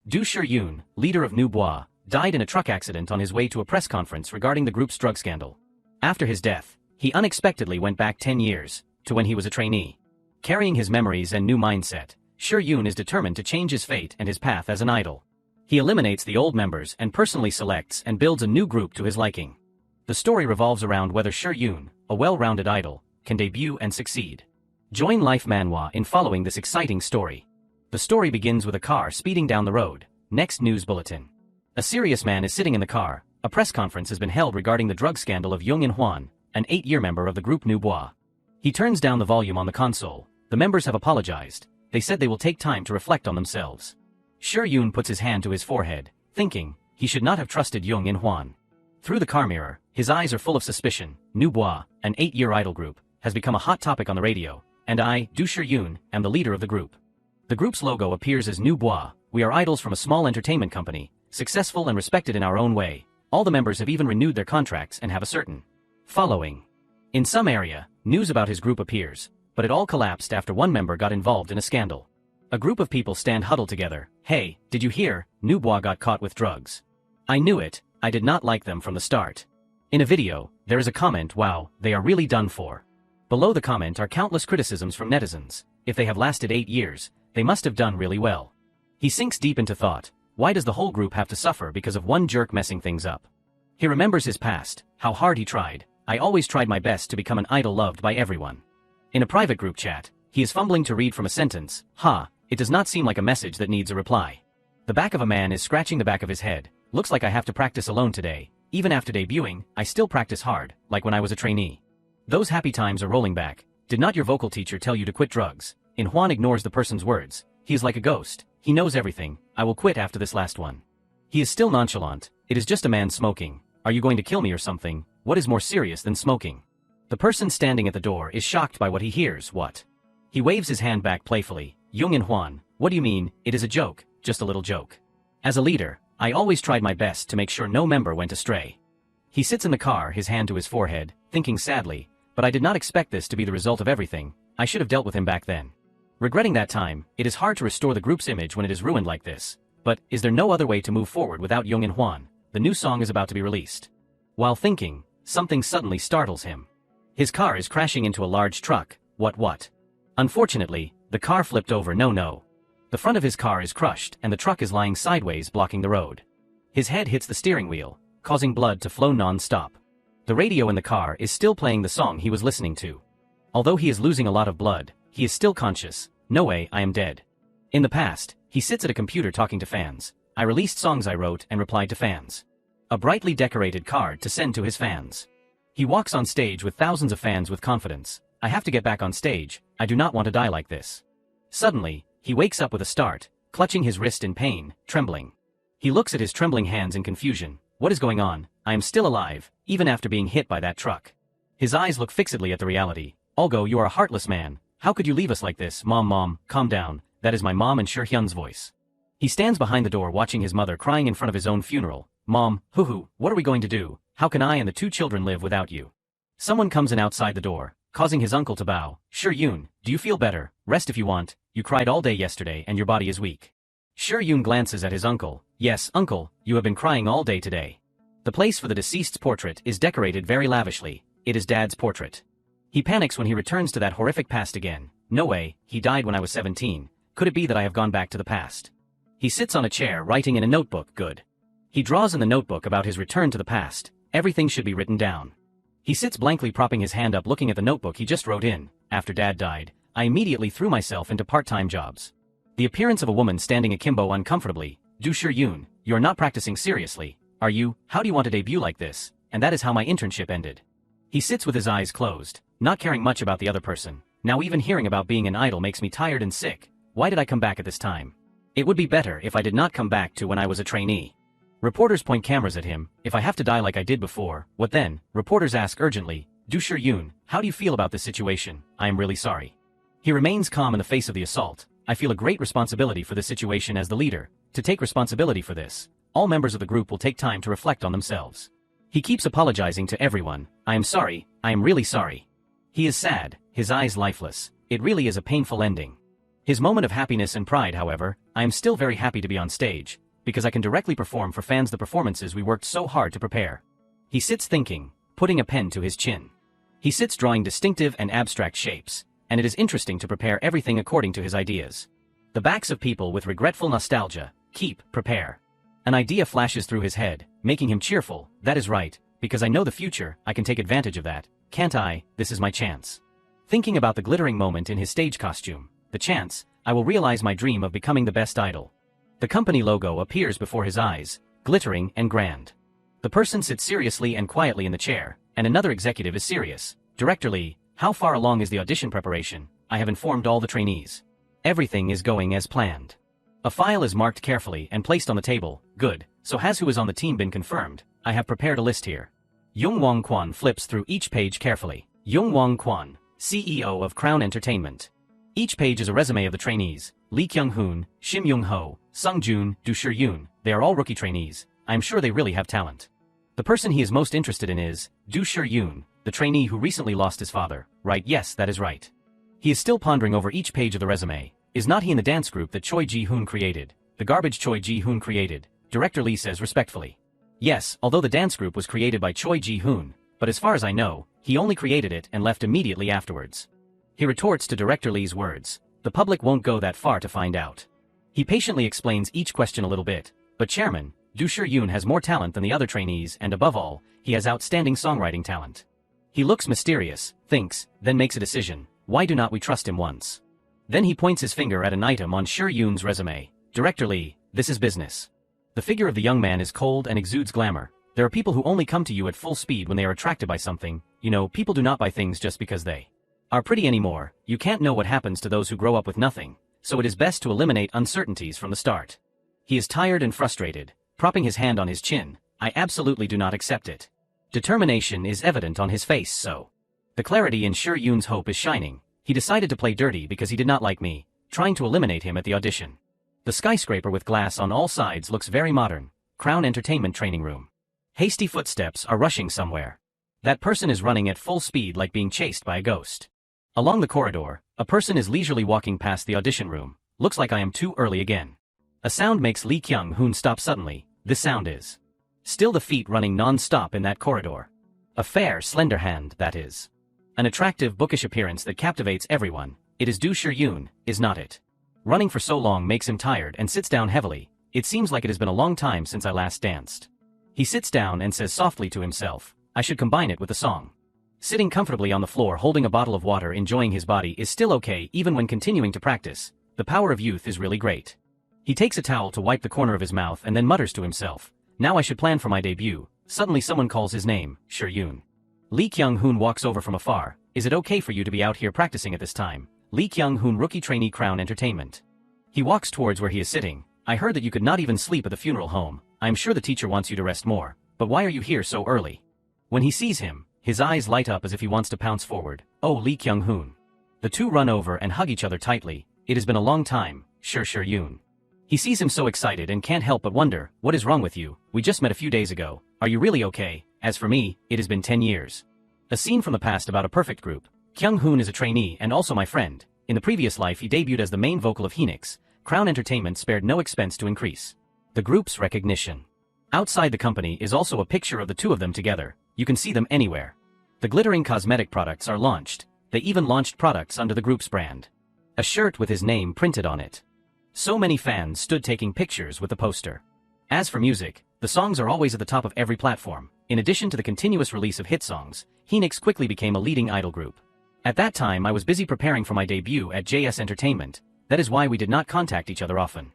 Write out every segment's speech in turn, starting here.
Du Yoon, leader of New Bois, died in a truck accident on his way to a press conference regarding the group's drug scandal. After his death, he unexpectedly went back 10 years, to when he was a trainee. Carrying his memories and new mindset, Yoon is determined to change his fate and his path as an idol. He eliminates the old members and personally selects and builds a new group to his liking. The story revolves around whether Yoon, a well-rounded idol, can debut and succeed. Join Life Manhwa in following this exciting story. The story begins with a car speeding down the road. Next news bulletin. A serious man is sitting in the car. A press conference has been held regarding the drug scandal of Jung In-hwan, an 8-year member of the group New Bois. He turns down the volume on the console. The members have apologized. They said they will take time to reflect on themselves. Yoon puts his hand to his forehead, thinking he should not have trusted Jung In-hwan. Through the car mirror, his eyes are full of suspicion. New Bois, an 8-year idol group, has become a hot topic on the radio, and I, Du Yoon, am the leader of the group. The group's logo appears as New Bois. We are idols from a small entertainment company, successful and respected in our own way. All the members have even renewed their contracts and have a certain following. In some area, news about his group appears, but it all collapsed after one member got involved in a scandal. A group of people stand huddled together. Hey, did you hear? New Bois got caught with drugs. I knew it. I did not like them from the start. In a video, there is a comment, wow, they are really done for. Below the comment are countless criticisms from netizens. If they have lasted 8 years, they must have done really well. He sinks deep into thought. Why does the whole group have to suffer because of one jerk messing things up? He remembers his past, how hard he tried. I always tried my best to become an idol loved by everyone. In a private group chat, he is fumbling to read from a sentence. It does not seem like a message that needs a reply. The back of a man is scratching the back of his head. Looks like I have to practice alone today. Even after debuting, I still practice hard, like when I was a trainee. Those happy times are rolling back. Did not your vocal teacher tell you to quit drugs? In-hwan ignores the person's words. He is like a ghost. He knows everything. I will quit after this last one. He is still nonchalant. It is just a man smoking. Are you going to kill me or something? What is more serious than smoking? The person standing at the door is shocked by what he hears. What? He waves his hand back playfully. Jung In-hwan, what do you mean? It is a joke, just a little joke. As a leader, I always tried my best to make sure no member went astray. He sits in the car, his hand to his forehead, thinking sadly, but I did not expect this to be the result of everything. I should have dealt with him back then. Regretting that time, it is hard to restore the group's image when it is ruined like this. But, is there no other way to move forward without Jung In-hwan? The new song is about to be released. While thinking, something suddenly startles him. His car is crashing into a large truck. What? Unfortunately, the car flipped over. No. The front of his car is crushed and the truck is lying sideways blocking the road. His head hits the steering wheel, causing blood to flow non-stop. The radio in the car is still playing the song he was listening to. Although he is losing a lot of blood, he is still conscious. No way, I am dead. In the past, he sits at a computer talking to fans. I released songs I wrote and replied to fans. A brightly decorated card to send to his fans. He walks on stage with thousands of fans with confidence. I have to get back on stage. I do not want to die like this. Suddenly, he wakes up with a start, clutching his wrist in pain, trembling. He looks at his trembling hands in confusion. What is going on? I am still alive, even after being hit by that truck. His eyes look fixedly at the reality. Olgo, you are a heartless man. How could you leave us like this? Mom, calm down. That is my mom and Hyun's voice. He stands behind the door watching his mother crying in front of his own funeral. Mom, what are we going to do? How can I and the 2 children live without you? Someone comes in outside the door, causing his uncle to bow. Yoon, do you feel better? Rest if you want. You cried all day yesterday and your body is weak. Yoon glances at his uncle. Yes, uncle, you have been crying all day today. The place for the deceased's portrait is decorated very lavishly. It is Dad's portrait. He panics when he returns to that horrific past again. No way, he died when I was 17. Could it be that I have gone back to the past? He sits on a chair writing in a notebook. Good. He draws in the notebook about his return to the past. Everything should be written down. He sits blankly propping his hand up looking at the notebook he just wrote in. After Dad died, I immediately threw myself into part-time jobs. The appearance of a woman standing akimbo uncomfortably. Du Yoon, you're not practicing seriously, are you? How do you want to debut like this? And that is how my internship ended. He sits with his eyes closed, not caring much about the other person. Now even hearing about being an idol makes me tired and sick. Why did I come back at this time? It would be better if I did not come back to when I was a trainee. Reporters point cameras at him. If I have to die like I did before, what then? Reporters ask urgently. Du Yoon, how do you feel about this situation? I am really sorry. He remains calm in the face of the assault. I feel a great responsibility for this situation as the leader. To take responsibility for this, all members of the group will take time to reflect on themselves. He keeps apologizing to everyone. I am sorry, I am really sorry. He is sad, his eyes lifeless. It really is a painful ending. His moment of happiness and pride, however, I am still very happy to be on stage, because I can directly perform for fans the performances we worked so hard to prepare. He sits thinking, putting a pen to his chin. He sits drawing distinctive and abstract shapes, and it is interesting to prepare everything according to his ideas. The backs of people with regretful nostalgia, prepare. An idea flashes through his head, making him cheerful. That is right, because I know the future, I can take advantage of that, can't I? This is my chance. Thinking about the glittering moment in his stage costume, the chance, I will realize my dream of becoming the best idol. The company logo appears before his eyes, glittering and grand. The person sits seriously and quietly in the chair, and another executive is serious. Director Lee, how far along is the audition preparation? I have informed all the trainees. Everything is going as planned. A file is marked carefully and placed on the table. Good, so has who is on the team been confirmed? I have prepared a list here. Youngwon Kwon flips through each page carefully. Youngwon Kwon, CEO of Crown Entertainment. Each page is a resume of the trainees. Lee Kyung-hoon, Shim Young-ho, Sung-joon, Do Shir-yoon. They are all rookie trainees. I am sure they really have talent. The person he is most interested in is Do Shir-yoon, the trainee who recently lost his father. Right, yes, that is right. He is still pondering over each page of the resume. Is not he in the dance group that Choi Ji-hoon created? The garbage Choi Ji-hoon created, Director Lee says respectfully. Yes, although the dance group was created by Choi Ji-hoon, but as far as I know, he only created it and left immediately afterwards. He retorts to Director Lee's words. The public won't go that far to find out. He patiently explains each question a little bit, but Chairman, Do Shir-yoon has more talent than the other trainees and above all, he has outstanding songwriting talent. He looks mysterious, thinks, then makes a decision. Why do not we trust him once? Then he points his finger at an item on Shir-yoon's resume. Director Lee, this is business. The figure of the young man is cold and exudes glamour. There are people who only come to you at full speed when they are attracted by something. You know, people do not buy things just because they are pretty anymore. You can't know what happens to those who grow up with nothing, so it is best to eliminate uncertainties from the start. He is tired and frustrated, propping his hand on his chin. I absolutely do not accept it. Determination is evident on his face, so. The clarity in Shir-yoon's hope is shining. He decided to play dirty because he did not like me, trying to eliminate him at the audition. The skyscraper with glass on all sides looks very modern. Crown Entertainment training room. Hasty footsteps are rushing somewhere. That person is running at full speed like being chased by a ghost. Along the corridor, a person is leisurely walking past the audition room. Looks like I am too early again. A sound makes Lee Kyung-hoon stop suddenly. This sound is still the feet running non-stop in that corridor. A fair, slender hand, that is. An attractive, bookish appearance that captivates everyone. It is Do Shir-yoon, is not it? Running for so long makes him tired and sits down heavily. It seems like it has been a long time since I last danced. He sits down and says softly to himself, I should combine it with a song. Sitting comfortably on the floor holding a bottle of water enjoying his body is still okay even when continuing to practice. The power of youth is really great. He takes a towel to wipe the corner of his mouth and then mutters to himself, now I should plan for my debut. Suddenly someone calls his name, Shir-yoon. Lee Kyung-hoon walks over from afar. Is it okay for you to be out here practicing at this time? Lee Kyung-hoon, rookie trainee, Crown Entertainment. He walks towards where he is sitting. I heard that you could not even sleep at the funeral home. I am sure the teacher wants you to rest more. But why are you here so early? When he sees him, his eyes light up as if he wants to pounce forward. Oh, Lee Kyung-hoon. The two run over and hug each other tightly. It has been a long time, Shir-yoon. He sees him so excited and can't help but wonder, what is wrong with you? We just met a few days ago. Are you really okay? As for me, it has been 10 years. A scene from the past about a perfect group. Kyung-hoon is a trainee and also my friend. In the previous life he debuted as the main vocal of Phoenix. Crown Entertainment spared no expense to increase the group's recognition. Outside the company is also a picture of the two of them together. You can see them anywhere. The glittering cosmetic products are launched. They even launched products under the group's brand. A shirt with his name printed on it. So many fans stood taking pictures with the poster. As for music, the songs are always at the top of every platform. In addition to the continuous release of hit songs, Phoenix quickly became a leading idol group. At that time I was busy preparing for my debut at JS Entertainment. That is why we did not contact each other often.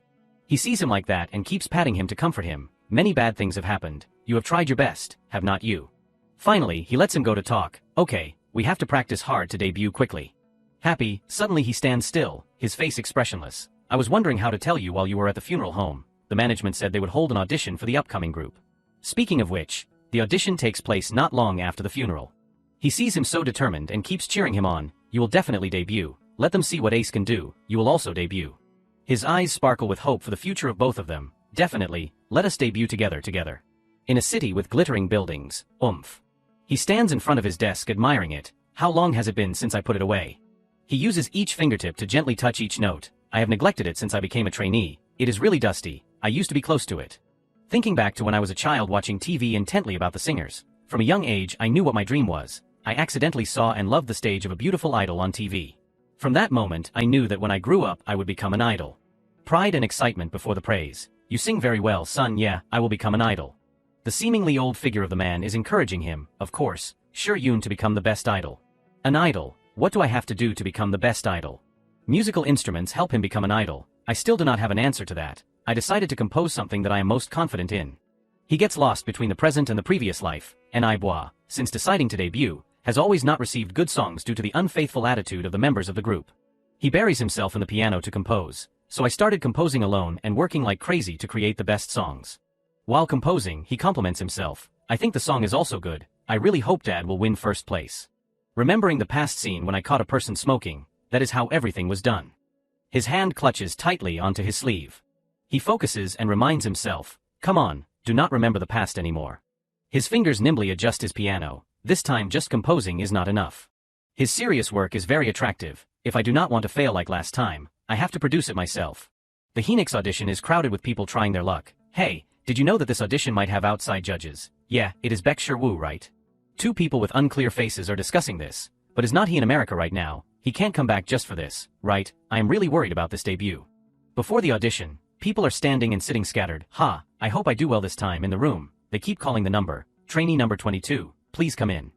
He sees him like that and keeps patting him to comfort him. Many bad things have happened. You have tried your best, have not you? Finally, he lets him go to talk. Okay, we have to practice hard to debut quickly. Happy, suddenly he stands still, his face expressionless. I was wondering how to tell you while you were at the funeral home. The management said they would hold an audition for the upcoming group. Speaking of which, the audition takes place not long after the funeral. He sees him so determined and keeps cheering him on. You will definitely debut. Let them see what Ace can do. You will also debut. His eyes sparkle with hope for the future of both of them. Definitely, let us debut together. In a city with glittering buildings, oomph. He stands in front of his desk admiring it. How long has it been since I put it away? He uses each fingertip to gently touch each note. I have neglected it since I became a trainee. It is really dusty. I used to be close to it. Thinking back to when I was a child watching TV intently about the singers, from a young age I knew what my dream was. I accidentally saw and loved the stage of a beautiful idol on TV. From that moment I knew that when I grew up I would become an idol. Pride and excitement before the praise. You sing very well, son. Yeah, I will become an idol. The seemingly old figure of the man is encouraging him, of course, Yoon, to become the best idol. An idol. What do I have to do to become the best idol? Musical instruments help him become an idol. I still do not have an answer to that. I decided to compose something that I am most confident in. He gets lost between the present and the previous life, and Bois, since deciding to debut, has always not received good songs due to the unfaithful attitude of the members of the group. He buries himself in the piano to compose, so I started composing alone and working like crazy to create the best songs. While composing, he compliments himself. I think the song is also good. I really hope Dad will win first place. Remembering the past scene when I caught a person smoking, that is how everything was done. His hand clutches tightly onto his sleeve. He focuses and reminds himself, come on, do not remember the past anymore. His fingers nimbly adjust his piano. This time just composing is not enough. His serious work is very attractive. If I do not want to fail like last time, I have to produce it myself. The Phoenix audition is crowded with people trying their luck. Hey, did you know that this audition might have outside judges? Yeah, it is Baek Woo, right? Two people with unclear faces are discussing this. But is not he in America right now? He can't come back just for this, right? I am really worried about this debut. Before the audition, people are standing and sitting scattered. I hope I do well this time in the room. They keep calling the number. Trainee number 22, please come in.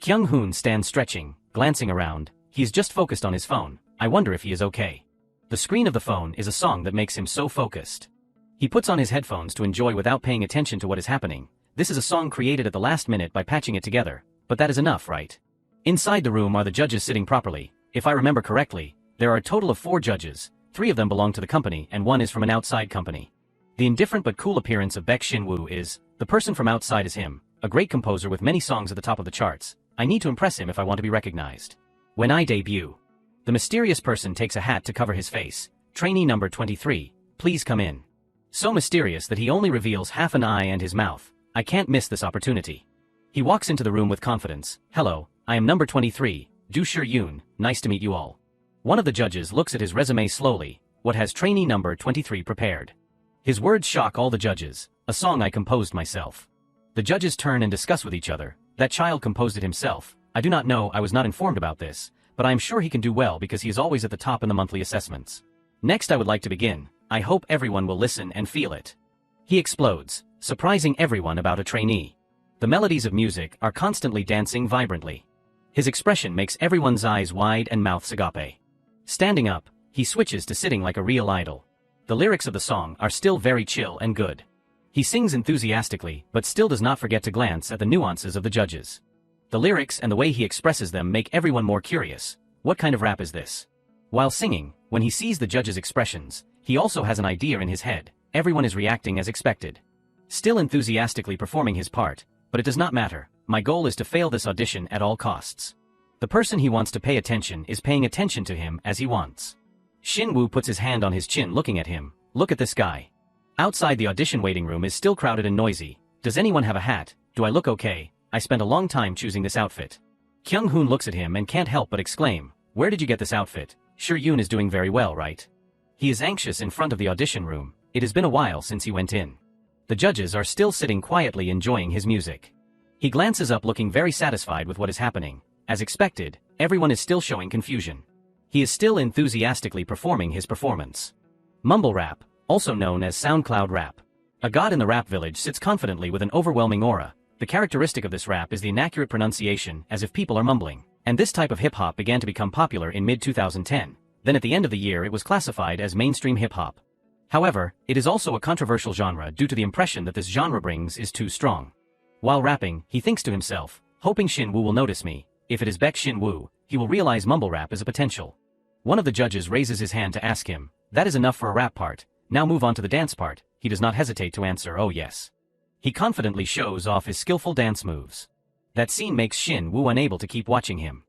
Kyung-hoon stands stretching, glancing around. He is just focused on his phone. I wonder if he is okay. The screen of the phone is a song that makes him so focused. He puts on his headphones to enjoy without paying attention to what is happening. This is a song created at the last minute by patching it together, but that is enough, right? Inside the room are the judges sitting properly. If I remember correctly, there are a total of 4 judges. 3 of them belong to the company and 1 is from an outside company. The indifferent but cool appearance of Baek Woo is, the person from outside is him, a great composer with many songs at the top of the charts. I need to impress him if I want to be recognized. When I debut, the mysterious person takes a hat to cover his face. Trainee number 23, please come in. So mysterious that he only reveals half an eye and his mouth. I can't miss this opportunity. He walks into the room with confidence. Hello, I am number 23, Do Yoon, nice to meet you all. One of the judges looks at his resume slowly. What has trainee number 23 prepared? His words shock all the judges. A song I composed myself. The judges turn and discuss with each other. That child composed it himself. I do not know, I was not informed about this, but I am sure he can do well because he is always at the top in the monthly assessments. Next I would like to begin. I hope everyone will listen and feel it. He explodes, surprising everyone about a trainee. The melodies of music are constantly dancing vibrantly. His expression makes everyone's eyes wide and mouths agape. Standing up, he switches to sitting like a real idol. The lyrics of the song are still very chill and good. He sings enthusiastically, but still does not forget to glance at the nuances of the judges. The lyrics and the way he expresses them make everyone more curious. What kind of rap is this? While singing, when he sees the judges' expressions, he also has an idea in his head. Everyone is reacting as expected. Still enthusiastically performing his part, but it does not matter. My goal is to fail this audition at all costs. The person he wants to pay attention is paying attention to him as he wants. Woo puts his hand on his chin looking at him. Look at this guy. Outside the audition waiting room is still crowded and noisy. Does anyone have a hat? Do I look okay? I spent a long time choosing this outfit. Kyung-hoon looks at him and can't help but exclaim, where did you get this outfit? Yoon is doing very well, right? He is anxious in front of the audition room. It has been a while since he went in. The judges are still sitting quietly enjoying his music. He glances up looking very satisfied with what is happening. As expected, everyone is still showing confusion. He is still enthusiastically performing his performance. Mumble rap, also known as SoundCloud rap. A god in the rap village sits confidently with an overwhelming aura. The characteristic of this rap is the inaccurate pronunciation, as if people are mumbling. And this type of hip-hop began to become popular in mid-2010. Then at the end of the year it was classified as mainstream hip-hop. However, it is also a controversial genre due to the impression that this genre brings is too strong. While rapping, he thinks to himself, hoping Woo will notice me. If it is Baek Woo, he will realize mumble rap is a potential. One of the judges raises his hand to ask him, that is enough for a rap part, now move on to the dance part. He does not hesitate to answer, oh yes. He confidently shows off his skillful dance moves. That scene makes Woo unable to keep watching him.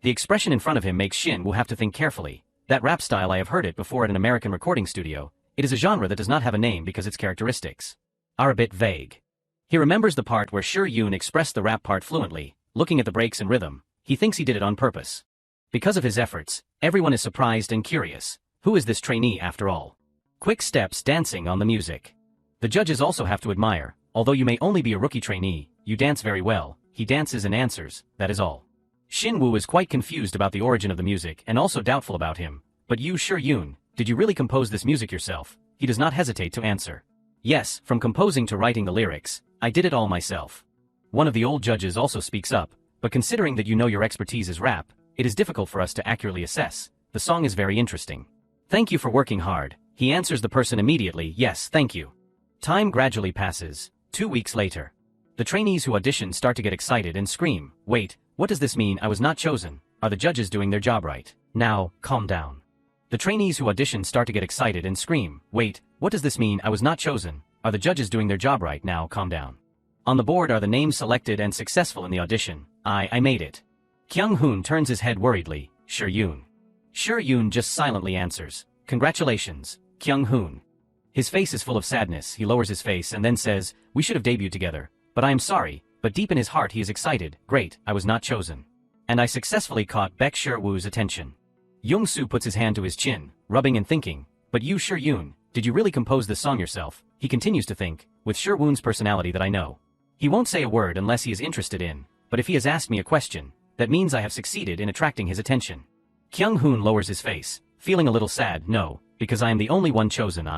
The expression in front of him makes Woo have to think carefully. That rap style, I have heard it before at an American recording studio. It is a genre that does not have a name because its characteristics are a bit vague. He remembers the part where Yoon expressed the rap part fluently, looking at the breaks and rhythm. He thinks he did it on purpose. Because of his efforts, everyone is surprised and curious. Who is this trainee after all? Quick steps dancing on the music. The judges also have to admire, although you may only be a rookie trainee, you dance very well. He dances and answers, that is all. Shin Woo is quite confused about the origin of the music and also doubtful about him. But you Sure Yoon, did you really compose this music yourself? He does not hesitate to answer. Yes, from composing to writing the lyrics, I did it all myself. One of the old judges also speaks up, but considering that you know your expertise is rap, it is difficult for us to accurately assess. The song is very interesting. Thank you for working hard. He answers the person immediately, yes, thank you. Time gradually passes. 2 weeks later. The trainees who audition start to get excited and scream, wait, what does this mean? I was not chosen. Are the judges doing their job right? Now, calm down. The trainees who audition start to get excited and scream, wait, what does this mean? I was not chosen. Are the judges doing their job right? Now, calm down. On the board are the names selected and successful in the audition. I made it. Kyung Hoon turns his head worriedly, Sure Yoon. Sure Yoon just silently answers, congratulations, Kyung Hoon. His face is full of sadness. He lowers his face and then says, we should have debuted together, but I am sorry, but deep in his heart he is excited, great, I was not chosen. And I successfully caught Baek Sure Woo's attention. Young-soo puts his hand to his chin, rubbing and thinking, but you Sure Yoon, did you really compose this song yourself? He continues to think, with Sure Woon's personality that I know. He won't say a word unless he is interested in, but if he has asked me a question, that means I have succeeded in attracting his attention. Kyung Hoon lowers his face, feeling a little sad, no, because I am the only one chosen.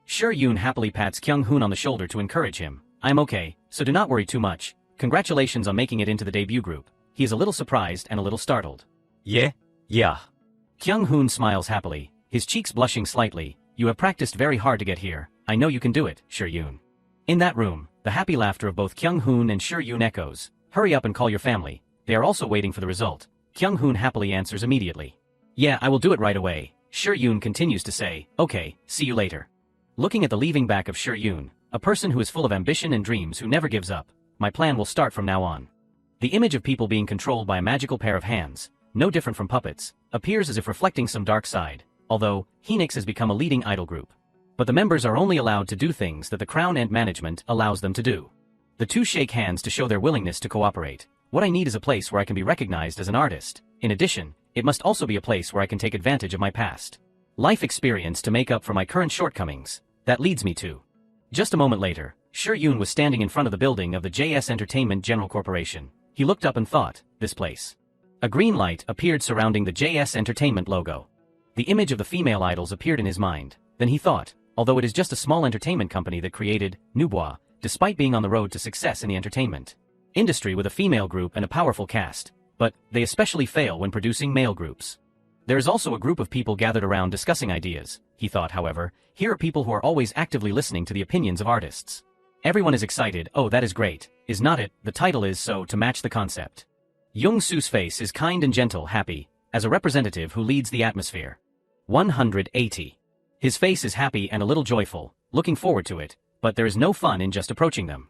Sure Yoon happily pats Kyung Hoon on the shoulder to encourage him. I'm okay, so do not worry too much. Congratulations on making it into the debut group. He is a little surprised and a little startled. Yeah. Kyung Hoon smiles happily, his cheeks blushing slightly. You have practiced very hard to get here. I know you can do it, Sure Yoon. In that room, the happy laughter of both Kyung Hoon and Sure Yoon echoes. Hurry up and call your family. They are also waiting for the result. Kyung Hoon happily answers immediately. Yeah, I will do it right away. Sure Yoon continues to say, okay, see you later. Looking at the leaving back of Sure Yoon, a person who is full of ambition and dreams who never gives up, my plan will start from now on. The image of people being controlled by a magical pair of hands, no different from puppets, appears as if reflecting some dark side, although, Phoenix has become a leading idol group. But the members are only allowed to do things that the Crown and management allows them to do. The two shake hands to show their willingness to cooperate. What I need is a place where I can be recognized as an artist. In addition, it must also be a place where I can take advantage of my past life experience to make up for my current shortcomings. That leads me to. Just a moment later, Sure Yoon was standing in front of the building of the JS Entertainment General Corporation. He looked up and thought, this place. A green light appeared surrounding the JS Entertainment logo. The image of the female idols appeared in his mind. Then he thought, although it is just a small entertainment company that created Nubwa, despite being on the road to success in the entertainment industry with a female group and a powerful cast, but they especially fail when producing male groups. There is also a group of people gathered around discussing ideas. He thought, however, here are people who are always actively listening to the opinions of artists. Everyone is excited. Oh, that is great. Is not it? The title is so to match the concept. Young-soo's face is kind and gentle, happy, as a representative who leads the atmosphere. 180. His face is happy and a little joyful, looking forward to it, but there is no fun in just approaching them.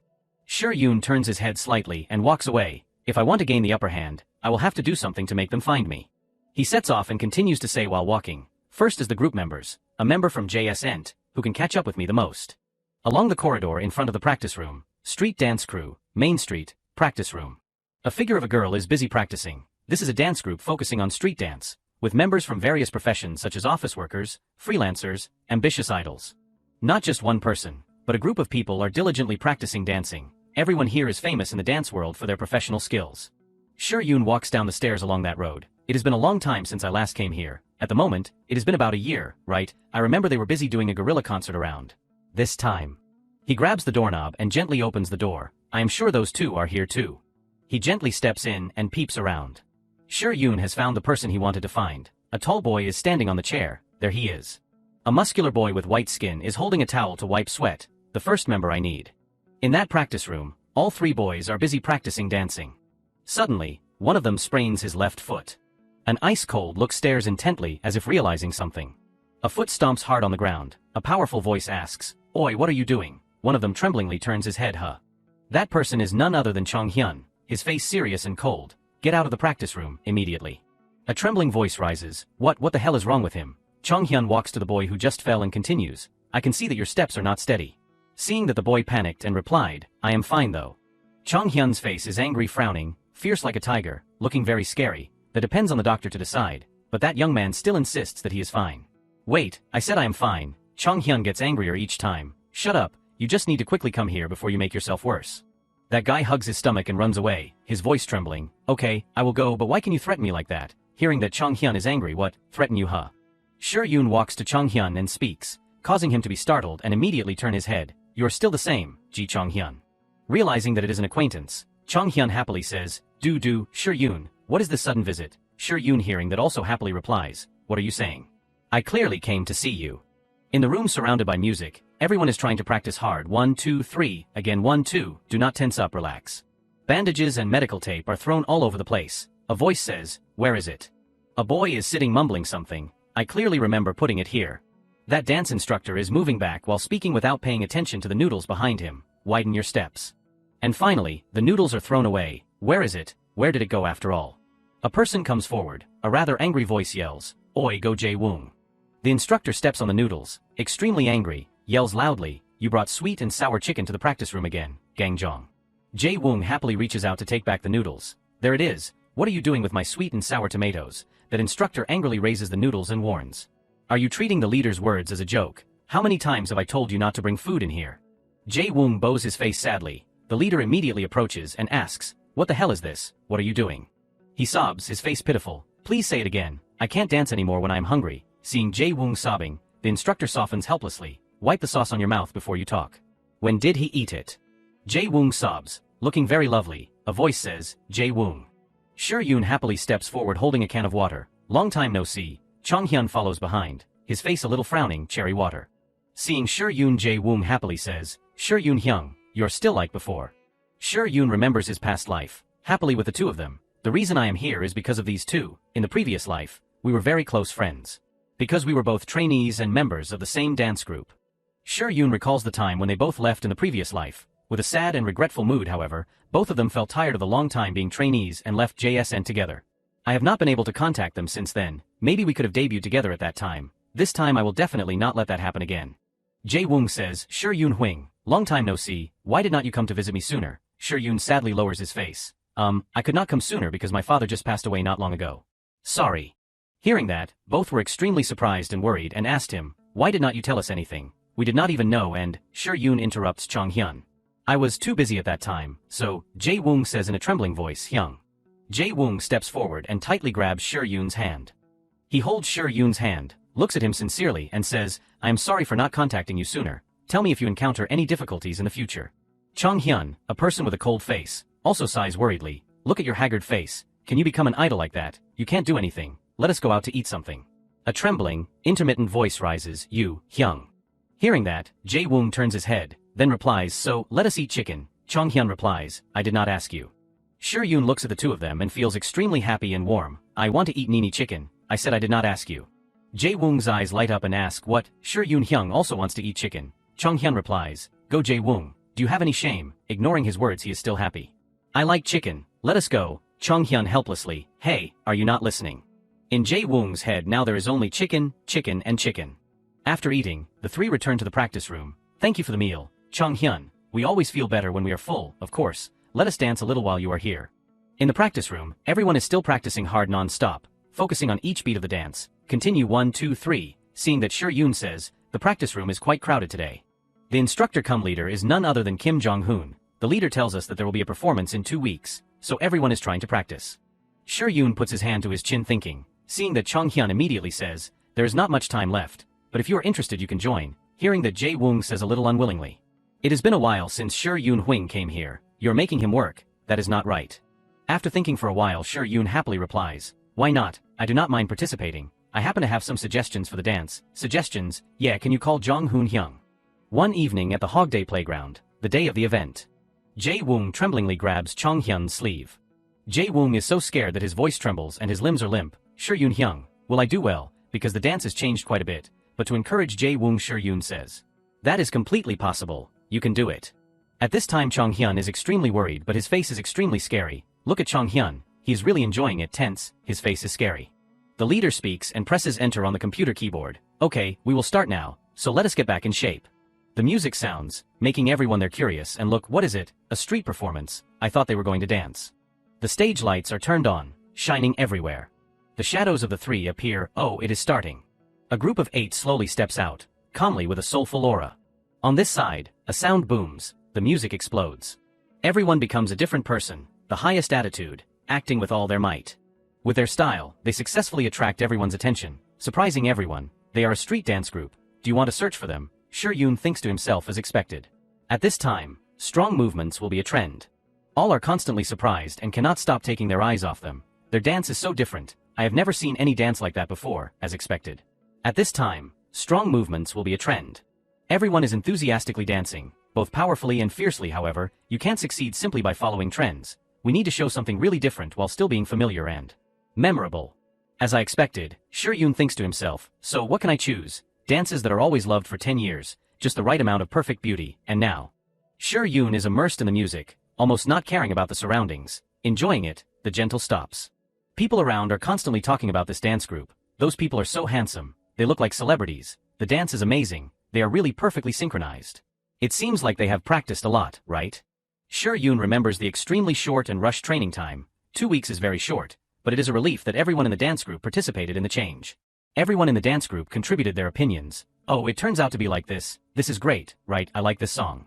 Sure Yoon turns his head slightly and walks away. If I want to gain the upper hand, I will have to do something to make them find me. He sets off and continues to say while walking, first is the group members, a member from JS Ent, who can catch up with me the most. Along the corridor in front of the practice room, street dance crew, Main Street, practice room. A figure of a girl is busy practicing. This is a dance group focusing on street dance, with members from various professions such as office workers, freelancers, ambitious idols. Not just one person, but a group of people are diligently practicing dancing. Everyone here is famous in the dance world for their professional skills. Sure Yoon walks down the stairs along that road. It has been a long time since I last came here. At the moment, it has been about a year, right? I remember they were busy doing a gorilla concert around this time. He grabs the doorknob and gently opens the door. I am sure those two are here too. He gently steps in and peeps around. Sure Yoon has found the person he wanted to find. A tall boy is standing on the chair. There he is. A muscular boy with white skin is holding a towel to wipe sweat. The first member I need. In that practice room, all three boys are busy practicing dancing. Suddenly, one of them sprains his left foot. An ice-cold look stares intently as if realizing something. A foot stomps hard on the ground. A powerful voice asks, Oi, what are you doing? One of them tremblingly turns his head. That person is none other than Chong Hyun, his face serious and cold. Get out of the practice room, immediately. A trembling voice rises. What the hell is wrong with him? Chong Hyun walks to the boy who just fell and continues. I can see that your steps are not steady. Seeing that the boy panicked and replied, I am fine though. Chong Hyun's face is angry, frowning, fierce like a tiger, looking very scary. That depends on the doctor to decide, but that young man still insists that he is fine. Wait, I said I am fine. Chong Hyun gets angrier each time. Shut up, you just need to quickly come here before you make yourself worse. That guy hugs his stomach and runs away, his voice trembling. Okay, I will go, but why can you threaten me like that? Hearing that Chong Hyun is angry, what, threaten you huh? Yoon walks to Chong Hyun and speaks, causing him to be startled and immediately turn his head. You're still the same, Ji Chong Hyun. Realizing that it is an acquaintance, Chong Hyun happily says, Yoon, what is this sudden visit? Yoon hearing that also happily replies, what are you saying? I clearly came to see you. In the room surrounded by music, everyone is trying to practice hard. 1, 2, 3, again 1, 2, do not tense up, relax. Bandages and medical tape are thrown all over the place. A voice says, where is it? A boy is sitting mumbling something. I clearly remember putting it here. That dance instructor is moving back while speaking without paying attention to the noodles behind him. Widen your steps. And finally, the noodles are thrown away. Where is it? Where did it go after all? A person comes forward. A rather angry voice yells, Oi go Jae-woong. The instructor steps on the noodles, extremely angry, yells loudly, you brought sweet and sour chicken to the practice room again, Gangjong. Jae-woong happily reaches out to take back the noodles. There it is. What are you doing with my sweet and sour tomatoes? That instructor angrily raises the noodles and warns. Are you treating the leader's words as a joke? How many times have I told you not to bring food in here? Jae-woong bows his face sadly. The leader immediately approaches and asks, what the hell is this? What are you doing? He sobs, his face pitiful. Please say it again. I can't dance anymore when I am hungry. Seeing Jae-woong sobbing, the instructor softens helplessly. Wipe the sauce on your mouth before you talk. When did he eat it? Jae-woong sobs, looking very lovely. A voice says, Jae-woong. Yoon happily steps forward holding a can of water. Long time no see. Chong Hyun follows behind, his face a little frowning, cherry water. Seeing Yoon, Jae-woong happily says, Yoon Hyung, you're still like before. Yoon remembers his past life, happily with the two of them. The reason I am here is because of these two. In the previous life, we were very close friends. Because we were both trainees and members of the same dance group. Yoon recalls the time when they both left in the previous life. With a sad and regretful mood, however, both of them felt tired of the long time being trainees and left JSN together. I have not been able to contact them since then. Maybe we could have debuted together at that time. This time I will definitely not let that happen again. Jae-woong says, Yoon Huing, long time no see, why did not you come to visit me sooner? Yoon sadly lowers his face. I could not come sooner because my father just passed away not long ago. Sorry. Hearing that, both were extremely surprised and worried and asked him, why did not you tell us anything? We did not even know. And Yoon interrupts Chong Hyun. I was too busy at that time, so, Jae-woong says in a trembling voice, Hyung. Jae-woong steps forward and tightly grabs Yoon's hand. He holds Yoon's hand, looks at him sincerely and says, I am sorry for not contacting you sooner. Tell me if you encounter any difficulties in the future. Chong Hyun, a person with a cold face, also sighs worriedly. Look at your haggard face. Can you become an idol like that? You can't do anything. Let us go out to eat something. A trembling, intermittent voice rises, you, Hyung. Hearing that, Jae-woong turns his head, then replies, so, let us eat chicken. Chong Hyun replies, I did not ask you. Yoon looks at the two of them and feels extremely happy and warm. I want to eat Nini chicken. I said I did not ask you. Jae-woong's eyes light up and ask, what? Yoon Hyung also wants to eat chicken. Chong Hyun replies, go Jae-woong. Do you have any shame? Ignoring his words, he is still happy. I like chicken. Let us go. Chong Hyun helplessly, hey, are you not listening? In Jae-woong's head now there is only chicken, chicken and chicken. After eating, the three return to the practice room. Thank you for the meal, Chong Hyun. We always feel better when we are full, of course. Let us dance a little while you are here. In the practice room, everyone is still practicing hard non-stop, focusing on each beat of the dance. Continue 1, 2, 3, seeing that Yoon says, the practice room is quite crowded today. The instructor cum leader is none other than Kim Jong-hoon. The leader tells us that there will be a performance in 2 weeks, so everyone is trying to practice. Yoon puts his hand to his chin thinking. Seeing that Chong Hyun immediately says, there is not much time left, but if you are interested you can join. Hearing that Jae-woong says a little unwillingly. It has been a while since Yoon Huing came here. You're making him work. That is not right. After thinking for a while, Yoon happily replies, why not? I do not mind participating. I happen to have some suggestions for the dance. Suggestions? Yeah, can you call Jong-hoon Hyung? One evening at the Hogday playground, the day of the event. Jae-woong tremblingly grabs Chong Hyun's sleeve. Jae-woong is so scared that his voice trembles and his limbs are limp. Yoon Hyung, will I do well? Because the dance has changed quite a bit. But to encourage Jae-woong, Yoon says, that is completely possible. You can do it. At this time Chong Hyun is extremely worried, but his face is extremely scary. Look at Chong Hyun. He is really enjoying it. Tense, his face is scary. The leader speaks and presses enter on the computer keyboard. Okay, we will start now, so let us get back in shape. The music sounds, making everyone there curious, and look, what is it? A street performance. I thought they were going to dance. The stage lights are turned on, shining everywhere. The shadows of the three appear. Oh, it is starting. A group of 8 slowly steps out, calmly with a soulful aura. On this side, a sound booms, the music explodes. Everyone becomes a different person, the highest attitude, acting with all their might. With their style, they successfully attract everyone's attention, surprising everyone. They are a street dance group. Do you want to search for them? Yoon thinks to himself as expected. At this time, strong movements will be a trend. All are constantly surprised and cannot stop taking their eyes off them. Their dance is so different. I have never seen any dance like that before, as expected. At this time, strong movements will be a trend. Everyone is enthusiastically dancing, both powerfully and fiercely. However, you can't succeed simply by following trends. We need to show something really different while still being familiar and memorable. As I expected, Yoon thinks to himself, so what can I choose? Dances that are always loved for 10 years, just the right amount of perfect beauty, and now. Yoon is immersed in the music, almost not caring about the surroundings. Enjoying it, the gentle stops. People around are constantly talking about this dance group. Those people are so handsome. They look like celebrities. The dance is amazing. They are really perfectly synchronized. It seems like they have practiced a lot, right? Yoon remembers the extremely short and rushed training time. 2 weeks is very short, but it is a relief that everyone in the dance group participated in the change. Everyone in the dance group contributed their opinions. Oh, it turns out to be like this. This is great, right? I like this song.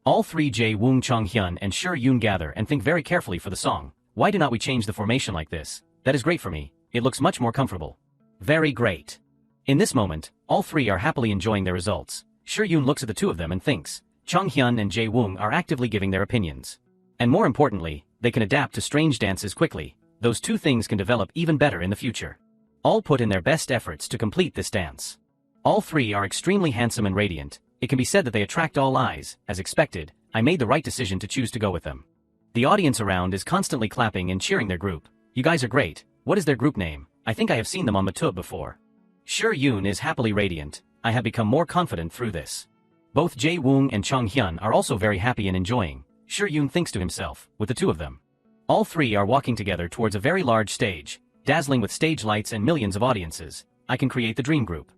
All 3 Jae-woong, Chong-hyun and Yoon gather and think very carefully for the song. Why do not we change the formation like this? That is great for me. It looks much more comfortable. Very great. In this moment, all 3 are happily enjoying their results. Yoon looks at the 2 of them and thinks, Chong-hyun and Jae-woong are actively giving their opinions. And more importantly, they can adapt to strange dances quickly. Those 2 things can develop even better in the future. All put in their best efforts to complete this dance. All 3 are extremely handsome and radiant. It can be said that they attract all eyes. As expected, I made the right decision to choose to go with them. The audience around is constantly clapping and cheering their group. You guys are great. What is their group name? I think I have seen them on YouTube before. Yoon is happily radiant. I have become more confident through this. Both Jae-woong and Chong-hyun are also very happy and enjoying. Yoon thinks to himself, with the 2 of them. All 3 are walking together towards a very large stage, dazzling with stage lights and millions of audiences. I can create the dream group.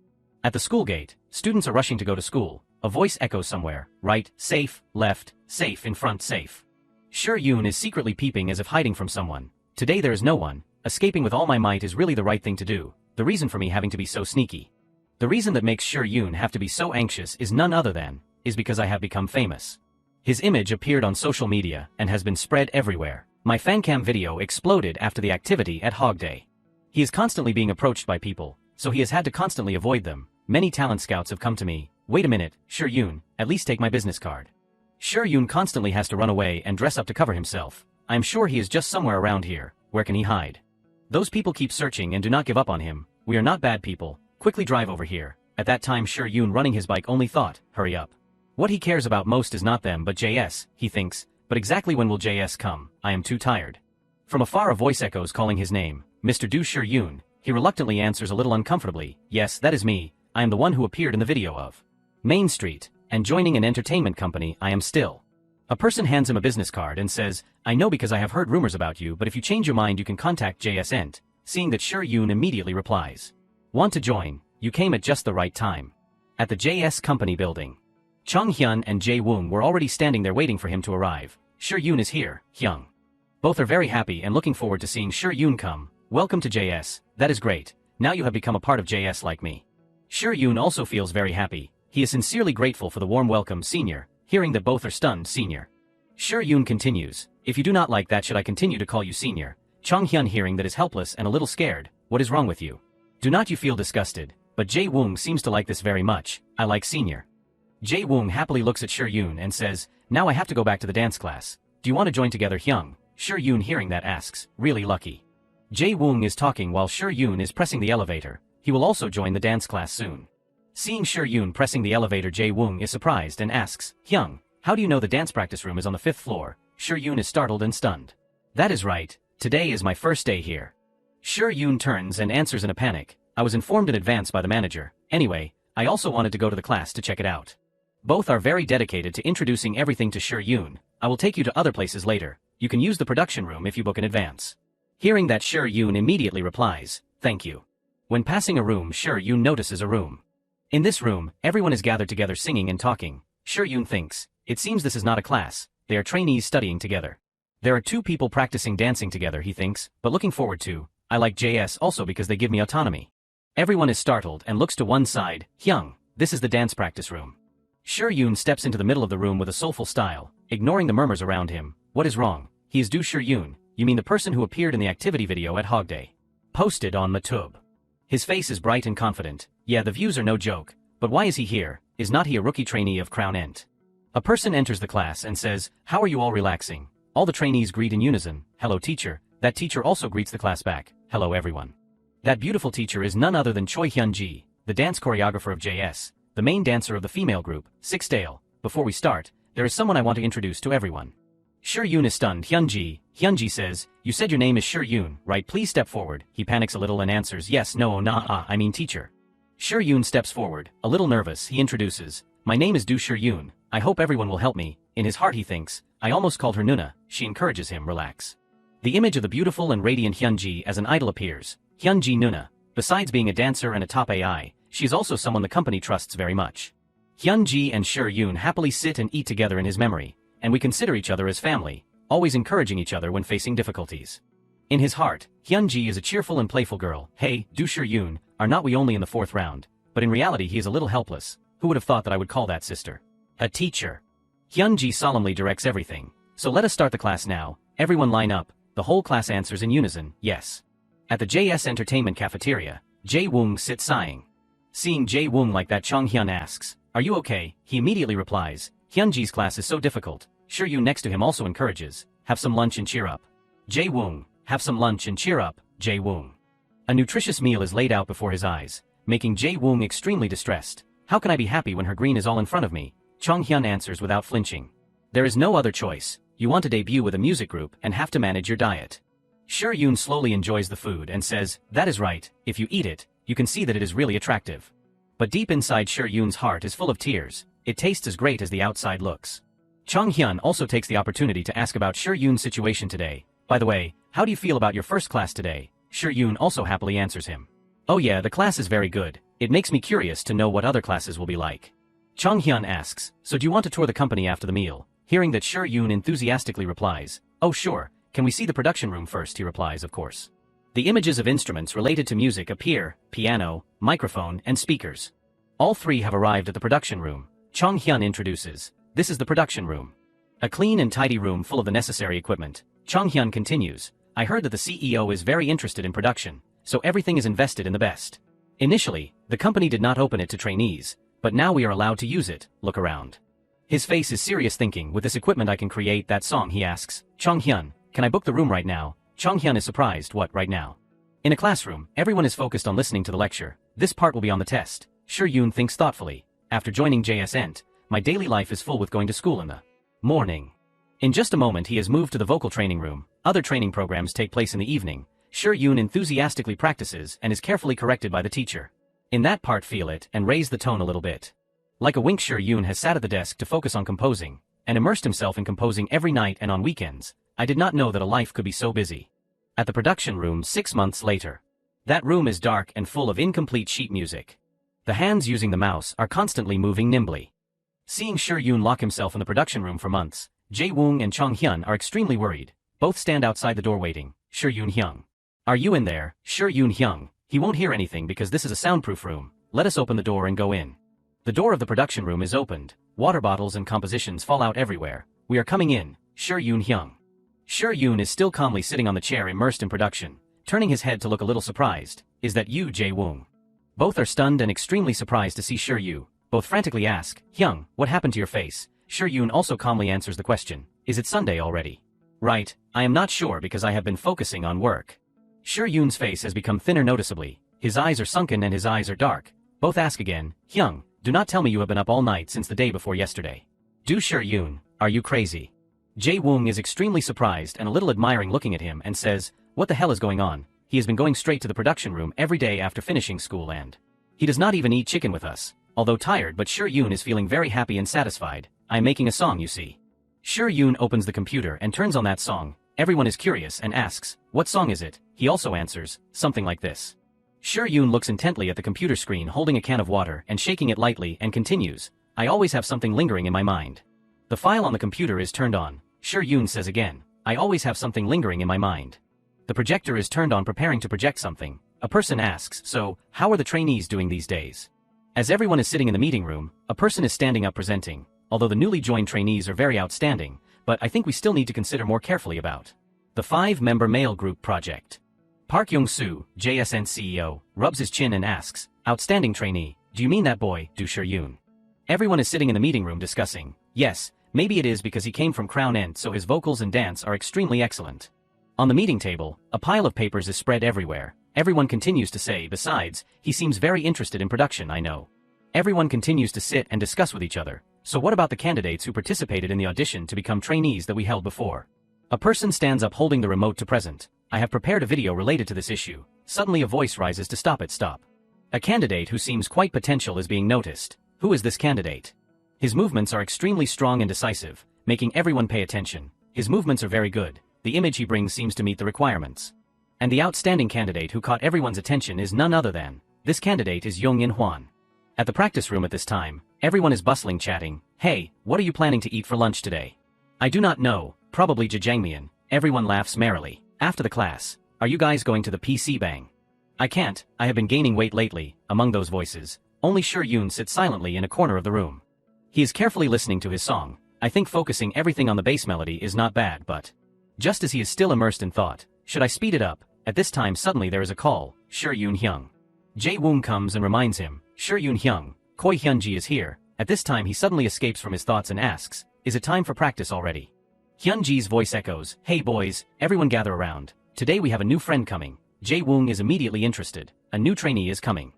At the school gate, students are rushing to go to school. A voice echoes somewhere, right, safe, left, safe in front, safe. Yoon is secretly peeping as if hiding from someone. Today there is no one. Escaping with all my might is really the right thing to do. The reason for me having to be so sneaky. The reason that makes Yoon have to be so anxious is none other than, is because I have become famous. His image appeared on social media and has been spread everywhere. My fancam video exploded after the activity at Hog Day. He is constantly being approached by people, so he has had to constantly avoid them. Many talent scouts have come to me. Wait a minute, Yoon, at least take my business card. Yoon constantly has to run away and dress up to cover himself. I am sure he is just somewhere around here. Where can he hide? Those people keep searching and do not give up on him. We are not bad people. Quickly drive over here. At that time Yoon running his bike only thought, hurry up. What he cares about most is not them but JS, he thinks, but exactly when will JS come? I am too tired. From afar a voice echoes calling his name, Mr. Du Yoon. He reluctantly answers a little uncomfortably, yes, that is me. I am the one who appeared in the video of Main Street, and joining an entertainment company. I am still. A person hands him a business card and says, I know because I have heard rumors about you, but if you change your mind you can contact JS Ent. Seeing that Yoon immediately replies, want to join? You came at just the right time. At the JS company building. Chong-hyun and Jae-woong were already standing there waiting for him to arrive. Yoon is here, Hyung. Both are very happy and looking forward to seeing Yoon come. Welcome to JS, that is great. Now you have become a part of JS like me. Yoon also feels very happy. He is sincerely grateful for the warm welcome, senior. Hearing that both are stunned, senior. Yoon continues, if you do not like that should I continue to call you senior? Chong-hyun hearing that is helpless and a little scared, what is wrong with you? Do not you feel disgusted? But Jae-woong seems to like this very much. I like senior. Jae-woong happily looks at Yoon and says, now I have to go back to the dance class. Do you want to join together, Hyung? Yoon hearing that asks, really lucky. Jae-woong is talking while Yoon is pressing the elevator. He will also join the dance class soon. Seeing Yoon pressing the elevator, Jae-woong is surprised and asks, Hyung, how do you know the dance practice room is on the 5th floor? Yoon is startled and stunned. That is right. Today is my first day here. Yoon turns and answers in a panic. I was informed in advance by the manager. Anyway, I also wanted to go to the class to check it out. Both are very dedicated to introducing everything to Yoon. I will take you to other places later. You can use the production room if you book in advance. Hearing that Yoon immediately replies, thank you. When passing a room, Yoon notices a room. In this room, everyone is gathered together singing and talking. Yoon thinks, it seems this is not a class, they are trainees studying together. There are 2 people practicing dancing together, he thinks, but looking forward to. I like JS also because they give me autonomy. Everyone is startled and looks to one side. Hyung, this is the dance practice room. Sure-yoon steps into the middle of the room with a soulful style, ignoring the murmurs around him. What is wrong? He is Do Sure-yoon, you mean the person who appeared in the activity video at Hogday. Posted on MaTube. His face is bright and confident. Yeah, the views are no joke, but why is he here? Is not he a rookie trainee of Crown Ent? A person enters the class and says, how are you all relaxing? All the trainees greet in unison. Hello teacher. That teacher also greets the class back. Hello everyone. That beautiful teacher is none other than Choi Hyun-ji, the dance choreographer of JS, the main dancer of the female group, Sixdale. Before we start, there is someone I want to introduce to everyone. Sure-yoon is stunned. Hyun-ji says, you said your name is Sure-yoon, right? Please step forward. He panics a little and answers, yes, no, nah, I mean teacher. Sure-yoon steps forward, a little nervous. He introduces, my name is Do Sure-yoon. I hope everyone will help me. In his heart he thinks, I almost called her Nuna. She encourages him, relax. The image of the beautiful and radiant Hyun-ji as an idol appears. Hyun-ji Nuna. Besides being a dancer and a top AI, she is also someone the company trusts very much. Hyun-ji and Sure-yoon happily sit and eat together in his memory, and we consider each other as family, always encouraging each other when facing difficulties. In his heart, Hyun-ji is a cheerful and playful girl. Hey, Do Sure-yoon, are not we only in the 4th round? But in reality he is a little helpless. Who would have thought that I would call that sister? A teacher. Hyun-ji solemnly directs everything. So let us start the class now. Everyone line up. The whole class answers in unison, yes. At the JS Entertainment cafeteria, Jae-woong sits sighing. Seeing Jae-woong like that, Chong Hyun asks, are you okay? He immediately replies, Hyun-ji's class is so difficult. Sure-yoon next to him also encourages, have some lunch and cheer up. Jae-woong, have some lunch and cheer up, Jae-woong. A nutritious meal is laid out before his eyes, making Jae-woong extremely distressed. How can I be happy when her green is all in front of me? Chong Hyun answers without flinching. There is no other choice. You want to debut with a music group and have to manage your diet. Sure-yoon slowly enjoys the food and says, that is right, if you eat it, you can see that it is really attractive. But deep inside Sure-yoon's heart is full of tears. It tastes as great as the outside looks. Chong Hyun also takes the opportunity to ask about Sure-yoon's situation today. By the way, how do you feel about your first class today? Sure-yoon also happily answers him. Oh yeah, the class is very good. It makes me curious to know what other classes will be like. Chong Hyun asks, so do you want to tour the company after the meal? Hearing that, Sure-yoon enthusiastically replies, oh sure, can we see the production room first? He replies, of course. The images of instruments related to music appear, piano, microphone, and speakers. All 3 have arrived at the production room. Chong Hyun introduces, this is the production room. A clean and tidy room full of the necessary equipment. Chong Hyun continues, I heard that the CEO is very interested in production, so everything is invested in the best. Initially, the company did not open it to trainees, but now we are allowed to use it. Look around. His face is serious, thinking, with this equipment I can create that song. He asks, Chong Hyun, can I book the room right now? Chong Hyun is surprised. What, right now? In a classroom, everyone is focused on listening to the lecture. This part will be on the test. Sure-yoon thinks thoughtfully. After joining JS Ent, my daily life is full with going to school in the morning. In just a moment he has moved to the vocal training room. Other training programs take place in the evening. Sure-yoon enthusiastically practices and is carefully corrected by the teacher. In that part, feel it and raise the tone a little bit. Like a wink, Sure-yoon has sat at the desk to focus on composing, and immersed himself in composing every night and on weekends. I did not know that a life could be so busy. At the production room 6 months later. That room is dark and full of incomplete sheet music. The hands using the mouse are constantly moving nimbly. Seeing Sure-yoon lock himself in the production room for months, Jae-woong and Chong Hyun are extremely worried. Both stand outside the door waiting. Sure-yoon Hyung. Are you in there? Sure-yoon Hyung. He won't hear anything because this is a soundproof room. Let us open the door and go in. The door of the production room is opened. Water bottles and compositions fall out everywhere. We are coming in. Sure-yoon Hyung. Sure-yoon is still calmly sitting on the chair immersed in production, turning his head to look a little surprised. Is that you, Jae-woong? Both are stunned and extremely surprised to see Sure-yoon. Both frantically ask, Hyung, what happened to your face? Sure-yoon also calmly answers the question. Is it Sunday already? Right, I am not sure because I have been focusing on work. Sure-yoon's face has become thinner noticeably. His eyes are sunken and his eyes are dark. Both ask again, Hyung, do not tell me you have been up all night since the day before yesterday. Do Sure-yoon, are you crazy? Jae-woong is extremely surprised and a little admiring looking at him and says, what the hell is going on? He has been going straight to the production room every day after finishing school and he does not even eat chicken with us. Although tired, but Sure-yoon is feeling very happy and satisfied. I am making a song, you see. Sure-yoon opens the computer and turns on that song. Everyone is curious and asks, what song is it? He also answers, something like this. Sure-yoon looks intently at the computer screen holding a can of water and shaking it lightly and continues, I always have something lingering in my mind. The file on the computer is turned on. Sure-yoon says again, I always have something lingering in my mind. The projector is turned on preparing to project something. A person asks, so, how are the trainees doing these days? As everyone is sitting in the meeting room, a person is standing up presenting, although the newly joined trainees are very outstanding, but I think we still need to consider more carefully about the 5-member male group project. Park Young-soo, JSN CEO, rubs his chin and asks, outstanding trainee, do you mean that boy, Do Shur-yoon? Everyone is sitting in the meeting room discussing, yes, maybe it is because he came from Crown Ent so his vocals and dance are extremely excellent. On the meeting table, a pile of papers is spread everywhere. Everyone continues to say, besides, he seems very interested in production, I know. Everyone continues to sit and discuss with each other. So what about the candidates who participated in the audition to become trainees that we held before? A person stands up holding the remote to present. I have prepared a video related to this issue. Suddenly a voice rises to stop it, stop. A candidate who seems quite potential is being noticed. Who is this candidate? His movements are extremely strong and decisive, making everyone pay attention. His movements are very good. The image he brings seems to meet the requirements. And the outstanding candidate who caught everyone's attention is none other than, this candidate is Jung In-hwan. At the practice room at this time, everyone is bustling chatting, hey, what are you planning to eat for lunch today? I do not know, probably jjangmyeon. Everyone laughs merrily. After the class, are you guys going to the PC bang? I can't, I have been gaining weight lately. Among those voices, only Shur-yoon sits silently in a corner of the room. He is carefully listening to his song. I think focusing everything on the bass melody is not bad, but just as he is still immersed in thought, should I speed it up? At this time suddenly there is a call, Shur-yoon-hyung. Jae-woong comes and reminds him, Shur-yoon-hyung, Koi Hyun-ji is here. At this time he suddenly escapes from his thoughts and asks, is it time for practice already? Hyun-ji's voice echoes, hey boys, everyone gather around. Today we have a new friend coming. Jae-woong is immediately interested. A new trainee is coming.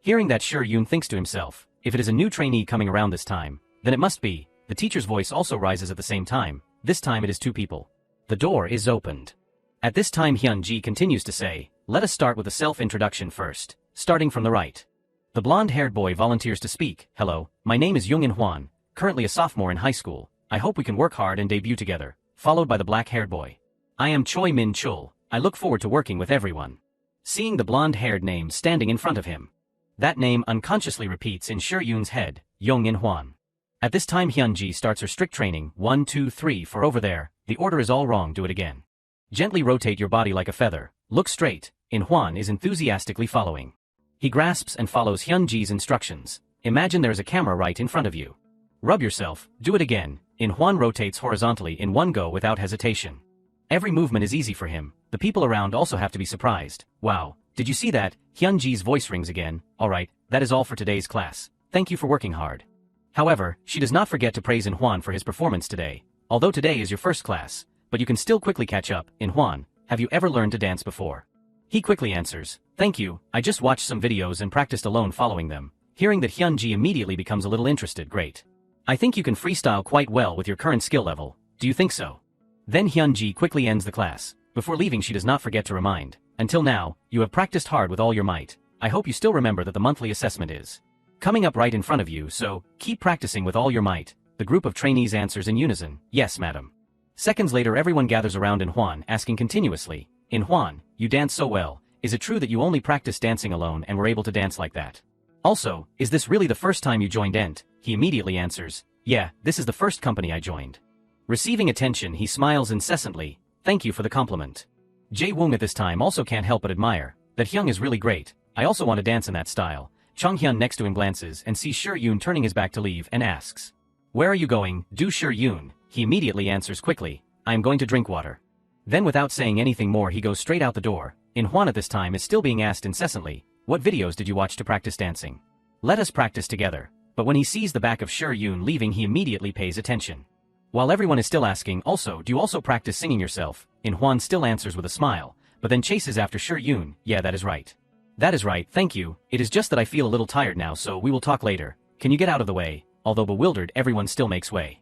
Hearing that, Shur-yoon thinks to himself, if it is a new trainee coming around this time, then it must be. The teacher's voice also rises at the same time. This time it is 2 people. The door is opened. At this time Hyun-ji continues to say, let us start with a self-introduction first, starting from the right. The blonde-haired boy volunteers to speak, hello, my name is Jung In-hwan, currently a sophomore in high school. I hope we can work hard and debut together, followed by the black-haired boy. I am Choi Min-chul, I look forward to working with everyone. Seeing the blonde-haired name standing in front of him. That name unconsciously repeats in Shur-yoon's head, Jung In-hwan. At this time Hyun-ji starts her strict training, 1, 2, 3 for over there, the order is all wrong, do it again. Gently rotate your body like a feather, look straight. In-hwan is enthusiastically following. He grasps and follows Hyun-ji's instructions. Imagine there is a camera right in front of you. Rub yourself, do it again. In-hwan rotates horizontally in one go without hesitation. Every movement is easy for him. The people around also have to be surprised. Wow, did you see that? Hyun-ji's voice rings again. Alright, that is all for today's class. Thank you for working hard. However, she does not forget to praise In-hwan for his performance today. Although today is your first class, but you can still quickly catch up. In-hwan, have you ever learned to dance before? He quickly answers, thank you, I just watched some videos and practiced alone following them. Hearing that, Hyun-ji immediately becomes a little interested. Great. I think you can freestyle quite well with your current skill level. Do you think so? Then Hyun-ji quickly ends the class. Before leaving she does not forget to remind, until now, you have practiced hard with all your might. I hope you still remember that the monthly assessment is coming up right in front of you, so keep practicing with all your might. The group of trainees answers in unison, yes madam. Seconds later everyone gathers around In-hwan asking continuously, In-hwan, you dance so well, is it true that you only practice dancing alone and were able to dance like that? Also, is this really the first time you joined Ent? He immediately answers, yeah, this is the first company I joined. Receiving attention he smiles incessantly, thank you for the compliment. Jae-woong at this time also can't help but admire, that Hyung is really great, I also want to dance in that style. Chong-hyun next to him glances and sees Shur-yoon turning his back to leave and asks, where are you going, Do Shur-yoon? He immediately answers quickly, I am going to drink water. Then without saying anything more he goes straight out the door. In-hwan at this time is still being asked incessantly, what videos did you watch to practice dancing? Let us practice together. But when he sees the back of Shur-yoon leaving he immediately pays attention. While everyone is still asking, also, do you also practice singing yourself? In-hwan still answers with a smile, but then chases after Shur-yoon, yeah that is right. That is right, thank you, it is just that I feel a little tired now so we will talk later. Can you get out of the way? Although bewildered everyone still makes way.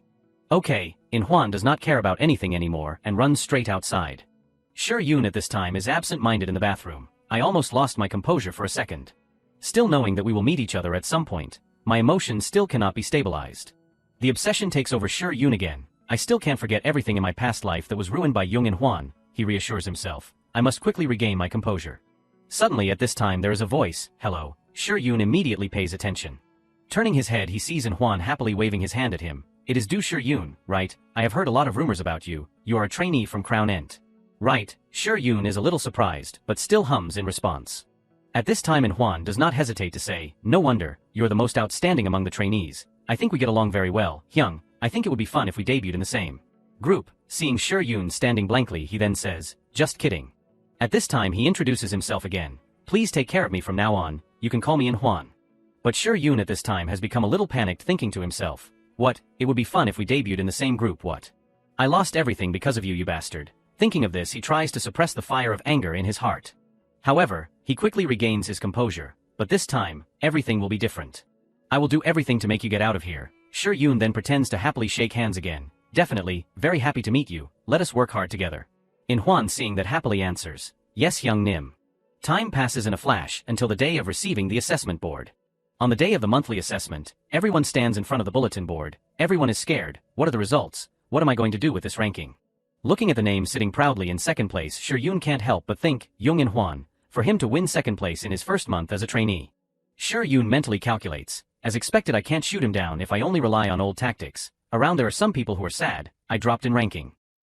Okay, In-hwan does not care about anything anymore and runs straight outside. Shur-yoon at this time is absent-minded in the bathroom. I almost lost my composure for a second. Still knowing that we will meet each other at some point, my emotions still cannot be stabilized. The obsession takes over Shur-yoon again. I still can't forget everything in my past life that was ruined by Jung In-hwan, he reassures himself. I must quickly regain my composure. Suddenly at this time there is a voice, hello. Shur-yoon immediately pays attention. Turning his head he sees In-hwan happily waving his hand at him. It is Do Shur-yoon, right? I have heard a lot of rumors about you. You are a trainee from Crown Ent. Right, Shur-yoon is a little surprised, but still hums in response. At this time Huan does not hesitate to say, no wonder, you're the most outstanding among the trainees. I think we get along very well. Hyung, I think it would be fun if we debuted in the same group. Seeing Shi Yun standing blankly, he then says, just kidding. At this time he introduces himself again. Please take care of me from now on, you can call me Huan. But Shi Yun at this time has become a little panicked, thinking to himself, what, it would be fun if we debuted in the same group. What? I lost everything because of you, you bastard. Thinking of this, he tries to suppress the fire of anger in his heart. However, he quickly regains his composure, but this time, everything will be different. I will do everything to make you get out of here. Shi Yun then pretends to happily shake hands again. Definitely, very happy to meet you, let us work hard together. Huan seeing that happily answers, yes Hyung Nim. Time passes in a flash until the day of receiving the assessment board. On the day of the monthly assessment, everyone stands in front of the bulletin board. Everyone is scared. What are the results? What am I going to do with this ranking? Looking at the name sitting proudly in second place, Shi Yun can't help but think, Jung Huan, for him to win second place in his first month as a trainee. Shi Yun mentally calculates, as expected I can't shoot him down if I only rely on old tactics. Around there are some people who are sad, I dropped in ranking.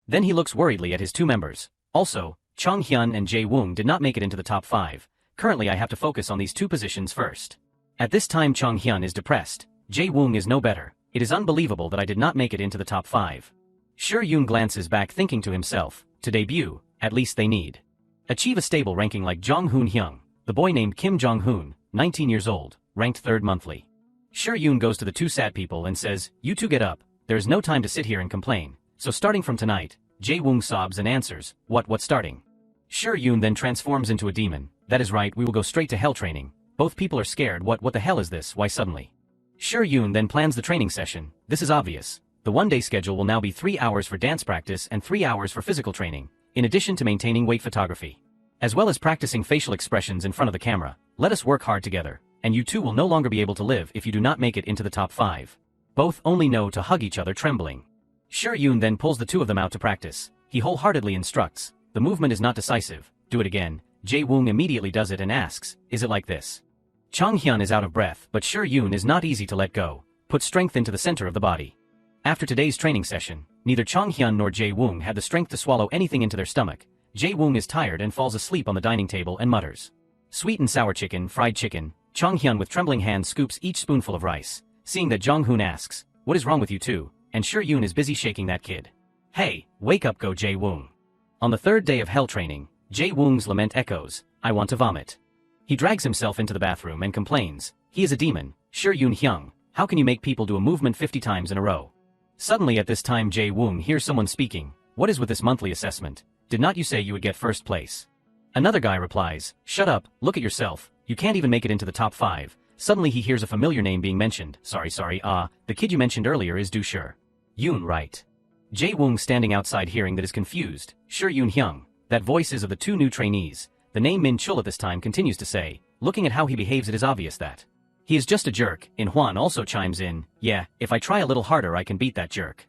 Then he looks worriedly at his two members. Also, Chong Hyun and Jae Woong did not make it into the top 5. Currently I have to focus on these two positions first. At this time Chong Hyun is depressed. Jae Woong is no better. It is unbelievable that I did not make it into the top 5. Shi Yun glances back thinking to himself, to debut, at least they need achieve a stable ranking like Jong Hoon Hyung, the boy named Kim Jong Hoon, 19 years old, ranked 3rd monthly. Shi Yun goes to the two sad people and says, you two get up, there is no time to sit here and complain, so starting from tonight, Jae Woong sobs and answers, what starting? Shi Yun then transforms into a demon, that is right, we will go straight to hell training. Both people are scared, what the hell is this, why suddenly? Shi Yun then plans the training session, this is obvious. The one-day schedule will now be 3 hours for dance practice and 3 hours for physical training, in addition to maintaining weight photography. As well as practicing facial expressions in front of the camera. Let us work hard together, and you two will no longer be able to live if you do not make it into the top 5. Both only know to hug each other trembling. Shi Yun then pulls the two of them out to practice. He wholeheartedly instructs, the movement is not decisive, do it again. Jae Woong immediately does it and asks, is it like this? Chong Hyun is out of breath, but Shi Yun is not easy to let go. Put strength into the center of the body. After today's training session, neither Chong Hyun nor Jae Woong had the strength to swallow anything into their stomach. Jae Woong is tired and falls asleep on the dining table and mutters. Sweet and sour chicken, fried chicken. Chong Hyun with trembling hands scoops each spoonful of rice. Seeing that Jong Hoon asks, what is wrong with you two? And Shi Yun is busy shaking that kid. Hey, wake up go Jae Woong. On the 3rd day of hell training, Jae Woong's lament echoes, I want to vomit. He drags himself into the bathroom and complains, he is a demon, Shi Yun Hyung, how can you make people do a movement 50 times in a row? Suddenly at this time Jae Woong hears someone speaking, what is with this monthly assessment? Did not you say you would get 1st place? Another guy replies, shut up, look at yourself, you can't even make it into the top 5. Suddenly he hears a familiar name being mentioned, sorry, the kid you mentioned earlier is Shi Yun, right? Jae Woong standing outside hearing that is confused, Shi Yun Hyung, that voice is of the two new trainees. The name Min Chul at this time continues to say, looking at how he behaves it is obvious that he is just a jerk. Huan also chimes in, yeah, if I try a little harder I can beat that jerk.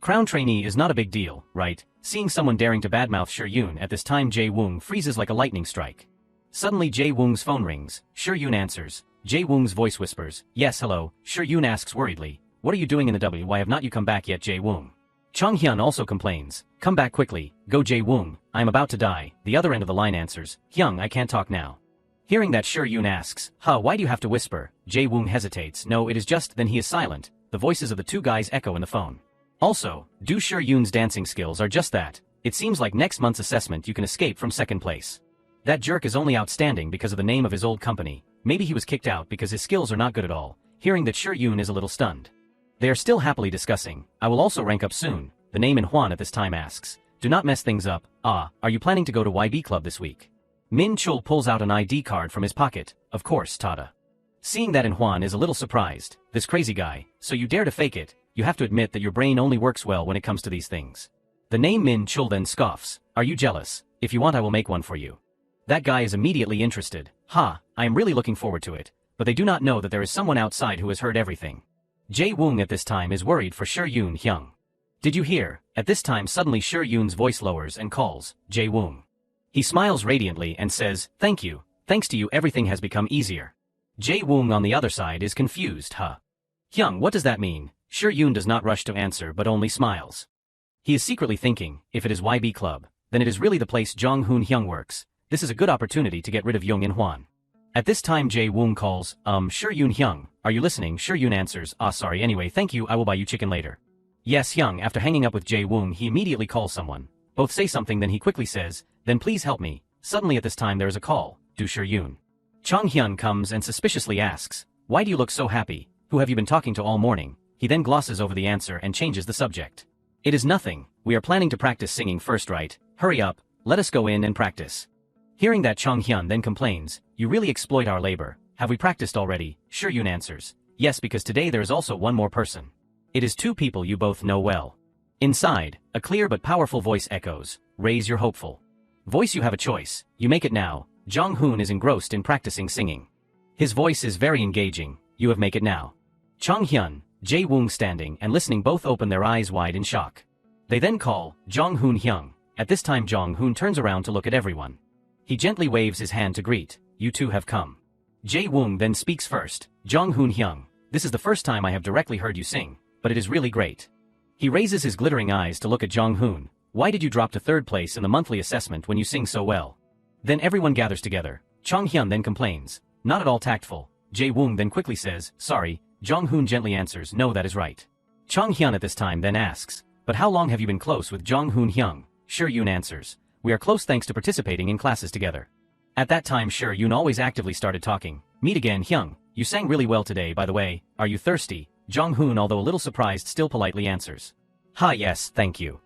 Crown trainee is not a big deal, right? Seeing someone daring to badmouth Shi Yun at this time Jae Woong freezes like a lightning strike. Suddenly Jae Woong's phone rings, Shi Yun answers. Jae Woong's voice whispers, yes hello, Shi Yun asks worriedly, what are you doing in the W? Why have not you come back yet Jae Woong? Chong Hyun also complains, come back quickly, go Jae Woong, I am about to die. The other end of the line answers, Hyung I can't talk now. Hearing that Shi Yun asks, why do you have to whisper? Jae Woong hesitates, no it is just, then he is silent. The voices of the two guys echo in the phone. Also, Shi Yun's dancing skills are just that. It seems like next month's assessment you can escape from 2nd place. That jerk is only outstanding because of the name of his old company. Maybe he was kicked out because his skills are not good at all. Hearing that Shi Yun is a little stunned. They are still happily discussing, I will also rank up soon. The name in Huan at this time asks, do not mess things up. Are you planning to go to YB Club this week? Min Chul pulls out an ID card from his pocket, of course Tada. Seeing that in Huan is a little surprised, this crazy guy, so you dare to fake it, you have to admit that your brain only works well when it comes to these things. The name Min Chul then scoffs, are you jealous? If you want I will make one for you. That guy is immediately interested, I am really looking forward to it, but they do not know that there is someone outside who has heard everything. Jae Woong at this time is worried for Shi Yun Hyung. Did you hear? At this time suddenly Shi Yun's voice lowers and calls, Jae Woong. He smiles radiantly and says, thank you, thanks to you everything has become easier. Jae Woong on the other side is confused, Hyung, what does that mean? Shi Yun does not rush to answer but only smiles. He is secretly thinking, if it is YB Club, then it is really the place Jong Hoon Hyung works. This is a good opportunity to get rid of Jung In Hwan. At this time Jae-woong calls, sure Yoon Hyung, are you listening? Sure Yoon answers, sorry anyway thank you I will buy you chicken later. Yes Hyung, after hanging up with Jae-woong he immediately calls someone. Both say something then he quickly says, then please help me. Suddenly at this time there is a call, do sure Yoon. Chung Hyun comes and suspiciously asks, why do you look so happy, who have you been talking to all morning? He then glosses over the answer and changes the subject. It is nothing, we are planning to practice singing first right, hurry up, let us go in and practice. Hearing that Chung Hyun then complains, you really exploit our labor, have we practiced already? Sure Yoon answers, yes because today there is also one more person. It is two people you both know well. Inside, a clear but powerful voice echoes, raise your hopeful voice, you have a choice, you make it now. Jong-hoon is engrossed in practicing singing. His voice is very engaging, you have make it now. Chung Hyun, Jae-woong standing and listening both open their eyes wide in shock. They then call, Jong-hoon Hyung. At this time Jong-hoon turns around to look at everyone. He gently waves his hand to greet, you two have come. Jae-woong then speaks first, Jong-hoon Hyung, this is the first time I have directly heard you sing, but it is really great. He raises his glittering eyes to look at Jong-hoon, why did you drop to third place in the monthly assessment when you sing so well? Then everyone gathers together. Chung Hyun then complains, not at all tactful. Jae-woong then quickly says, sorry. Jong-hoon gently answers, no that is right. Chung Hyun at this time then asks, but how long have you been close with Jong-hoon Hyung? Sure Yoon answers, we are close thanks to participating in classes together. At that time Sure Yoon always actively started talking, meet again Hyung, you sang really well today by the way, are you thirsty? Jong-hoon although a little surprised still politely answers, ha yes thank you.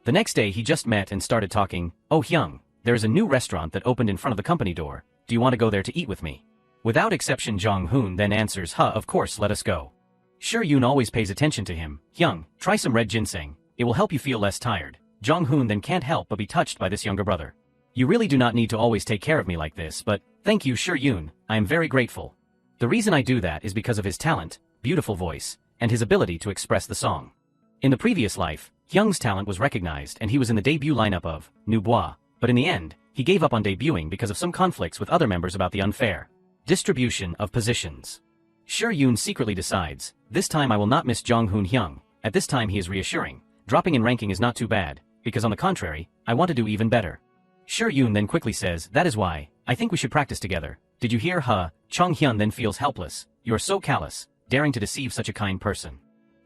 The next day he just met and started talking, oh Hyung, there is a new restaurant that opened in front of the company door, do you want to go there to eat with me? Without exception Jong-hoon then answers, of course let us go. Sure Yoon always pays attention to him, Hyung, try some red ginseng, it will help you feel less tired. Jong-hoon then can't help but be touched by this younger brother. You really do not need to always take care of me like this but, thank you Sure Yoon, I am very grateful. The reason I do that is because of his talent, beautiful voice, and his ability to express the song. In the previous life, Hyung's talent was recognized and he was in the debut lineup of New Bois, but in the end, he gave up on debuting because of some conflicts with other members about the unfair distribution of positions. Sure Yoon secretly decides, this time I will not miss Jong-hoon Hyung. At this time he is reassuring, dropping in ranking is not too bad, because on the contrary, I want to do even better. Sure Yoon then quickly says, that is why, I think we should practice together. Did you hear Chung Hyun then feels helpless, you are so callous, daring to deceive such a kind person.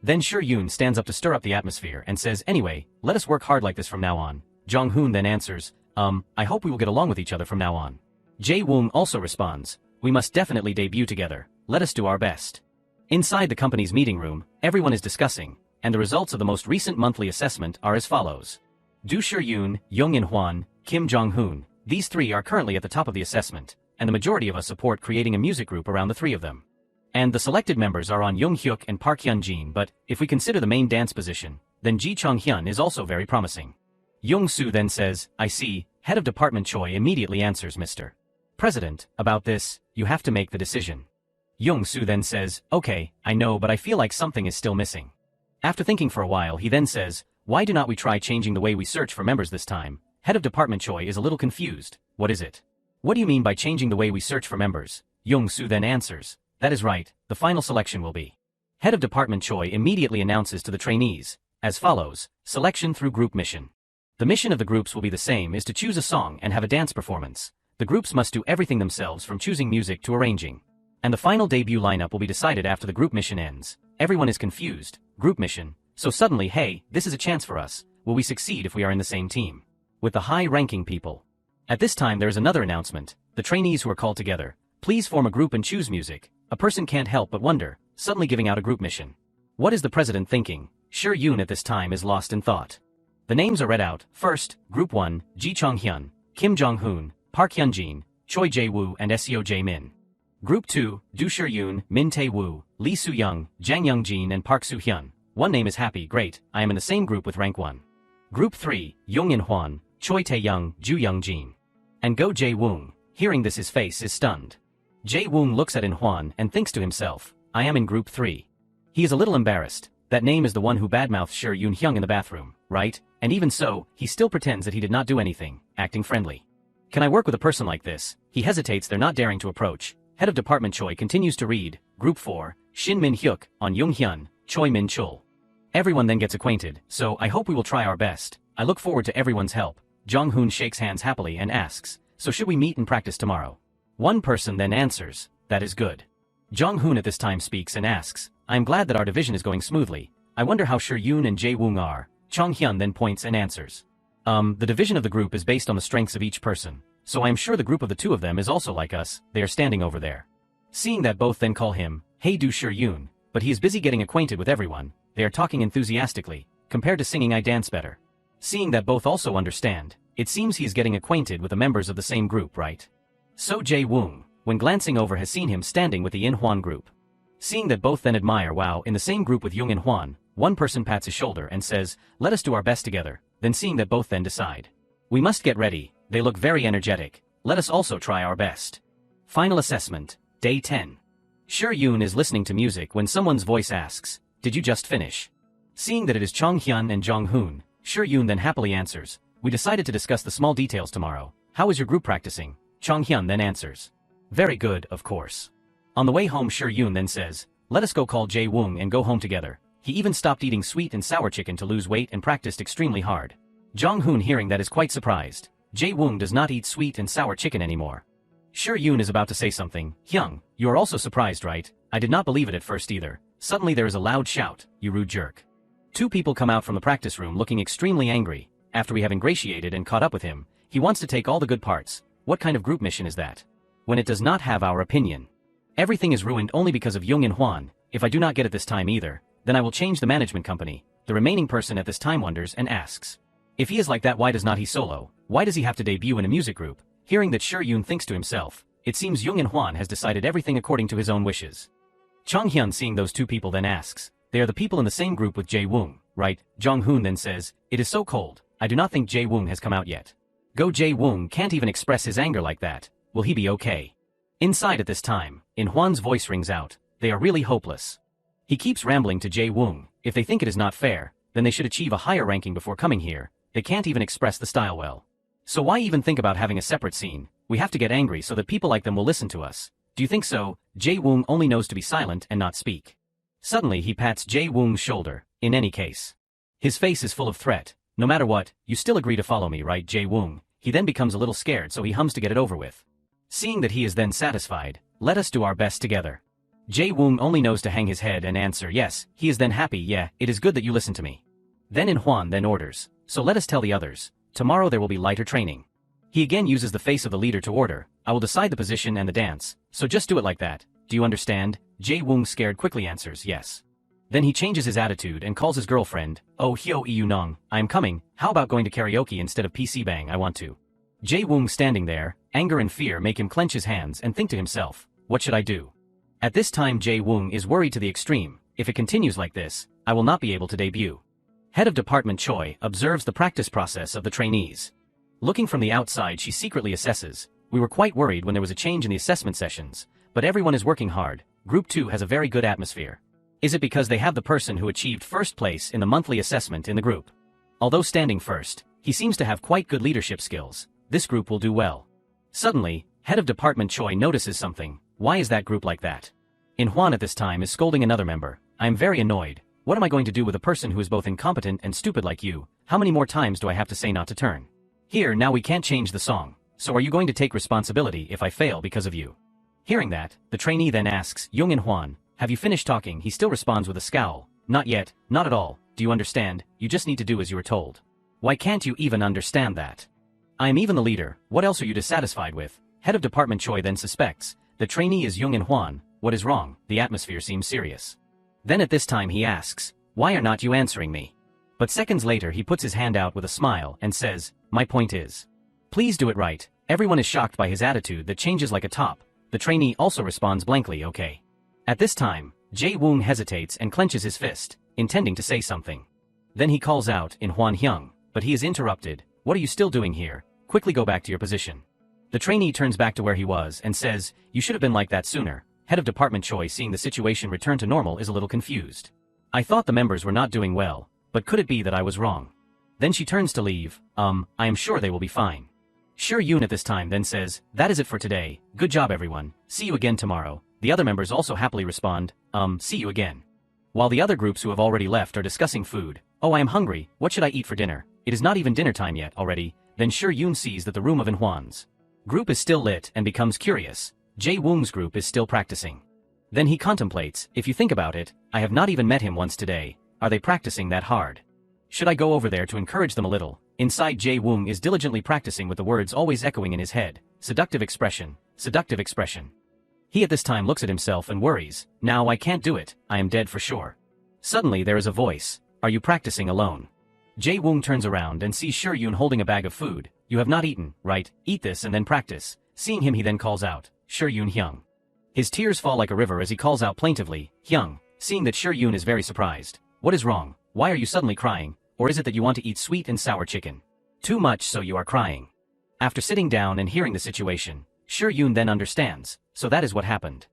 Then Sure Yoon stands up to stir up the atmosphere and says, anyway, let us work hard like this from now on. Jong-hoon then answers, I hope we will get along with each other from now on. Jae-woong also responds, we must definitely debut together, let us do our best. Inside the company's meeting room, everyone is discussing, and the results of the most recent monthly assessment are as follows. Do Sure Yoon, Young In Hwan, Kim Jong-hoon, these three are currently at the top of the assessment, and the majority of us support creating a music group around the three of them. And the selected members are on Young Hyuk and Park Hyun-jin, but if we consider the main dance position, then Ji Chong-hyun is also very promising. Young-soo then says, I see, head of department Choi immediately answers Mr. President, about this, you have to make the decision. Young-soo then says, okay, I know but I feel like something is still missing. After thinking for a while he then says, why do not we try changing the way we search for members this time? Head of department Choi is a little confused, what is it? What do you mean by changing the way we search for members? Young-soo then answers, that is right, the final selection will be. Head of department Choi immediately announces to the trainees, as follows, selection through group mission. The mission of the groups will be the same is to choose a song and have a dance performance. The groups must do everything themselves from choosing music to arranging. And the final debut lineup will be decided after the group mission ends. Everyone is confused, group mission, so suddenly hey, this is a chance for us, will we succeed if we are in the same team? With the high-ranking people. At this time there is another announcement, the trainees who are called together, please form a group and choose music. A person can't help but wonder, suddenly giving out a group mission. What is the president thinking? Sure Yoon at this time is lost in thought. The names are read out, first, Group 1, Ji Chong-hyun, Kim Jong-hoon, Park Hyun-jin, Choi Jae-woo and Seo Jae-min. Group 2, Do Sure-yoon, Min Tae-woo, Lee Soo-young, Jang Young-jin and Park Soo-hyun. One name is happy, great, I am in the same group with rank 1. Group 3, Young In-hwan, Choi Tae-young, Ju Young-jin. And Go Jae-woong. Hearing this his face is stunned. Jae-woong looks at In-hwan and thinks to himself, I am in Group 3. He is a little embarrassed, that name is the one who badmouthed Sure Yoon-hyung in the bathroom, right? And even so, he still pretends that he did not do anything, acting friendly. Can I work with a person like this? He hesitates, they're not daring to approach. Head of department Choi continues to read, Group 4, Shin Min-hyuk, on Young-hyun, Choi Min-chul. Everyone then gets acquainted, so I hope we will try our best. I look forward to everyone's help. Jong-hoon shakes hands happily and asks, so should we meet and practice tomorrow? One person then answers, that is good. Jong-hoon at this time speaks and asks, I am glad that our division is going smoothly. I wonder how Sure-yoon and Jae-woong are. Chong-hyun then points and answers. The division of the group is based on the strengths of each person, so I am sure the group of the two of them is also like us, they are standing over there. Seeing that both then call him, Hey do Sure-yoon, but he is busy getting acquainted with everyone, they are talking enthusiastically, compared to singing I dance better. Seeing that both also understand, it seems he is getting acquainted with the members of the same group, right? So Jae-woong, when glancing over, has seen him standing with the In-hwan group. Seeing that both then admire wow in the same group with Young and Hwan, one person pats his shoulder and says, let us do our best together, then seeing that both then decide. We must get ready, they look very energetic, let us also try our best. Final assessment, day 10. Sure-yoon is listening to music when someone's voice asks, did you just finish? Seeing that it is Chong-hyun and Jong-hoon, Sure-yoon then happily answers, we decided to discuss the small details tomorrow, how is your group practicing? Chong-hyun then answers. Very good, of course. On the way home Sure-yoon then says, let us go call Jae-woong and go home together. He even stopped eating sweet and sour chicken to lose weight and practiced extremely hard. Jong-hoon hearing that is quite surprised. Jae-woong does not eat sweet and sour chicken anymore. Sure-yoon is about to say something. Hyung, you are also surprised, right? I did not believe it at first either. Suddenly there is a loud shout, you rude jerk. Two people come out from the practice room looking extremely angry. After we have ingratiated and caught up with him, he wants to take all the good parts. What kind of group mission is that? When it does not have our opinion. Everything is ruined only because of Young and Hwan. If I do not get it this time either, then I will change the management company. The remaining person at this time wonders and asks. If he is like that, why does not he solo? Why does he have to debut in a music group? Hearing that Sure-yoon thinks to himself, it seems Young and Hwan has decided everything according to his own wishes. Chong-hyun seeing those two people then asks, they are the people in the same group with Jae-woong, right? Jong-hoon then says, it is so cold, I do not think Jae-woong has come out yet. Go Jae-woong can't even express his anger like that, will he be okay? Inside at this time, In Hwan's voice rings out, they are really hopeless. He keeps rambling to Jae-woong, if they think it is not fair, then they should achieve a higher ranking before coming here, they can't even express the style well. So why even think about having a separate scene? We have to get angry so that people like them will listen to us. Do you think so? Jae-woong only knows to be silent and not speak. Suddenly he pats Jae-woong's shoulder, in any case. His face is full of threat, no matter what, you still agree to follow me, right Jae-woong? He then becomes a little scared so he hums to get it over with. Seeing that he is then satisfied, let us do our best together. Jae-woong only knows to hang his head and answer yes, he is then happy, yeah, it is good that you listen to me. Then In Hwan then orders, so let us tell the others, tomorrow there will be lighter training. He again uses the face of the leader to order, I will decide the position and the dance, so just do it like that, do you understand? Jae-woong scared quickly answers yes. Then he changes his attitude and calls his girlfriend, oh Hyo Eunong, I am coming, how about going to karaoke instead of PC Bang, I want to. Jae-woong standing there, anger and fear make him clench his hands and think to himself, what should I do? At this time Jae-woong is worried to the extreme, if it continues like this, I will not be able to debut. Head of Department Choi observes the practice process of the trainees. Looking from the outside she secretly assesses, we were quite worried when there was a change in the assessment sessions, but everyone is working hard, Group 2 has a very good atmosphere. Is it because they have the person who achieved first place in the monthly assessment in the group? Although standing first, he seems to have quite good leadership skills, this group will do well. Suddenly, Head of Department Choi notices something, why is that group like that? In Hwan at this time is scolding another member, I am very annoyed, what am I going to do with a person who is both incompetent and stupid like you, how many more times do I have to say not to turn? Here now we can't change the song, so are you going to take responsibility if I fail because of you? Hearing that, the trainee then asks, Young and Hwan, have you finished talking? He still responds with a scowl, not yet, not at all, do you understand, you just need to do as you are told. Why can't you even understand that? I am even the leader, what else are you dissatisfied with? Head of Department Choi then suspects, the trainee is Young and Hwan, what is wrong, the atmosphere seems serious. Then at this time he asks, why are not you answering me? But seconds later he puts his hand out with a smile and says, my point is. Please do it right, everyone is shocked by his attitude that changes like a top, the trainee also responds blankly okay. At this time, Jae-woong hesitates and clenches his fist, intending to say something. Then he calls out in Hwan Hyung, but he is interrupted, what are you still doing here, quickly go back to your position. The trainee turns back to where he was and says, you should have been like that sooner. Head of Department Choi seeing the situation return to normal is a little confused. I thought the members were not doing well, but could it be that I was wrong? Then she turns to leave, I am sure they will be fine. Sure-yoon at this time then says, that is it for today, good job everyone, see you again tomorrow. The other members also happily respond, see you again. While the other groups who have already left are discussing food, oh I am hungry, what should I eat for dinner? It is not even dinner time yet already, then Sure-yoon sees that the room of In Hwan's Group is still lit and becomes curious. Jae Woong's group is still practicing. Then he contemplates, if you think about it, I have not even met him once today. Are they practicing that hard? Should I go over there to encourage them a little? Inside, Jae Woong is diligently practicing with the words always echoing in his head. Seductive expression, seductive expression. He at this time looks at himself and worries, now I can't do it, I am dead for sure. Suddenly there is a voice, are you practicing alone? Jae Woong turns around and sees Shur-Yoon holding a bag of food. You have not eaten, right? Eat this and then practice. Seeing him, he then calls out, Shur-Yoon Hyung. His tears fall like a river as he calls out plaintively, Hyung. Seeing that Shur-Yoon is very surprised. What is wrong? Why are you suddenly crying? Or is it that you want to eat sweet and sour chicken? Too much so you are crying. After sitting down and hearing the situation, Shur-Yoon then understands, so that is what happened.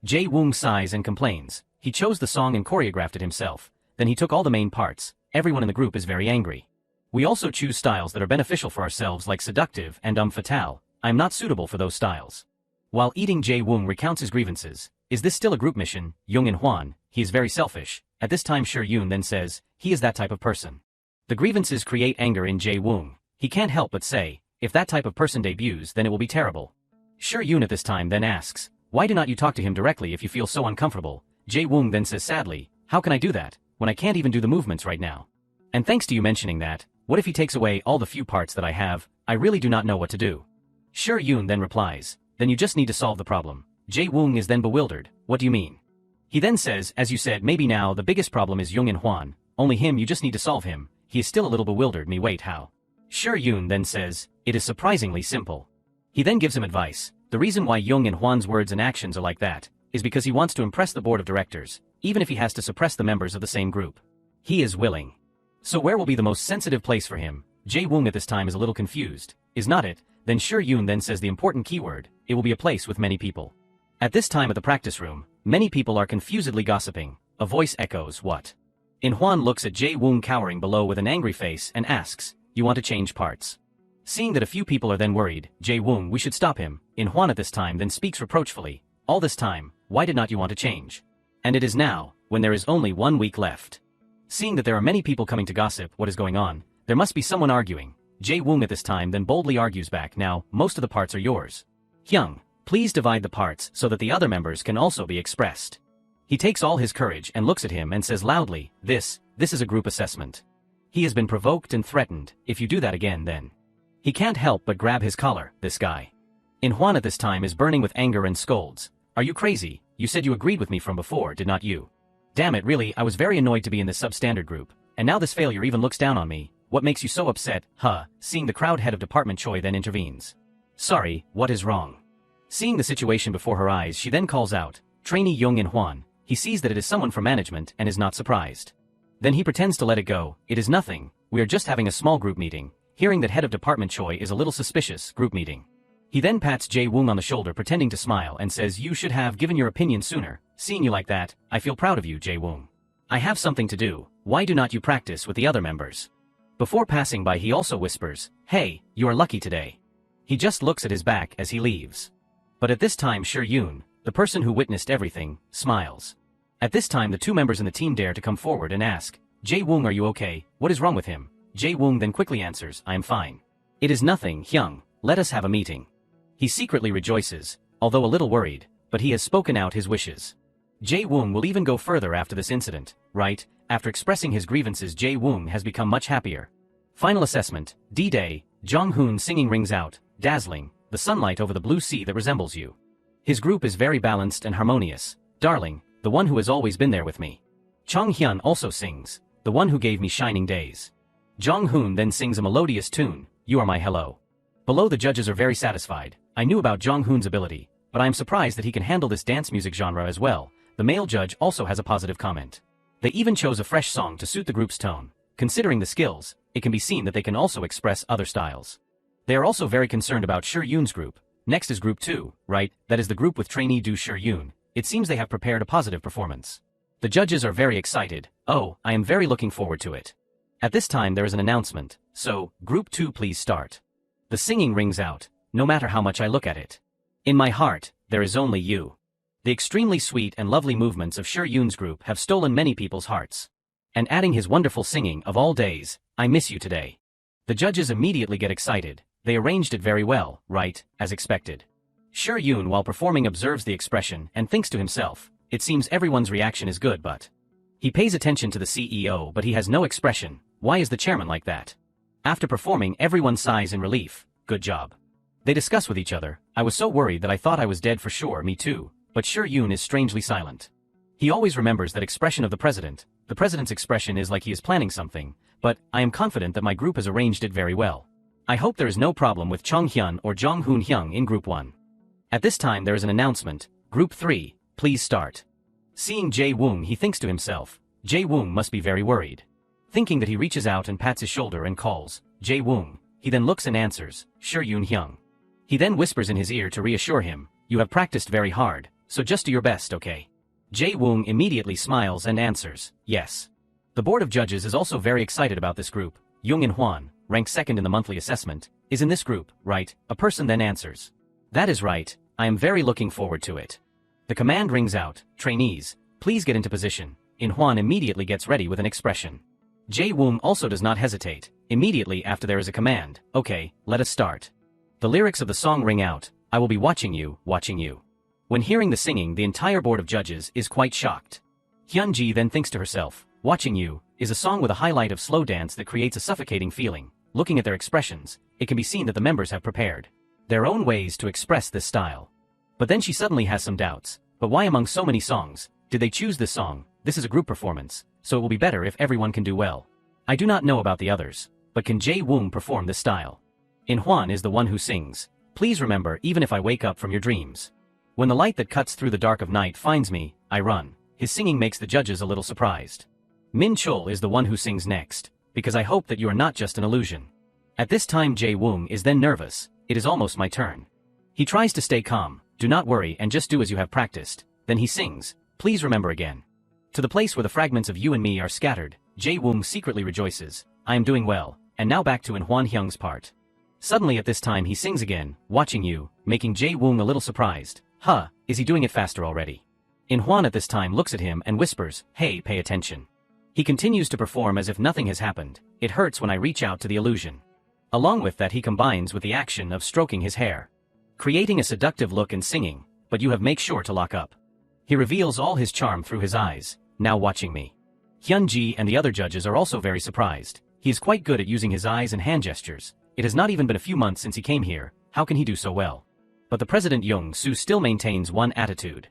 Jae Woong sighs and complains. He chose the song and choreographed it himself. Then he took all the main parts. Everyone in the group is very angry. We also choose styles that are beneficial for ourselves like seductive and fatale. I am not suitable for those styles. While eating, Jae Woong recounts his grievances. Is this still a group mission? Young and Hwan, he is very selfish. At this time Shur-Yoon then says, he is that type of person. The grievances create anger in Jae Woong. He can't help but say, if that type of person debuts then it will be terrible. Shur-Yoon at this time then asks, why do not you talk to him directly if you feel so uncomfortable? Jae Woong then says sadly, how can I do that, when I can't even do the movements right now? And thanks to you mentioning that, what if he takes away all the few parts that I have? I really do not know what to do. Shur-Yoon then replies, then you just need to solve the problem. Jae Woong is then bewildered, what do you mean? He then says, as you said, maybe now the biggest problem is Young and Hwan, only him, you just need to solve him. He is still a little bewildered. Me wait, how? Shur-Yoon then says, it is surprisingly simple. He then gives him advice. The reason why Young and Hwan's words and actions are like that is because he wants to impress the board of directors, even if he has to suppress the members of the same group. He is willing. So where will be the most sensitive place for him? Jae Woong at this time is a little confused. Is not it? Then Shur-Yoon then says the important keyword, it will be a place with many people. At this time at the practice room, many people are confusedly gossiping. A voice echoes, what? In Hwan looks at Jae Woong cowering below with an angry face and asks, you want to change parts? Seeing that a few people are then worried, Jae Woong, we should stop him. In Hwan at this time then speaks reproachfully, all this time, why did not you want to change? And it is now, when there is only 1 week left. Seeing that there are many people coming to gossip what is going on, there must be someone arguing. Jae Woong at this time then boldly argues back, now, most of the parts are yours. Hyung, please divide the parts so that the other members can also be expressed. He takes all his courage and looks at him and says loudly, this is a group assessment. He has been provoked and threatened, if you do that again then. He can't help but grab his collar, this guy. In Hwan at this time is burning with anger and scolds. Are you crazy? You said you agreed with me from before, did not you? Damn it, really, I was very annoyed to be in this substandard group, and now this failure even looks down on me. What makes you so upset, huh? Seeing the crowd, head of department Choi then intervenes. Sorry, what is wrong? Seeing the situation before her eyes, she then calls out, trainee Young in Hwan. He sees that it is someone from management and is not surprised. Then he pretends to let it go. It is nothing, we are just having a small group meeting. Hearing that head of department Choi is a little suspicious, group meeting. He then pats Jae Woong on the shoulder pretending to smile and says, you should have given your opinion sooner. Seeing you like that, I feel proud of you, Jae Woong. I have something to do, why do not you practice with the other members? Before passing by he also whispers, hey, you are lucky today. He just looks at his back as he leaves. But at this time Shur-Yoon, the person who witnessed everything, smiles. At this time the two members in the team dare to come forward and ask, Jae Woong, are you okay? What is wrong with him? Jae Woong then quickly answers, I am fine. It is nothing, Hyung, let us have a meeting. He secretly rejoices, although a little worried, but he has spoken out his wishes. Jae Woong will even go further after this incident, right? After expressing his grievances, Jae Woong has become much happier. Final assessment, D-Day, Jong-hoon singing rings out, dazzling, the sunlight over the blue sea that resembles you. His group is very balanced and harmonious. Darling, the one who has always been there with me. Chong-hyun also sings, the one who gave me shining days. Jong-hoon then sings a melodious tune, You Are My Hello. Below the judges are very satisfied. I knew about Jong-hoon's ability, but I am surprised that he can handle this dance music genre as well. The male judge also has a positive comment. They even chose a fresh song to suit the group's tone. Considering the skills, it can be seen that they can also express other styles. They are also very concerned about Shur-Yoon's group. Next is group 2, right? That is the group with trainee Do Shur-Yoon. It seems they have prepared a positive performance. The judges are very excited. Oh, I am very looking forward to it. At this time there is an announcement. So, group 2 please start. The singing rings out, no matter how much I look at it. In my heart, there is only you. The extremely sweet and lovely movements of Shur-Yoon's group have stolen many people's hearts. And adding his wonderful singing of all days, I miss you today. The judges immediately get excited. They arranged it very well, right, as expected. Sure Yoon while performing observes the expression and thinks to himself, it seems everyone's reaction is good but... He pays attention to the CEO but he has no expression, why is the chairman like that? After performing everyone sighs in relief, good job. They discuss with each other, I was so worried that I thought I was dead for sure, me too, but Sure Yoon is strangely silent. He always remembers that expression of the president's expression is like he is planning something, but I am confident that my group has arranged it very well. I hope there is no problem with Chong Hyun or Jong Hoon Hyung in Group 1. At this time there is an announcement, Group 3, please start. Seeing Jae Woong he thinks to himself, Jae Woong must be very worried. Thinking that he reaches out and pats his shoulder and calls, Jae Woong, he then looks and answers, Sure Yoon Hyung. He then whispers in his ear to reassure him, you have practiced very hard, so just do your best, okay? Jae Woong immediately smiles and answers, yes. The board of judges is also very excited about this group. Jung In Hwan, ranked second in the monthly assessment, is in this group, right? A person then answers. That is right, I am very looking forward to it. The command rings out, trainees, please get into position. In Hwan immediately gets ready with an expression. Jae Woong also does not hesitate, immediately after there is a command, okay, let us start. The lyrics of the song ring out, I will be watching you, watching you. When hearing the singing the entire board of judges is quite shocked. Hyunji then thinks to herself, Watching You, is a song with a highlight of slow dance that creates a suffocating feeling. Looking at their expressions, it can be seen that the members have prepared their own ways to express this style. But then she suddenly has some doubts, but why among so many songs, did they choose this song? This is a group performance, so it will be better if everyone can do well. I do not know about the others, but can Jae Woong perform this style? In Hwan is the one who sings, please remember even if I wake up from your dreams. When the light that cuts through the dark of night finds me, I run. His singing makes the judges a little surprised. Min Chul is the one who sings next, because I hope that you are not just an illusion. At this time Jae Woong is then nervous, it is almost my turn. He tries to stay calm, do not worry and just do as you have practiced, then he sings, please remember again. To the place where the fragments of you and me are scattered, Jae Woong secretly rejoices, I am doing well, and now back to In Hwan Hyung's part. Suddenly at this time he sings again, watching you, making Jae Woong a little surprised, huh, is he doing it faster already? In Hwan at this time looks at him and whispers, hey, pay attention. He continues to perform as if nothing has happened, it hurts when I reach out to the illusion. Along with that he combines with the action of stroking his hair. Creating a seductive look and singing, but you have make sure to lock up. He reveals all his charm through his eyes, now watching me. Hyunji and the other judges are also very surprised, he is quite good at using his eyes and hand gestures, it has not even been a few months since he came here, how can he do so well? But the president Young Soo still maintains one attitude.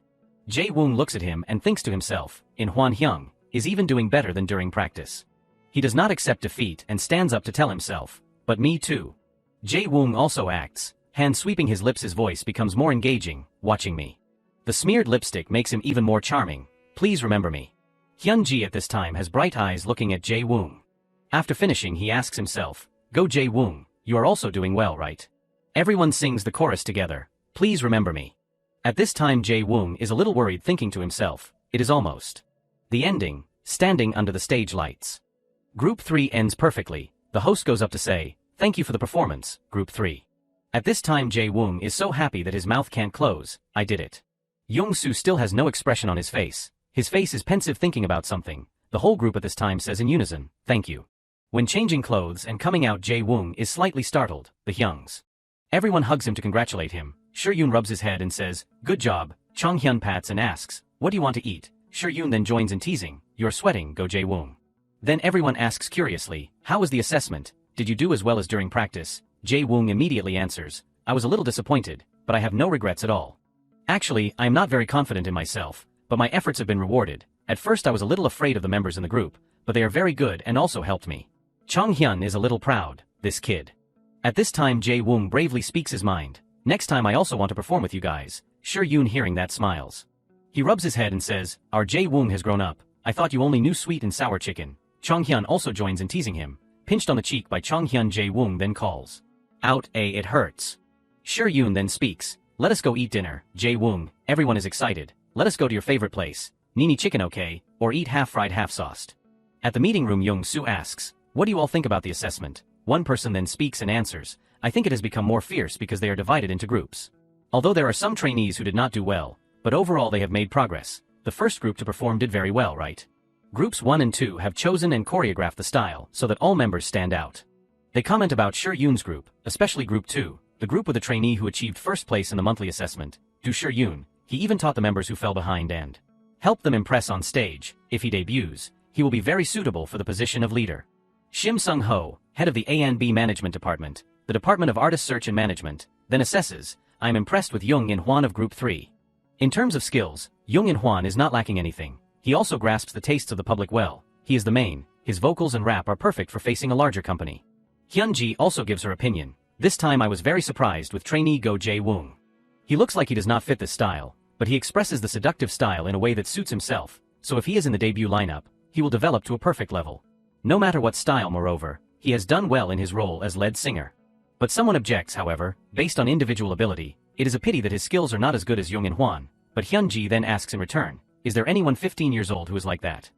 Jae Woong looks at him and thinks to himself, In Hwan Hyung, is even doing better than during practice. He does not accept defeat and stands up to tell himself, but me too. Jae Woong also acts, hand sweeping his lips his voice becomes more engaging, watching me. The smeared lipstick makes him even more charming, please remember me. Hyunji at this time has bright eyes looking at Jae Woong. After finishing he asks himself, go Jae Woong, you are also doing well right? Everyone sings the chorus together, please remember me. At this time Jae Woong is a little worried thinking to himself, it is almost the ending, standing under the stage lights. Group 3 ends perfectly, the host goes up to say, thank you for the performance, Group 3. At this time Jae Woong is so happy that his mouth can't close, I did it. Young-soo still has no expression on his face is pensive thinking about something, the whole group at this time says in unison, thank you. When changing clothes and coming out Jae Woong is slightly startled, the Hyungs. Everyone hugs him to congratulate him, Sure Yoon rubs his head and says, good job, Chong Hyun pats and asks, what do you want to eat? Sure Yoon then joins in teasing, you're sweating, go Jae Woong. Then everyone asks curiously, how was the assessment, did you do as well as during practice? Jae Woong immediately answers, I was a little disappointed, but I have no regrets at all. Actually, I am not very confident in myself, but my efforts have been rewarded. At first I was a little afraid of the members in the group, but they are very good and also helped me. Chong Hyun is a little proud, this kid. At this time Jae Woong bravely speaks his mind, next time I also want to perform with you guys. Sure Yoon hearing that smiles. He rubs his head and says, our Jae Woong has grown up, I thought you only knew sweet and sour chicken. Chong Hyun also joins in teasing him, pinched on the cheek by Chong Hyun. Jae Woong then calls out, it hurts. Sure Yoon then speaks, let us go eat dinner, Jae Woong, everyone is excited, let us go to your favorite place, Nini chicken okay, or eat half fried half sauced. At the meeting room Young Soo asks, what do you all think about the assessment? One person then speaks and answers, I think it has become more fierce because they are divided into groups. Although there are some trainees who did not do well, but overall they have made progress, the first group to perform did very well right? Groups 1 and 2 have chosen and choreographed the style so that all members stand out. They comment about Sure Yoon's group, especially Group 2, the group with a trainee who achieved first place in the monthly assessment. Do Sure Yoon, he even taught the members who fell behind and helped them impress on stage. If he debuts, he will be very suitable for the position of leader. Shim Sung-ho, head of the A&B Management Department, the Department of Artist Search and Management, then assesses, I am impressed with Jung In-hwan of Group 3. In terms of skills, Jung In-hwan is not lacking anything. He also grasps the tastes of the public well. He is the main. His vocals and rap are perfect for facing a larger company. Hyun-ji also gives her opinion. This time I was very surprised with trainee Go Jae-woong. He looks like he does not fit this style, but he expresses the seductive style in a way that suits himself, so if he is in the debut lineup, he will develop to a perfect level. No matter what style, moreover, he has done well in his role as lead singer. But someone objects, however, based on individual ability, it is a pity that his skills are not as good as Jung In-hwan, but Hyun-ji then asks in return, is there anyone 15 years old who is like that?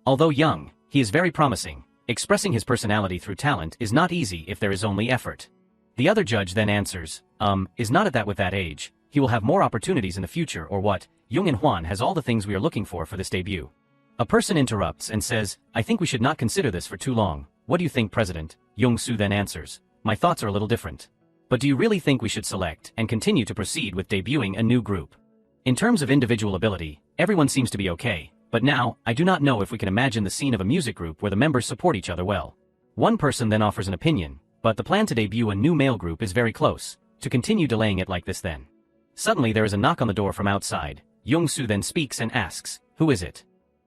Although young, he is very promising. Expressing his personality through talent is not easy if there is only effort. The other judge then answers, is not at that with that age, he will have more opportunities in the future or what, Jung In-hwan has all the things we are looking for this debut. A person interrupts and says, I think we should not consider this for too long. What do you think, President? Jung-soo then answers, my thoughts are a little different. But do you really think we should select and continue to proceed with debuting a new group? In terms of individual ability, everyone seems to be okay, but now, I do not know if we can imagine the scene of a music group where the members support each other well. One person then offers an opinion, but the plan to debut a new male group is very close, to continue delaying it like this then. Suddenly there is a knock on the door from outside. Jung-soo then speaks and asks, who is it?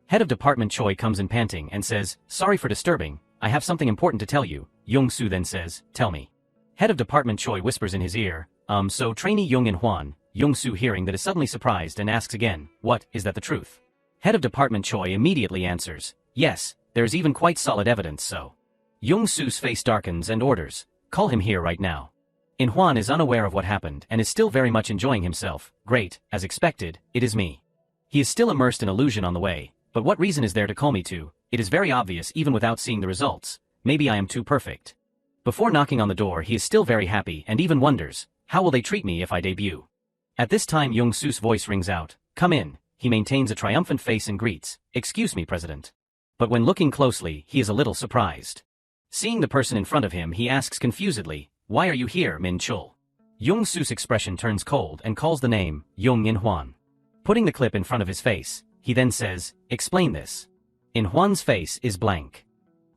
Head of Department Choi comes in panting and says, sorry for disturbing, I have something important to tell you. Jung-soo then says, tell me. Head of Department Choi whispers in his ear, so trainee Jung In-hwan. Jung-soo hearing that is suddenly surprised and asks again, what, is that the truth? Head of Department Choi immediately answers, yes, there is even quite solid evidence so. Jung-soo's face darkens and orders, call him here right now. In-hwan is unaware of what happened and is still very much enjoying himself. Great, as expected, it is me. He is still immersed in illusion on the way, but what reason is there to call me to? It is very obvious even without seeing the results. Maybe I am too perfect. Before knocking on the door he is still very happy and even wonders, how will they treat me if I debut? At this time Jung-soo's voice rings out, come in. He maintains a triumphant face and greets, excuse me, President. But when looking closely, he is a little surprised. Seeing the person in front of him, he asks confusedly, why are you here, Min-chul? Jung-soo's expression turns cold and calls the name, Jung In-hwan. Putting the clip in front of his face, he then says, explain this. In-hwan's face is blank.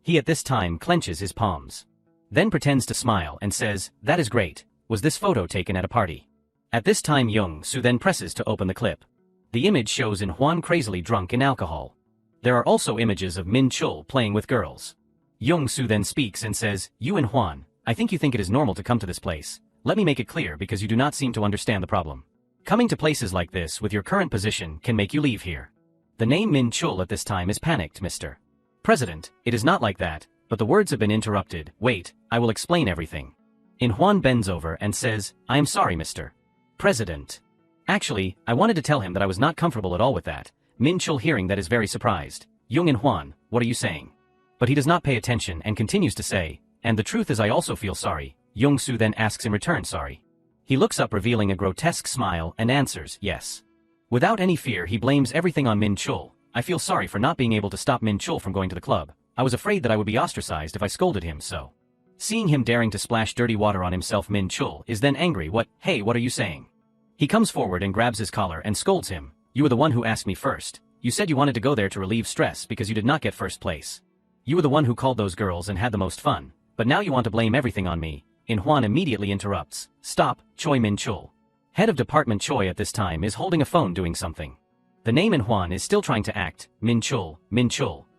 He at this time clenches his palms. Then pretends to smile and says, that is great, was this photo taken at a party? At this time Jung-soo then presses to open the clip. The image shows In-hwan crazily drunk in alcohol. There are also images of Min-chul playing with girls. Jung-soo then speaks and says, you In-hwan, I think you think it is normal to come to this place. Let me make it clear because you do not seem to understand the problem. Coming to places like this with your current position can make you leave here. The name Min-chul at this time is panicked, Mr. President, it is not like that, but the words have been interrupted. Wait, I will explain everything. In-hwan bends over and says, I am sorry, Mr. President. Actually, I wanted to tell him that I was not comfortable at all with that. Min-chul hearing that is very surprised. Jung In-hwan, what are you saying? But he does not pay attention and continues to say, and the truth is I also feel sorry. Jung-soo then asks in return sorry. He looks up revealing a grotesque smile and answers, yes. Without any fear he blames everything on Min-chul. I feel sorry for not being able to stop Min-chul from going to the club. I was afraid that I would be ostracized if I scolded him so. Seeing him daring to splash dirty water on himself, Min-chul is then angry. Hey, what are you saying? He comes forward and grabs his collar and scolds him. You were the one who asked me first. You said you wanted to go there to relieve stress because you did not get first place. You were the one who called those girls and had the most fun, but now you want to blame everything on me. In-hwan immediately interrupts. Stop, Choi Min-chul. Head of Department Choi at this time is holding a phone doing something. The name In-hwan is still trying to act. Min-chul,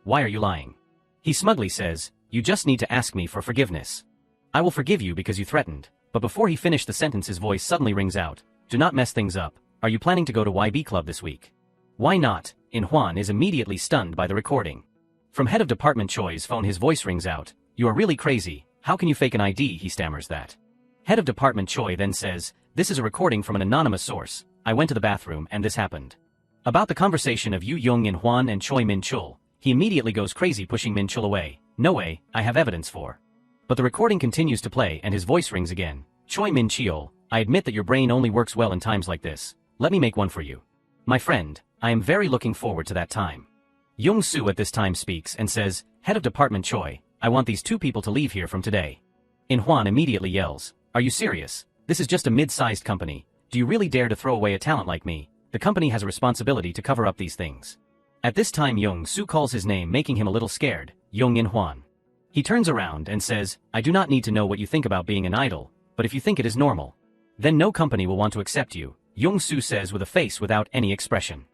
why are you lying? He smugly says, you just need to ask me for forgiveness. I will forgive you because you threatened. But before he finished the sentence his voice suddenly rings out. Do not mess things up. Are you planning to go to YB Club this week? Why not? In-hwan is immediately stunned by the recording. From Head of Department Choi's phone his voice rings out. You are really crazy. How can you fake an ID? He stammers that. Head of Department Choi then says, this is a recording from an anonymous source. I went to the bathroom and this happened. About the conversation of Yu Jung In-hwan and Choi Min-chul, he immediately goes crazy pushing Min-chul away. No way, I have evidence for. But the recording continues to play and his voice rings again. Choi Min-chul, I admit that your brain only works well in times like this. Let me make one for you. My friend, I am very looking forward to that time. Jung-soo at this time speaks and says, Head of Department Choi, I want these two people to leave here from today. Hwan immediately yells, "Are you serious? This is just a mid-sized company. Do you really dare to throw away a talent like me? The company has a responsibility to cover up these things." At this time Young-soo calls his name, making him a little scared, Hwan. He turns around and says, "I do not need to know what you think about being an idol, but if you think it is normal, then no company will want to accept you," Young-soo says with a face without any expression.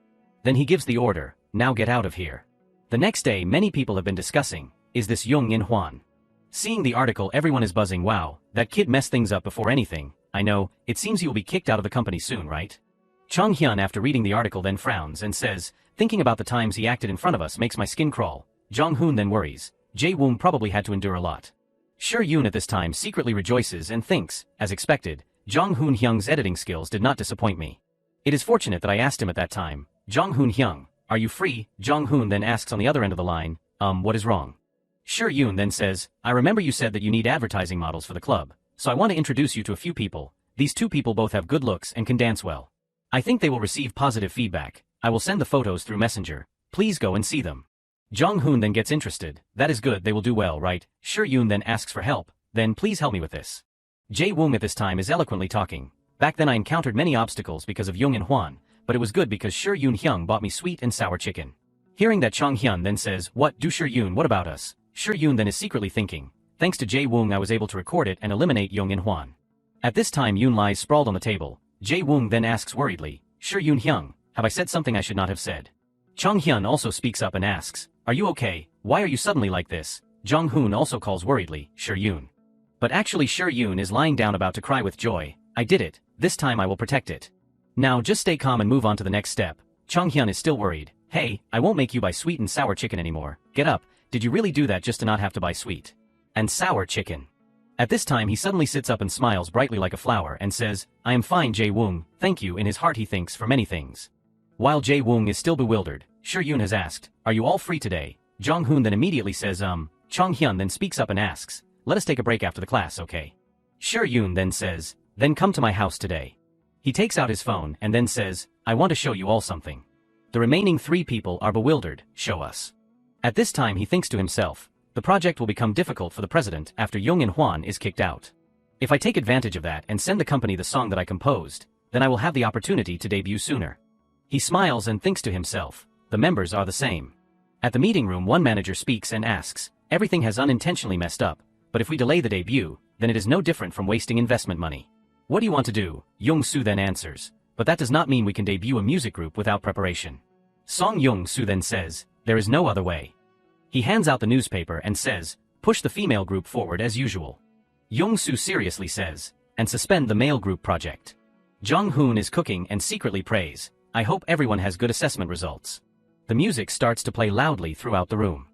Then he gives the order, "Now get out of here." The next day many people have been discussing, is this Hwan? Seeing the article everyone is buzzing, "Wow, that kid messed things up before anything, I know, it seems he will be kicked out of the company soon, right?" Chong-hyun after reading the article then frowns and says, "Thinking about the times he acted in front of us makes my skin crawl." Jong-hoon then worries, Jae-woong probably had to endure a lot. Sure-yoon at this time secretly rejoices and thinks, as expected, Jong-hoon Hyung's editing skills did not disappoint me. It is fortunate that I asked him at that time, "Jong-hoon Hyung, are you free?" Jong-hoon then asks on the other end of the line, what is wrong?" Sure-yoon then says, "I remember you said that you need advertising models for the club, so I want to introduce you to a few people. These two people both have good looks and can dance well. I think they will receive positive feedback. I will send the photos through Messenger. Please go and see them." Jong-hoon then gets interested. "That is good, they will do well, right?" Sure-yoon then asks for help. "Then please help me with this." Jae-woong at this time is eloquently talking. "Back then I encountered many obstacles because of Hwan, but it was good because Sure-yoon Hyung bought me sweet and sour chicken." Hearing that, Chong-hyun then says, "What do Sure-yoon, what about us?" Sure-yoon then is secretly thinking, "Thanks to Jae-woong I was able to record it and eliminate Hwan." At this time Yoon lies sprawled on the table. Jae-woong then asks worriedly, "Sure-yoon Hyung, have I said something I should not have said?" Chong-hyun also speaks up and asks, "Are you okay? Why are you suddenly like this?" Jong-hoon also calls worriedly, "Sure-yoon." But actually Sure-yoon is lying down about to cry with joy. "I did it, this time I will protect it. Now just stay calm and move on to the next step." Chong-hyun is still worried. "Hey, I won't make you buy sweet and sour chicken anymore. Get up, did you really do that just to not have to buy sweet and sour chicken?" At this time he suddenly sits up and smiles brightly like a flower and says, "I am fine Jae-woong, thank you." In his heart he thinks for many things. While Jae-woong is still bewildered, Sure-yoon has asked, "Are you all free today?" Jong-hoon then immediately says, Chong-hyun then speaks up and asks, "Let us take a break after the class, okay?" Sure-yoon then says, "Then come to my house today." He takes out his phone and then says, "I want to show you all something." The remaining three people are bewildered. "Show us." At this time he thinks to himself, the project will become difficult for the president after Hwan is kicked out. If I take advantage of that and send the company the song that I composed, then I will have the opportunity to debut sooner. He smiles and thinks to himself, the members are the same. At the meeting room one manager speaks and asks, "Everything has unintentionally messed up, but if we delay the debut, then it is no different from wasting investment money. What do you want to do?" Young-soo then answers, "But that does not mean we can debut a music group without preparation." Song Young-soo then says, "There is no other way." He hands out the newspaper and says, "Push the female group forward as usual." Young-soo seriously says, "And suspend the male group project." Jong-hoon is cooking and secretly prays, "I hope everyone has good assessment results." The music starts to play loudly throughout the room.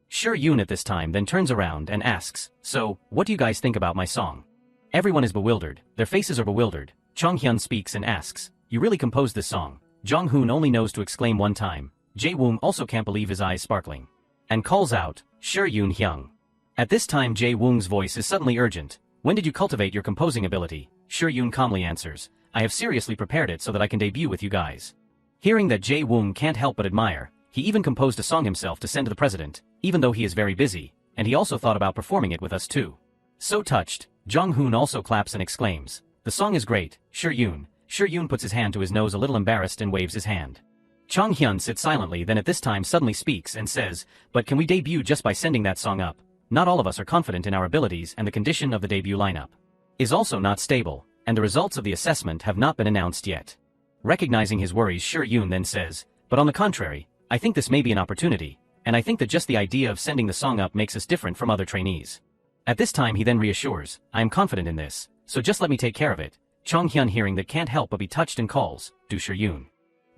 Sure-yoon at this time then turns around and asks, "So, what do you guys think about my song?" Everyone is bewildered, their faces are bewildered. Chong-hyun speaks and asks, "You really composed this song?" Jong-hoon only knows to exclaim one time. Jae-woong also can't believe his eyes sparkling, and calls out, "Sure-yoon Hyung." At this time Jae-woong's voice is suddenly urgent. "When did you cultivate your composing ability?" Sure-yoon calmly answers, "I have seriously prepared it so that I can debut with you guys." Hearing that, Jae-woong can't help but admire. He even composed a song himself to send to the president, even though he is very busy, and he also thought about performing it with us too. So touched, Jong-hoon also claps and exclaims, "The song is great, Sure-yoon." Sure-yoon puts his hand to his nose a little embarrassed and waves his hand. Chong-hyun sits silently, then at this time suddenly speaks and says, "But can we debut just by sending that song up? Not all of us are confident in our abilities, and the condition of the debut lineup is also not stable, and the results of the assessment have not been announced yet." Recognizing his worries, Sure-yoon then says, "But on the contrary, I think this may be an opportunity, and I think that just the idea of sending the song up makes us different from other trainees." At this time he then reassures, "I am confident in this, so just let me take care of it." Chong-hyun hearing that can't help but be touched and calls, "Do Sure-yoon."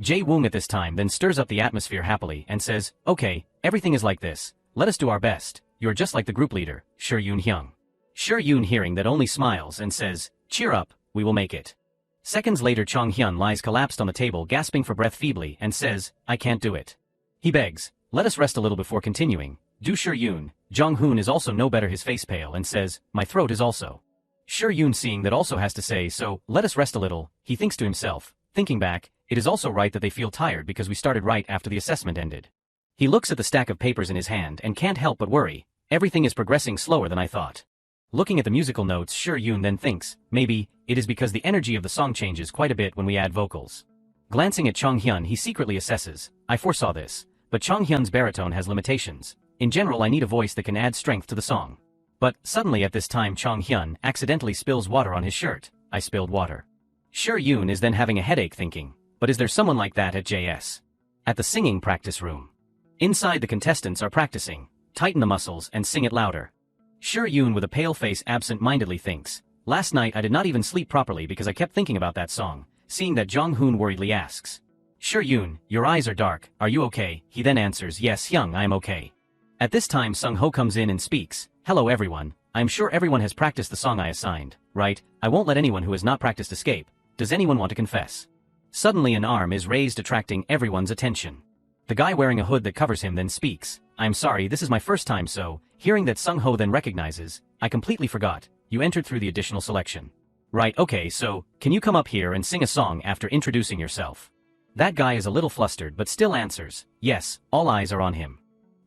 Jae-woong at this time then stirs up the atmosphere happily and says, "Okay, everything is like this, let us do our best, you're just like the group leader, Sure-yoon Hyung." Sure-yoon hearing that only smiles and says, "Cheer up, we will make it." Seconds later Chong-hyun lies collapsed on the table gasping for breath feebly and says, "I can't do it." He begs, "Let us rest a little before continuing." Do Sure-yoon. Jong-hoon is also no better, his face pale, and says, "My throat is also." Sure-yoon seeing that also has to say, "So, let us rest a little." He thinks to himself, thinking back, it is also right that they feel tired because we started right after the assessment ended. He looks at the stack of papers in his hand and can't help but worry, everything is progressing slower than I thought. Looking at the musical notes, Yoon then thinks, maybe, it is because the energy of the song changes quite a bit when we add vocals. Glancing at Chong Hyun, he secretly assesses, I foresaw this, but Chong Hyun's baritone has limitations. In general, I need a voice that can add strength to the song. But, suddenly at this time Chong Hyun accidentally spills water on his shirt. I spilled water. Yoon is then having a headache thinking, but is there someone like that at JS? At the singing practice room. Inside, the contestants are practicing. Tighten the muscles and sing it louder. Yoon with a pale face absent-mindedly thinks, last night I did not even sleep properly because I kept thinking about that song. Seeing that, Jong Hoon worriedly asks, Yoon, your eyes are dark, are you okay? He then answers, yes Hyung, I am okay. At this time Sung Ho comes in and speaks, hello everyone, I am sure everyone has practiced the song I assigned, right? I won't let anyone who has not practiced escape. Does anyone want to confess? Suddenly an arm is raised, attracting everyone's attention. The guy wearing a hood that covers him then speaks, I'm sorry, this is my first time, so, hearing that Sung Ho then recognizes, I completely forgot, you entered through the additional selection. Right, okay, so, can you come up here and sing a song after introducing yourself? That guy is a little flustered but still answers, yes, all eyes are on him.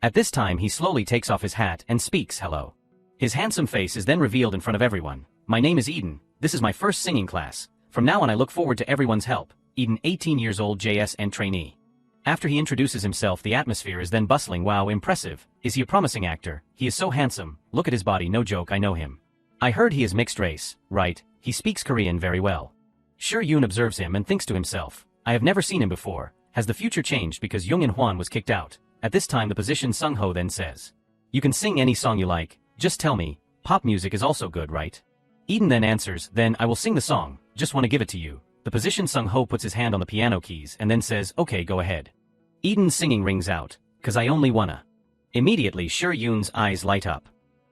At this time he slowly takes off his hat and speaks hello. His handsome face is then revealed in front of everyone. My name is Eden, this is my first singing class. From now on I look forward to everyone's help. Eden, 18 years old, JSN trainee. After he introduces himself, the atmosphere is then bustling. Wow, impressive. Is he a promising actor? He is so handsome, look at his body, no joke, I know him. I heard he is mixed race, right? He speaks Korean very well. Yoon observes him and thinks to himself, I have never seen him before. Has the future changed because Jung In Hwan was kicked out? At this time the position Sung Ho then says, you can sing any song you like, just tell me, pop music is also good, right? Eden then answers, then I will sing the song, just want to give it to you. The position Sung Ho puts his hand on the piano keys and then says, okay, go ahead. Eden's singing rings out, cause I only wanna. Immediately Yoon's eyes light up.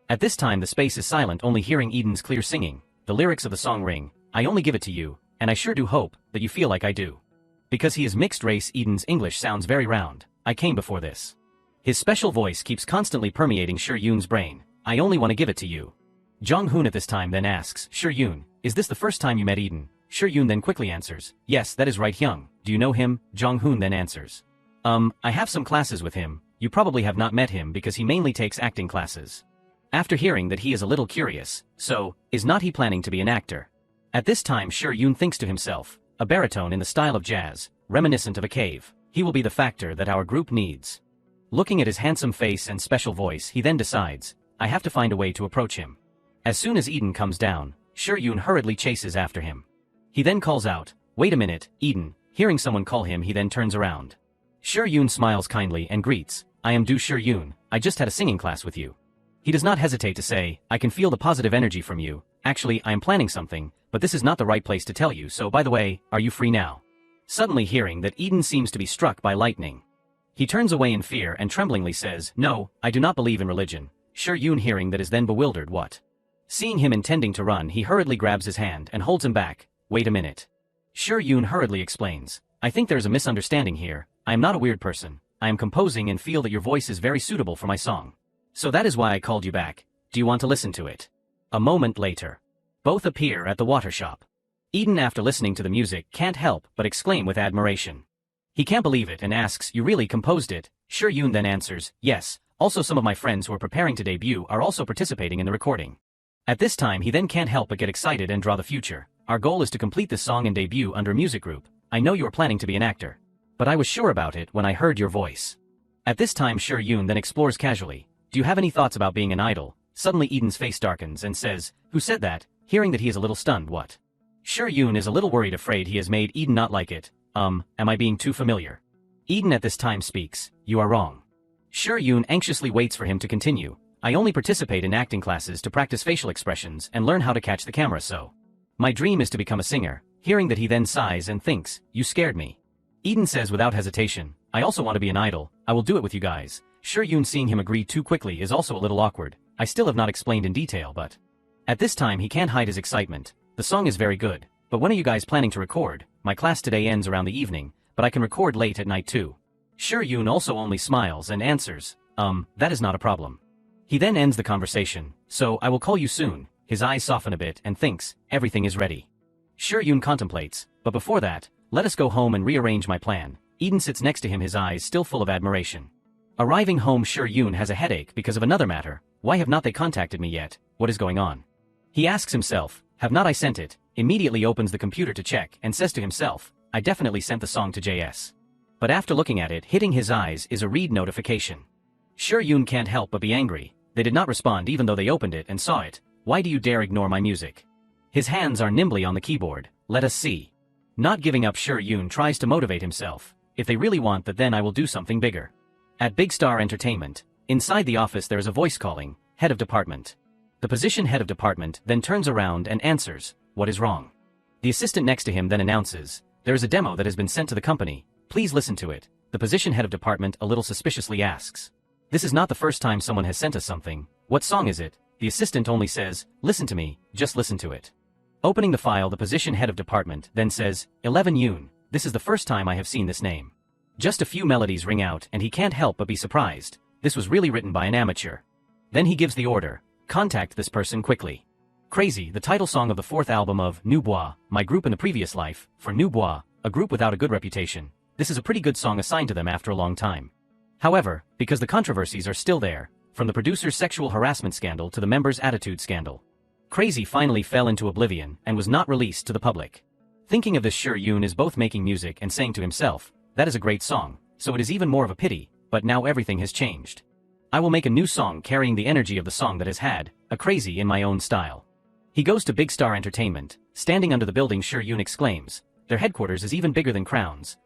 At this time the space is silent, only hearing Eden's clear singing. The lyrics of the song ring, I only give it to you, and I sure do hope that you feel like I do. Because he is mixed race, Eden's English sounds very round. I came before this. His special voice keeps constantly permeating Yoon's brain. I only want to give it to you. Jong Hoon at this time then asks, Yoon, is this the first time you met Eden? Yoon then quickly answers, yes, that is right Hyung. Do you know him? Jong Hoon then answers, I have some classes with him. You probably have not met him because he mainly takes acting classes. After hearing that, he is a little curious, so, is not he planning to be an actor? At this time Yoon thinks to himself, a baritone in the style of jazz, reminiscent of a cave. He will be the factor that our group needs. Looking at his handsome face and special voice, he then decides, I have to find a way to approach him. As soon as Eden comes down, Yoon hurriedly chases after him. He then calls out, wait a minute, Eden. Hearing someone call him, he then turns around. Yoon smiles kindly and greets, I am Du Yoon, I just had a singing class with you. He does not hesitate to say, I can feel the positive energy from you. Actually, I am planning something, but this is not the right place to tell you, so by the way, are you free now? Suddenly hearing that, Eden seems to be struck by lightning. He turns away in fear and tremblingly says, no, I do not believe in religion. Yoon hearing that is then bewildered. What? Seeing him intending to run, he hurriedly grabs his hand and holds him back. Wait a minute. Yoon hurriedly explains, I think there is a misunderstanding here. I am not a weird person. I am composing and feel that your voice is very suitable for my song. So that is why I called you back. Do you want to listen to it? A moment later. Both appear at the water shop. Eden, after listening to the music, can't help but exclaim with admiration. He can't believe it and asks, you really composed it? Yoon then answers, yes, also some of my friends who are preparing to debut are also participating in the recording. At this time he then can't help but get excited and draw the future. Our goal is to complete this song and debut under a music group. I know you are planning to be an actor. But I was sure about it when I heard your voice. At this time Yoon then explores casually, do you have any thoughts about being an idol? Suddenly Eden's face darkens and says, who said that? Hearing that, he is a little stunned. What? Yoon is a little worried, afraid he has made Eden not like it. Am I being too familiar? Eden at this time speaks, you are wrong. Yoon anxiously waits for him to continue. I only participate in acting classes to practice facial expressions and learn how to catch the camera, so. My dream is to become a singer. Hearing that, he then sighs and thinks, you scared me. Eden says without hesitation, I also want to be an idol. I will do it with you guys. Yoon seeing him agree too quickly is also a little awkward. I still have not explained in detail, but. At this time he can't hide his excitement. The song is very good, but when are you guys planning to record? My class today ends around the evening, but I can record late at night too. Yoon also only smiles and answers, that is not a problem. He then ends the conversation, so I will call you soon. His eyes soften a bit and thinks, everything is ready. Yoon contemplates, but before that, let us go home and rearrange my plan. Eden sits next to him, his eyes still full of admiration. Arriving home, Yoon has a headache because of another matter. Why have not they contacted me yet? what is going on? He asks himself, have not I sent it? Immediately opens the computer to check and says to himself, I definitely sent the song to JS. But after looking at it, hitting his eyes is a read notification. Yoon can't help but be angry. They did not respond even though they opened it and saw it. Why do you dare ignore my music? His hands are nimbly on the keyboard. Let us see. Not giving up, Yoon tries to motivate himself. If they really want that, then I will do something bigger. At Big Star Entertainment, inside the office there is a voice calling, head of department. The position head of department then turns around and answers, what is wrong? The assistant next to him then announces, there is a demo that has been sent to the company. Please listen to it. The position head of department a little suspiciously asks. This is not the first time someone has sent us something. What song is it? The assistant only says, listen to me, just listen to it. Opening the file, the position head of department then says, 11 Yoon, this is the first time I have seen this name. Just a few melodies ring out and he can't help but be surprised. This was really written by an amateur. Then he gives the order, contact this person quickly. Crazy, the title song of the 4th album of Bois, my group in the previous life, for Bois, a group without a good reputation. This is a pretty good song assigned to them after a long time. However, because the controversies are still there, from the producer's sexual harassment scandal to the members' attitude scandal, Crazy finally fell into oblivion and was not released to the public. Thinking of this, Yoon is both making music and saying to himself, that is a great song, so it is even more of a pity, but now everything has changed. I will make a new song carrying the energy of the song that has had, a Crazy in my own style. He goes to Big Star Entertainment, standing under the building, Yoon exclaims, their headquarters is even bigger than Crown's.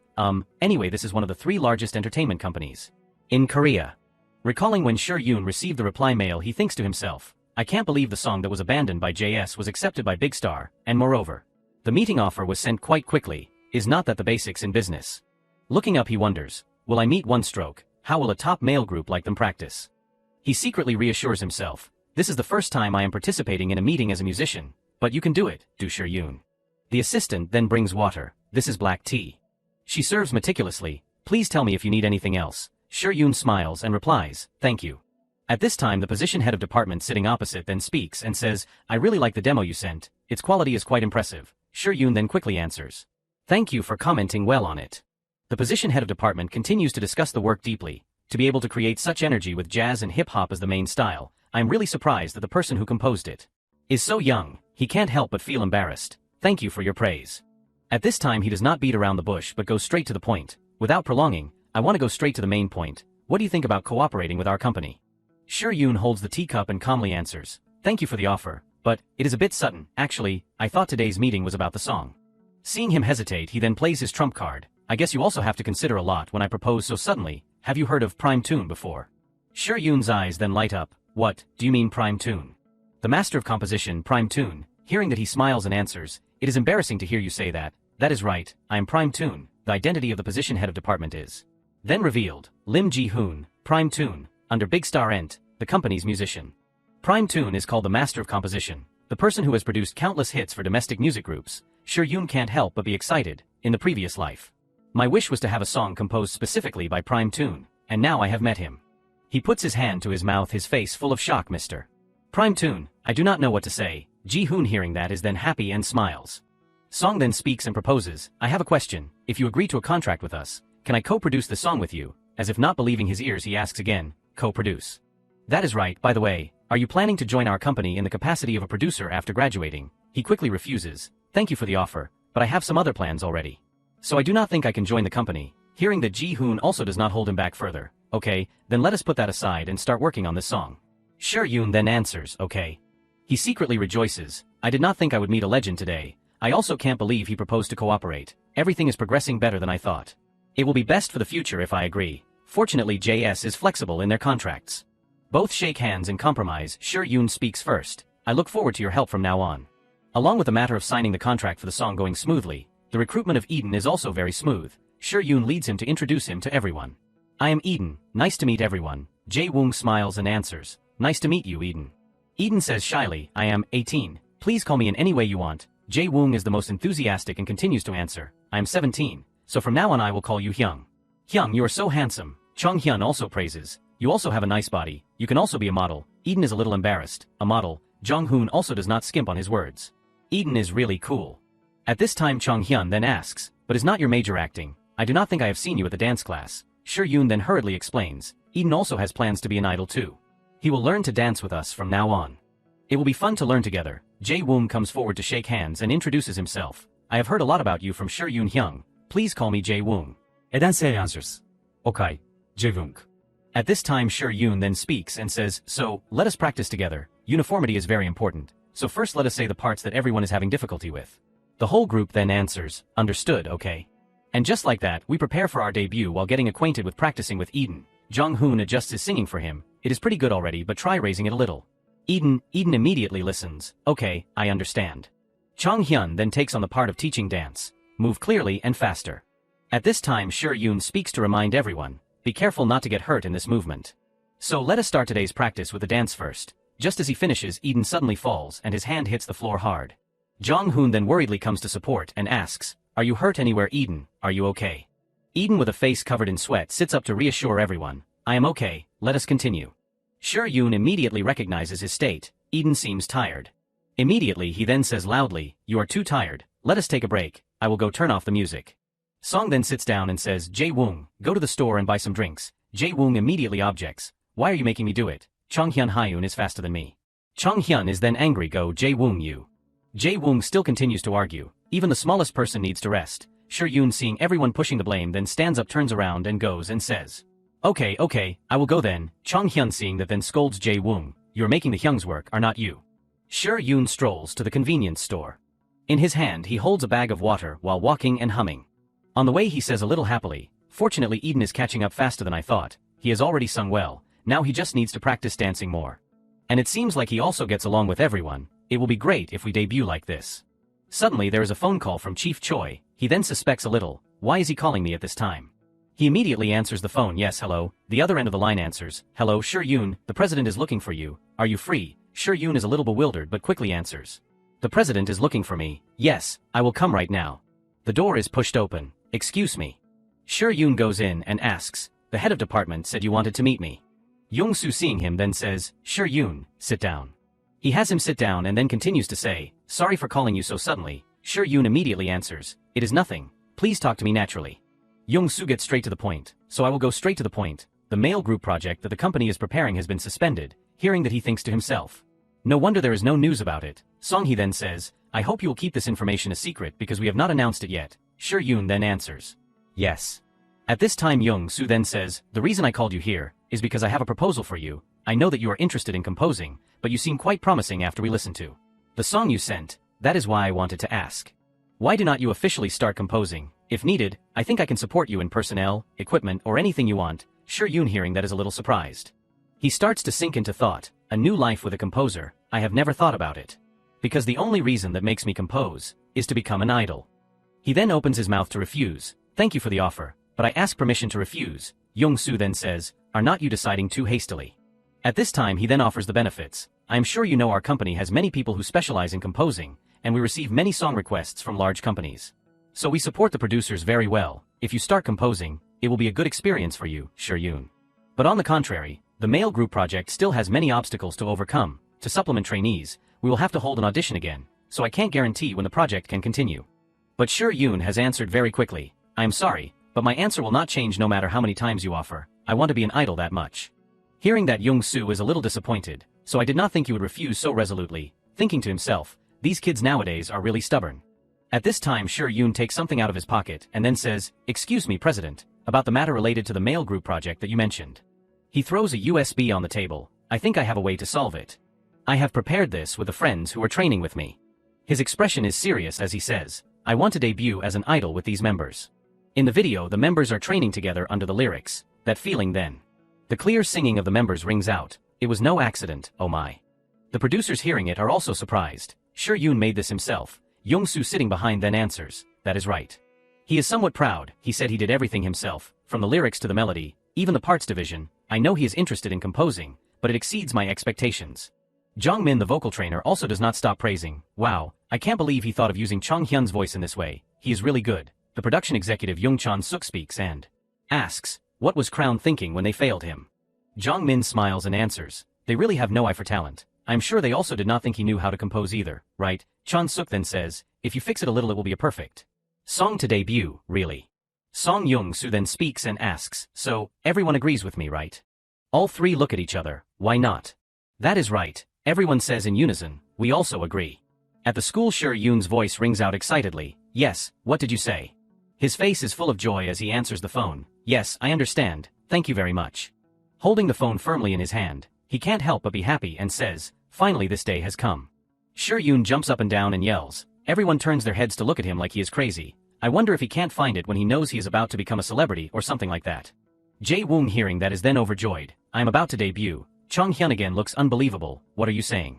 Anyway, this is one of the 3 largest entertainment companies in Korea. Recalling when Yoon received the reply mail, he thinks to himself, I can't believe the song that was abandoned by JS was accepted by Big Star, and moreover, the meeting offer was sent quite quickly. Is not that the basics in business? Looking up, he wonders, will I meet One Stroke? How will a top male group like them practice? He secretly reassures himself, this is the first time I am participating in a meeting as a musician, but you can do it, do Yoon. The assistant then brings water. This is black tea. She serves meticulously. Please tell me if you need anything else. Yoon smiles and replies, thank you. At this time, the position head of department sitting opposite then speaks and says, I really like the demo you sent. Its quality is quite impressive. Yoon then quickly answers, thank you for commenting well on it. The position head of department continues to discuss the work deeply. To be able to create such energy with jazz and hip-hop as the main style, I am really surprised that the person who composed it is so young. He can't help but feel embarrassed. Thank you for your praise. At this time, he does not beat around the bush but goes straight to the point. Without prolonging, I want to go straight to the main point. What do you think about cooperating with our company? Yoon holds the teacup and calmly answers, thank you for the offer, but it is a bit sudden. Actually, I thought today's meeting was about the song. Seeing him hesitate, he then plays his trump card. I guess you also have to consider a lot when I propose so suddenly. Have you heard of Prime Tune before? Yoon's eyes then light up. What, do you mean Prime Tune? The master of composition, Prime Tune. Hearing that, he smiles and answers, it is embarrassing to hear you say that. That is right, I am Prime Tune. The identity of the position head of department is then revealed. Lim Ji-hoon, Prime Tune, under Big Star Ent, the company's musician. Prime Tune is called the master of composition, the person who has produced countless hits for domestic music groups. Yoon can't help but be excited. In the previous life, my wish was to have a song composed specifically by Prime Tune, and now I have met him. He puts his hand to his mouth, his face full of shock. Mr. Prime Tune, I do not know what to say. Ji-hoon hearing that is then happy and smiles. Song then speaks and proposes, I have a question. If you agree to a contract with us, can I co-produce the song with you? As if not believing his ears, he asks again, co-produce. That is right. By the way, are you planning to join our company in the capacity of a producer after graduating? He quickly refuses. Thank you for the offer, but I have some other plans already. So I do not think I can join the company. Hearing that, Ji-hoon also does not hold him back further. Okay, then let us put that aside and start working on this song. Yoon then answers, okay. He secretly rejoices. I did not think I would meet a legend today. I also can't believe he proposed to cooperate. Everything is progressing better than I thought. It will be best for the future if I agree. Fortunately, JS is flexible in their contracts. Both shake hands and compromise. Yoon speaks first. I look forward to your help from now on. Along with the matter of signing the contract for the song going smoothly, the recruitment of Eden is also very smooth. Yoon leads him to introduce him to everyone. I am Eden. Nice to meet everyone. Jae-woong smiles and answers. Nice to meet you, Eden. Eden says shyly, I am 18. Please call me in any way you want. Jae-woong is the most enthusiastic and continues to answer. I am 17. So from now on I will call you Hyung. Hyung, you are so handsome. Chung Hyun also praises. You also have a nice body. You can also be a model. Eden is a little embarrassed. A model. Jong-hoon also does not skimp on his words. Eden is really cool. At this time, Chung Hyun then asks, but is not your major acting? I do not think I have seen you at the dance class. Yoon then hurriedly explains. Eden also has plans to be an idol too. He will learn to dance with us from now on. It will be fun to learn together. Jae-woong comes forward to shake hands and introduces himself. I have heard a lot about you from Yoon-hyung. Please call me Jae-woong. Edense answers. Okay, Jae-woong. At this time Yoon then speaks and says, so, let us practice together. Uniformity is very important. So first let us say the parts that everyone is having difficulty with. The whole group then answers, understood, okay. And just like that, we prepare for our debut while getting acquainted with practicing with Eden. Jong-hoon adjusts his singing for him. It is pretty good already, but try raising it a little. Eden immediately listens. Okay, I understand. Chong-hyun then takes on the part of teaching dance. Move clearly and faster. At this time Yoon speaks to remind everyone, be careful not to get hurt in this movement. So let us start today's practice with the dance first. Just as he finishes, Eden suddenly falls and his hand hits the floor hard. Jong-hoon then worriedly comes to support and asks, are you hurt anywhere Eden, are you okay? Eden with a face covered in sweat sits up to reassure everyone, I am okay, let us continue. Yoon immediately recognizes his state. Eden seems tired. Immediately he then says loudly, you are too tired, let us take a break, I will go turn off the music. Song then sits down and says, Jae-woong, go to the store and buy some drinks. Jae-woong immediately objects, why are you making me do it? Chong-hyun is faster than me. Chong-hyun is then angry, go Jae-woong you. Jae-woong still continues to argue, even the smallest person needs to rest. Yoon seeing everyone pushing the blame then stands up, turns around and goes and says, okay, I will go then. Chong-hyun seeing that then scolds Jae-woong, you're making the Hyung's work, are not you. Yoon strolls to the convenience store. In his hand he holds a bag of water while walking and humming. On the way he says a little happily, fortunately Eden is catching up faster than I thought, he has already sung well, now he just needs to practice dancing more. And it seems like he also gets along with everyone, it will be great if we debut like this. Suddenly there is a phone call from Chief Choi, he then suspects a little, why is he calling me at this time? He immediately answers the phone, yes hello, the other end of the line answers, hello Yoon, the president is looking for you, are you free? Yoon is a little bewildered but quickly answers. The president is looking for me, yes, I will come right now. The door is pushed open, excuse me. Yoon goes in and asks, the head of department said you wanted to meet me. Young-soo seeing him then says, Yoon, sit down. He has him sit down and then continues to say, sorry for calling you so suddenly. Yoon immediately answers, it is nothing, please talk to me naturally. Young-soo gets straight to the point, so I will go straight to the point. The mail group project that the company is preparing has been suspended. Hearing that he thinks to himself, no wonder there is no news about it. Song he then says, I hope you will keep this information a secret because we have not announced it yet. Yoon then answers, yes. At this time Young-soo then says, the reason I called you here is because I have a proposal for you. I know that you are interested in composing, but you seem quite promising after we listened to the song you sent, that is why I wanted to ask. Why do not you officially start composing? If needed, I think I can support you in personnel, equipment or anything you want. Yoon hearing that is a little surprised. He starts to sink into thought, a new life with a composer, I have never thought about it. Because the only reason that makes me compose is to become an idol. He then opens his mouth to refuse, thank you for the offer, but I ask permission to refuse. Young-soo then says, are not you deciding too hastily? At this time he then offers the benefits. I am sure you know our company has many people who specialize in composing, and we receive many song requests from large companies. So we support the producers very well. If you start composing, it will be a good experience for you, Yoon. But on the contrary, the male group project still has many obstacles to overcome. To supplement trainees, we will have to hold an audition again, so I can't guarantee when the project can continue. But Yoon has answered very quickly, I am sorry, but my answer will not change no matter how many times you offer. I want to be an idol that much. Hearing that Young-soo is a little disappointed, so I did not think you would refuse so resolutely, thinking to himself, these kids nowadays are really stubborn. At this time Yoon takes something out of his pocket and then says, excuse me President, about the matter related to the male group project that you mentioned. He throws a USB on the table, I think I have a way to solve it. I have prepared this with the friends who are training with me. His expression is serious as he says, I want to debut as an idol with these members. In the video the members are training together under the lyrics, that feeling then. The clear singing of the members rings out, it was no accident, oh my. The producers hearing it are also surprised, Yoon made this himself. Young-soo sitting behind then answers, that is right. He is somewhat proud, he said he did everything himself, from the lyrics to the melody, even the parts division. I know he is interested in composing, but it exceeds my expectations. Jongmin the vocal trainer also does not stop praising, wow, I can't believe he thought of using Chong-hyun's voice in this way, he is really good. The production executive Young Chan-suk speaks and asks, what was Crown thinking when they failed him? Jongmin smiles and answers, they really have no eye for talent. I'm sure they also did not think he knew how to compose either, right? Chan-suk then says, if you fix it a little it will be a perfect song to debut, really. Song Young-soo then speaks and asks, so, everyone agrees with me right? All three look at each other, why not? That is right, Everyone says in unison, we also agree. At the school, Yoon's voice rings out excitedly. Yes, what did you say? His face is full of joy as he answers the phone. Yes, I understand, thank you very much. Holding the phone firmly in his hand, he can't help but be happy and says, finally this day has come. Yoon jumps up and down and yells. Everyone turns their heads to look at him like he is crazy. I wonder if he can't find it when he knows he is about to become a celebrity or something like that. Jae-woong hearing that is then overjoyed. I am about to debut. Chong-hyun again looks unbelievable. What are you saying?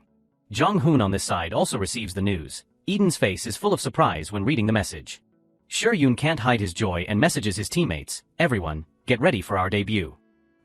Jong-hoon on this side also receives the news. Eden's face is full of surprise when reading the message. Yoon can't hide his joy and messages his teammates. Everyone, get ready for our debut.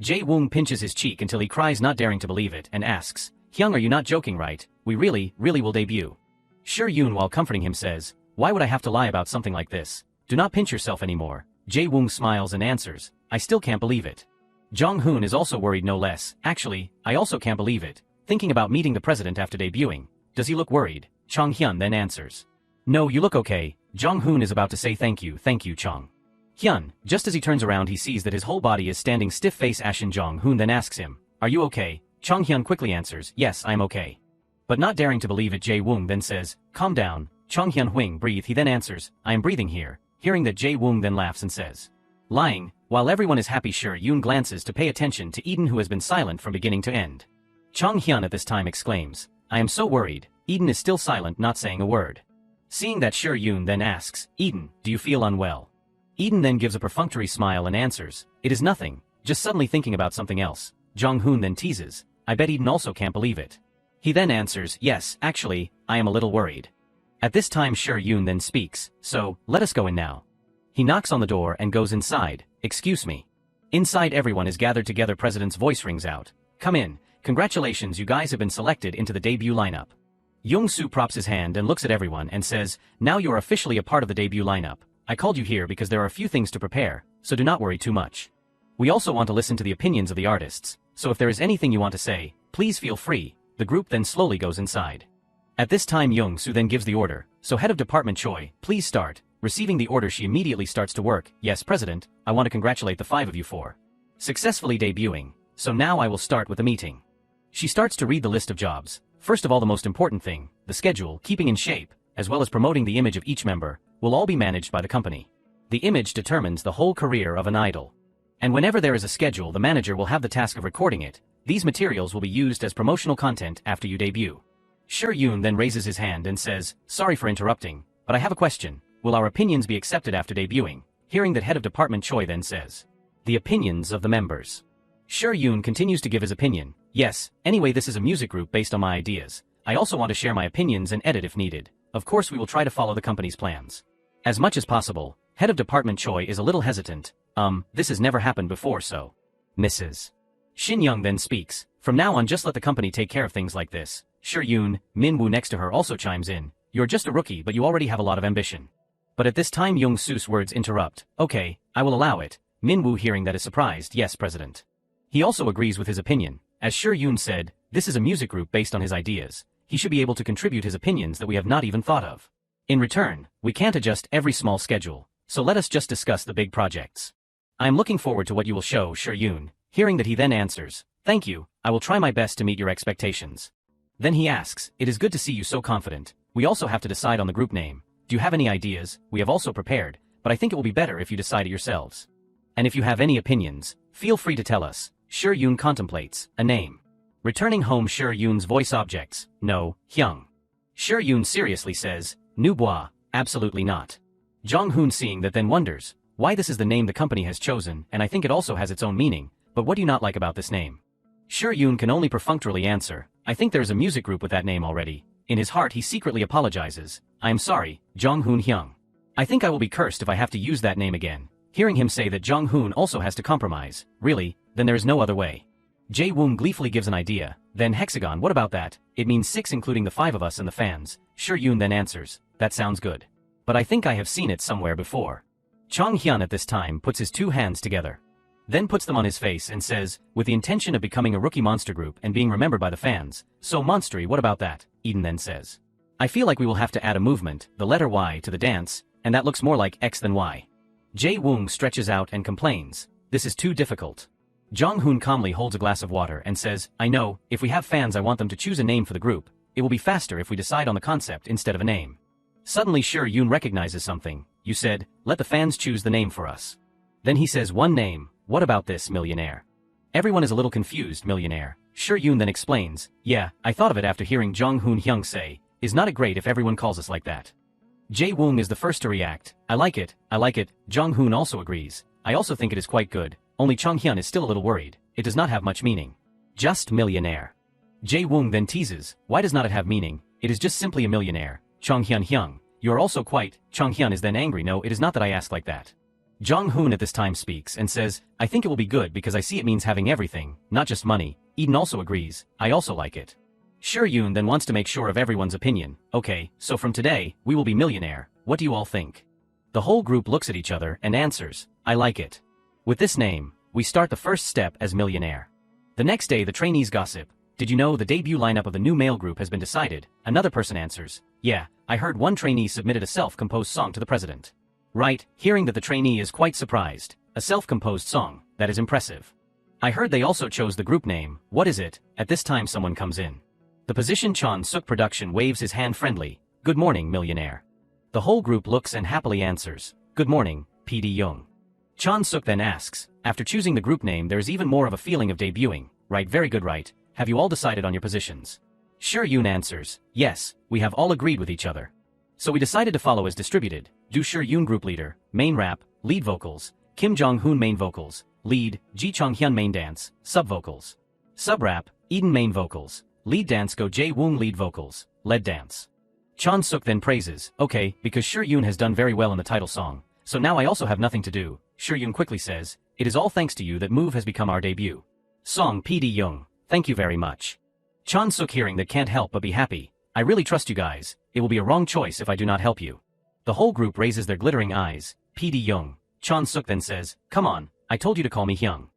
Jae-woong pinches his cheek until he cries, not daring to believe it, and asks, Hyung, are you not joking, right? We really will debut. Yoon, while comforting him, says, why would I have to lie about something like this? Do not pinch yourself anymore. Jae-woong smiles and answers, I still can't believe it. Jong-hoon is also worried no less. Actually, I also can't believe it. Thinking about meeting the president after debuting. Does he look worried? Chong-hyun then answers. No, you look okay. Jong-hoon is about to say thank you, Chong-hyun. Just as he turns around, he sees that his whole body is standing stiff. Face ashen. Jong-hoon then asks him, are you okay? Chong-hyun quickly answers, yes, I am okay. But not daring to believe it, Jae-woong then says, calm down. Chong-hyun, Huing, breathe. He then answers, I am breathing here. Hearing that, Jae-woong then laughs and says, lying. While everyone is happy, Yoon glances to pay attention to Eden, who has been silent from beginning to end. Chong-hyun at this time exclaims, I am so worried. Eden is still silent, not saying a word. Seeing that, Yoon then asks, Eden, do you feel unwell? Eden then gives a perfunctory smile and answers, it is nothing, just suddenly thinking about something else. Jong-hoon then teases, I bet Eden also can't believe it. He then answers, yes, actually, I am a little worried. At this time, Yoon then speaks, so, let us go in now. He knocks on the door and goes inside. Excuse me. Inside, everyone is gathered together. President's voice rings out. Come in. Congratulations, you guys have been selected into the debut lineup. Young-soo props his hand and looks at everyone and says, now you're officially a part of the debut lineup. I called you here because there are a few things to prepare, so do not worry too much. We also want to listen to the opinions of the artists, so if there is anything you want to say, please feel free. The group then slowly goes inside. At this time, Young-soo then gives the order, so head of department Choi, please start. Receiving the order, she immediately starts to work. Yes, President, I want to congratulate the 5 of you for successfully debuting, so now I will start with the meeting. She starts to read the list of jobs. First of all, the most important thing, the schedule, keeping in shape, as well as promoting the image of each member, will all be managed by the company. The image determines the whole career of an idol. And whenever there is a schedule, the manager will have the task of recording it. These materials will be used as promotional content after you debut. Yoon then raises his hand and says, sorry for interrupting, but I have a question. Will our opinions be accepted after debuting? Hearing that, head of department Choi then says, the opinions of the members. Yoon continues to give his opinion. Yes, anyway, this is a music group based on my ideas. I also want to share my opinions and edit if needed. Of course, we will try to follow the company's plans as much as possible. Head of department Choi is a little hesitant. This has never happened before, so. Mrs. Shin Young then speaks. From now on, just let the company take care of things like this. Yoon, Min Woo next to her also chimes in. You're just a rookie, but you already have a lot of ambition. But at this time, Young-soo's words interrupt. Okay, I will allow it. Min Woo hearing that is surprised. Yes, President. He also agrees with his opinion. As Yoon said, this is a music group based on his ideas. He should be able to contribute his opinions that we have not even thought of. In return, we can't adjust every small schedule, so let us just discuss the big projects. I am looking forward to what you will show, Yoon. Hearing that, he then answers, thank you, I will try my best to meet your expectations. Then he asks, it is good to see you so confident. We also have to decide on the group name. Do you have any ideas? We have also prepared, but I think it will be better if you decide it yourselves. And if you have any opinions, feel free to tell us. Yoon contemplates a name. Returning home, Yoon's voice objects. No, Hyung. Yoon seriously says, Nubois, absolutely not. Jong-hoon seeing that then wonders, why this is the name the company has chosen, and I think it also has its own meaning, but what do you not like about this name? Yoon can only perfunctorily answer, I think there is a music group with that name already. In his heart, he secretly apologizes. I am sorry, Jong-hoon Hyung. I think I will be cursed if I have to use that name again. Hearing him say that, Jong-hoon also has to compromise. Really? Then there is no other way. Jae-woong gleefully gives an idea. Then hexagon, what about that? It means 6 including the 5 of us and the fans. Yoon then answers, that sounds good. But I think I have seen it somewhere before. Chong-hyun at this time puts his 2 hands together. Then puts them on his face and says, with the intention of becoming a rookie monster group and being remembered by the fans. So monstery, what about that? Eden then says. I feel like we will have to add a movement, the letter Y, to the dance, and that looks more like X than Y. Jae-woong stretches out and complains, this is too difficult. Jong-hoon calmly holds a glass of water and says, I know, if we have fans I want them to choose a name for the group, it will be faster if we decide on the concept instead of a name. Suddenly Yoon recognizes something. You said, let the fans choose the name for us. Then he says one name, what about this millionaire? Everyone is a little confused, millionaire. Yoon then explains, yeah, I thought of it after hearing Jong-hoon Hyung say, is not it great if everyone calls us like that? Jae-woong is the first to react, I like it. Jong-hoon also agrees, I also think it is quite good, only Chong-hyun is still a little worried, it does not have much meaning. Just millionaire. Jae-woong then teases, why does not it have meaning, it is just simply a millionaire. Chong-hyun Hyung, you are also quite, Chong-hyun is then angry, no it is not that I ask like that. Jong-hoon at this time speaks and says, I think it will be good because I see it means having everything, not just money. Eden also agrees, I also like it. Yoon then wants to make sure of everyone's opinion, okay, so from today, we will be millionaire, what do you all think? The whole group looks at each other and answers, I like it. With this name, we start the first step as millionaire. The next day the trainees gossip, did you know the debut lineup of the new male group has been decided? Another person answers, yeah, I heard one trainee submitted a self-composed song to the president. Right, hearing that the trainee is quite surprised, a self-composed song, that is impressive. I heard they also chose the group name, what is it? At this time someone comes in. The position Chon Suk production waves his hand friendly, good morning millionaire. The whole group looks and happily answers, good morning, PD Young. Chon Suk then asks, after choosing the group name there is even more of a feeling of debuting, right very good right, have you all decided on your positions? Yoon answers, yes, we have all agreed with each other. So we decided to follow as distributed, Do Yoon group leader, main rap, lead vocals, Kim Jong-hoon main vocals, lead, Ji Chong-hyun main dance, sub vocals. Sub rap, Eden main vocals, lead dance Go Jae-woong lead vocals, lead dance. Chon Suk then praises, okay, because Yoon has done very well in the title song, so now I also have nothing to do. Yoon quickly says, it is all thanks to you that Move has become our debut song PD Young, thank you very much. Chon Suk hearing that can't help but be happy, I really trust you guys, it will be a wrong choice if I do not help you. The whole group raises their glittering eyes, PD Young. Chon Suk then says, come on, I told you to call me Hyung.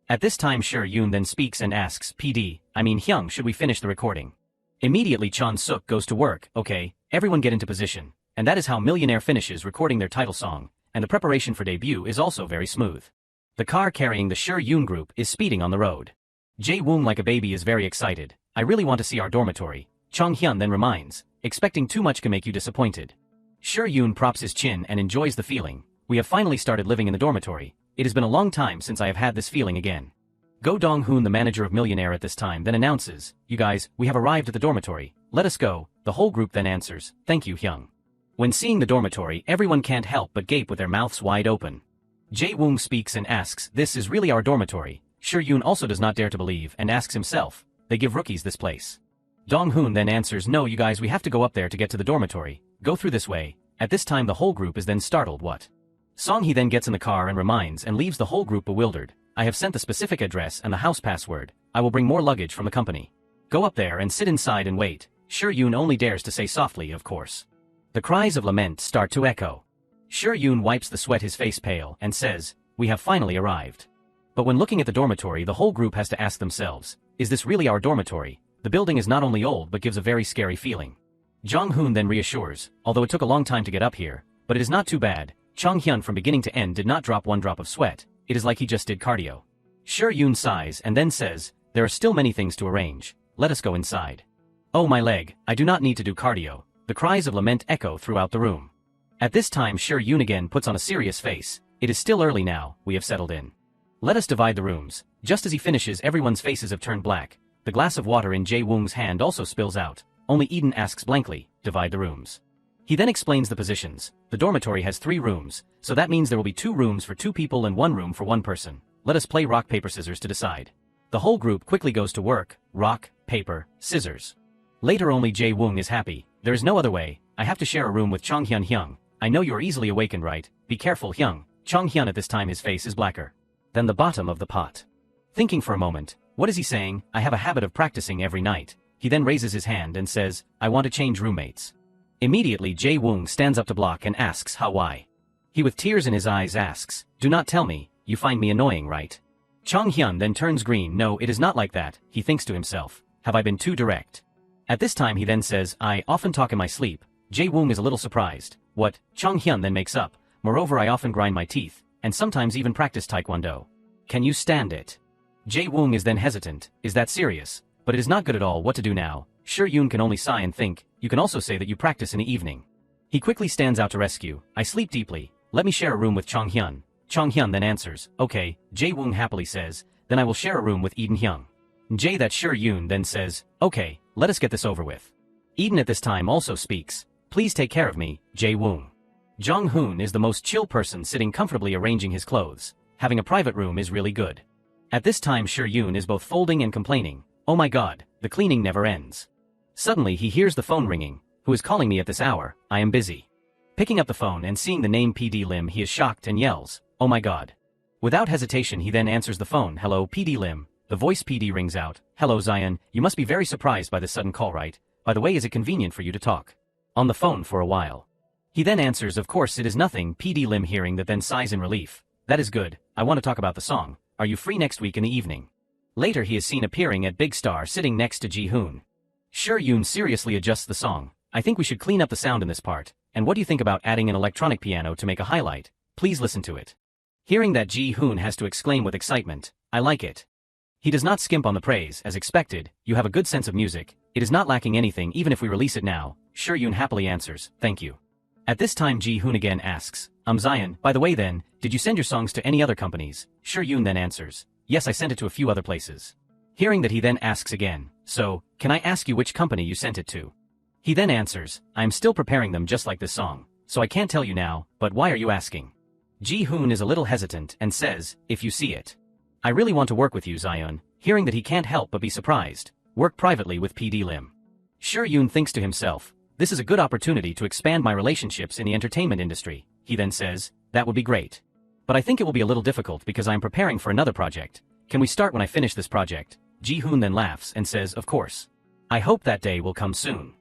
At this time Yoon then speaks and asks, Hyung, should we finish the recording? Immediately Chon Suk goes to work, okay, everyone get into position, and that is how Millionaire finishes recording their title song, and the preparation for debut is also very smooth. The car carrying the Yoon group is speeding on the road. Jae-woong like a baby is very excited, I really want to see our dormitory. Chong-hyun then reminds, expecting too much can make you disappointed. Yoon props his chin and enjoys the feeling, we have finally started living in the dormitory, it has been a long time since I have had this feeling again. Go Dong-hoon the manager of Millionaire at this time then announces, you guys, we have arrived at the dormitory, let us go, the whole group then answers, thank you Hyung. When seeing the dormitory everyone can't help but gape with their mouths wide open. Jae-woong speaks and asks, this is really our dormitory. Yoon also does not dare to believe and asks himself, they give rookies this place. Dong-hoon then answers, no you guys we have to go up there to get to the dormitory, go through this way. At this time the whole group is then startled, what? Song he then gets in the car and reminds and leaves the whole group bewildered, I have sent the specific address and the house password, I will bring more luggage from the company. Go up there and sit inside and wait. Yoon only dares to say softly, of course. The cries of lament start to echo. Yoon wipes the sweat his face pale and says, we have finally arrived. But when looking at the dormitory the whole group has to ask themselves, is this really our dormitory? The building is not only old but gives a very scary feeling. Jong-hoon then reassures, although it took a long time to get up here, but it is not too bad, Chong-hyun from beginning to end did not drop one drop of sweat, it is like he just did cardio. Yoon sighs and then says, there are still many things to arrange, let us go inside. Oh my leg, I do not need to do cardio, the cries of lament echo throughout the room. At this time Yoon again puts on a serious face, it is still early now, we have settled in. Let us divide the rooms, just as he finishes everyone's faces have turned black, the glass of water in Jae-woong's hand also spills out, only Eden asks blankly, divide the rooms. He then explains the positions, the dormitory has 3 rooms, so that means there will be 2 rooms for 2 people and 1 room for 1 person, let us play rock paper scissors to decide. The whole group quickly goes to work, rock, paper, scissors. Later only Jae-woong is happy, there is no other way, I have to share a room with Chong-hyun Hyung, I know you are easily awakened right, be careful Hyung, Chong-hyun at this time his face is blacker than the bottom of the pot. Thinking for a moment, what is he saying, I have a habit of practicing every night, he then raises his hand and says, I want to change roommates. Immediately Jae-woong stands up to block and asks how why. He with tears in his eyes asks, do not tell me, you find me annoying right? Chong-hyun then turns green, no it is not like that, he thinks to himself, have I been too direct? At this time he then says, I often talk in my sleep, Jae-woong is a little surprised, what, Chong-hyun then makes up, moreover I often grind my teeth, and sometimes even practice taekwondo. Can you stand it? Jae-woong is then hesitant, is that serious? But it is not good at all what to do now. Sure-yoon can only sigh and think, you can also say that you practice in the evening. He quickly stands out to rescue, I sleep deeply, let me share a room with Chong-hyun. Chong-hyun then answers, okay, Jae-woong happily says, then I will share a room with Eden-hyung. Jae that Sure-yoon then says, okay, let us get this over with. Eden at this time also speaks, please take care of me, Jae-woong. Jong-hoon is the most chill person sitting comfortably arranging his clothes. Having a private room is really good. At this time Sure-yoon is both folding and complaining, oh my god, the cleaning never ends. Suddenly he hears the phone ringing, who is calling me at this hour, I am busy. Picking up the phone and seeing the name PD Lim he is shocked and yells, oh my god. Without hesitation he then answers the phone, hello PD Lim, the voice PD rings out, hello Zion, you must be very surprised by this sudden call right, by the way is it convenient for you to talk on the phone for a while. He then answers of course it is nothing, PD Lim hearing that then sighs in relief, that is good, I want to talk about the song, are you free next week in the evening? Later he is seen appearing at Big Star sitting next to Ji-hoon. Sure-yoon seriously adjusts the song, I think we should clean up the sound in this part, and what do you think about adding an electronic piano to make a highlight, please listen to it. Hearing that Ji-hoon has to exclaim with excitement, I like it. He does not skimp on the praise, as expected, you have a good sense of music, it is not lacking anything even if we release it now, Sure-yoon happily answers, thank you. At this time Ji-hoon again asks, Zion, by the way then, did you send your songs to any other companies? Sure-yoon then answers, yes I sent it to a few other places. Hearing that he then asks again, so, can I ask you which company you sent it to? He then answers, I am still preparing them just like this song, so I can't tell you now, but why are you asking? Ji-hoon is a little hesitant and says, if you see it. I really want to work with you Zion, hearing that he can't help but be surprised, work privately with PD Lim. Sure-yoon thinks to himself, this is a good opportunity to expand my relationships in the entertainment industry, he then says, that would be great. But I think it will be a little difficult because I am preparing for another project, can we start when I finish this project? Ji-hoon then laughs and says of course. I hope that day will come soon.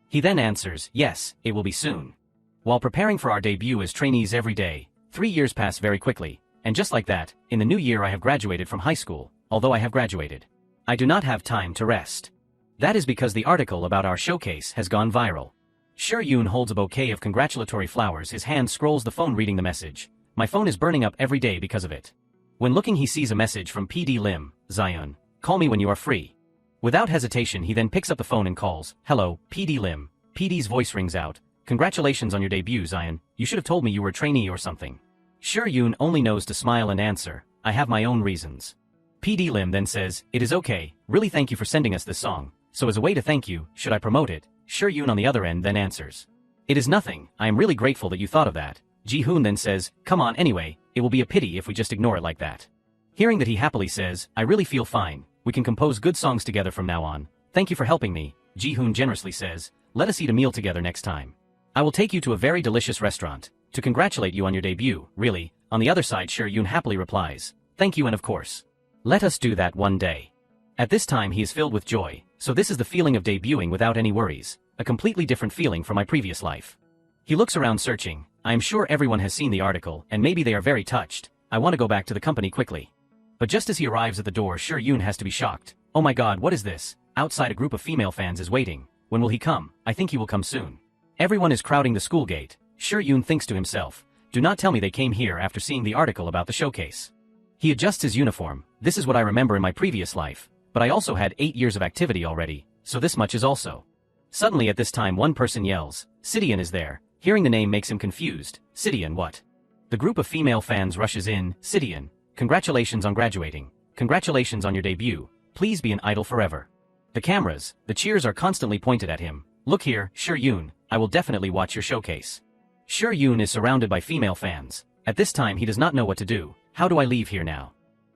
He then answers, yes, it will be soon. While preparing for our debut as trainees every day, 3 years pass very quickly, and just like that, in the new year I have graduated from high school, although I have graduated. I do not have time to rest. That is because the article about our showcase has gone viral. Sure-yoon holds a bouquet of congratulatory flowers, his hand scrolls the phone reading the message, my phone is burning up every day because of it. When looking he sees a message from PD Lim, Zion, call me when you are free. Without hesitation he then picks up the phone and calls, hello, PD Lim. PD's voice rings out, congratulations on your debut Zion, you should have told me you were a trainee or something. Sure-yoon only knows to smile and answer, I have my own reasons. PD Lim then says, it is okay, really thank you for sending us this song, so as a way to thank you, should I promote it? Sure-yoon on the other end then answers, it is nothing, I am really grateful that you thought of that. Ji-hoon then says, come on anyway, it will be a pity if we just ignore it like that. Hearing that he happily says, I really feel fine, we can compose good songs together from now on, thank you for helping me, Ji-hoon generously says, let us eat a meal together next time. I will take you to a very delicious restaurant, to congratulate you on your debut, really, on the other side Sure-yoon happily replies, thank you and of course. Let us do that one day. At this time he is filled with joy, so this is the feeling of debuting without any worries, a completely different feeling from my previous life. He looks around searching, I am sure everyone has seen the article and maybe they are very touched, I want to go back to the company quickly. But just as he arrives at the door Sure-yoon has to be shocked, oh my god what is this, outside a group of female fans is waiting, when will he come, I think he will come soon. Everyone is crowding the school gate, Sure-yoon thinks to himself, do not tell me they came here after seeing the article about the showcase. He adjusts his uniform, this is what I remember in my previous life, but I also had 8 years of activity already, so this much is also. Suddenly at this time one person yells, Sidian is there, hearing the name makes him confused, Sidian what? The group of female fans rushes in, Sidian, congratulations on graduating, congratulations on your debut, please be an idol forever. The cameras, the cheers are constantly pointed at him, look here, Sure-yoon, I will definitely watch your showcase. Sure-yoon is surrounded by female fans, at this time he does not know what to do, how do I leave here now?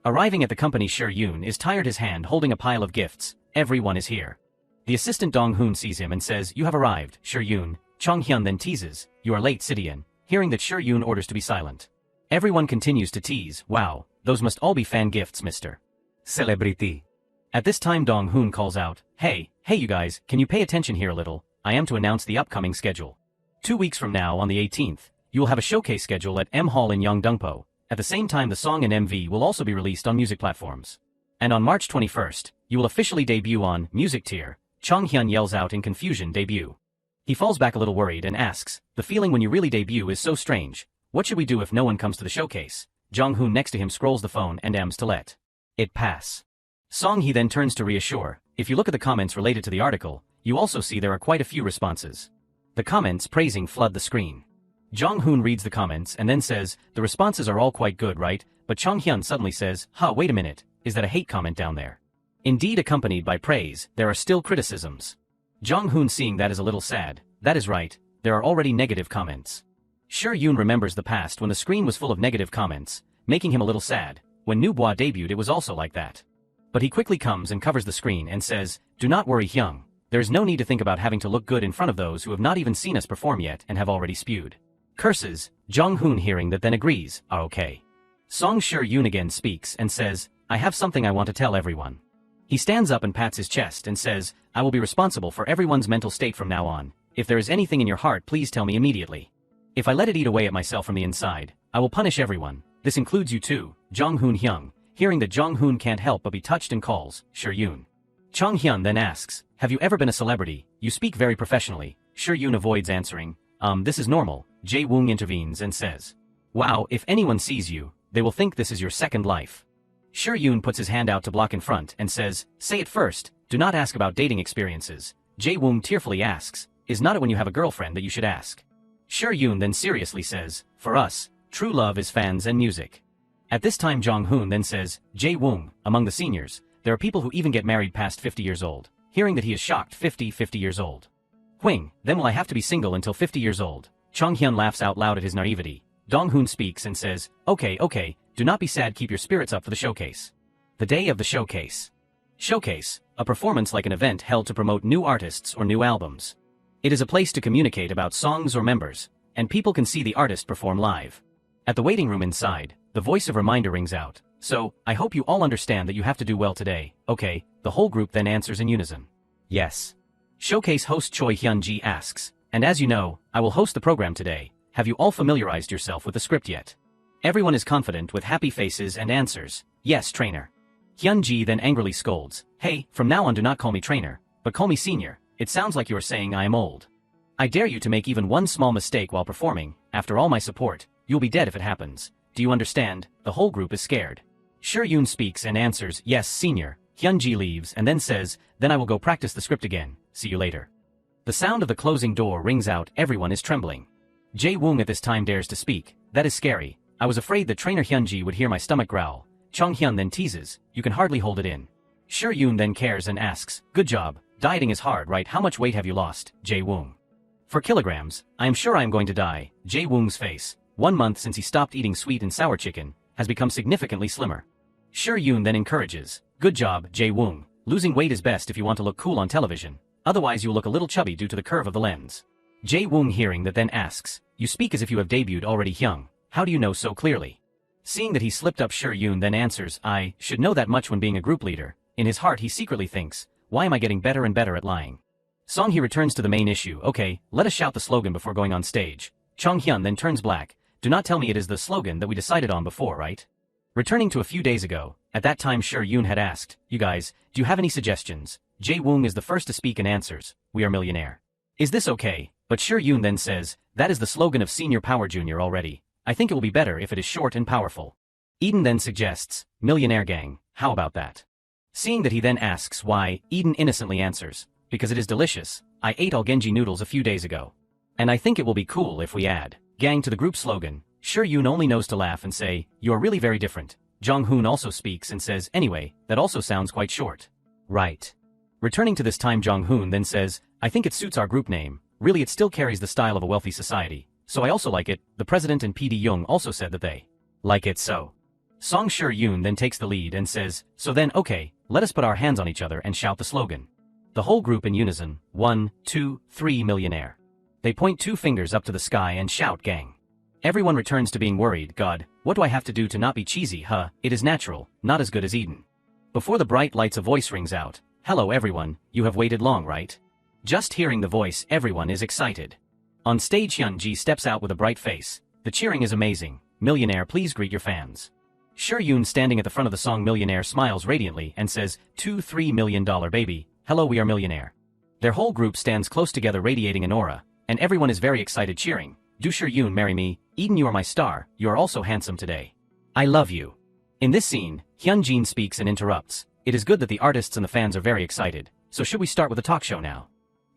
Arriving at the company Sure-yoon is tired his hand holding a pile of gifts, everyone is here. The assistant Dong-hoon sees him and says, you have arrived, Sure-yoon. Chong-hyun then teases, you are late Sidian, hearing that Sure-yoon orders to be silent. Everyone continues to tease, wow, those must all be fan gifts Mr. Celebrity. At this time Dong-hoon calls out, hey you guys, can you pay attention here a little, I am to announce the upcoming schedule. 2 weeks from now on the 18th, you will have a showcase schedule at M Hall in Yeongdeungpo. At the same time the song and MV will also be released on music platforms. And on March 21st, you will officially debut on Music Tier. Chong-hyun yells out in confusion debut. He falls back a little worried and asks, the feeling when you really debut is so strange, what should we do if no one comes to the showcase? Jong-hoon next to him scrolls the phone and aims to let It pass. Song Hee then turns to reassure. If you look at the comments related to the article, you also see there are quite a few responses. The comments praising flood the screen. Jong-hoon reads the comments and then says, the responses are all quite good, right? But Chong-hyun suddenly says, wait a minute, is that a hate comment down there? Indeed, accompanied by praise, there are still criticisms. Jong-hoon seeing that is a little sad. That is right, there are already negative comments. Sure-yoon remembers the past when the screen was full of negative comments, making him a little sad. When New Bois debuted it was also like that. But he quickly comes and covers the screen and says, do not worry Hyung, there is no need to think about having to look good in front of those who have not even seen us perform yet and have already spewed. Curses. Jong-hoon hearing that then agrees, okay. Song Sure-yoon again speaks and says, I have something I want to tell everyone. He stands up and pats his chest and says, I will be responsible for everyone's mental state from now on. If there is anything in your heart please tell me immediately. If I let it eat away at myself from the inside, I will punish everyone. This includes you too, Jong-hoon Hyung. Hearing that Jong-hoon can't help but be touched and calls, Sure-yoon. Chong-hyun then asks, have you ever been a celebrity? You speak very professionally. Sure-yoon avoids answering. This is normal. Jae-woong intervenes and says, wow, if anyone sees you, they will think this is your second life. Sure-yoon puts his hand out to block in front and says, say it first, do not ask about dating experiences. Jae-woong tearfully asks, is not it when you have a girlfriend that you should ask? Sure-yoon then seriously says, for us, true love is fans and music. At this time Jong-hoon then says, Jae-woong, among the seniors, there are people who even get married past 50 years old. Hearing that he is shocked 50 years old. Hwing, then will I have to be single until 50 years old? Chong-hyun laughs out loud at his naivety. Dong-hoon speaks and says, okay, do not be sad, keep your spirits up for the showcase. The day of the showcase. Showcase, a performance like an event held to promote new artists or new albums. It is a place to communicate about songs or members, and people can see the artist perform live. At the waiting room inside, the voice of reminder rings out. So, I hope you all understand that you have to do well today, okay? The whole group then answers in unison. Yes. Showcase host Choi Hyun-ji asks, and as you know, I will host the program today. Have you all familiarized yourself with the script yet? Everyone is confident with happy faces and answers, yes trainer. Hyun-ji then angrily scolds, hey, from now on do not call me trainer, but call me senior. It sounds like you are saying I am old. I dare you to make even one small mistake while performing. After all my support, you'll be dead if it happens. Do you understand? The whole group is scared. Sure-yoon speaks and answers, yes senior. Hyun-ji leaves and then says, then I will go practice the script again. See you later. The sound of the closing door rings out, everyone is trembling. Jae-woong at this time dares to speak, that is scary. I was afraid that trainer Hyun-ji would hear my stomach growl. Chong-hyun then teases, you can hardly hold it in. Sure-yoon then cares and asks, good job, dieting is hard right? How much weight have you lost, Jae-woong? For kilograms, I am sure I am going to die. Jae-woong's face, 1 month since he stopped eating sweet and sour chicken, has become significantly slimmer. Sure-yoon then encourages, good job, Jae-woong. Losing weight is best if you want to look cool on television. Otherwise you will look a little chubby due to the curve of the lens. Jae-woong hearing that then asks, you speak as if you have debuted already Hyung. How do you know so clearly? Seeing that he slipped up Sure-yoon then answers, I should know that much when being a group leader. In his heart he secretly thinks, why am I getting better and better at lying? Song-hee returns to the main issue, okay, let us shout the slogan before going on stage. Chong-hyun then turns black, do not tell me it is the slogan that we decided on before, right? Returning to a few days ago, at that time Sure-yoon had asked, you guys, do you have any suggestions? Jae-woong is the first to speak and answers, we are millionaire. Is this okay? But Sure-yoon then says, that is the slogan of Senior Power Junior already. I think it will be better if it is short and powerful. Eden then suggests, Millionaire Gang, how about that? Seeing that he then asks why, Eden innocently answers, because it is delicious, I ate all Genji noodles a few days ago. And I think it will be cool if we add, gang to the group slogan. Sure-yoon only knows to laugh and say, you are really very different. Jong-hoon also speaks and says, anyway, that also sounds quite short. Right. Returning to this time Jong-hoon then says, I think it suits our group name, really it still carries the style of a wealthy society, so I also like it. The president and PD Young also said that they like it so. Song Sure-yoon then takes the lead and says, so then okay, let us put our hands on each other and shout the slogan. The whole group in unison, 1, 2, 3 millionaire. They point 2 fingers up to the sky and shout gang. Everyone returns to being worried, God, what do I have to do to not be cheesy, huh? It is natural, not as good as Eden. Before the bright lights a voice rings out, hello everyone, you have waited long right? Just hearing the voice everyone is excited. On stage Hyun-ji steps out with a bright face, the cheering is amazing, millionaire please greet your fans. Sure-yoon standing at the front of the song Millionaire smiles radiantly and says, $2-3 million baby, hello we are millionaire. Their whole group stands close together radiating an aura, and everyone is very excited cheering. Do Sure-yoon marry me? Eden you are my star, you are also handsome today. I love you. In this scene, Hyunjin speaks and interrupts. It is good that the artists and the fans are very excited, so should we start with the talk show now?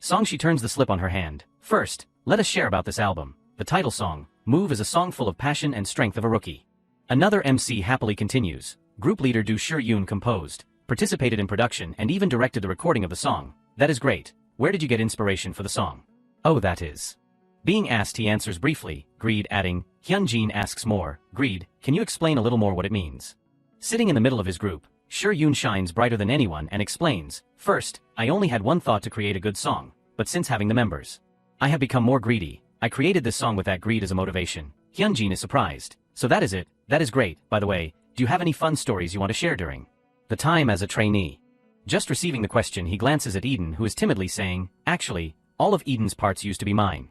Songshi turns the slip on her hand. First, let us share about this album. The title song, Move, is a song full of passion and strength of a rookie. Another MC happily continues. Group leader Do Yoon composed, participated in production and even directed the recording of the song. That is great. Where did you get inspiration for the song? Oh, that is. Being asked, he answers briefly, greed, adding, Hyunjin asks more, greed, can you explain a little more what it means? Sitting in the middle of his group, Yoon shines brighter than anyone and explains, first, I only had one thought to create a good song, but since having the members, I have become more greedy. I created this song with that greed as a motivation. Hyunjin is surprised. So that is it. That is great. By the way, do you have any fun stories you want to share during the time as a trainee? Just receiving the question, he glances at Eden, who is timidly saying, actually, all of Eden's parts used to be mine.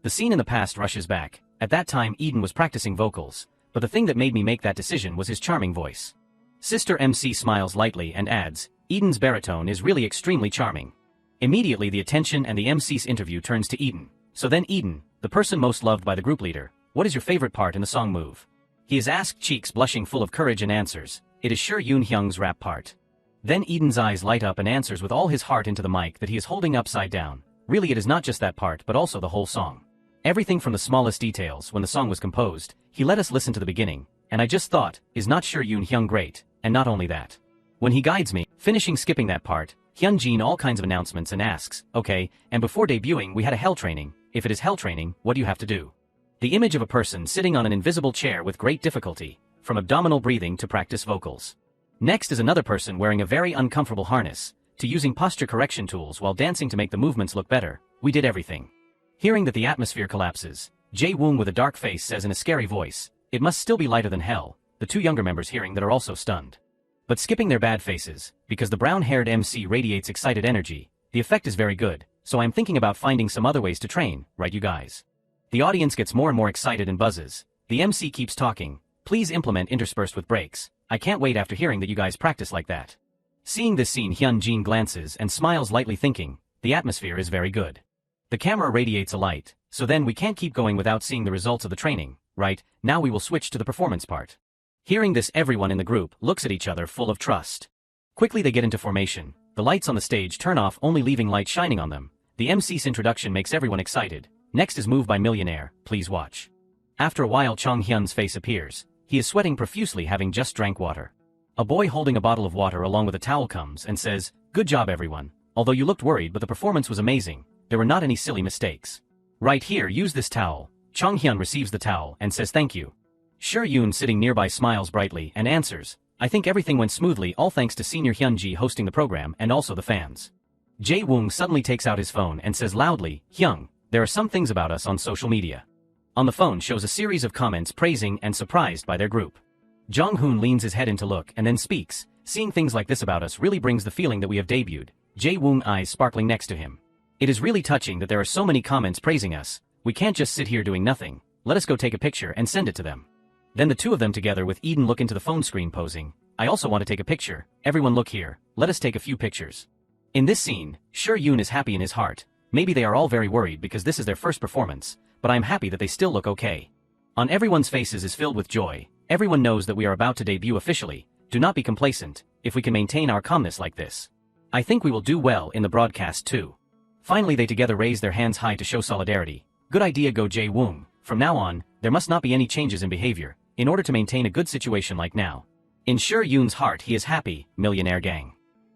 The scene in the past rushes back. At that time Eden was practicing vocals, but the thing that made me make that decision was his charming voice. Sister MC smiles lightly and adds, Eden's baritone is really extremely charming. Immediately the attention and the MC's interview turns to Eden. So then Eden, the person most loved by the group leader, what is your favorite part in the song Move? He is asked, cheeks blushing full of courage, and answers, it is Yoon Hyung's rap part. Then Eden's eyes light up and answers with all his heart into the mic that he is holding upside down. Really, it is not just that part but also the whole song. Everything from the smallest details. When the song was composed, he let us listen to the beginning, and I just thought, is not Yoon Hyung great? And not only that. When he guides me, finishing skipping that part, Hyunjin all kinds of announcements and asks, okay, and before debuting we had a hell training. If it is hell training, what do you have to do? The image of a person sitting on an invisible chair with great difficulty, from abdominal breathing to practice vocals. Next is another person wearing a very uncomfortable harness, to using posture correction tools while dancing to make the movements look better. We did everything. Hearing that the atmosphere collapses, Jae-woong with a dark face says in a scary voice, it must still be lighter than hell. The two younger members hearing that are also stunned. But skipping their bad faces, because the brown-haired MC radiates excited energy, the effect is very good, so I'm thinking about finding some other ways to train, right you guys? The audience gets more and more excited and buzzes. The MC keeps talking, please implement interspersed with breaks. I can't wait after hearing that you guys practice like that. Seeing this scene, Hyunjin glances and smiles lightly, thinking, the atmosphere is very good. The camera radiates a light, so then we can't keep going without seeing the results of the training, right? Now we will switch to the performance part. Hearing this, everyone in the group looks at each other full of trust. Quickly they get into formation. The lights on the stage turn off, only leaving light shining on them. The MC's introduction makes everyone excited. Next is Move by Millionaire, please watch. After a while Chong Hyun's face appears. He is sweating profusely, having just drank water. A boy holding a bottle of water along with a towel comes and says, good job everyone. Although you looked worried, but the performance was amazing. There were not any silly mistakes. Right here, use this towel. Chong Hyun receives the towel and says thank you. Yoon sitting nearby smiles brightly and answers, I think everything went smoothly, all thanks to Senior Hyunji hosting the program and also the fans. Jae-woong suddenly takes out his phone and says loudly, Hyung, there are some things about us on social media. On the phone shows a series of comments praising and surprised by their group. Jong-hoon leans his head in to look and then speaks, seeing things like this about us really brings the feeling that we have debuted. Jae-woong eyes sparkling next to him. It is really touching that there are so many comments praising us. We can't just sit here doing nothing. Let us go take a picture and send it to them. Then the two of them together with Eden look into the phone screen posing. I also want to take a picture. Everyone look here. Let us take a few pictures. In this scene, Yoon is happy in his heart. Maybe they are all very worried because this is their first performance, but I am happy that they still look okay. On everyone's faces is filled with joy. Everyone knows that we are about to debut officially. Do not be complacent. If we can maintain our calmness like this, I think we will do well in the broadcast too. Finally they together raise their hands high to show solidarity. Good idea, go Jae-woong. From now on, there must not be any changes in behavior, in order to maintain a good situation like now. In Yoon's heart he is happy, millionaire gang.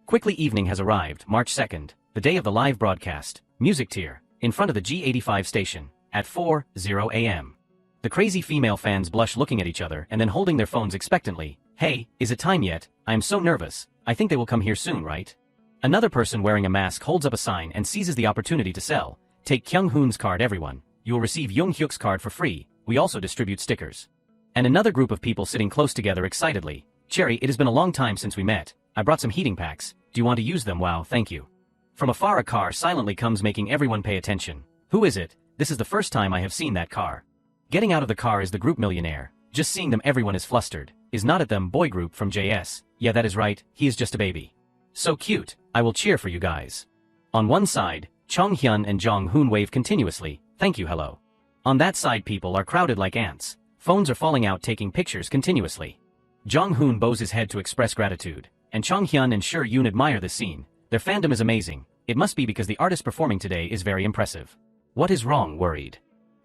Quickly evening has arrived, March 2nd, the day of the live broadcast, music tier, in front of the G85 station, at 4:00 a.m. The crazy female fans blush looking at each other and then holding their phones expectantly. Hey, is it time yet? I am so nervous. I think they will come here soon, right? Another person wearing a mask holds up a sign and seizes the opportunity to sell. Take Kyung-hoon's card everyone. You will receive Young-hyuk's card for free. We also distribute stickers. And another group of people sitting close together excitedly. Cherry, it has been a long time since we met. I brought some heating packs. Do you want to use them? Wow, thank you. From afar a car silently comes, making everyone pay attention. Who is it? This is the first time I have seen that car. Getting out of the car is the group Millionaire. Just seeing them everyone is flustered. Is not at them boy group from JS. Yeah, that is right, he is just a baby. So cute, I will cheer for you guys. On one side, Chong Hyun and Jong Hoon wave continuously, thank you hello. On that side people are crowded like ants. Phones are falling out taking pictures continuously. Jong-hoon bows his head to express gratitude, and Chong-hyun and Sure-yoon admire this scene. Their fandom is amazing. It must be because the artist performing today is very impressive. What is wrong? Worried.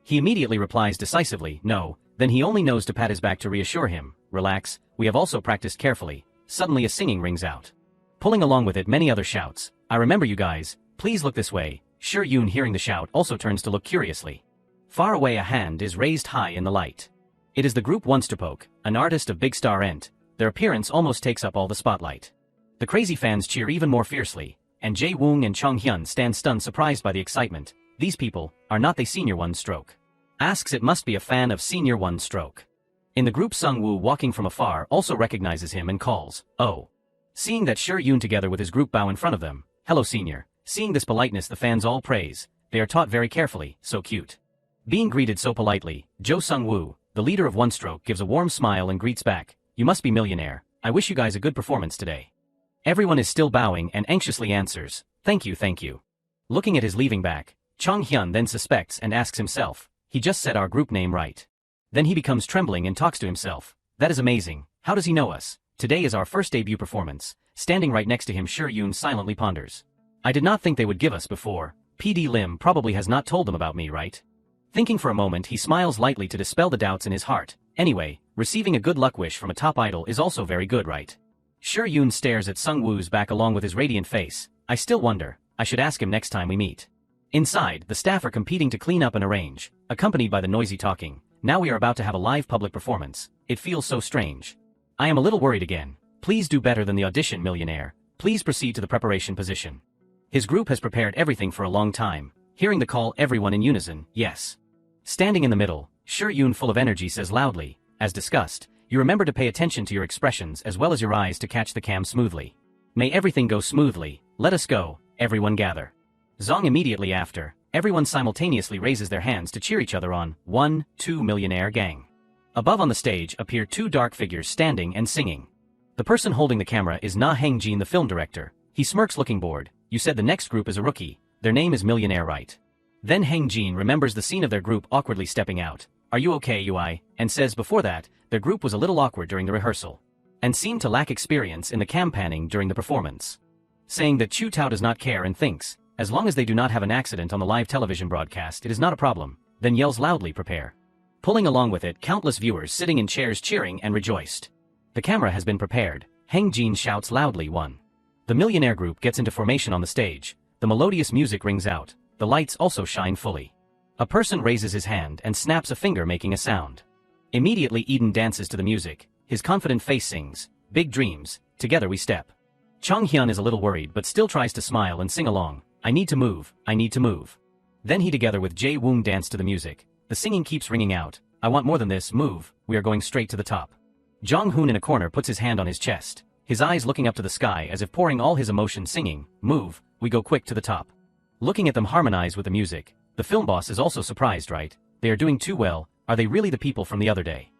He immediately replies decisively, no, then he only knows to pat his back to reassure him, relax, we have also practiced carefully. Suddenly a singing rings out. Pulling along with it many other shouts, I remember you guys, please look this way. Sure-yoon hearing the shout also turns to look curiously. Far away a hand is raised high in the light. It is the group Wonsterpoke, an artist of Big Star Ent. Their appearance almost takes up all the spotlight. The crazy fans cheer even more fiercely, and Jae-woong and Chong-hyun stand stunned surprised by the excitement. These people, are not they Senior One Stroke? Asks it must be a fan of Senior One Stroke. In the group Sung-woo walking from afar also recognizes him and calls, oh. Seeing that Sure-yoon together with his group bow in front of them, hello senior. Seeing this politeness the fans all praise, they are taught very carefully, so cute. Being greeted so politely, Jo Sung-woo, the leader of One Stroke gives a warm smile and greets back, you must be millionaire, I wish you guys a good performance today. Everyone is still bowing and anxiously answers, thank you thank you. Looking at his leaving back, Chong-hyun then suspects and asks himself, he just said our group name right. Then he becomes trembling and talks to himself, that is amazing, how does he know us? Today is our first debut performance. Standing right next to him Sure-yoon silently ponders. I did not think they would give us before, PD Lim probably has not told them about me right? Thinking for a moment he smiles lightly to dispel the doubts in his heart, anyway, receiving a good luck wish from a top idol is also very good right? Sure-yoon stares at Sung-woo's back along with his radiant face, I still wonder, I should ask him next time we meet. Inside, the staff are competing to clean up and arrange, accompanied by the noisy talking, now we are about to have a live public performance, it feels so strange. I am a little worried again, please do better than the audition millionaire, please proceed to the preparation position. His group has prepared everything for a long time, hearing the call everyone in unison, yes. Standing in the middle, Sure-yoon full of energy says loudly, as discussed, you remember to pay attention to your expressions as well as your eyes to catch the cam smoothly. May everything go smoothly, let us go, everyone gather. Zong immediately after, everyone simultaneously raises their hands to cheer each other on, 1, 2 millionaire gang. Above on the stage appear two dark figures standing and singing. The person holding the camera is Na Heng-jin the film director, he smirks looking bored, you said the next group is a rookie, their name is Millionaire right? Then Heng-jin remembers the scene of their group awkwardly stepping out, are you okay UI, and says before that, their group was a little awkward during the rehearsal, and seemed to lack experience in the cam panning during the performance. Saying that Chu Tao does not care and thinks, as long as they do not have an accident on the live television broadcast it is not a problem, then yells loudly prepare. Pulling along with it countless viewers sitting in chairs cheering and rejoiced. The camera has been prepared, Heng-jin shouts loudly 1. The millionaire group gets into formation on the stage, the melodious music rings out, the lights also shine fully. A person raises his hand and snaps a finger making a sound. Immediately Eden dances to the music, his confident face sings, big dreams, together we step. Chong-hyun is a little worried but still tries to smile and sing along, I need to move, I need to move. Then he together with Jae-woong dance to the music, the singing keeps ringing out, I want more than this, move, we are going straight to the top. Jong-hoon in a corner puts his hand on his chest, his eyes looking up to the sky as if pouring all his emotion singing, move, we go quick to the top. Looking at them harmonize with the music, the film boss is also surprised right, they are doing too well, are they really the people from the other day?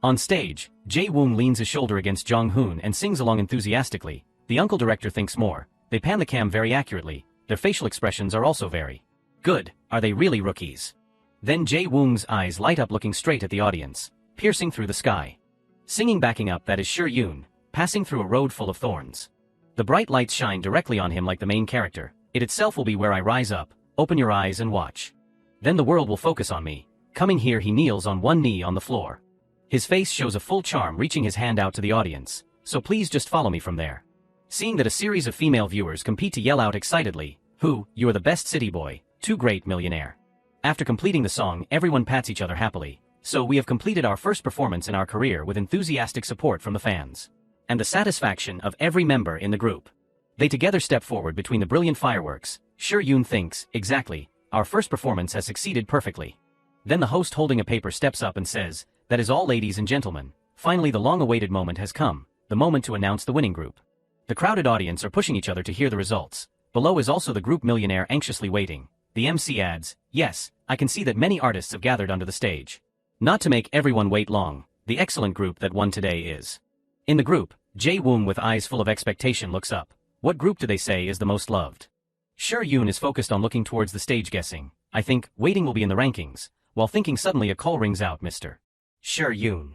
On stage, Jae-woong leans his shoulder against Jong-hoon and sings along enthusiastically, the uncle director thinks more, they pan the cam very accurately, their facial expressions are also very good, are they really rookies? Then Jae-woong's eyes light up looking straight at the audience, piercing through the sky. Singing backing up that is Sure-yoon, passing through a road full of thorns. The bright lights shine directly on him like the main character, it itself will be where I rise up, open your eyes and watch. Then the world will focus on me, coming here he kneels on one knee on the floor. His face shows a full charm reaching his hand out to the audience, so please just follow me from there. Seeing that a series of female viewers compete to yell out excitedly, who, you are the best city boy, too great millionaire. After completing the song everyone pats each other happily, so we have completed our first performance in our career with enthusiastic support from the fans. And the satisfaction of every member in the group. They together step forward between the brilliant fireworks, Sure-yoon thinks, exactly, our first performance has succeeded perfectly. Then the host holding a paper steps up and says, that is all ladies and gentlemen, finally the long-awaited moment has come, the moment to announce the winning group. The crowded audience are pushing each other to hear the results, below is also the group Millionaire anxiously waiting, the MC adds, yes, I can see that many artists have gathered onto the stage. Not to make everyone wait long, the excellent group that won today is. In the group, Jae-woong with eyes full of expectation looks up, what group do they say is the most loved? Sure-yoon is focused on looking towards the stage guessing, I think, waiting will be in the rankings, while thinking suddenly a call rings out Mr. Sure-yoon.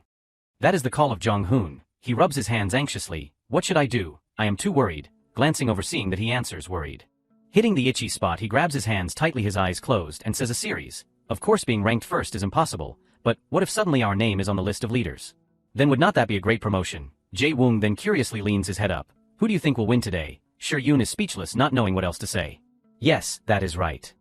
That is the call of Jong-hoon, He rubs his hands anxiously. What should I do? I am too worried, glancing over seeing that he answers worried. Hitting the itchy spot, he grabs his hands tightly, his eyes closed, and says a series. Of course being ranked first is impossible, but what if suddenly our name is on the list of leaders? Then would not that be a great promotion? Jae-woong then curiously leans his head up. Who do you think will win today? Sure-yoon is speechless, not knowing what else to say. Yes, that is right.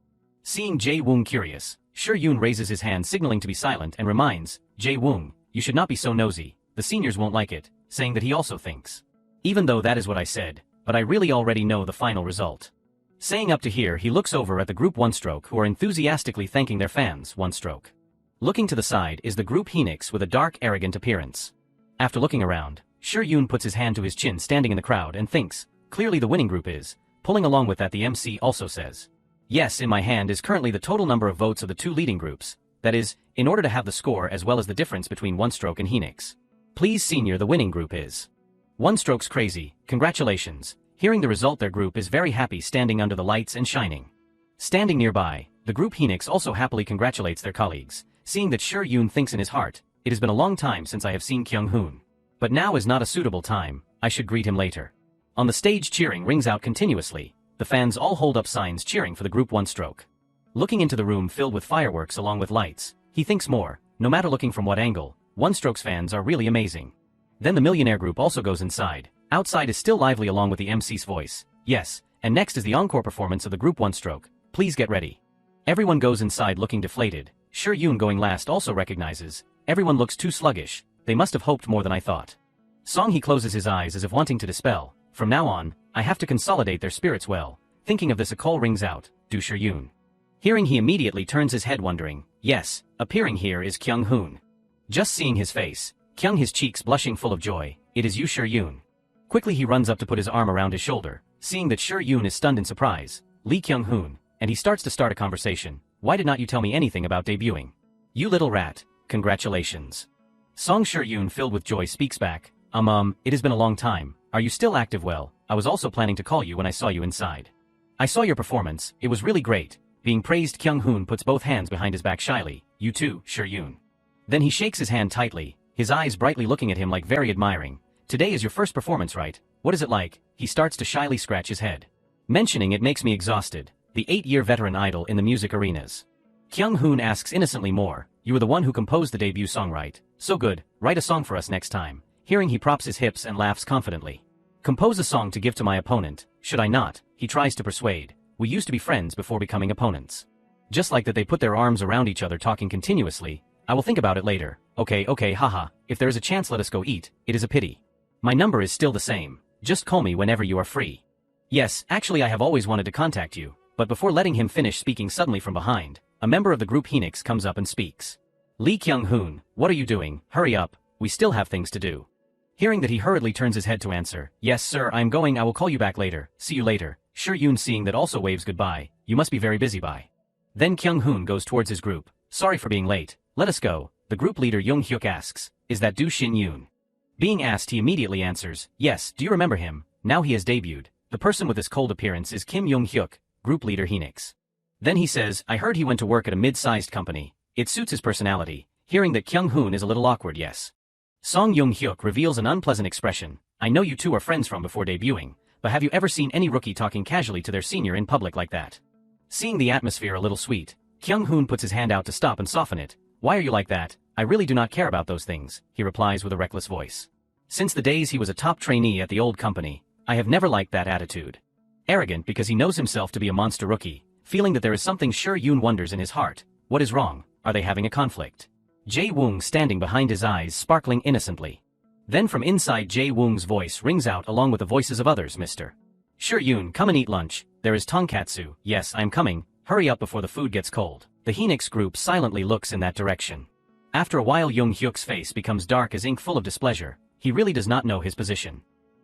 Seeing Jae-woong curious, Sure-yoon raises his hand signaling to be silent and reminds, Jae-woong, you should not be so nosy, the seniors won't like it, saying that he also thinks. Even though that is what I said, but I really already know the final result. Saying up to here, he looks over at the group One Stroke who are enthusiastically thanking their fans, One Stroke. Looking to the side is the group Phoenix with a dark, arrogant appearance. After looking around, Sure-yoon puts his hand to his chin standing in the crowd and thinks, clearly the winning group is. Pulling along with that, the MC also says. Yes, in my hand is currently the total number of votes of the two leading groups, that is, in order to have the score as well as the difference between One Stroke and Phoenix. Please senior, the winning group is. One Stroke's crazy, congratulations. Hearing the result, their group is very happy, standing under the lights and shining. Standing nearby, the group Phoenix also happily congratulates their colleagues, seeing that Sure-yoon thinks in his heart, it has been a long time since I have seen Kyung-hoon. But now is not a suitable time, I should greet him later. On the stage, cheering rings out continuously. The fans all hold up signs cheering for the group One Stroke. Looking into the room filled with fireworks along with lights, he thinks more, no matter looking from what angle, One Stroke's fans are really amazing. Then the millionaire group also goes inside. Outside is still lively along with the MC's voice. Yes, and next is the encore performance of the group One Stroke. Please get ready. Everyone goes inside looking deflated. Sure-yoon going last also recognizes. Everyone looks too sluggish. They must have hoped more than I thought. Song, he closes his eyes as if wanting to dispel. From now on, I have to consolidate their spirits well. Thinking of this, a call rings out. Do Sure-yoon. Hearing, he immediately turns his head wondering. Yes, appearing here is Kyung-hoon. Just seeing his face, Kyung, his cheeks blushing full of joy. It is you, Sure-yoon. Quickly he runs up to put his arm around his shoulder, seeing that Sure-yoon is stunned in surprise. Lee Kyung-hoon, and he starts to start a conversation. Why did not you tell me anything about debuting? You little rat, congratulations. Song, Sure-yoon filled with joy speaks back. It has been a long time. Are you still active? Well, I was also planning to call you when I saw you inside. I saw your performance, it was really great. Being praised, Kyung-hoon puts both hands behind his back shyly. You too, Sure-yoon. Then he shakes his hand tightly, his eyes brightly looking at him like very admiring. Today is your first performance, right? What is it like? He starts to shyly scratch his head. Mentioning it makes me exhausted. The 8-year veteran idol in the music arenas. Kyung-hoon asks innocently more. You were the one who composed the debut song, right? So good, write a song for us next time. Hearing, he props his hips and laughs confidently. Compose a song to give to my opponent. Should I not? He tries to persuade. We used to be friends before becoming opponents. Just like that, they put their arms around each other talking continuously. I will think about it later. Okay, haha. If there is a chance, let us go eat. It is a pity. My number is still the same. Just call me whenever you are free. Yes, actually I have always wanted to contact you. But before letting him finish speaking, suddenly from behind, a member of the group Phoenix comes up and speaks. Lee Kyung-hoon, what are you doing? Hurry up, we still have things to do. Hearing that, he hurriedly turns his head to answer. Yes sir, I am going, I will call you back later. See you later. Sure-yoon seeing that also waves goodbye. You must be very busy, bye. Then Kyung-hoon goes towards his group. Sorry for being late. Let us go. The group leader Young-hyuk asks. Is that Do Shin-yoon? Being asked, he immediately answers. Yes, do you remember him? Now he has debuted. The person with this cold appearance is Kim Young-hyuk, group leader Phoenix. Then he says, I heard he went to work at a mid-sized company. It suits his personality. Hearing that Kyung-hoon is a little awkward, yes. Song Young-hyuk reveals an unpleasant expression. I know you two are friends from before debuting, but have you ever seen any rookie talking casually to their senior in public like that? Seeing the atmosphere a little sweet, Kyung-hoon puts his hand out to stop and soften it. Why are you like that? I really do not care about those things, he replies with a reckless voice. Since the days he was a top trainee at the old company, I have never liked that attitude. Arrogant because he knows himself to be a monster rookie, feeling that there is something. Sure-yoon wonders in his heart. What is wrong? Are they having a conflict? Jae-woong standing behind, his eyes sparkling innocently. Then from inside, Jae-woong's voice rings out along with the voices of others. Mr. Sure-yoon, come and eat lunch. There is tonkatsu. Yes, I am coming. Hurry up before the food gets cold. The Phoenix group silently looks in that direction. After a while, Young-hyuk's face becomes dark as ink, full of displeasure. He really does not know his position.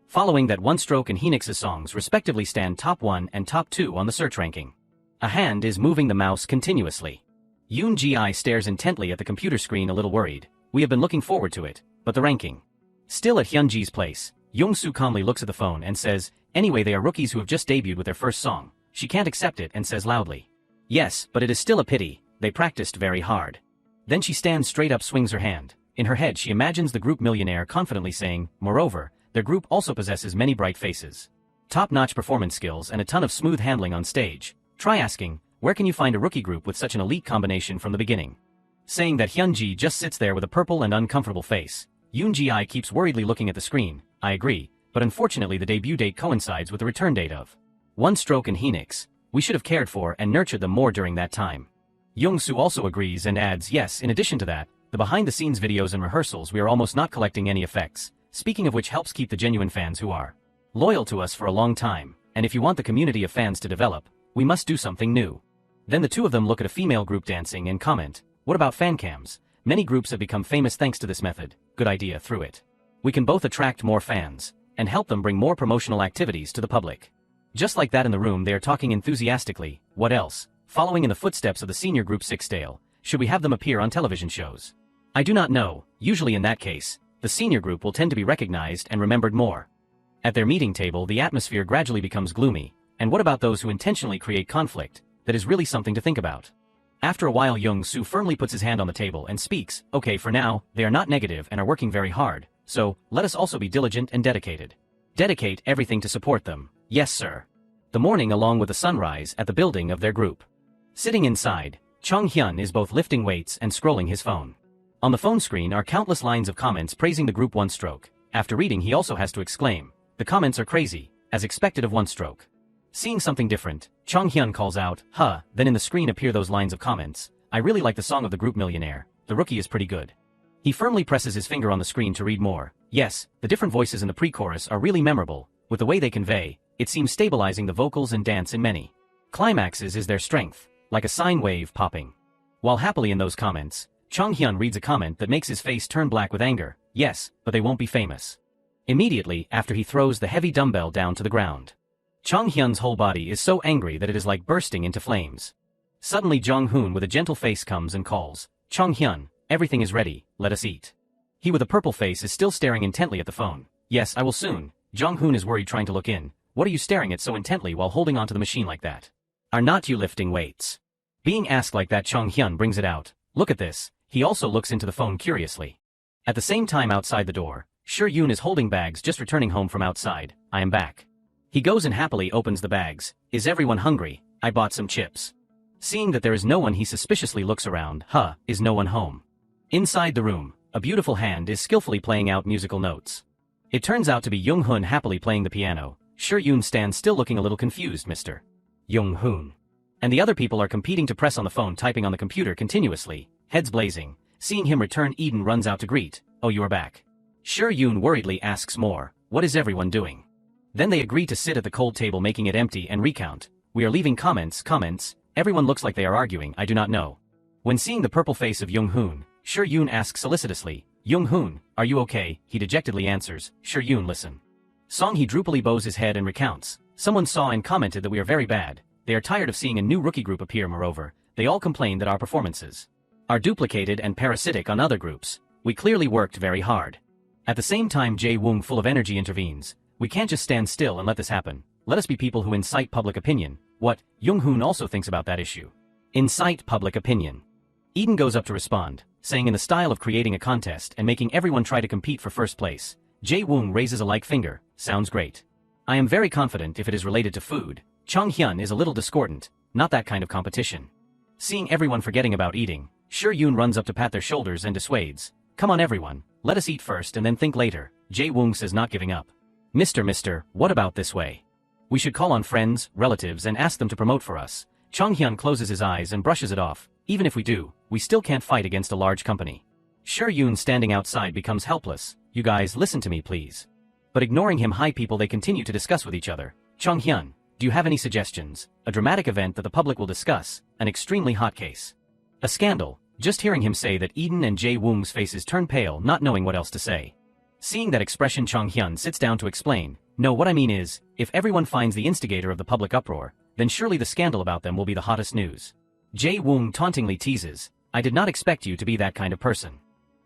Following that, One Stroke and Phoenix's songs respectively stand top 1 and top 2 on the search ranking. A hand is moving the mouse continuously. Yoon-ji stares intently at the computer screen, a little worried. We have been looking forward to it, but the ranking. Still at Hyunji's place, Young-soo calmly looks at the phone and says, anyway, they are rookies who have just debuted with their first song. She can't accept it and says loudly. Yes, but it is still a pity, they practiced very hard. Then she stands straight up, swings her hand. In her head she imagines the group millionaire confidently saying, moreover, their group also possesses many bright faces, top-notch performance skills and a ton of smooth handling on stage. Try asking, where can you find a rookie group with such an elite combination from the beginning? Saying that Hyunji just sits there with a purple and uncomfortable face. Yoonji keeps worriedly looking at the screen. I agree, but unfortunately the debut date coincides with the return date of One Stroke and Phoenix. We should have cared for and nurtured them more during that time. Young-soo also agrees and adds, yes, in addition to that, the behind-the-scenes videos and rehearsals we are almost not collecting any effects, speaking of which helps keep the genuine fans who are loyal to us for a long time, and if you want the community of fans to develop, we must do something new. Then the two of them look at a female group dancing and comment, what about fan cams? Many groups have become famous thanks to this method. Good idea through it. We can both attract more fans, and help them bring more promotional activities to the public. Just like that in the room they are talking enthusiastically. What else? Following in the footsteps of the senior group Sixdale, should we have them appear on television shows? I do not know. Usually in that case, the senior group will tend to be recognized and remembered more. At their meeting table the atmosphere gradually becomes gloomy, and what about those who intentionally create conflict? That is really something to think about. After a while Young-soo firmly puts his hand on the table and speaks, okay, for now, they are not negative and are working very hard, so, let us also be diligent and dedicated. Dedicate everything to support them. Yes sir. The morning along with the sunrise at the building of their group. Sitting inside, Chung-hyun is both lifting weights and scrolling his phone. On the phone screen are countless lines of comments praising the group One Stroke. After reading he also has to exclaim, the comments are crazy, as expected of One Stroke. Seeing something different, Chung-hyun calls out, huh, then in the screen appear those lines of comments. I really like the song of the group Millionaire, the rookie is pretty good. He firmly presses his finger on the screen to read more. Yes, the different voices in the pre-chorus are really memorable, with the way they convey, it seems stabilizing the vocals and dance in many climaxes is their strength, like a sine wave popping. While happily in those comments, Chung-hyun reads a comment that makes his face turn black with anger. Yes, but they won't be famous. Immediately after he throws the heavy dumbbell down to the ground. Chung-hyun's whole body is so angry that it is like bursting into flames. Suddenly Jong-hoon with a gentle face comes and calls, Chung-hyun, everything is ready, let us eat. He with a purple face is still staring intently at the phone. Yes, I will soon. Jong-hoon is worried trying to look in. What are you staring at so intently while holding onto the machine like that? Are not you lifting weights? Being asked like that Chung-hyun brings it out. Look at this. He also looks into the phone curiously. At the same time outside the door, Sure-yoon is holding bags just returning home from outside. I am back. He goes and happily opens the bags. Is everyone hungry? I bought some chips. Seeing that there is no one he suspiciously looks around. Is no one home? Inside the room, a beautiful hand is skillfully playing out musical notes. It turns out to be Jung-hoon happily playing the piano. Sure-yoon stands still looking a little confused. Mr. Jung-hoon. And the other people are competing to press on the phone typing on the computer continuously, heads blazing. Seeing him return Eden runs out to greet. Oh, you are back. Sure-yoon worriedly asks more. What is everyone doing? Then they agree to sit at the cold table making it empty and recount. We are leaving comments. Everyone looks like they are arguing. I do not know. When seeing the purple face of Jung-hoon, Sure-yoon asks solicitously, Jung-hoon, are you okay? He dejectedly answers, Sure-yoon listen. Song-hee droopily bows his head and recounts. Someone saw and commented that we are very bad. They are tired of seeing a new rookie group appear. Moreover, they all complain that our performances are duplicated and parasitic on other groups. We clearly worked very hard. At the same time Jae-woong full of energy intervenes. We can't just stand still and let this happen. Let us be people who incite public opinion. What? Jung-hoon also thinks about that issue. Incite public opinion. Eden goes up to respond, saying in the style of creating a contest and making everyone try to compete for first place. Jae-woong raises a like finger. Sounds great. I am very confident if it is related to food. Chung-hyun is a little discordant. Not that kind of competition. Seeing everyone forgetting about eating, Sure-yoon runs up to pat their shoulders and dissuades. Come on everyone, let us eat first and then think later. Jae-woong says not giving up. Mister, what about this way? We should call on friends, relatives and ask them to promote for us. Chung-hyun closes his eyes and brushes it off. Even if we do, we still can't fight against a large company. Sure-yoon standing outside becomes helpless. You guys listen to me please. But ignoring him high people they continue to discuss with each other. Chung-hyun, do you have any suggestions? A dramatic event that the public will discuss, an extremely hot case. A scandal. Just hearing him say that Eden and Jae-woong's faces turn pale not knowing what else to say. Seeing that expression Chung-hyun sits down to explain. No, what I mean is, if everyone finds the instigator of the public uproar, then surely the scandal about them will be the hottest news. Jae-woong tauntingly teases, I did not expect you to be that kind of person.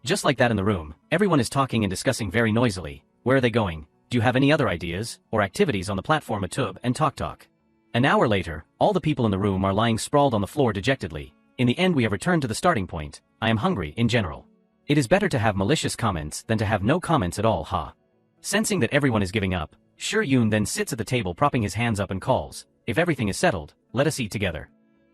Just like that in the room, everyone is talking and discussing very noisily. Where are they going? Do you have any other ideas, or activities on the platform Atub and Talk? An hour later, all the people in the room are lying sprawled on the floor dejectedly. In the end we have returned to the starting point. I am hungry in general. It is better to have malicious comments than to have no comments at all, ha. Sensing that everyone is giving up, Yoon then sits at the table propping his hands up and calls, "If everything is settled, let us eat together.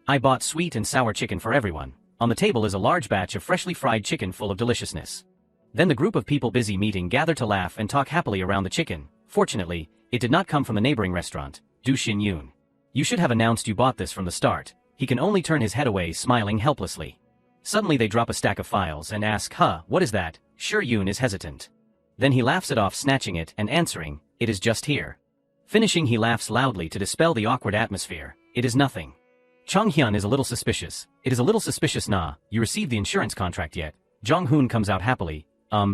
I bought sweet and sour chicken for everyone. On the table is a large batch of freshly fried chicken full of deliciousness." Then the group of people busy meeting gather to laugh and talk happily around the chicken. Fortunately, it did not come from the neighboring restaurant, Du Shin Yoon. "You should have announced you bought this from the start." He can only turn his head away, smiling helplessly. Suddenly they drop a stack of files and ask, "What is that?" Yoon is hesitant. Then he laughs it off, snatching it and answering, "It is just here." Finishing, he laughs loudly to dispel the awkward atmosphere. "It is nothing." Chong Hyun is a little suspicious. "It is a little suspicious, nah. You received the insurance contract yet?" Jong Hoon comes out happily.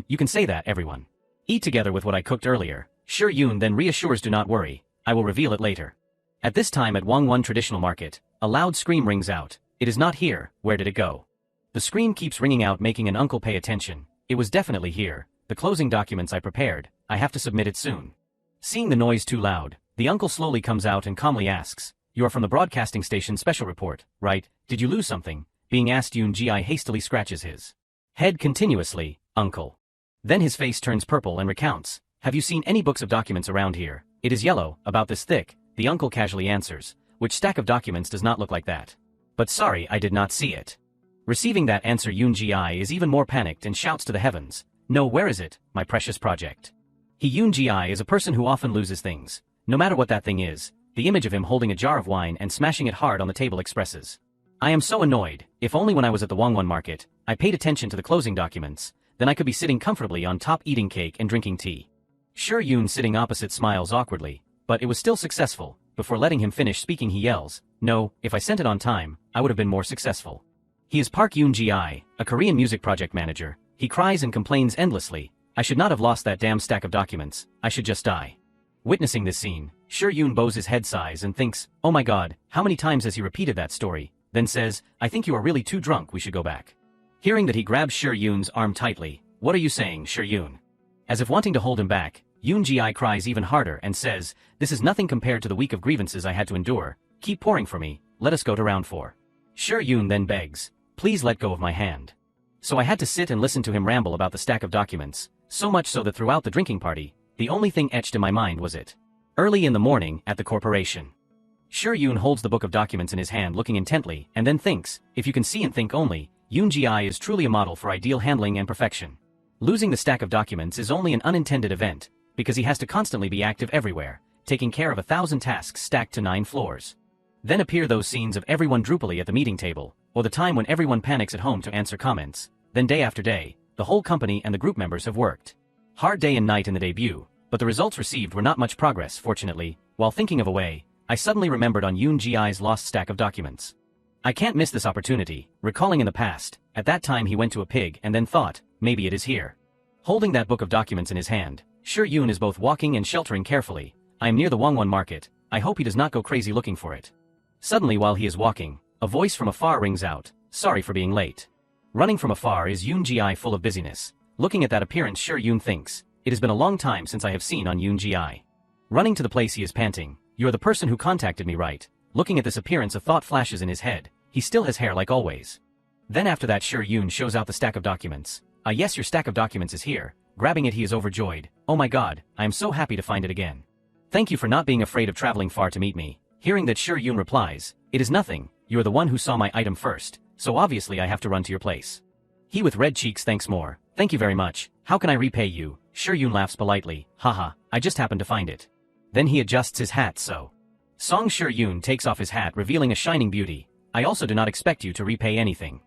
You can say that, everyone. Eat together with what I cooked earlier." Yoon then reassures, "Do not worry. I will reveal it later." At this time at Wangwon Traditional Market, a loud scream rings out. "It is not here. Where did it go?" The scream keeps ringing out, making an uncle pay attention. "It was definitely here. The closing documents I prepared. I have to submit it soon." Seeing the noise too loud, the uncle slowly comes out and calmly asks, "You are from the broadcasting station special report, right? Did you lose something?" Being asked, Yoon Gi hastily scratches his head continuously. "Uncle." Then his face turns purple and recounts, "Have you seen any books of documents around here? It is yellow, about this thick." The uncle casually answers, "Which stack of documents does not look like that?" "But sorry, I did not see it." Receiving that answer, Yoon Gi is even more panicked and shouts to the heavens, "No, where is it, my precious project?" Yoon Gi is a person who often loses things. No matter what that thing is, the image of him holding a jar of wine and smashing it hard on the table expresses, "I am so annoyed. If only when I was at the Wangwon market, I paid attention to the closing documents, then I could be sitting comfortably on top eating cake and drinking tea." Yoon sitting opposite smiles awkwardly, but it was still successful. Before letting him finish speaking, he yells, "No, if I sent it on time, I would have been more successful." He is Park Yoon Gi, a Korean music project manager. He cries and complains endlessly, "I should not have lost that damn stack of documents. I should just die." Witnessing this scene, Yoon bows his head, sighs and thinks, "Oh my god, how many times has he repeated that story?" Then says, "I think you are really too drunk, we should go back." Hearing that, he grabs Yoon's arm tightly. "What are you saying, Yoon?" As if wanting to hold him back, Yoon Gi cries even harder and says, "This is nothing compared to the week of grievances I had to endure. Keep pouring for me, let us go to round 4. Yoon then begs, "Please let go of my hand." So I had to sit and listen to him ramble about the stack of documents, so much so that throughout the drinking party, the only thing etched in my mind was it. Early in the morning, at the corporation. Yoon holds the book of documents in his hand, looking intently, and then thinks, "If you can see and think only, Yoon Gi is truly a model for ideal handling and perfection." Losing the stack of documents is only an unintended event, because he has to constantly be active everywhere, taking care of 1,000 tasks stacked to 9 floors. Then appear those scenes of everyone droopily at the meeting table, or the time when everyone panics at home to answer comments. Then day after day, the whole company and the group members have worked hard day and night in the debut, but the results received were not much progress. Fortunately, while thinking of a way, I suddenly remembered on Yoon Gi's lost stack of documents. I can't miss this opportunity. Recalling in the past, at that time he went to a pig and then thought, maybe it is here. Holding that book of documents in his hand, Yoon is both walking and sheltering carefully. I am near the Wangwon market. I hope he does not go crazy looking for it. Suddenly, while he is walking, a voice from afar rings out, "Sorry for being late." Running from afar is Yoon Gi, full of busyness. Looking at that appearance, Yoon thinks, "It has been a long time since I have seen on Yoon Gi." Running to the place, he is panting, "You are the person who contacted me, right?" Looking at this appearance, a thought flashes in his head. He still has hair like always. Then after that, Yoon shows out the stack of documents. "Ah yes, your stack of documents is here." Grabbing it, he is overjoyed. "Oh my god, I am so happy to find it again. Thank you for not being afraid of traveling far to meet me." Hearing that, Yoon replies, "It is nothing. You are the one who saw my item first, so obviously I have to run to your place." He with red cheeks thanks more. "Thank you very much. How can I repay you?" Yoon laughs politely. "Haha, I just happened to find it." Then he adjusts his hat. Song Yoon takes off his hat, revealing a shining beauty. "I also do not expect you to repay anything."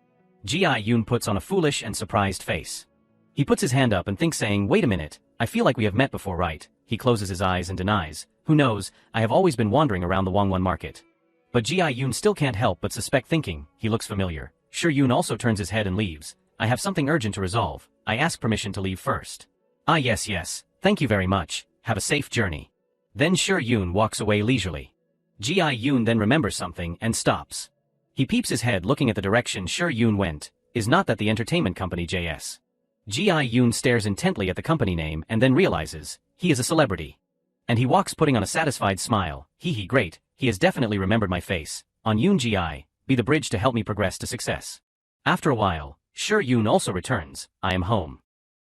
Yoon puts on a foolish and surprised face. He puts his hand up and thinks, saying, "Wait a minute, I feel like we have met before, right?" He closes his eyes and denies, "Who knows, I have always been wandering around the Wangwon market." But Yoon still can't help but suspect, thinking, he looks familiar. Yoon also turns his head and leaves. "I have something urgent to resolve. I ask permission to leave first." "Ah yes, thank you very much. Have a safe journey." Then Yoon walks away leisurely. Yoon then remembers something and stops. He peeps his head, looking at the direction Yoon went. Is not that the entertainment company JS? Yoon stares intently at the company name and then realizes, he is a celebrity. And he walks putting on a satisfied smile. Hee great, he has definitely remembered my face. On Yoon Gi, be the bridge to help me progress to success. After a while, Sure Yoon also returns, I am home.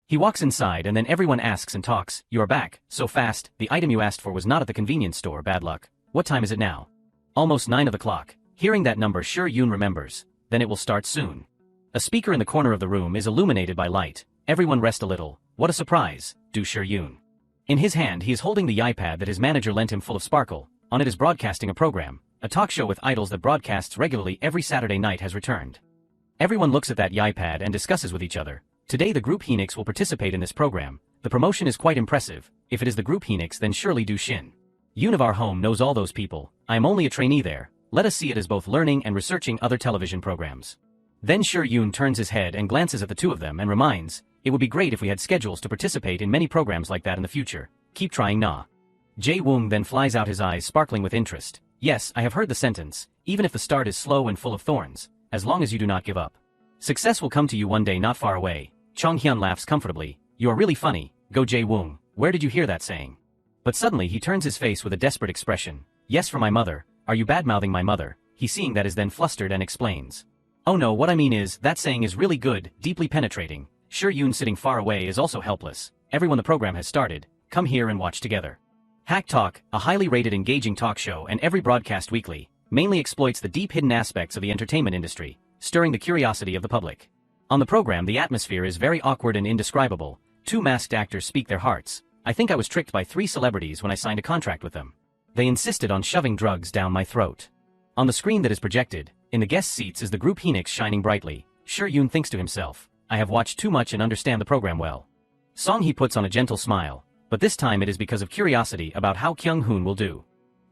He walks inside and then everyone asks and talks, you are back, so fast, the item you asked for was not at the convenience store, bad luck. What time is it now? Almost 9 o'clock. Hearing that number Sure Yoon remembers, then it will start soon. A speaker in the corner of the room is illuminated by light, everyone rest a little, what a surprise, do Sure Yoon. In his hand he is holding the iPad that his manager lent him full of sparkle, on it is broadcasting a program, a talk show with idols that broadcasts regularly every Saturday night has returned. Everyone looks at that iPad and discusses with each other. Today the group Phoenix will participate in this program. The promotion is quite impressive. If it is the group Phoenix, then surely do Shin. Yoon of our home knows all those people. I am only a trainee there. Let us see it as both learning and researching other television programs. Then Sure Yoon turns his head and glances at the two of them and reminds, it would be great if we had schedules to participate in many programs like that in the future. Keep trying na. Jae Woong then flies out, his eyes sparkling with interest. Yes, I have heard the sentence, even if the start is slow and full of thorns, as long as you do not give up. Success will come to you one day not far away. Chong Hyun laughs comfortably. You are really funny, go Jae Woong, where did you hear that saying? But suddenly he turns his face with a desperate expression. Yes, for my mother. Are you bad-mouthing my mother? He seeing that is then flustered and explains. Oh no, what I mean is, that saying is really good, deeply penetrating. Sure Yoon sitting far away is also helpless. Everyone, the program has started. Come here and watch together. Hack Talk, a highly rated engaging talk show and every broadcast weekly, mainly exploits the deep hidden aspects of the entertainment industry, stirring the curiosity of the public. On the program the atmosphere is very awkward and indescribable. Two masked actors speak their hearts. I think I was tricked by 3 celebrities when I signed a contract with them. They insisted on shoving drugs down my throat. On the screen that is projected, in the guest seats is the group Phoenix shining brightly. Sure Yoon thinks to himself, I have watched too much and understand the program well. Song Hee puts on a gentle smile, but this time it is because of curiosity about how Kyung Hoon will do.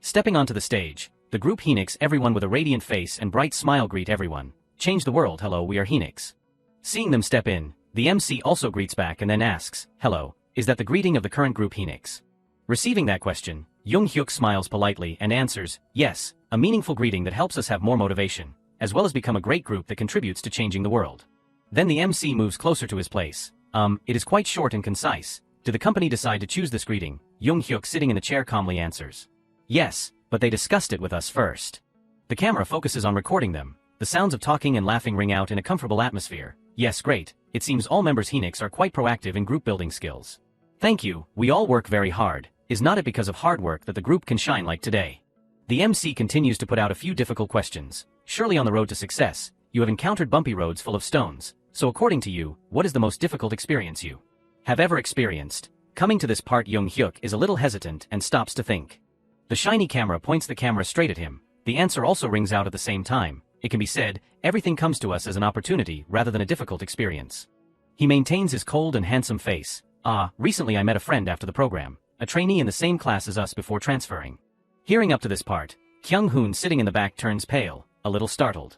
Stepping onto the stage, the group Phoenix, everyone with a radiant face and bright smile greet everyone. Change the world, hello, we are Phoenix. Seeing them step in, the MC also greets back and then asks, hello, is that the greeting of the current group Phoenix? Receiving that question, Jung Hyuk smiles politely and answers, yes, a meaningful greeting that helps us have more motivation, as well as become a great group that contributes to changing the world. Then the MC moves closer to his place. It is quite short and concise. Did the company decide to choose this greeting? Jung Hyuk sitting in the chair calmly answers. Yes, but they discussed it with us first. The camera focuses on recording them. The sounds of talking and laughing ring out in a comfortable atmosphere. Yes, great. It seems all members Phoenix are quite proactive in group building skills. Thank you, we all work very hard. Is not it because of hard work that the group can shine like today? The MC continues to put out a few difficult questions. Surely on the road to success, you have encountered bumpy roads full of stones. So according to you, what is the most difficult experience you have ever experienced? Coming to this part, Jung Hyuk is a little hesitant and stops to think. The shiny camera points the camera straight at him. The answer also rings out at the same time. It can be said, everything comes to us as an opportunity rather than a difficult experience. He maintains his cold and handsome face. Recently I met a friend after the program, a trainee in the same class as us before transferring. Hearing up to this part, Kyung Hoon sitting in the back turns pale, a little startled.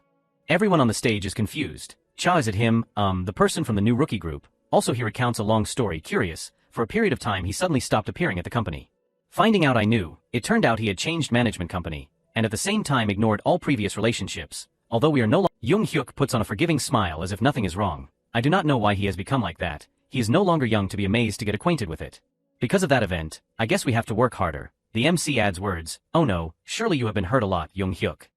Everyone on the stage is confused. Cha, is it him, the person from the new rookie group? Also he recounts a long story, curious. For a period of time he suddenly stopped appearing at the company. Finding out I knew, it turned out he had changed management company, and at the same time ignored all previous relationships. Although we are no longer— Jung Hyuk puts on a forgiving smile as if nothing is wrong. I do not know why he has become like that. He is no longer young to be amazed to get acquainted with it. Because of that event, I guess we have to work harder. The MC adds words. Oh no, surely you have been hurt a lot, Jung Hyuk.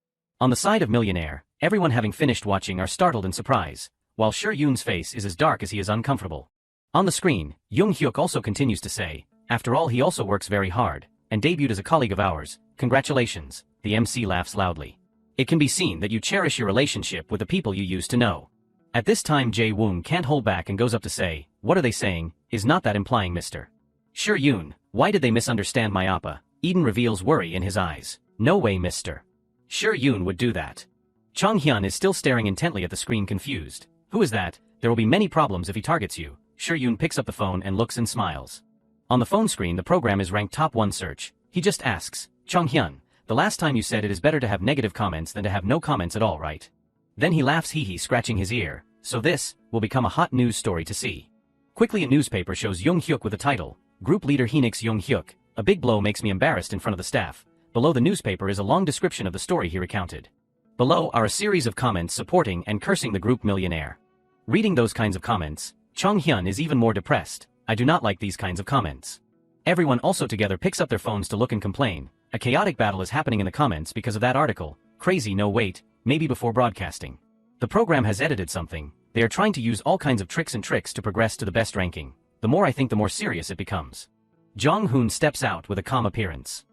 On the side of Millionaire, everyone having finished watching are startled in surprise, while Sure Yoon's face is as dark as he is uncomfortable. On the screen, Jung Hyuk also continues to say, after all he also works very hard, and debuted as a colleague of ours. Congratulations. The MC laughs loudly. It can be seen that you cherish your relationship with the people you used to know. At this time Jae Woong can't hold back and goes up to say, what are they saying? Is not that implying Mr. Sure Yoon, why did they misunderstand my appa? Eden reveals worry in his eyes. No way Mr. Sure Yoon would do that. Chong Hyun is still staring intently at the screen, confused. Who is that? There will be many problems if he targets you. Sure Yoon picks up the phone and looks and smiles. On the phone screen the program is ranked top 1 search. He just asks, Chong Hyun, the last time you said it is better to have negative comments than to have no comments at all, right? Then he laughs, hee scratching his ear. So this will become a hot news story to see. Quickly a newspaper shows Jung Hyuk with the title, Group Leader Phoenix Jung Hyuk, a big blow makes me embarrassed in front of the staff. Below the newspaper is a long description of the story he recounted. Below are a series of comments supporting and cursing the group Millionaire. Reading those kinds of comments, Chong Hyun is even more depressed. I do not like these kinds of comments. Everyone also together picks up their phones to look and complain. A chaotic battle is happening in the comments because of that article. Crazy, no wait, maybe before broadcasting. The program has edited something. They are trying to use all kinds of tricks to progress to the best ranking. The more I think the more serious it becomes. Jong-hoon steps out with a calm appearance.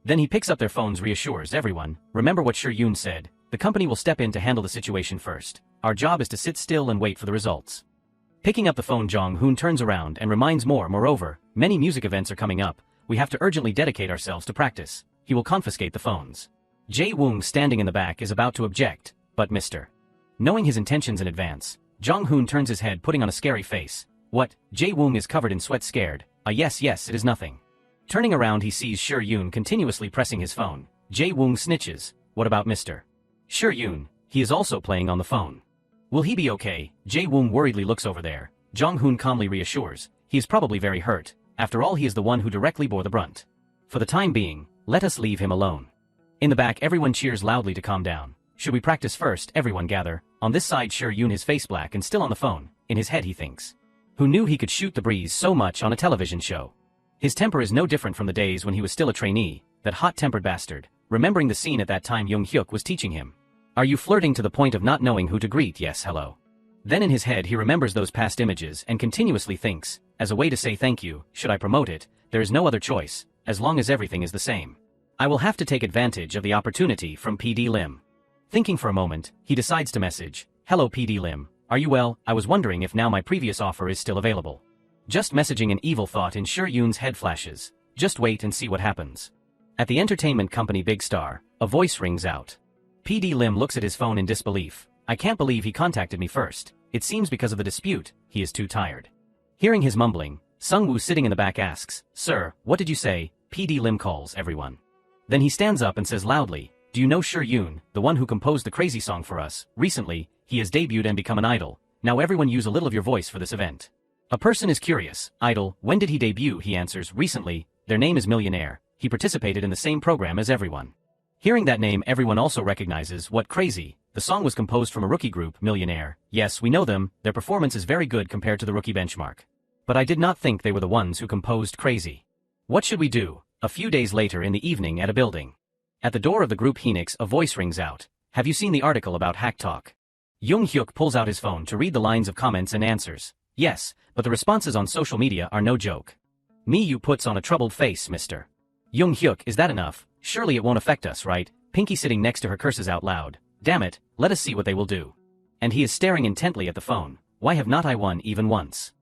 Then he picks up their phones, reassures everyone, remember what Shur-yoon said, the company will step in to handle the situation first. Our job is to sit still and wait for the results. Picking up the phone, Jong-hoon turns around and reminds moreover, many music events are coming up, we have to urgently dedicate ourselves to practice. He will confiscate the phones. Jae-woong standing in the back is about to object, but Mr. Knowing his intentions in advance, Jong-hoon turns his head, putting on a scary face. What? Jae-woong is covered in sweat, scared. Yes, it is nothing. Turning around, he sees Shur-yoon continuously pressing his phone. Jae-woong snitches. What about Mr. Shur-yoon? He is also playing on the phone. Will he be okay? Jae-woong worriedly looks over there. Jong-hoon calmly reassures. He is probably very hurt. After all, he is the one who directly bore the brunt. For the time being, let us leave him alone. In the back, everyone cheers loudly to calm down. Should we practice first? Everyone gather. On this side, Shur-yoon, his face black and still on the phone. In his head he thinks. Who knew he could shoot the breeze so much on a television show? His temper is no different from the days when he was still a trainee, that hot-tempered bastard. Remembering the scene at that time Young-hyuk was teaching him. Are you flirting to the point of not knowing who to greet? Yes, hello. Then in his head he remembers those past images and continuously thinks, as a way to say thank you, should I promote it, there is no other choice, as long as everything is the same. I will have to take advantage of the opportunity from PD Lim. Thinking for a moment, he decides to message, hello PD Lim, are you well? I was wondering if now my previous offer is still available. Just messaging, an evil thought in Shur-yoon's head flashes. Just wait and see what happens. At the entertainment company Big Star, a voice rings out. PD Lim looks at his phone in disbelief. I can't believe he contacted me first. It seems because of the dispute, he is too tired. Hearing his mumbling, Sung-woo sitting in the back asks, Sir, what did you say? PD Lim calls everyone. Then he stands up and says loudly, do you know Shur-yoon, the one who composed the crazy song for us? Recently, he has debuted and become an idol. Now everyone use a little of your voice for this event. A person is curious, idol, when did he debut? He answers, recently, their name is Millionaire. He participated in the same program as everyone. Hearing that name, everyone also recognizes, what crazy, the song was composed from a rookie group, Millionaire. Yes, we know them, their performance is very good compared to the rookie benchmark. But I did not think they were the ones who composed Crazy. What should we do? A few days later in the evening at a building. At the door of the group Phoenix, a voice rings out. Have you seen the article about Hack Talk? Young-hyuk pulls out his phone to read the lines of comments and answers. Yes, but the responses on social media are no joke. Miyu puts on a troubled face, Mr. Young-hyuk, is that enough? Surely it won't affect us, right? Pinky sitting next to her curses out loud. Damn it, let us see what they will do. And he is staring intently at the phone. Why have not I won even once?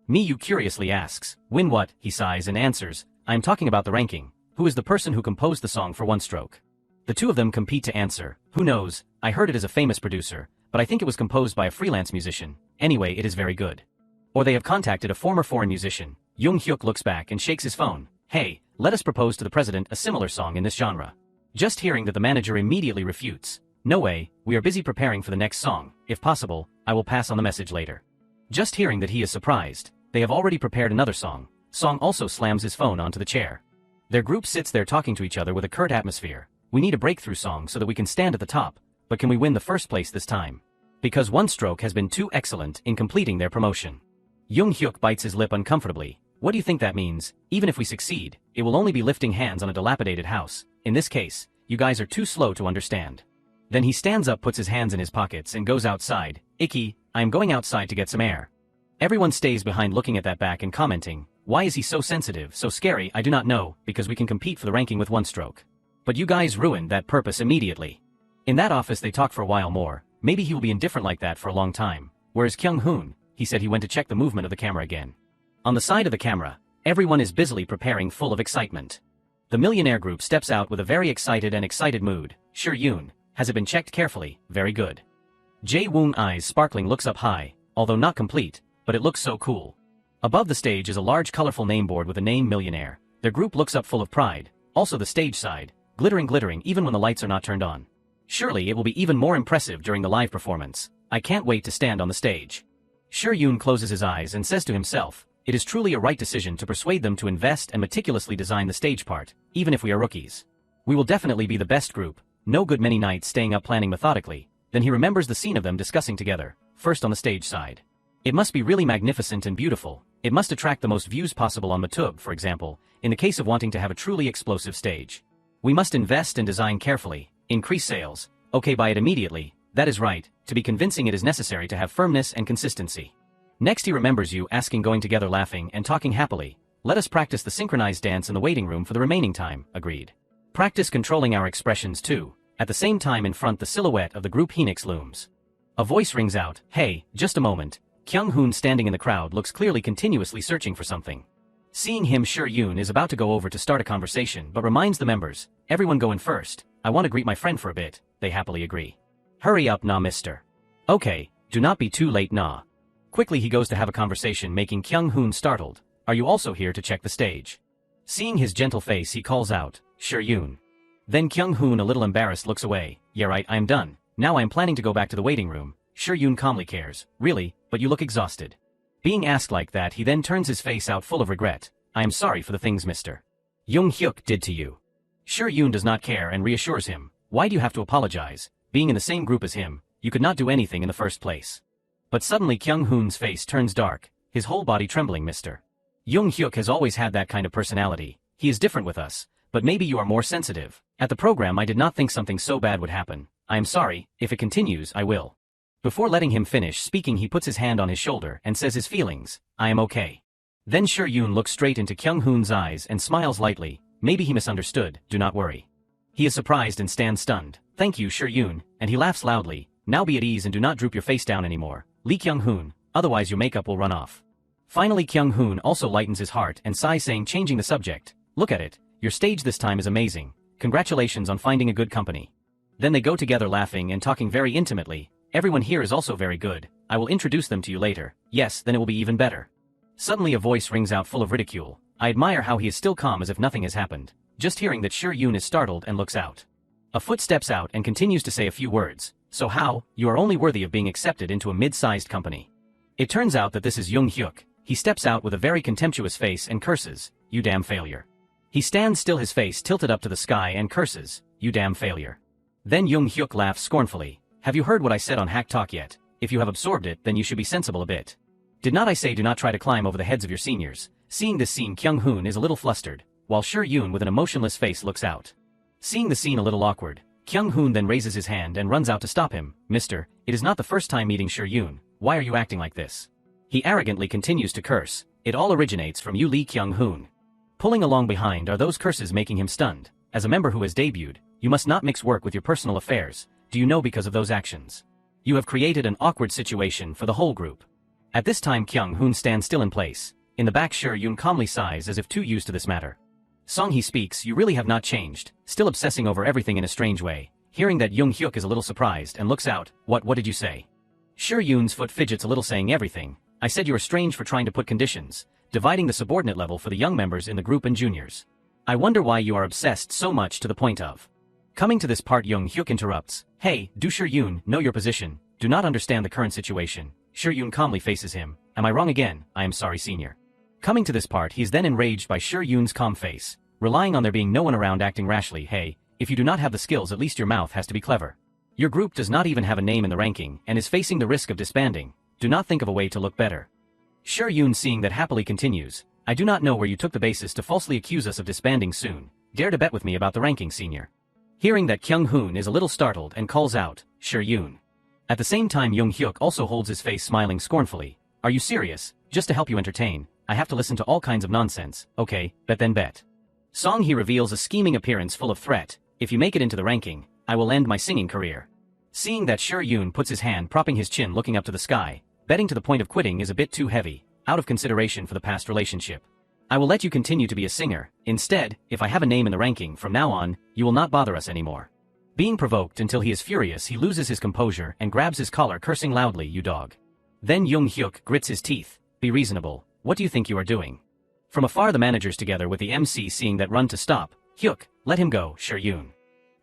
Miyu curiously asks, win what? He sighs and answers, I am talking about the ranking. Who is the person who composed the song for One Stroke? The two of them compete to answer. Who knows? I heard it is a famous producer, but I think it was composed by a freelance musician. Anyway, it is very good. Or they have contacted a former foreign musician. Young-hyuk looks back and shakes his phone. Hey, let us propose to the president a similar song in this genre. Just hearing that, the manager immediately refutes. No way, we are busy preparing for the next song. If possible, I will pass on the message later. Just hearing that, he is surprised. They have already prepared another song. Song also slams his phone onto the chair. Their group sits there talking to each other with a curt atmosphere. We need a breakthrough song so that we can stand at the top, but can we win the first place this time? Because One Stroke has been too excellent in completing their promotion. Young-hyuk bites his lip uncomfortably. What do you think that means? Even if we succeed, it will only be lifting hands on a dilapidated house. In this case, you guys are too slow to understand. Then he stands up, puts his hands in his pockets and goes outside. Icky, I am going outside to get some air. Everyone stays behind looking at that back and commenting, why is he so sensitive, so scary? I do not know, because we can compete for the ranking with One Stroke. But you guys ruined that purpose immediately. In that office they talk for a while more. Maybe he will be indifferent like that for a long time. Whereas Kyung-hoon, he said he went to check the movement of the camera again. On the side of the camera, everyone is busily preparing, full of excitement. The Millionaire group steps out with a very excited mood. Shur-yoon, has it been checked carefully? Very good. Jae-woong, eyes sparkling, looks up high, although not complete, but it looks so cool. Above the stage is a large colorful name board with the name Millionaire. Their group looks up full of pride. Also the stage side, glittering even when the lights are not turned on. Surely it will be even more impressive during the live performance. I can't wait to stand on the stage. Shur-yoon closes his eyes and says to himself, it is truly a right decision to persuade them to invest and meticulously design the stage part, even if we are rookies. We will definitely be the best group. No good many nights staying up planning methodically. Then he remembers the scene of them discussing together, first on the stage side. It must be really magnificent and beautiful. It must attract the most views possible on YouTube, for example, in the case of wanting to have a truly explosive stage. We must invest and design carefully, increase sales, okay, buy it immediately, That is right, to be convincing it is necessary to have firmness and consistency. Next he remembers you asking going together laughing and talking happily. Let us practice the synchronized dance in the waiting room for the remaining time, agreed. Practice controlling our expressions too. At the same time in front the silhouette of the group Phoenix looms. A voice rings out, hey, just a moment. Kyung-hoon standing in the crowd looks clearly continuously searching for something. Seeing him Shur-yoon is about to go over to start a conversation but reminds the members, everyone go in first, I want to greet my friend for a bit, they happily agree. Hurry up nah mister. Okay, do not be too late nah. Quickly he goes to have a conversation making Kyung-hoon startled, are you also here to check the stage? Seeing his gentle face he calls out, Shur-yoon. Then Kyung-hoon a little embarrassed looks away, yeah right I am done, now I am planning to go back to the waiting room. Shur-yoon calmly cares, really, but you look exhausted. Being asked like that he then turns his face out full of regret, I am sorry for the things Mr. Jung-hyuk did to you. Shur-yoon does not care and reassures him, why do you have to apologize, being in the same group as him, you could not do anything in the first place. But suddenly Kyung-hoon's face turns dark, his whole body trembling Mr. Jung-hyuk has always had that kind of personality, he is different with us, but maybe you are more sensitive. At the program I did not think something so bad would happen, I am sorry, if it continues I will. Before letting him finish speaking he puts his hand on his shoulder and says his feelings, I am okay. Then Shur-yoon looks straight into Kyung-hoon's eyes and smiles lightly, maybe he misunderstood, do not worry. He is surprised and stands stunned, thank you Shur-yoon, and he laughs loudly, now be at ease and do not droop your face down anymore, Lee Kyung-hoon, otherwise your makeup will run off. Finally Kyung-hoon also lightens his heart and sighs saying changing the subject, look at it, your stage this time is amazing, congratulations on finding a good company. Then they go together laughing and talking very intimately, everyone here is also very good, I will introduce them to you later, yes then it will be even better. Suddenly a voice rings out full of ridicule, I admire how he is still calm as if nothing has happened, just hearing that Shur-yoon is startled and looks out. A foot steps out and continues to say a few words, so how, you are only worthy of being accepted into a mid-sized company. It turns out that this is Jung-hyuk, he steps out with a very contemptuous face and curses, you damn failure. He stands still his face tilted up to the sky and curses, you damn failure. Then Jung-hyuk laughs scornfully, have you heard what I said on Hack Talk yet? If you have absorbed it then you should be sensible a bit. Did not I say do not try to climb over the heads of your seniors? Seeing this scene Kyung-hoon is a little flustered, while Shur-yoon with an emotionless face looks out. Seeing the scene a little awkward, Kyung-hoon then raises his hand and runs out to stop him, mister, it is not the first time meeting Shur-yoon, why are you acting like this? He arrogantly continues to curse, it all originates from you Lee Kyung-hoon. Pulling along behind are those curses making him stunned, as a member who has debuted, you must not mix work with your personal affairs, do you know because of those actions? You have created an awkward situation for the whole group. At this time Kyung-hoon stands still in place, in the back Shur-yoon calmly sighs as if too used to this matter. Song he speaks you really have not changed, still obsessing over everything in a strange way, hearing that Jung-hyuk is a little surprised and looks out, what did you say? Shur-yoon's foot fidgets a little saying everything, I said you are strange for trying to put conditions, dividing the subordinate level for the young members in the group and juniors. I wonder why you are obsessed so much to the point of. Coming to this part Jung-hyuk interrupts, hey, do Shur-yoon know your position, do not understand the current situation. Shur-yoon calmly faces him, am I wrong again, I am sorry senior. Coming to this part he is then enraged by Shur-yoon's calm face, relying on there being no one around acting rashly, hey, if you do not have the skills at least your mouth has to be clever. Your group does not even have a name in the ranking and is facing the risk of disbanding, do not think of a way to look better. Shur-yoon seeing that happily continues, I do not know where you took the basis to falsely accuse us of disbanding soon, dare to bet with me about the ranking senior. Hearing that Kyung-hoon is a little startled and calls out, Shur-yoon. At the same time Jung-hyuk also holds his face smiling scornfully, are you serious, just to help you entertain, I have to listen to all kinds of nonsense, okay, bet then bet. Song he reveals a scheming appearance full of threat, if you make it into the ranking, I will end my singing career. Seeing that Shur-yoon puts his hand propping his chin looking up to the sky, betting to the point of quitting is a bit too heavy, out of consideration for the past relationship. I will let you continue to be a singer, instead, if I have a name in the ranking from now on, you will not bother us anymore. Being provoked until he is furious he loses his composure and grabs his collar cursing loudly you dog. Then Jung-hyuk grits his teeth, be reasonable, what do you think you are doing? From afar the managers together with the MC seeing that run to stop, Hyuk, let him go, Shur-yoon.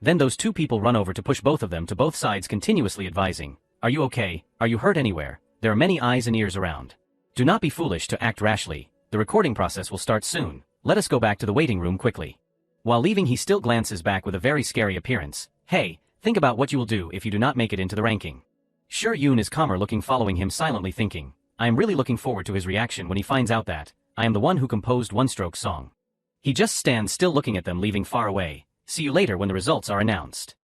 Then those two people run over to push both of them to both sides continuously advising, are you okay, are you hurt anywhere, there are many eyes and ears around. Do not be foolish to act rashly, the recording process will start soon, let us go back to the waiting room quickly. While leaving he still glances back with a very scary appearance, hey, think about what you will do if you do not make it into the ranking. Shur-yoon is calmer looking following him silently thinking, I am really looking forward to his reaction when he finds out that, I am the one who composed One Stroke song. He just stands still looking at them leaving far away, see you later when the results are announced.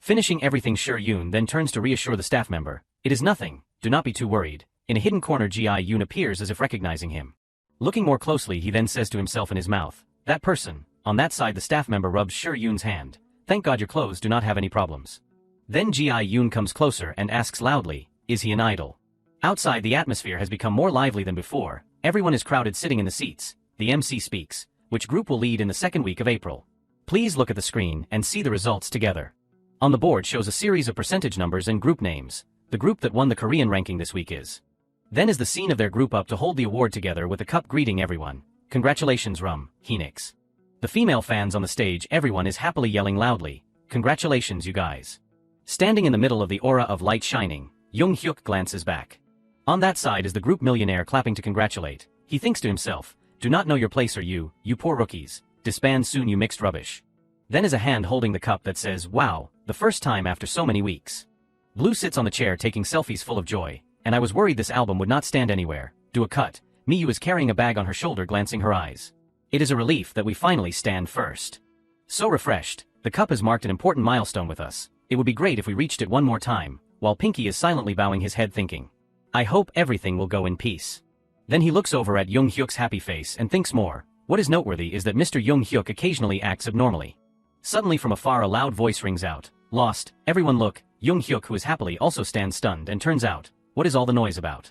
Finishing everything, Sure Yoon then turns to reassure the staff member. It is nothing, do not be too worried. In a hidden corner, Yoon appears as if recognizing him. Looking more closely, he then says to himself in his mouth, that person. On that side, the staff member rubs Sure Yoon's hand. Thank God your clothes do not have any problems. Then Yoon comes closer and asks loudly, is he an idol? Outside, the atmosphere has become more lively than before. Everyone is crowded sitting in the seats. The MC speaks. Which group will lead in the second week of April? Please look at the screen and see the results together. On the board shows a series of percentage numbers and group names. The group that won the Korean ranking this week is. Then is the scene of their group up to hold the award together with a cup greeting everyone. Congratulations Heenix. The female fans on the stage, everyone is happily yelling loudly. Congratulations you guys. Standing in the middle of the aura of light shining, Jung Hyuk glances back. On that side is the group millionaire clapping to congratulate. He thinks to himself, do not know your place, or you poor rookies. Disband soon, you mixed rubbish. Then is a hand holding the cup that says, wow, the first time after so many weeks. Blue sits on the chair taking selfies full of joy, and I was worried this album would not stand anywhere. Do a cut. Miyu is carrying a bag on her shoulder, glancing her eyes. It is a relief that we finally stand first. So refreshed, the cup has marked an important milestone with us. It would be great if we reached it one more time, while Pinky is silently bowing his head thinking. I hope everything will go in peace. Then he looks over at Jung Hyuk's happy face and thinks more. What is noteworthy is that Mr. Jung Hyuk occasionally acts abnormally. Suddenly from afar a loud voice rings out. Lost, everyone look. Jung Hyuk, who is happily, also stands stunned and turns out. What is all the noise about?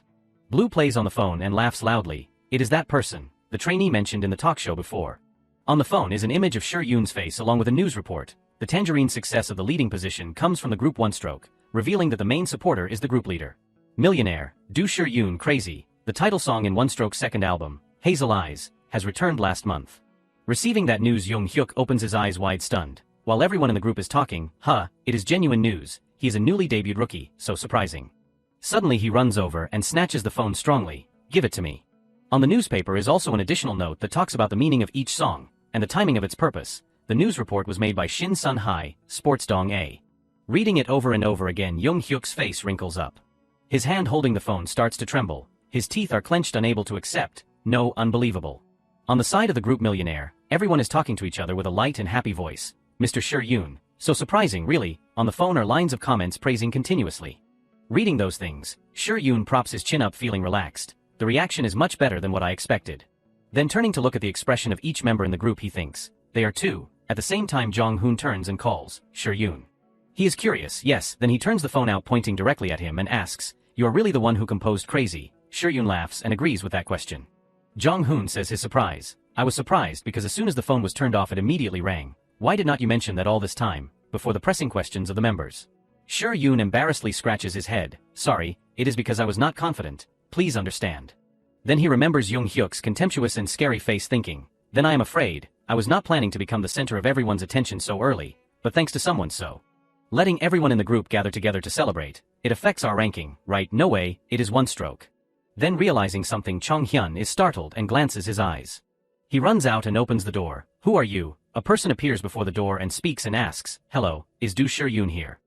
Blue plays on the phone and laughs loudly. It is that person, the trainee mentioned in the talk show before. On the phone is an image of Sure Yoon's face along with a news report. The Tangerine success of the leading position comes from the group One Stroke, revealing that the main supporter is the group leader. Millionaire, Do Sure Yoon Crazy, the title song in One Stroke's second album, Hazel Eyes, has returned last month. Receiving that news, Jung Hyuk opens his eyes wide stunned. While everyone in the group is talking, it is genuine news. He is a newly debuted rookie, so surprising. Suddenly he runs over and snatches the phone strongly. Give it to me. On the newspaper is also an additional note that talks about the meaning of each song, and the timing of its purpose. The news report was made by Shin Sun Hai, Sports Dong A. Reading it over and over again, Jung Hyuk's face wrinkles up. His hand holding the phone starts to tremble. His teeth are clenched, unable to accept. No, unbelievable. On the side of the group millionaire, everyone is talking to each other with a light and happy voice. Mr. Sure Yoon. So surprising, really. On the phone are lines of comments praising continuously. Reading those things, Sure Yoon props his chin up, feeling relaxed. The reaction is much better than what I expected. Then turning to look at the expression of each member in the group, he thinks, they are two. At the same time, Jong Hoon turns and calls, Sure Yoon. He is curious, yes, then he turns the phone out, pointing directly at him and asks, you are really the one who composed Crazy? Sure Yoon laughs and agrees with that question. Jong Hoon says his surprise. I was surprised because as soon as the phone was turned off it immediately rang. Why did not you mention that all this time, before the pressing questions of the members? Sure Yoon embarrassedly scratches his head. Sorry, it is because I was not confident. Please understand. Then he remembers Jung Hyuk's contemptuous and scary face, thinking, then I am afraid, I was not planning to become the center of everyone's attention so early, but thanks to someone so. Letting everyone in the group gather together to celebrate, it affects our ranking, right? No way, it is One Stroke. Then realizing something, Chong Hyun is startled and glances his eyes. He runs out and opens the door. Who are you? A person appears before the door and speaks and asks, hello, is Do Sure Yoon here?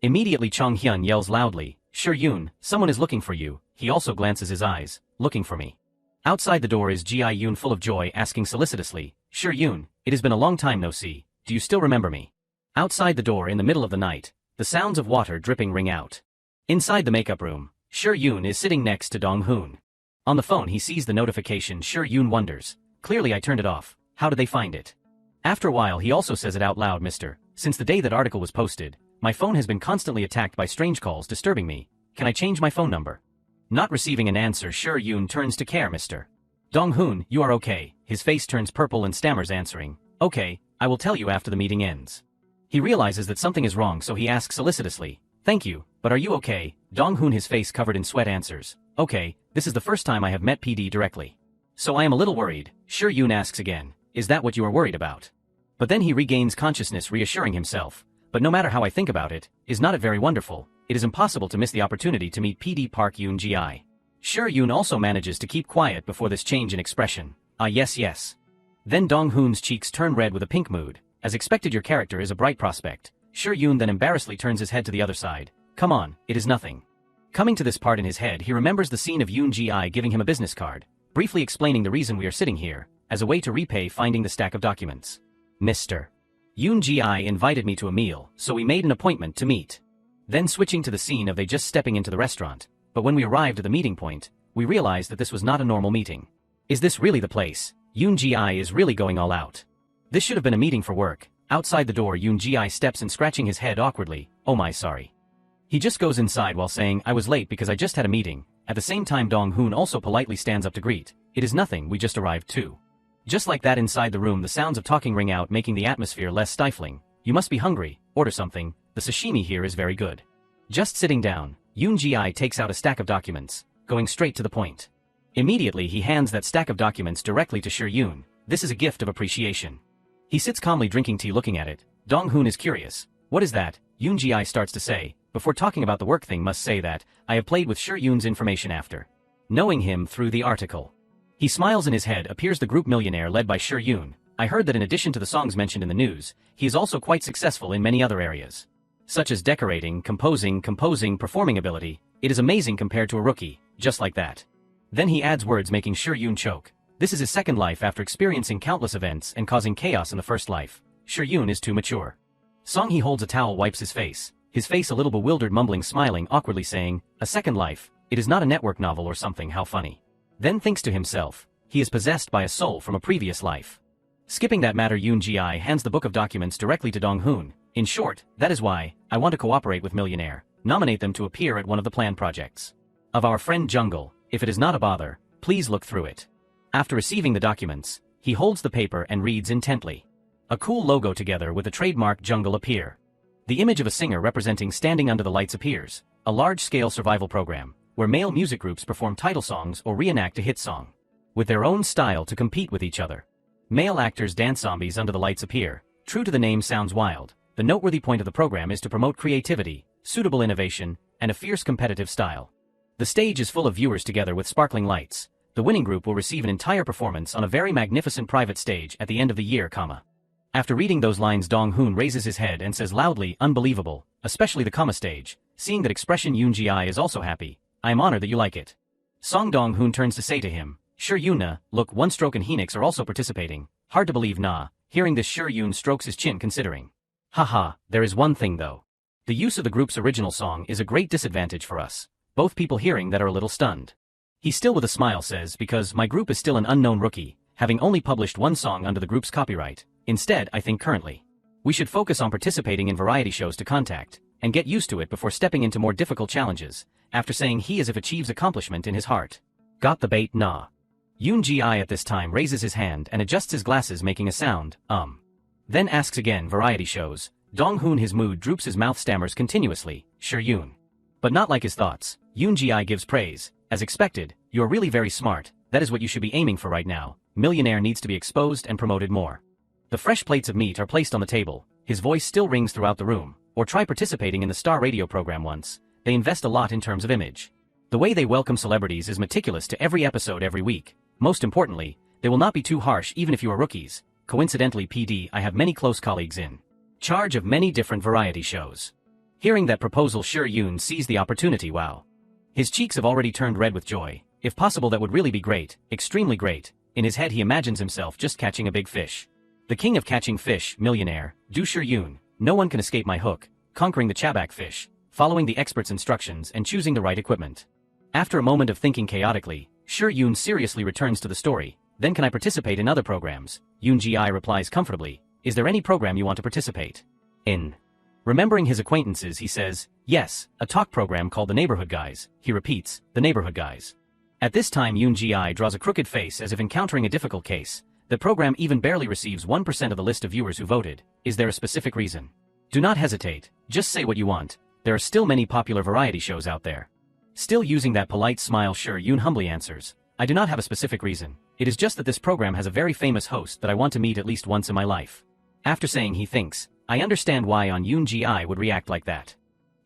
Immediately Chong Hyun yells loudly, Sure Yoon, someone is looking for you. He also glances his eyes, looking for me. Outside the door is Ji Yoon full of joy, asking solicitously, Sure Yoon, it has been a long time no see, do you still remember me? Outside the door in the middle of the night, the sounds of water dripping ring out. Inside the makeup room, Sure Yoon is sitting next to Dong Hoon. On the phone he sees the notification. Sure Yoon wonders, clearly I turned it off, how did they find it? After a while he also says it out loud, Mister, since the day that article was posted, my phone has been constantly attacked by strange calls disturbing me, can I change my phone number? Not receiving an answer, Sure Yoon turns to care, Mr. Dong Hoon, you are okay? His face turns purple and stammers answering, okay, I will tell you after the meeting ends. He realizes that something is wrong, so he asks solicitously, thank you, but are you okay? Dong Hoon, his face covered in sweat, answers, okay, this is the first time I have met PD directly. So I am a little worried. Sure Yoon asks again, is that what you are worried about? But then he regains consciousness, reassuring himself, but no matter how I think about it, is not it very wonderful? It is impossible to miss the opportunity to meet PD Park Yoon Gi. Sure Yoon also manages to keep quiet before this change in expression. Ah yes yes. Then Dong Hoon's cheeks turn red with a pink mood. As expected, your character is a bright prospect. Sure Yoon then embarrassedly turns his head to the other side. Come on, it is nothing. Coming to this part in his head, he remembers the scene of Yoon Gi giving him a business card, briefly explaining the reason we are sitting here, as a way to repay finding the stack of documents. Mr. Yoon Ji-I invited me to a meal, so we made an appointment to meet. Then switching to the scene of they just stepping into the restaurant, but when we arrived at the meeting point, we realized that this was not a normal meeting. Is this really the place? Yoon Ji-I is really going all out. This should have been a meeting for work. Outside the door Yoon Ji-I steps and scratching his head awkwardly, oh my sorry. He just goes inside while saying I was late because I just had a meeting. At the same time Dong-hoon also politely stands up to greet. It is nothing, we just arrived too. Just like that inside the room the sounds of talking ring out making the atmosphere less stifling. You must be hungry, order something, the sashimi here is very good. Just sitting down, Yoon Ji-I takes out a stack of documents, going straight to the point. Immediately he hands that stack of documents directly to Yoon. This is a gift of appreciation. He sits calmly drinking tea looking at it. Dong-hoon is curious. What is that? Yoon Ji-I starts to say, before talking about the work thing must say that, I have played with Yoon's information after knowing him through the article. He smiles in his head appears the group Millionaire led by Yoon. I heard that in addition to the songs mentioned in the news, he is also quite successful in many other areas. Such as decorating, composing, performing ability. It is amazing compared to a rookie, just like that. Then he adds words making Yoon choke. This is his second life after experiencing countless events and causing chaos in the first life. Yoon is too mature. Song he holds a towel wipes his face a little bewildered mumbling smiling awkwardly saying, a second life, it is not a network novel or something how funny. Then thinks to himself, he is possessed by a soul from a previous life. Skipping that matter Yoon Ji-I hands the book of documents directly to Dong-hoon. In short, that is why, I want to cooperate with Millionaire, nominate them to appear at one of the planned projects of our friend Jungle. If it is not a bother, please look through it. After receiving the documents, he holds the paper and reads intently. A cool logo together with the trademark Jungle appear. The image of a singer representing Standing Under the Lights appears, a large-scale survival program, where male music groups perform title songs or reenact a hit song, with their own style to compete with each other. Male actors dance zombies under the lights appear. True to the name sounds wild, the noteworthy point of the program is to promote creativity, suitable innovation, and a fierce competitive style. The stage is full of viewers together with sparkling lights. The winning group will receive an entire performance on a very magnificent private stage at the end of the year, After reading those lines Dong-hoon raises his head and says loudly, unbelievable, especially the comma stage. Seeing that expression Yoon Ji-I is also happy. I am honored that you like it. Song Dong-hoon turns to say to him, Yoon, look One Stroke and Heenix are also participating. Hard to believe nah. Hearing this Yoon strokes his chin considering. Haha, there is one thing though. The use of the group's original song is a great disadvantage for us. Both people hearing that are a little stunned. He still with a smile says because my group is still an unknown rookie, having only published one song under the group's copyright. Instead, I think currently, we should focus on participating in variety shows to contact, and get used to it before stepping into more difficult challenges, after saying he as if achieves accomplishment in his heart. Got the bait nah. Yoon Ji-I at this time raises his hand and adjusts his glasses making a sound, Then asks again variety shows. Dong-hoon his mood droops his mouth stammers continuously, Yoon. But not like his thoughts, Yoon Ji-I gives praise. As expected, you're really very smart, that is what you should be aiming for right now. Millionaire needs to be exposed and promoted more. The fresh plates of meat are placed on the table, his voice still rings throughout the room, or try participating in the Star Radio program once. They invest a lot in terms of image. The way they welcome celebrities is meticulous to every episode every week. Most importantly, they will not be too harsh even if you are rookies. Coincidentally PD I have many close colleagues in charge of many different variety shows. Hearing that proposal Yoon sees the opportunity wow. His cheeks have already turned red with joy. If possible that would really be great, extremely great. In his head he imagines himself just catching a big fish. The king of catching fish, Millionaire, do Yoon. No one can escape my hook, conquering the chabak fish, following the expert's instructions and choosing the right equipment. After a moment of thinking chaotically, Yoon seriously returns to the story. Then can I participate in other programs? Yoon Ji-I replies comfortably, is there any program you want to participate in? Remembering his acquaintances he says, yes, a talk program called The Neighborhood Guys. He repeats, The Neighborhood Guys. At this time Yoon Ji-I draws a crooked face as if encountering a difficult case. The program even barely receives 1% of the list of viewers who voted. Is there a specific reason? Do not hesitate, just say what you want. There are still many popular variety shows out there. Still using that polite smile Yoon humbly answers, I do not have a specific reason. It is just that this program has a very famous host that I want to meet at least once in my life. After saying he thinks, I understand why on Yoon Ji-I would react like that.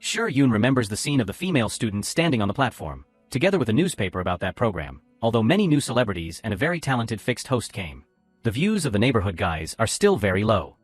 Yoon remembers the scene of the female student standing on the platform, together with a newspaper about that program, although many new celebrities and a very talented fixed host came. The views of the Neighborhood Guys are still very low.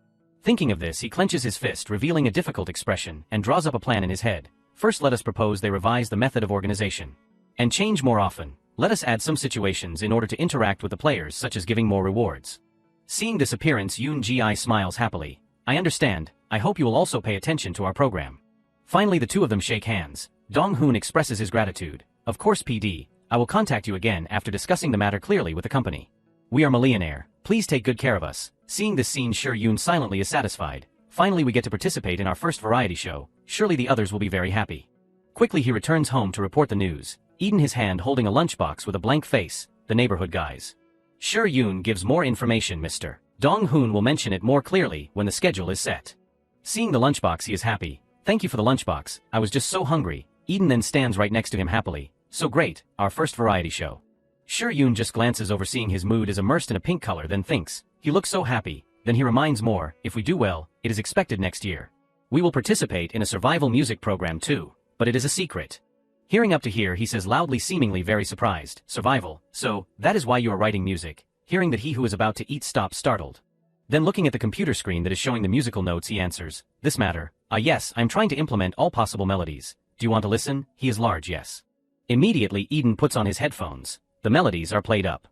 Thinking of this he clenches his fist revealing a difficult expression and draws up a plan in his head. First let us propose they revise the method of organization. And change more often. Let us add some situations in order to interact with the players such as giving more rewards. Seeing this appearance Yoon Ji-I smiles happily. I understand, I hope you will also pay attention to our program. Finally the two of them shake hands. Dong-hoon expresses his gratitude. Of course PD, I will contact you again after discussing the matter clearly with the company. We are millionaire, please take good care of us. Seeing this scene, Sure-yoon silently is satisfied. Finally we get to participate in our first variety show, surely the others will be very happy. Quickly he returns home to report the news, Eden his hand holding a lunchbox with a blank face, the neighborhood guys. Sure-yoon gives more information. Mr. Dong-hoon will mention it more clearly when the schedule is set. Seeing the lunchbox he is happy. Thank you for the lunchbox, I was just so hungry. Eden then stands right next to him happily. So great, our first variety show. Sure-yoon just glances over seeing his mood is immersed in a pink color, then thinks, he looks so happy, then he reminds more, if we do well, it is expected next year. We will participate in a survival music program too, but it is a secret. Hearing up to here he says loudly, seemingly very surprised, survival, so, that is why you are writing music. Hearing that he who is about to eat stops startled. Then looking at the computer screen that is showing the musical notes he answers, this matter, yes, I'm trying to implement all possible melodies. Do you want to listen? He is large, yes. Immediately Eden puts on his headphones. The melodies are played up.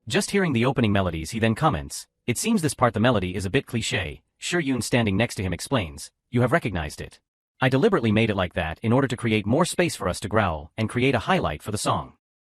Just hearing the opening melodies he then comments, it seems this part the melody is a bit cliché. Sure-yoon standing next to him explains, you have recognized it. I deliberately made it like that in order to create more space for us to growl and create a highlight for the song.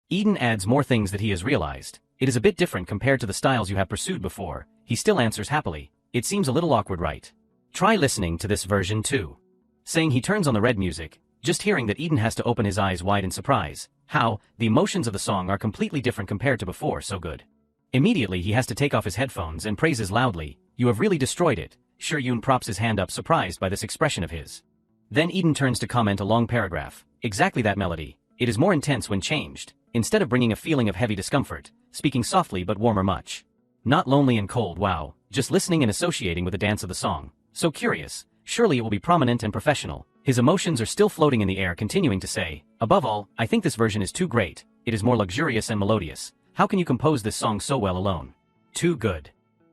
Eden adds more things that he has realized. It is a bit different compared to the styles you have pursued before. He still answers happily, it seems a little awkward, right? Try listening to this version too. Saying he turns on the red music, just hearing that Eden has to open his eyes wide in surprise. How, the emotions of the song are completely different compared to before, so good. Immediately he has to take off his headphones and praises loudly, you have really destroyed it. Sure-yoon props his hand up surprised by this expression of his. Then Eden turns to comment a long paragraph, exactly that melody, it is more intense when changed, instead of bringing a feeling of heavy discomfort, speaking softly but warmer much. Not lonely and cold, wow, just listening and associating with the dance of the song, so curious, surely it will be prominent and professional. His emotions are still floating in the air, continuing to say, above all, I think this version is too great, it is more luxurious and melodious. How can you compose this song so well alone? Too good.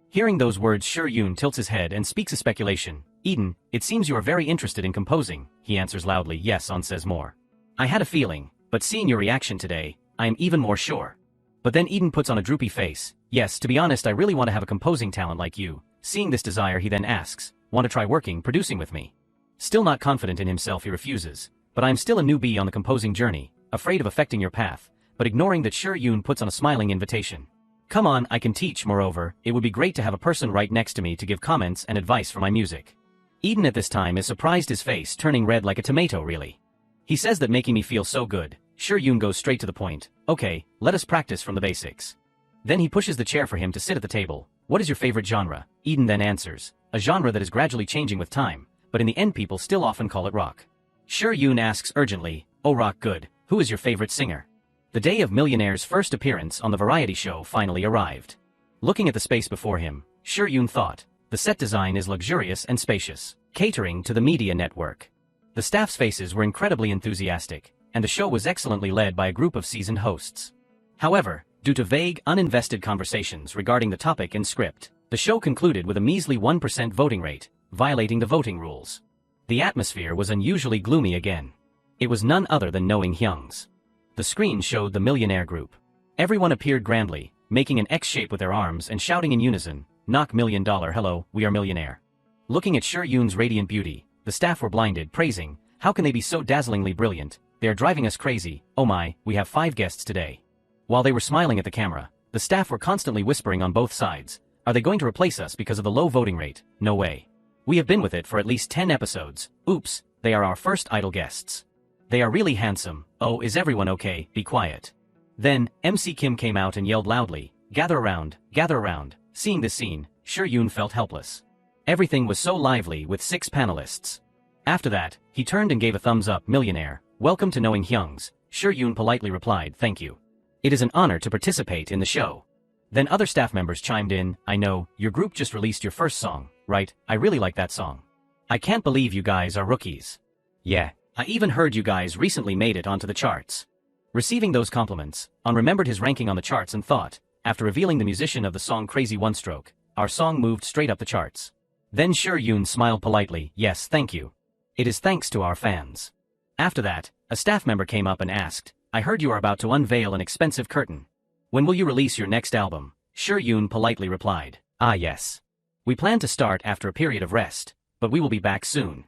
Hearing those words Sure-yoon tilts his head and speaks a speculation. Eden, it seems you are very interested in composing, he answers loudly. Yes, On says more. I had a feeling, but seeing your reaction today, I am even more sure. But then Eden puts on a droopy face. Yes, to be honest I really want to have a composing talent like you. Seeing this desire he then asks, want to try producing with me? Still not confident in himself he refuses, but I am still a newbie on the composing journey, afraid of affecting your path, but ignoring that Sure-yoon puts on a smiling invitation. Come on, I can teach, moreover, it would be great to have a person right next to me to give comments and advice for my music. Eden at this time is surprised, his face turning red like a tomato. Really? He says that making me feel so good. Sure-yoon goes straight to the point, okay, let us practice from the basics. Then he pushes the chair for him to sit at the table. What is your favorite genre? Eden then answers, a genre that is gradually changing with time, but in the end people still often call it rock. Sure-yoon asks urgently, oh rock, good, who is your favorite singer? The day of Millionaire's first appearance on the variety show finally arrived. Looking at the space before him, Sure-yoon thought, the set design is luxurious and spacious, catering to the media network. The staff's faces were incredibly enthusiastic, and the show was excellently led by a group of seasoned hosts. However, due to vague, uninvested conversations regarding the topic and script, the show concluded with a measly 1% voting rate, violating the voting rules. The atmosphere was unusually gloomy again. It was none other than Knowing Hyung's. The screen showed the millionaire group. Everyone appeared grandly, making an X shape with their arms and shouting in unison, knock $1 million, hello, we are millionaire. Looking at Sure-yoon's radiant beauty, the staff were blinded, praising, how can they be so dazzlingly brilliant, they are driving us crazy, oh my, we have 5 guests today. While they were smiling at the camera, the staff were constantly whispering on both sides, are they going to replace us because of the low voting rate? No way. We have been with it for at least 10 episodes, oops, they are our first idol guests. They are really handsome, oh is everyone okay, be quiet. Then, MC Kim came out and yelled loudly, gather around, gather around. Seeing this scene, Sure-yoon felt helpless. Everything was so lively with 6 panelists. After that, he turned and gave a thumbs up, millionaire, welcome to Knowing Hyung's. Sure-yoon politely replied, thank you. It is an honor to participate in the show. Then other staff members chimed in, I know, your group just released your first song, right? I really like that song. I can't believe you guys are rookies. Yeah. I even heard you guys recently made it onto the charts. Receiving those compliments, On remembered his ranking on the charts and thought, after revealing the musician of the song Crazy One Stroke, our song moved straight up the charts. Then Sure-yoon smiled politely, yes, thank you. It is thanks to our fans. After that, a staff member came up and asked, I heard you are about to unveil an expensive curtain. When will you release your next album? Sure-yoon politely replied, ah yes. We plan to start after a period of rest, but we will be back soon.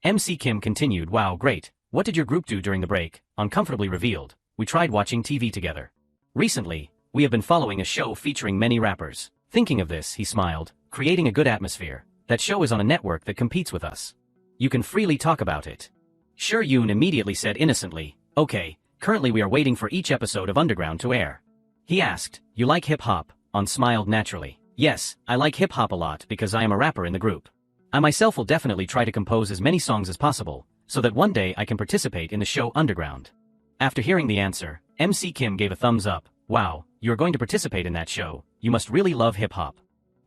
MC Kim continued, wow, great. What did your group do during the break? Uncomfortably revealed, we tried watching TV together. Recently, we have been following a show featuring many rappers. Thinking of this, he smiled, creating a good atmosphere. That show is on a network that competes with us. You can freely talk about it. Yoon immediately said innocently, okay, currently we are waiting for each episode of Underground to air. He asked, you like hip-hop? On smiled naturally. Yes, I like hip-hop a lot because I am a rapper in the group. I myself will definitely try to compose as many songs as possible, so that one day I can participate in the show Underground. After hearing the answer, MC Kim gave a thumbs up. Wow, you're going to participate in that show, you must really love hip-hop.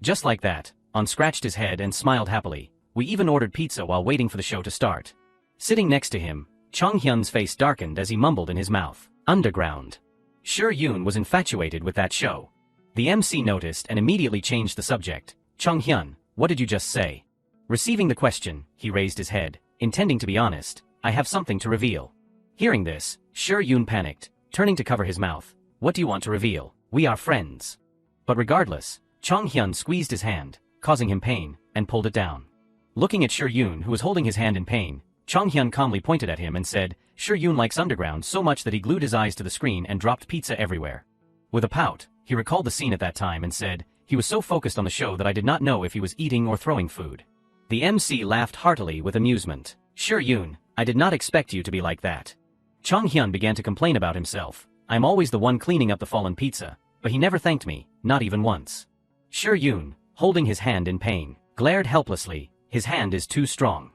Just like that, On scratched his head and smiled happily. We even ordered pizza while waiting for the show to start. Sitting next to him, Chung Hyun's face darkened as he mumbled in his mouth, Underground. Yoon was infatuated with that show. The MC noticed and immediately changed the subject. Chung Hyun, what did you just say? Receiving the question, he raised his head, intending to be honest, I have something to reveal. Hearing this, Yoon panicked, turning to cover his mouth. What do you want to reveal? We are friends. But regardless, Chung Hyun squeezed his hand, causing him pain, and pulled it down. Looking at Yoon, who was holding his hand in pain, Chung Hyun calmly pointed at him and said, Yoon likes Underground so much that he glued his eyes to the screen and dropped pizza everywhere. With a pout, he recalled the scene at that time and said, he was so focused on the show that I did not know if he was eating or throwing food. The MC laughed heartily with amusement. Yoon, I did not expect you to be like that. Chung Hyun began to complain about himself. I'm always the one cleaning up the fallen pizza, but he never thanked me, not even once. Yoon, holding his hand in pain, glared helplessly, his hand is too strong.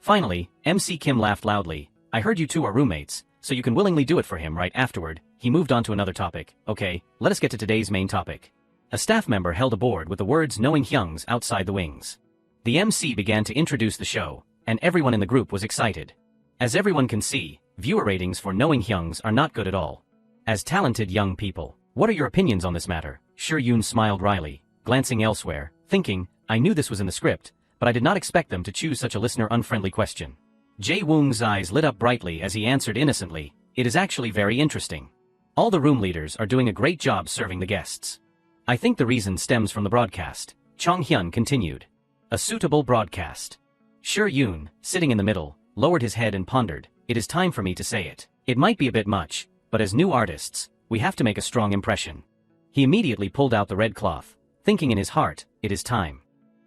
Finally, MC Kim laughed loudly, I heard you two are roommates, so you can willingly do it for him right afterward. He moved on to another topic. Okay, let us get to today's main topic. A staff member held a board with the words Knowing Hyung's outside the wings. The MC began to introduce the show, and everyone in the group was excited. As everyone can see, viewer ratings for Knowing Hyung's are not good at all. As talented young people, what are your opinions on this matter? Yoon smiled wryly, glancing elsewhere, thinking, I knew this was in the script, but I did not expect them to choose such a listener-unfriendly question. Jae-woong's eyes lit up brightly as he answered innocently, it is actually very interesting. All the room leaders are doing a great job serving the guests. I think the reason stems from the broadcast. Chung Hyun continued. A suitable broadcast. Yoon, sitting in the middle, lowered his head and pondered, it is time for me to say it. It might be a bit much, but as new artists, we have to make a strong impression. He immediately pulled out the red cloth, thinking in his heart, it is time.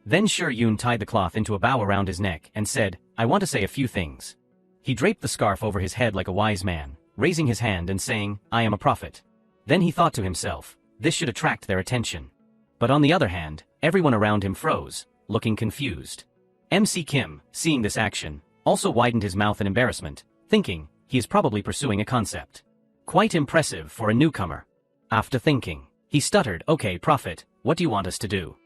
Then Yoon tied the cloth into a bow around his neck and said, I want to say a few things. He draped the scarf over his head like a wise man, raising his hand and saying, I am a prophet. Then he thought to himself, this should attract their attention. But on the other hand, everyone around him froze, looking confused. MC Kim, seeing this action, also widened his mouth in embarrassment, thinking, he is probably pursuing a concept. Quite impressive for a newcomer. After thinking, he stuttered, okay prophet, what do you want us to do?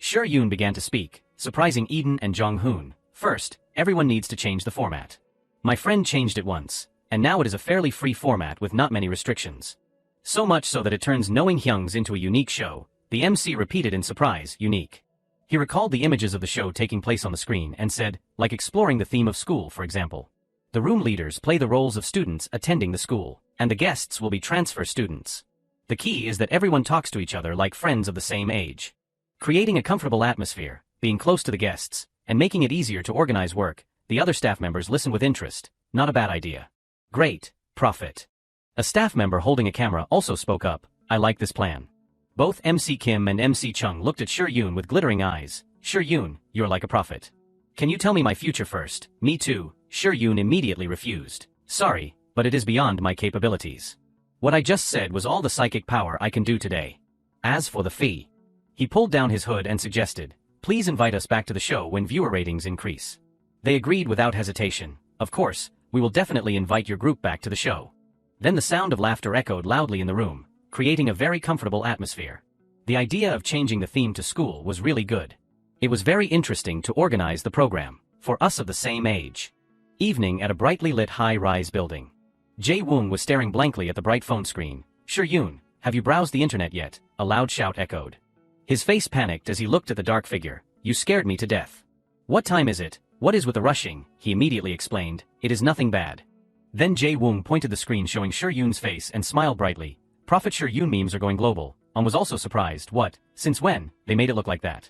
Yoon began to speak, surprising Eden and Jong-hoon. First, everyone needs to change the format. My friend changed it once, and now it is a fairly free format with not many restrictions. So much so that it turns Knowing Hyung's into a unique show. The MC repeated in surprise, unique. He recalled the images of the show taking place on the screen and said, like exploring the theme of school for example. The room leaders play the roles of students attending the school, and the guests will be transfer students. The key is that everyone talks to each other like friends of the same age. Creating a comfortable atmosphere, being close to the guests, and making it easier to organize work, the other staff members listen with interest, not a bad idea. Great, prophet. A staff member holding a camera also spoke up, I like this plan. Both MC Kim and MC Chung looked at Yoon with glittering eyes. Yoon, you're like a prophet. Can you tell me my future first? Me too. Yoon immediately refused. Sorry, but it is beyond my capabilities. What I just said was all the psychic power I can do today. As for the fee, he pulled down his hood and suggested, please invite us back to the show when viewer ratings increase. They agreed without hesitation. Of course, we will definitely invite your group back to the show. Then the sound of laughter echoed loudly in the room, creating a very comfortable atmosphere. The idea of changing the theme to school was really good. It was very interesting to organize the program, for us of the same age. Evening at a brightly lit high-rise building. Jae-woong was staring blankly at the bright phone screen. Yoon, have you browsed the internet yet? A loud shout echoed. His face panicked as he looked at the dark figure. You scared me to death. What time is it? What is with the rushing? He immediately explained, it is nothing bad. Then Jae-woong pointed the screen showing Yoon's face and smiled brightly. Prophet Yoon memes are going global. Was also surprised, what? Since when? They made it look like that.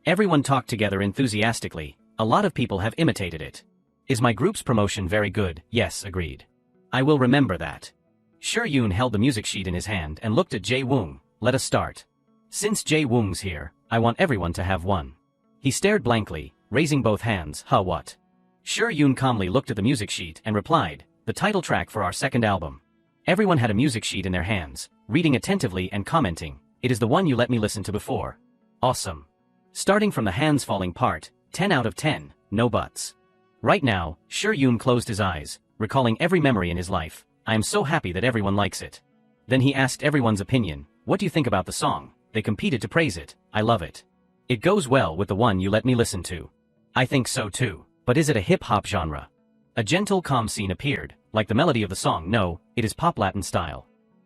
Everyone talked together enthusiastically. A lot of people have imitated it. Is my group's promotion very good? Yes, agreed. I will remember that. Shi-Yun held the music sheet in his hand and looked at Jae-woong. Let us start. Since Jae-woong's here, I want everyone to have one. He stared blankly, raising both hands. Huh, what? Shi-Yun calmly looked at the music sheet and replied, the title track for our second album. Everyone had a music sheet in their hands, reading attentively and commenting, it is the one you let me listen to before. Awesome. Starting from the hands falling part, 10 out of 10, no buts. Right now, Shi-Yun closed his eyes, recalling every memory in his life. I am so happy that everyone likes it. Then he asked everyone's opinion, what do you think about the song? They competed to praise it. I love it. It goes well with the one you let me listen to. I think so too. But is it a hip-hop genre? A gentle calm scene appeared, like the melody of the song. No, it is pop Latin style.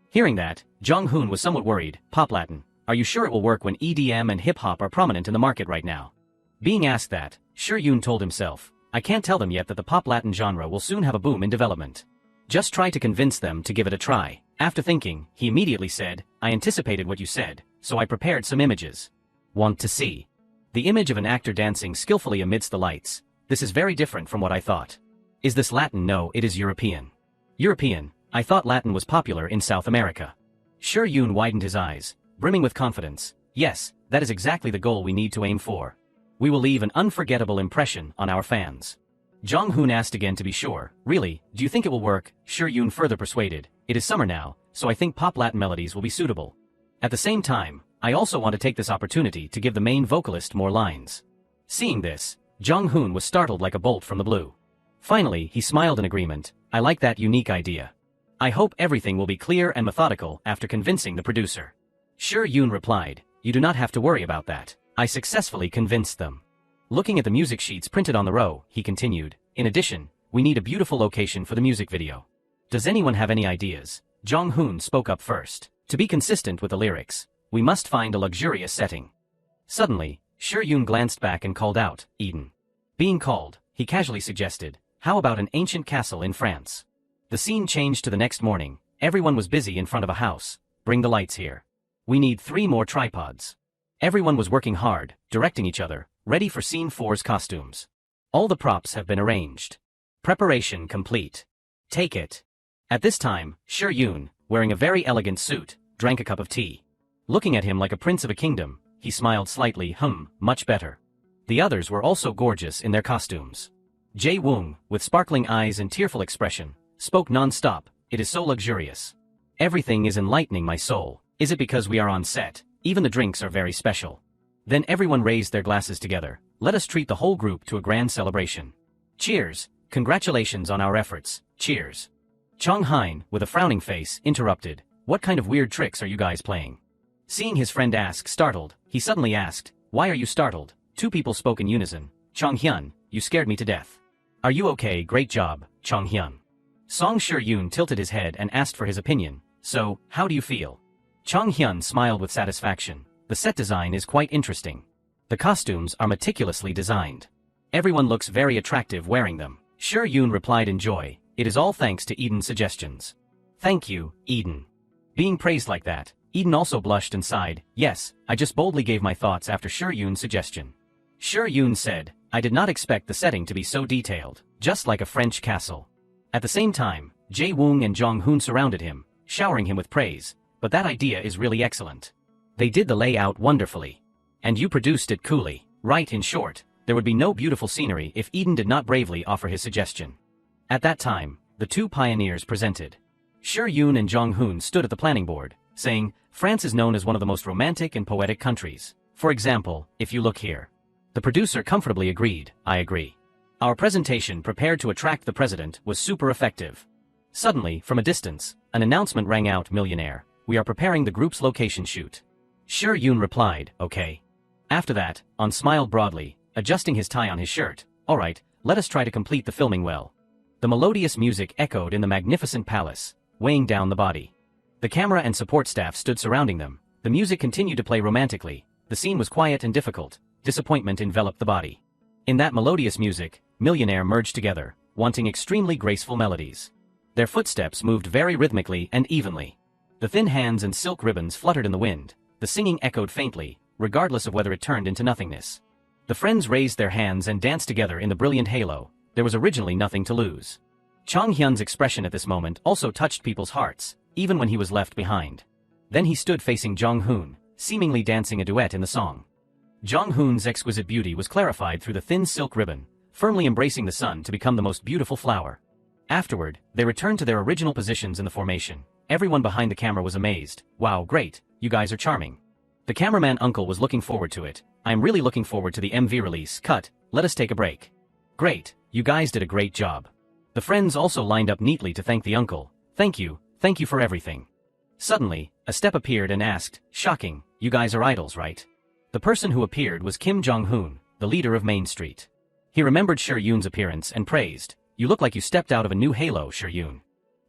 Hearing that, Jong-hoon was somewhat worried. Pop Latin. Are you sure it will work when EDM and hip-hop are prominent in the market right now? Being asked that, Shi-Yun told himself, I can't tell them yet that the pop Latin genre will soon have a boom in development. Just try to convince them to give it a try. After thinking, he immediately said, I anticipated what you said, so I prepared some images. Want to see? The image of an actor dancing skillfully amidst the lights. This is very different from what I thought. Is this Latin? No, it is European. European? I thought Latin was popular in South America. Shi-Yun widened his eyes, brimming with confidence. Yes, that is exactly the goal we need to aim for. We will leave an unforgettable impression on our fans. Jong-hoon asked again to be sure, really, do you think it will work? Shi-Yun further persuaded, it is summer now, so I think pop Latin melodies will be suitable. At the same time, I also want to take this opportunity to give the main vocalist more lines. Seeing this, Jong-hoon was startled like a bolt from the blue. Finally, he smiled in agreement. I like that unique idea. I hope everything will be clear and methodical after convincing the producer. Shi-Yun replied, you do not have to worry about that. I successfully convinced them. Looking at the music sheets printed on the row, he continued, in addition, we need a beautiful location for the music video. Does anyone have any ideas? Jong-hoon spoke up first. To be consistent with the lyrics, we must find a luxurious setting. Suddenly, Shi-Yun glanced back and called out, Eden. Being called, he casually suggested, how about an ancient castle in France? The scene changed to the next morning. Everyone was busy in front of a house. Bring the lights here. We need 3 more tripods. Everyone was working hard, directing each other, ready for Scene 4's costumes. All the props have been arranged. Preparation complete. Take it. At this time, Shi-Yun, wearing a very elegant suit, drank a cup of tea. Looking at him like a prince of a kingdom, he smiled slightly. Much better. The others were also gorgeous in their costumes. Jae-woong, with sparkling eyes and tearful expression, spoke non-stop, it is so luxurious. Everything is enlightening my soul. Is it because we are on set? Even the drinks are very special. Then everyone raised their glasses together. Let us treat the whole group to a grand celebration. Cheers. Congratulations on our efforts. Cheers. Chong-hein, with a frowning face, interrupted. What kind of weird tricks are you guys playing? Seeing his friend ask, startled, he suddenly asked, why are you startled? 2 people spoke in unison. Chong-hyun, you scared me to death. Are you okay? Great job, Chong-hyun. Song Shi-Yun tilted his head and asked for his opinion. So, how do you feel? Chong-hyun smiled with satisfaction. The set design is quite interesting. The costumes are meticulously designed. Everyone looks very attractive wearing them. Shi-Yun replied in joy. It is all thanks to Eden's suggestions. Thank you, Eden. Being praised like that, Eden also blushed and sighed. Yes, I just boldly gave my thoughts after Shi-Yun's suggestion. Shi-Yun said, I did not expect the setting to be so detailed, just like a French castle. At the same time, Jae-woong and Jong-hoon surrounded him, showering him with praise. But that idea is really excellent. They did the layout wonderfully. And you produced it coolly. Right, in short, there would be no beautiful scenery if Eden did not bravely offer his suggestion. At that time, the 2 pioneers presented. Shi-Yun and Jong-hoon stood at the planning board, saying, France is known as one of the most romantic and poetic countries. For example, if you look here. The producer comfortably agreed, I agree. Our presentation prepared to attract the president was super effective. Suddenly, from a distance, an announcement rang out, millionaire. We are preparing the group's location shoot. Shi-Yun replied, okay. After that, On smiled broadly, adjusting his tie on his shirt. Alright, let us try to complete the filming well. The melodious music echoed in the magnificent palace, weighing down the body. The camera and support staff stood surrounding them. The music continued to play romantically. The scene was quiet and difficult. Disappointment enveloped the body. In that melodious music, millionaire merged together, wanting extremely graceful melodies. Their footsteps moved very rhythmically and evenly. The thin hands and silk ribbons fluttered in the wind. The singing echoed faintly, regardless of whether it turned into nothingness. The friends raised their hands and danced together in the brilliant halo. There was originally nothing to lose. Chang Hyun's expression at this moment also touched people's hearts, even when he was left behind. Then he stood facing Jong Hoon, seemingly dancing a duet in the song. Jong Hoon's exquisite beauty was clarified through the thin silk ribbon, firmly embracing the sun to become the most beautiful flower. Afterward, they returned to their original positions in the formation. Everyone behind the camera was amazed. Wow, great, you guys are charming. The cameraman uncle was looking forward to it. I'm really looking forward to the MV release. Cut, let us take a break. Great, you guys did a great job. The friends also lined up neatly to thank the uncle. Thank you for everything. Suddenly, a step appeared and asked, shocking, you guys are idols, right? The person who appeared was Kim Jong-hoon, the leader of Main Street. He remembered Shir-yoon's appearance and praised, you look like you stepped out of a new halo, Shir-yoon.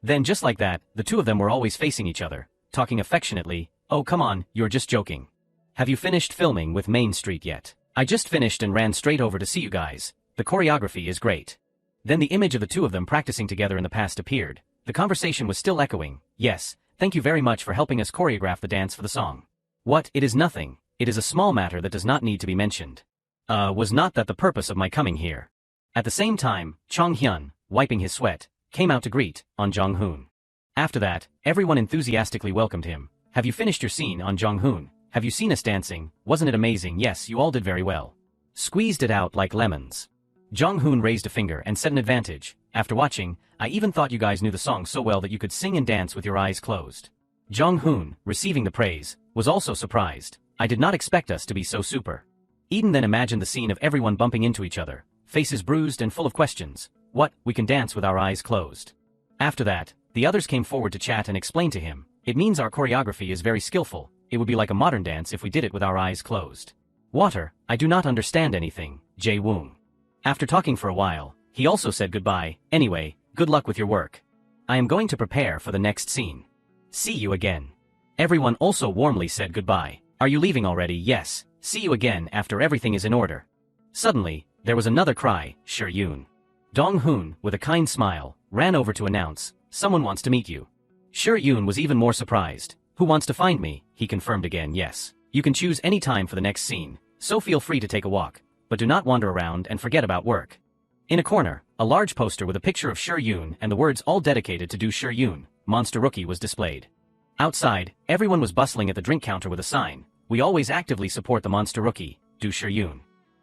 Then just like that, the two of them were always facing each other, talking affectionately. Oh come on, you're just joking. Have you finished filming with Main Street yet? I just finished and ran straight over to see you guys. The choreography is great. Then the image of the two of them practicing together in the past appeared. The conversation was still echoing. Yes, thank you very much for helping us choreograph the dance for the song. What? It is nothing. It is a small matter that does not need to be mentioned. Was not that the purpose of my coming here. At the same time, Chong Hyun, wiping his sweat, came out to greet on Jong Hoon. After that, everyone enthusiastically welcomed him. Have you finished your scene on Jong Hoon? Have you seen us dancing? Wasn't it amazing? Yes, you all did very well. Squeezed it out like lemons. Jong Hoon raised a finger and said an advantage. After watching, I even thought you guys knew the song so well that you could sing and dance with your eyes closed. Jong Hoon, receiving the praise, was also surprised. I did not expect us to be so super. Eden then imagined the scene of everyone bumping into each other, faces bruised and full of questions. What? We can dance with our eyes closed. After that, the others came forward to chat and explain to him. It means our choreography is very skillful. It would be like a modern dance if we did it with our eyes closed. Water, I do not understand anything, Jae Woong. After talking for a while, he also said goodbye. Anyway, good luck with your work. I am going to prepare for the next scene. See you again. Everyone also warmly said goodbye. Are you leaving already? Yes, see you again after everything is in order. Suddenly, there was another cry, Shir-yoon. Dong Hoon, with a kind smile, ran over to announce, someone wants to meet you. Shir-yoon was even more surprised. Who wants to find me? He confirmed again. Yes. You can choose any time for the next scene, so feel free to take a walk, but do not wander around and forget about work. In a corner, a large poster with a picture of Shir-yoon and the words all dedicated to Do Shir-yoon, Monster Rookie was displayed. Outside, everyone was bustling at the drink counter with a sign. We always actively support the Monster Rookie, Do Shir-yoon.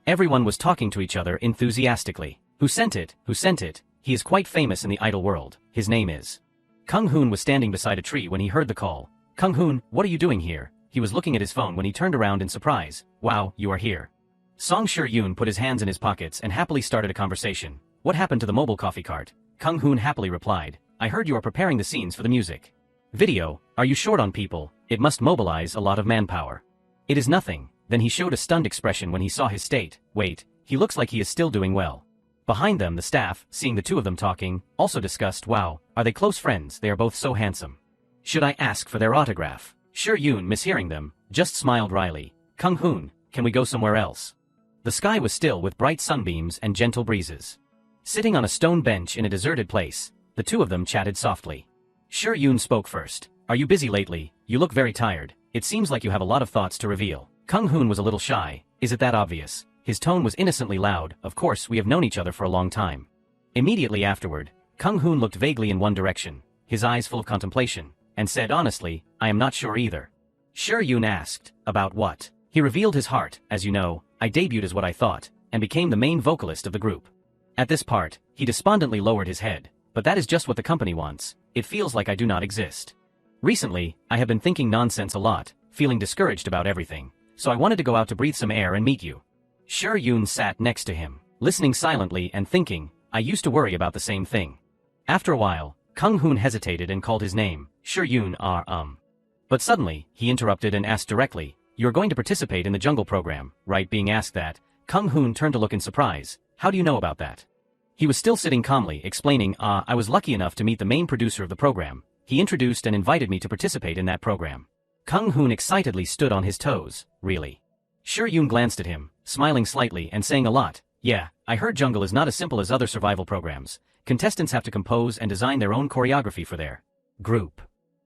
Everyone was talking to each other enthusiastically. Who sent it? Who sent it? He is quite famous in the idol world. His name is. Kung Hoon was standing beside a tree when he heard the call. Kung Hoon, what are you doing here? He was looking at his phone when he turned around in surprise. Wow, you are here. Song Shir-yoon put his hands in his pockets and happily started a conversation. What happened to the mobile coffee cart? Kung Hoon happily replied. I heard you are preparing the scenes for the music video. Are you short on people? It must mobilize a lot of manpower. It is nothing. Then he showed a stunned expression when he saw his state. Wait, he looks like he is still doing well. Behind them the staff, seeing the two of them talking, also discussed, wow, are they close friends? They are both so handsome. Should I ask for their autograph? Shir-yoon, mishearing them, just smiled wryly. Kung Hoon, can we go somewhere else? The sky was still with bright sunbeams and gentle breezes. Sitting on a stone bench in a deserted place, the two of them chatted softly. Shir-yoon spoke first. Are you busy lately? You look very tired. It seems like you have a lot of thoughts to reveal. Kung Hoon was a little shy. Is it that obvious? His tone was innocently loud. Of course, we have known each other for a long time. Immediately afterward, Kung Hoon looked vaguely in one direction, his eyes full of contemplation, and said honestly, I am not sure either. Shir-yoon asked, about what? He revealed his heart. As you know, I debuted as what I thought, and became the main vocalist of the group. At this part, he despondently lowered his head, but that is just what the company wants. It feels like I do not exist. Recently, I have been thinking nonsense a lot, feeling discouraged about everything, so I wanted to go out to breathe some air and meet you. Shir-yoon sat next to him, listening silently and thinking, I used to worry about the same thing. After a while, Kung Hoon hesitated and called his name, Shir-yoon But suddenly, he interrupted and asked directly, you're going to participate in the jungle program, right? Being asked that, Kung Hoon turned to look in surprise. How do you know about that? He was still sitting calmly, explaining, I was lucky enough to meet the main producer of the program. He introduced and invited me to participate in that program. Kung Hoon excitedly stood on his toes. Really? Shir-yoon glanced at him, smiling slightly and saying a lot. Yeah, I heard jungle is not as simple as other survival programs. Contestants have to compose and design their own choreography for their group.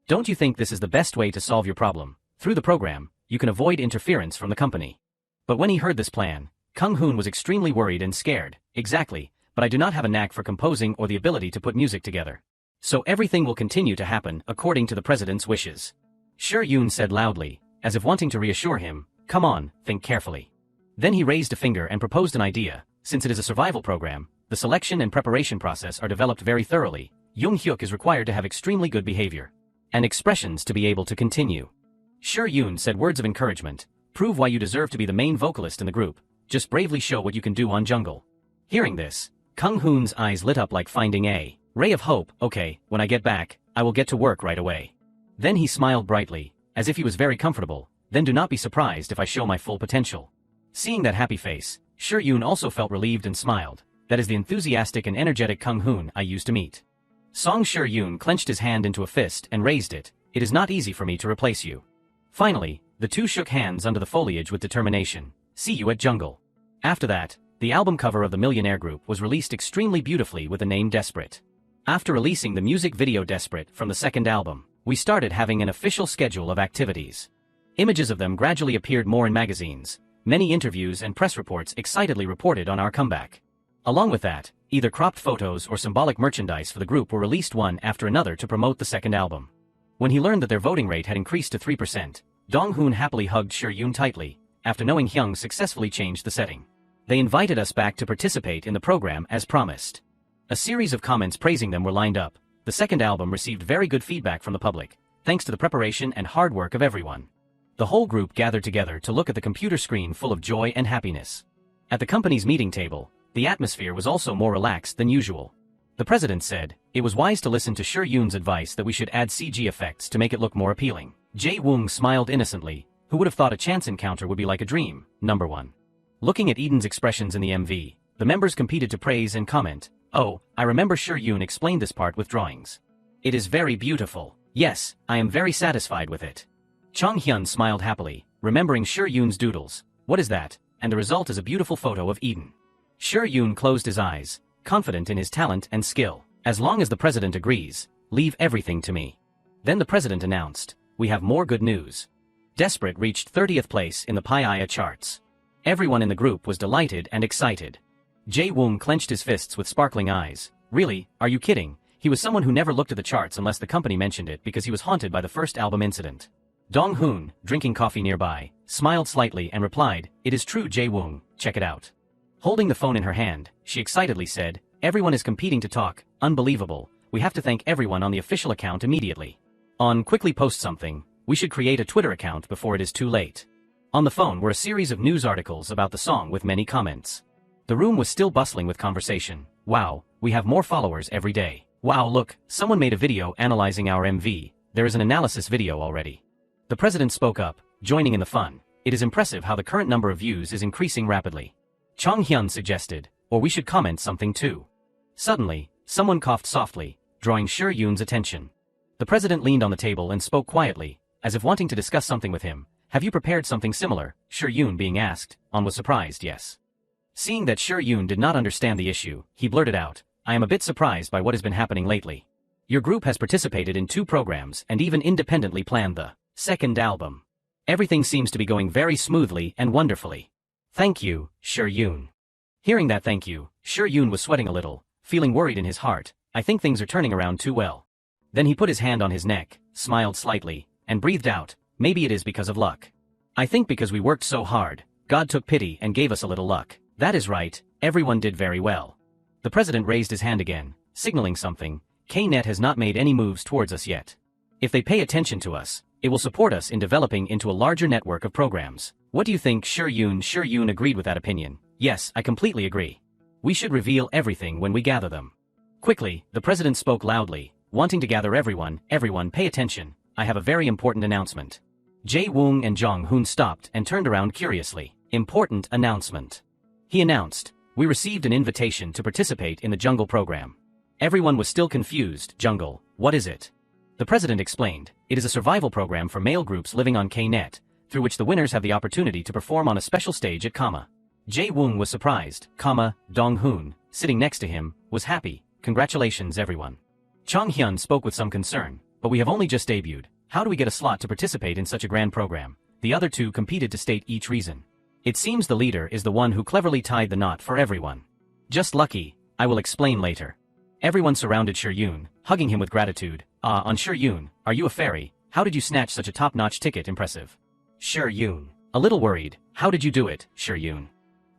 Don't you think this is the best way to solve your problem? Through the program, you can avoid interference from the company. But when he heard this plan, Kang Hoon was extremely worried and scared. Exactly, but I do not have a knack for composing or the ability to put music together. So everything will continue to happen according to the president's wishes. Shi Yun said loudly, as if wanting to reassure him, come on, think carefully. Then he raised a finger and proposed an idea. Since it is a survival program, the selection and preparation process are developed very thoroughly. Jung Hyuk is required to have extremely good behavior and expressions to be able to continue. Shi Yun said words of encouragement, prove why you deserve to be the main vocalist in the group, just bravely show what you can do on Jungle. Hearing this, Kang Hoon's eyes lit up like finding a ray of hope. Okay, when I get back, I will get to work right away. Then he smiled brightly, as if he was very comfortable, then do not be surprised if I show my full potential. Seeing that happy face, Shi Yun also felt relieved and smiled. That is the enthusiastic and energetic Kang Hoon I used to meet. Song Shi Yun clenched his hand into a fist and raised it. It is not easy for me to replace you. Finally, the two shook hands under the foliage with determination. See you at Jungle. After that, the album cover of the Millionaire Group was released extremely beautifully with the name Desperate. After releasing the music video Desperate from the second album, we started having an official schedule of activities. Images of them gradually appeared more in magazines. Many interviews and press reports excitedly reported on our comeback. Along with that, either cropped photos or symbolic merchandise for the group were released one after another to promote the second album. When he learned that their voting rate had increased to 3%, Dong Hoon happily hugged Shi Yun tightly, after knowing Hyung successfully changed the setting. They invited us back to participate in the program as promised. A series of comments praising them were lined up. The second album received very good feedback from the public, thanks to the preparation and hard work of everyone. The whole group gathered together to look at the computer screen full of joy and happiness. At the company's meeting table, the atmosphere was also more relaxed than usual. The president said, it was wise to listen to Shi Yun's advice that we should add CG effects to make it look more appealing. Jae Woong smiled innocently. Who would have thought a chance encounter would be like a dream? Number 1. Looking at Eden's expressions in the MV, the members competed to praise and comment. Oh, I remember Shi Yun explained this part with drawings. It is very beautiful. Yes, I am very satisfied with it. Chong Hyun smiled happily, remembering Shi Yun's doodles. What is that? And the result is a beautiful photo of Eden. Shi Yun closed his eyes, confident in his talent and skill. As long as the president agrees, leave everything to me. Then the president announced, we have more good news. Desperate reached 30th place in the PIIA charts. Everyone in the group was delighted and excited. Jae Woong clenched his fists with sparkling eyes. Really, are you kidding? He was someone who never looked at the charts unless the company mentioned it because he was haunted by the first album incident. Dong Hoon, drinking coffee nearby, smiled slightly and replied, it is true Jae Woong, check it out. Holding the phone in her hand, she excitedly said, everyone is competing to talk, unbelievable, we have to thank everyone on the official account immediately. On quickly post something, we should create a Twitter account before it is too late. On the phone were a series of news articles about the song with many comments. The room was still bustling with conversation. Wow, we have more followers every day. Wow, look, someone made a video analyzing our MV, there is an analysis video already. The president spoke up, joining in the fun. It is impressive how the current number of views is increasing rapidly. Chong Hyun suggested, or we should comment something too. Suddenly, someone coughed softly, drawing Shi Yun's attention. The president leaned on the table and spoke quietly, as if wanting to discuss something with him. Have you prepared something similar? Shi Yun being asked, was surprised, yes. Seeing that Shi Yun did not understand the issue, he blurted out, I am a bit surprised by what has been happening lately. Your group has participated in 2 programs and even independently planned the second album. Everything seems to be going very smoothly and wonderfully. Thank you, Shi Yun. Hearing that thank you, Shi Yun was sweating a little, feeling worried in his heart. I think things are turning around too well. Then he put his hand on his neck, smiled slightly, and breathed out, maybe it is because of luck. I think because we worked so hard, God took pity and gave us a little luck. That is right, everyone did very well. The president raised his hand again, signaling something. Knet has not made any moves towards us yet. If they pay attention to us, it will support us in developing into a larger network of programs. What do you think, Shi Yun? Shi Yun agreed with that opinion. Yes, I completely agree. We should reveal everything when we gather them. Quickly, the president spoke loudly, wanting to gather everyone. Everyone pay attention, I have a very important announcement. Jae Woong and Jong Hoon stopped and turned around curiously. Important announcement. He announced, we received an invitation to participate in the Jungle program. Everyone was still confused. Jungle, what is it? The president explained, it is a survival program for male groups living on Knet, through which the winners have the opportunity to perform on a special stage at Kama. Jae Woong was surprised. Dong Hoon, sitting next to him, was happy. Congratulations everyone. Chong Hyun spoke with some concern, but we have only just debuted. How do we get a slot to participate in such a grand program? The other 2 competed to state each reason. It seems the leader is the one who cleverly tied the knot for everyone. Just lucky, I will explain later. Everyone surrounded Shur-Yun, hugging him with gratitude. On Shur-Yun, are you a fairy? How did you snatch such a top-notch ticket? Impressive. Shur-Yun, a little worried, how did you do it, Shur-Yun?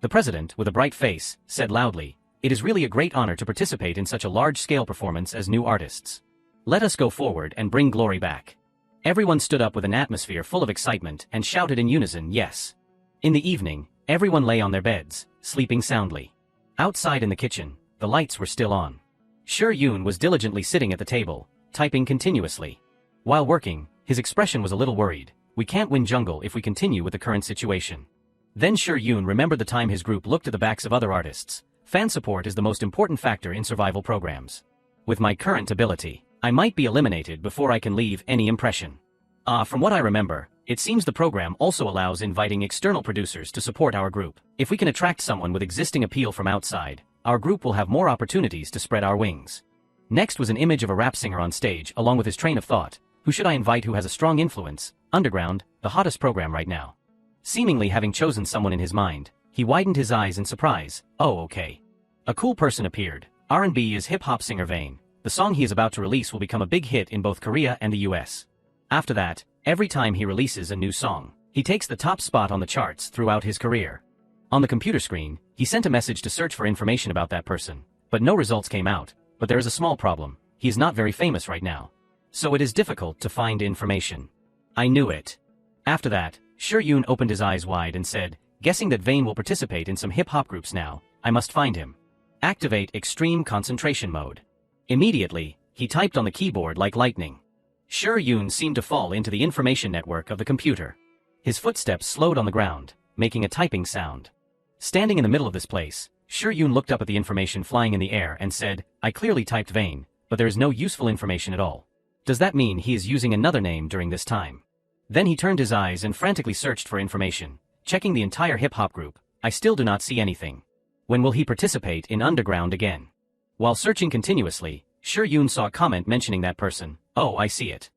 The president, with a bright face, said loudly, it is really a great honor to participate in such a large-scale performance as new artists. Let us go forward and bring glory back. Everyone stood up with an atmosphere full of excitement and shouted in unison, yes. In the evening, everyone lay on their beds, sleeping soundly. Outside in the kitchen, the lights were still on. Shur-Yun was diligently sitting at the table, typing continuously. While working, his expression was a little worried. We can't win jungle if we continue with the current situation. Then Shur-Yun remembered the time his group looked at the backs of other artists. Fan support is the most important factor in survival programs. With my current ability, I might be eliminated before I can leave any impression. From what I remember, it seems the program also allows inviting external producers to support our group. If we can attract someone with existing appeal from outside, our group will have more opportunities to spread our wings. Next was an image of a rap singer on stage along with his train of thought. Who should I invite who has a strong influence? Underground, the hottest program right now. Seemingly having chosen someone in his mind, he widened his eyes in surprise. Oh, okay. A cool person appeared. R&B is hip-hop singer Vane. The song he is about to release will become a big hit in both Korea and the US. After that, every time he releases a new song, he takes the top spot on the charts throughout his career. On the computer screen, he sent a message to search for information about that person, but no results came out. But there is a small problem. He is not very famous right now. So it is difficult to find information. I knew it. After that, Shur-Yun opened his eyes wide and said, guessing that Vane will participate in some hip-hop groups now, I must find him. Activate extreme concentration mode. Immediately, he typed on the keyboard like lightning. Shur-Yun seemed to fall into the information network of the computer. His footsteps slowed on the ground, making a typing sound. Standing in the middle of this place, Shur-Yun looked up at the information flying in the air and said, I clearly typed Vane, but there is no useful information at all. Does that mean he is using another name during this time? Then he turned his eyes and frantically searched for information, checking the entire hip-hop group. I still do not see anything. When will he participate in Underground again? While searching continuously, Shur-Yun saw a comment mentioning that person. Oh, I see it.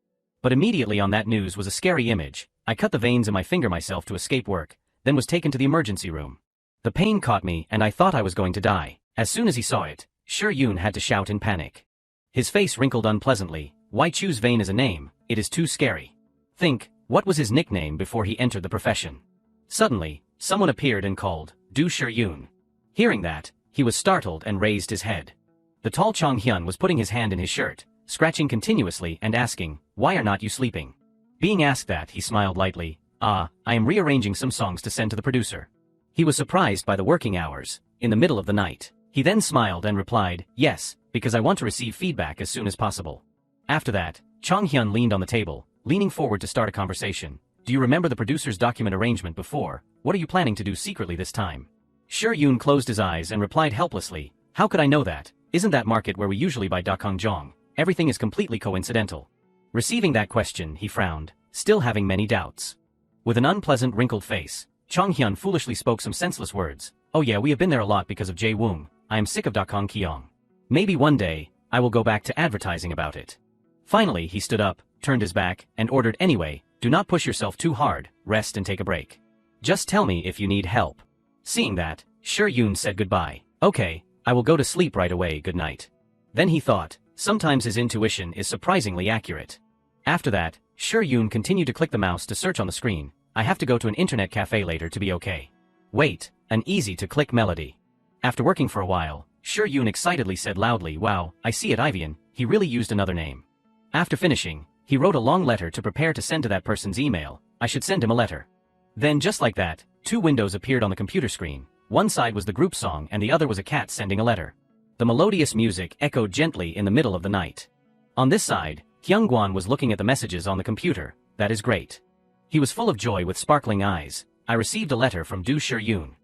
But immediately on that news was a scary image. I cut the veins in my finger myself to escape work, then was taken to the emergency room. The pain caught me and I thought I was going to die. As soon as he saw it, Shur-Yun had to shout in panic. His face wrinkled unpleasantly. Why choose Vane as a name? It is too scary. Think, what was his nickname before he entered the profession? Suddenly, someone appeared and called, Do Shur-Yun. Hearing that, he was startled and raised his head. The tall Chong-hyun was putting his hand in his shirt, scratching continuously and asking, Why are not you sleeping? Being asked that, he smiled lightly. I am rearranging some songs to send to the producer. He was surprised by the working hours, in the middle of the night. He then smiled and replied, Yes, because I want to receive feedback as soon as possible. After that, Chong-hyun leaned on the table, leaning forward to start a conversation. Do you remember the producer's document arrangement before? What are you planning to do secretly this time? Shur-Yun closed his eyes and replied helplessly, How could I know that? Isn't that market where we usually buy Dakhangjong? Everything is completely coincidental. Receiving that question, he frowned, still having many doubts. With an unpleasant wrinkled face, Chong-hyun foolishly spoke some senseless words. Oh yeah, we have been there a lot because of Jae-woong. I am sick of Dakhangjong. Maybe one day, I will go back to advertising about it. Finally, he stood up, turned his back, and ordered, Anyway, do not push yourself too hard, rest and take a break. Just tell me if you need help. Seeing that, Shur-Yun said goodbye. Okay, I will go to sleep right away, good night. Then he thought, sometimes his intuition is surprisingly accurate. After that, Shur-Yun continued to click the mouse to search on the screen. I have to go to an internet cafe later to be okay. Wait, an easy-to-click melody. After working for a while, Shur-Yun excitedly said loudly, Wow, I see it, Ivian, he really used another name. After finishing, he wrote a long letter to prepare to send to that person's email. I should send him a letter. Then just like that, two windows appeared on the computer screen. One side was the group song and the other was a cat sending a letter. The melodious music echoed gently in the middle of the night. On this side, Hyung-gwan was looking at the messages on the computer. That is great. He was full of joy with sparkling eyes. I received a letter from Do Shur-Yun.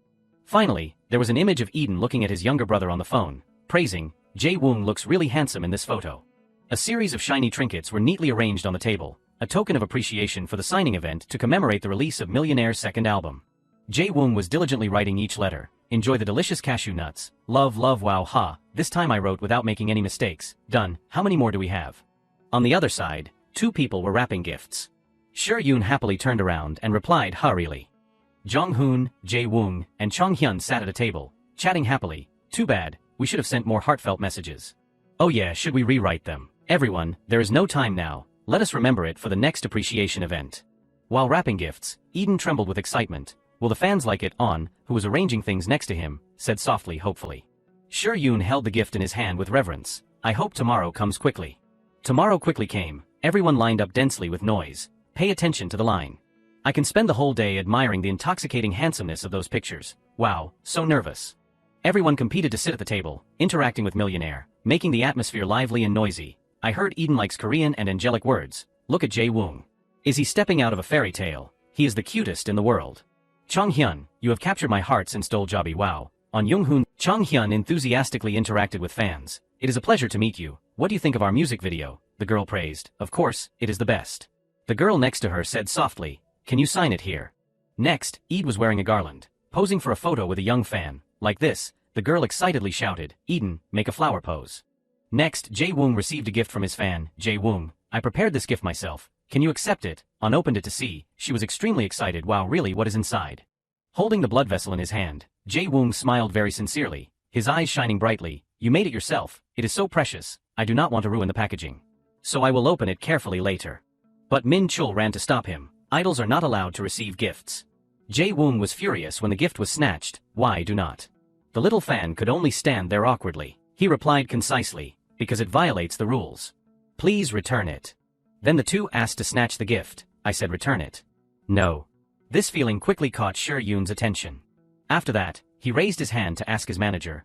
Finally, there was an image of Eden looking at his younger brother on the phone, praising, Jae-woong looks really handsome in this photo. A series of shiny trinkets were neatly arranged on the table, a token of appreciation for the signing event to commemorate the release of Millionaire's second album. Jae-woong was diligently writing each letter. Enjoy the delicious cashew nuts. Love, love, wow, ha. This time I wrote without making any mistakes. Done. How many more do we have? On the other side, two people were wrapping gifts. Shur-Yun happily turned around and replied, Ha, really? Jong-hoon, Jae-woong, and Chong-hyun sat at a table, chatting happily. Too bad, we should have sent more heartfelt messages. Oh yeah, should we rewrite them? Everyone, there is no time now, let us remember it for the next appreciation event. While wrapping gifts, Eden trembled with excitement. Will the fans like it? On, who was arranging things next to him, said softly, hopefully. Sure-yoon held the gift in his hand with reverence. I hope tomorrow comes quickly. Tomorrow quickly came. Everyone lined up densely with noise. Pay attention to the line. I can spend the whole day admiring the intoxicating handsomeness of those pictures. Wow, so nervous. Everyone competed to sit at the table, interacting with Millionaire, making the atmosphere lively and noisy. I heard Eden likes Korean and angelic words. Look at Jae-woong. Is he stepping out of a fairy tale? He is the cutest in the world. Chong-hyun, you have captured my heart since Doljabi. Wow. On Young-hoon, Chong-hyun enthusiastically interacted with fans. It is a pleasure to meet you. What do you think of our music video? The girl praised. Of course, it is the best. The girl next to her said softly, can you sign it here? Next, Ede was wearing a garland, posing for a photo with a young fan. Like this, the girl excitedly shouted, Eden, make a flower pose. Next, Jae-woong received a gift from his fan. Jae-woong, I prepared this gift myself. Can you accept it? On opened it to see. She was extremely excited. Wow, really, what is inside? Holding the blood vessel in his hand, Jae-woong smiled very sincerely, his eyes shining brightly. You made it yourself. It is so precious. I do not want to ruin the packaging. So I will open it carefully later. But Min-chul ran to stop him. Idols are not allowed to receive gifts. Jae-woong was furious when the gift was snatched. Why do not? The little fan could only stand there awkwardly. He replied concisely, because it violates the rules. Please return it. Then the two asked to snatch the gift. I said return it. No. This feeling quickly caught Sure-yoon's attention. After that, he raised his hand to ask his manager,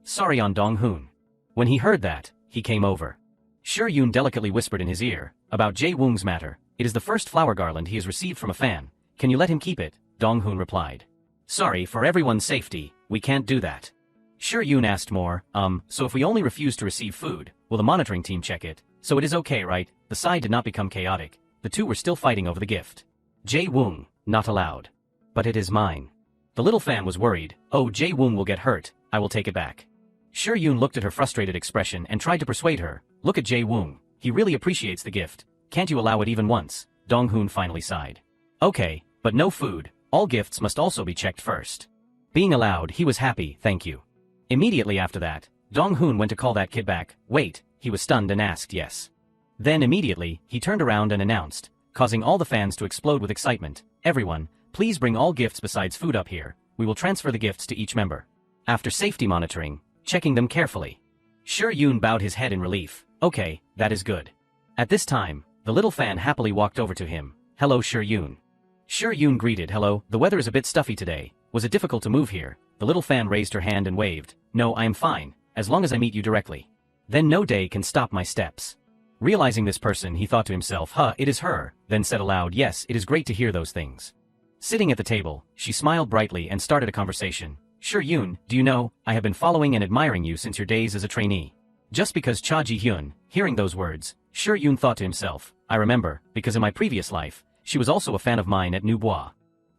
sorry on Dong-hoon. When he heard that, he came over. Sure-yoon delicately whispered in his ear, about Jae-woong's matter, it is the first flower garland he has received from a fan. Can you let him keep it? Dong-hoon replied. Sorry, for everyone's safety, we can't do that. Sure-yoon asked more, so if we only refuse to receive food, will the monitoring team check it? So it is okay, right? The side did not become chaotic. The two were still fighting over the gift. Jae-woong, not allowed. But it is mine. The little fan was worried. Oh, Jae-woong will get hurt, I will take it back. Sure-yoon looked at her frustrated expression and tried to persuade her. Look at Jae-woong, he really appreciates the gift. Can't you allow it even once? Dong-hoon finally sighed. Okay, but no food. All gifts must also be checked first. Being allowed, he was happy, thank you. Immediately after that, Dong-hoon went to call that kid back. Wait, he was stunned and asked yes. Then immediately, he turned around and announced, causing all the fans to explode with excitement. Everyone, please bring all gifts besides food up here. We will transfer the gifts to each member. After safety monitoring, checking them carefully. Sure-yoon bowed his head in relief. Okay, that is good. At this time, the little fan happily walked over to him. Hello, Sure-yoon. Sure-yoon greeted. Hello, the weather is a bit stuffy today. Was it difficult to move here? The little fan raised her hand and waved. No, I am fine, as long as I meet you directly. Then no day can stop my steps. Realizing this person, he thought to himself, it is her, then said aloud, yes, it is great to hear those things. Sitting at the table, she smiled brightly and started a conversation. Sure-yoon, do you know, I have been following and admiring you since your days as a trainee. Just because Cha Ji-hyun, hearing those words, Sure-yoon thought to himself, I remember, because in my previous life, she was also a fan of mine at New Bois.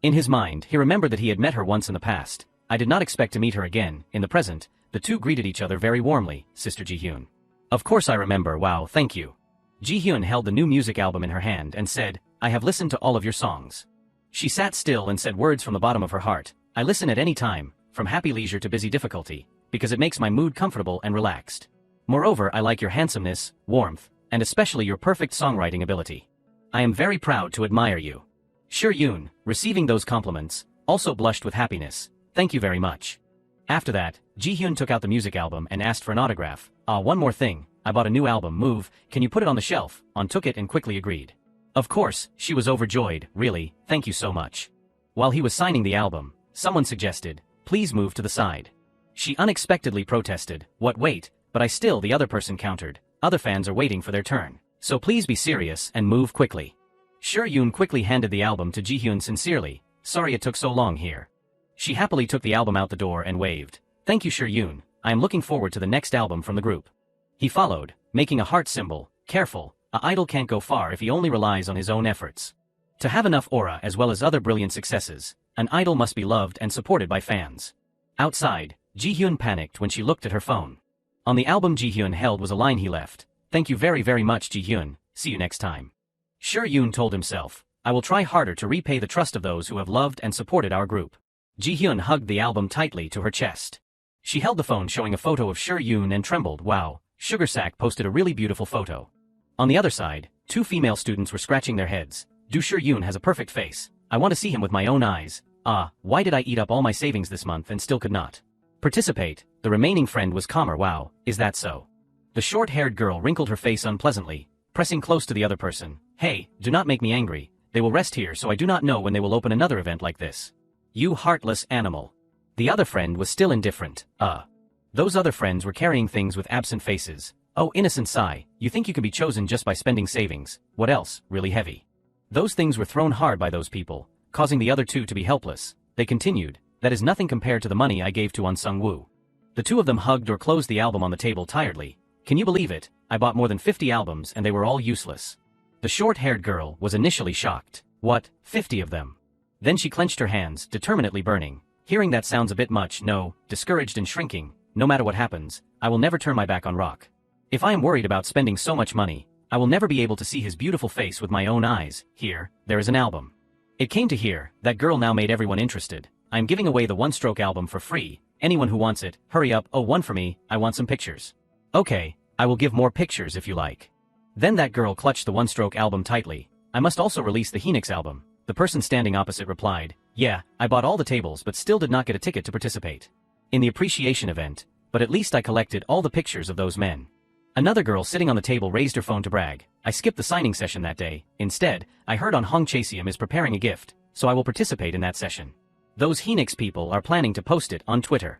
In his mind, he remembered that he had met her once in the past. I did not expect to meet her again. In the present, the two greeted each other very warmly. Sister Ji-hyun. Of course I remember. Wow, thank you. Ji-hyun held the new music album in her hand and said, I have listened to all of your songs. She sat still and said words from the bottom of her heart. I listen at any time, from happy leisure to busy difficulty, because it makes my mood comfortable and relaxed. Moreover, I like your handsomeness, warmth, and especially your perfect songwriting ability. I am very proud to admire you. Sure-yoon, receiving those compliments, also blushed with happiness. Thank you very much. After that, Ji-hyun took out the music album and asked for an autograph. One more thing, I bought a new album. Move, can you put it on the shelf? On took it and quickly agreed. Of course, she was overjoyed. Really, thank you so much. While he was signing the album, someone suggested, please move to the side. She unexpectedly protested. What, wait, but the other person countered. Other fans are waiting for their turn. So please be serious and move quickly. Sure-yoon quickly handed the album to Ji-hyun sincerely. Sorry it took so long here. She happily took the album out the door and waved. Thank you, Sure-yoon. I am looking forward to the next album from the group. He followed, making a heart symbol. Careful, an idol can't go far if he only relies on his own efforts. To have enough aura as well as other brilliant successes, an idol must be loved and supported by fans. Outside, Ji-hyun panicked when she looked at her phone. On the album Ji-hyun held was a line he left. Thank you very much, Ji-hyun. See you next time. Sure-yoon told himself, I will try harder to repay the trust of those who have loved and supported our group. Ji-hyun hugged the album tightly to her chest. She held the phone showing a photo of Shur-yoon and trembled. Wow, Sugar Sack posted a really beautiful photo. On the other side, 2 female students were scratching their heads. Shur-yoon has a perfect face. I want to see him with my own eyes. Why did I eat up all my savings this month and still could not participate? The remaining friend was calmer. Wow, is that so? The short-haired girl wrinkled her face unpleasantly, pressing close to the other person. Hey, do not make me angry. They will rest here, so I do not know when they will open another event like this. You heartless animal. The other friend was still indifferent. Those other friends were carrying things with absent faces. Oh, innocent sigh, you think you can be chosen just by spending savings? What else, really heavy? Those things were thrown hard by those people, causing the other 2 to be helpless. They continued, that is nothing compared to the money I gave to Unsung Woo. The 2 of them hugged or closed the album on the table tiredly. Can you believe it? I bought more than 50 albums and they were all useless. The short-haired girl was initially shocked. What, 50 of them? Then she clenched her hands, determinedly burning. Hearing that sounds a bit much. No, discouraged and shrinking. No matter what happens, I will never turn my back on Rock. If I am worried about spending so much money, I will never be able to see his beautiful face with my own eyes. Here, there is an album. It came to here, that girl now made everyone interested. I am giving away the one-stroke album for free. Anyone who wants it, hurry up. Oh, one for me, I want some pictures. Okay, I will give more pictures if you like. Then that girl clutched the one-stroke album tightly. I must also release the Phoenix album. The person standing opposite replied, yeah, I bought all the tables but still did not get a ticket to participate in the appreciation event, but at least I collected all the pictures of those men. Another girl sitting on the table raised her phone to brag. I skipped the signing session that day. Instead, I heard on Hong Chasium is preparing a gift, so I will participate in that session. Those Phoenix people are planning to post it on Twitter.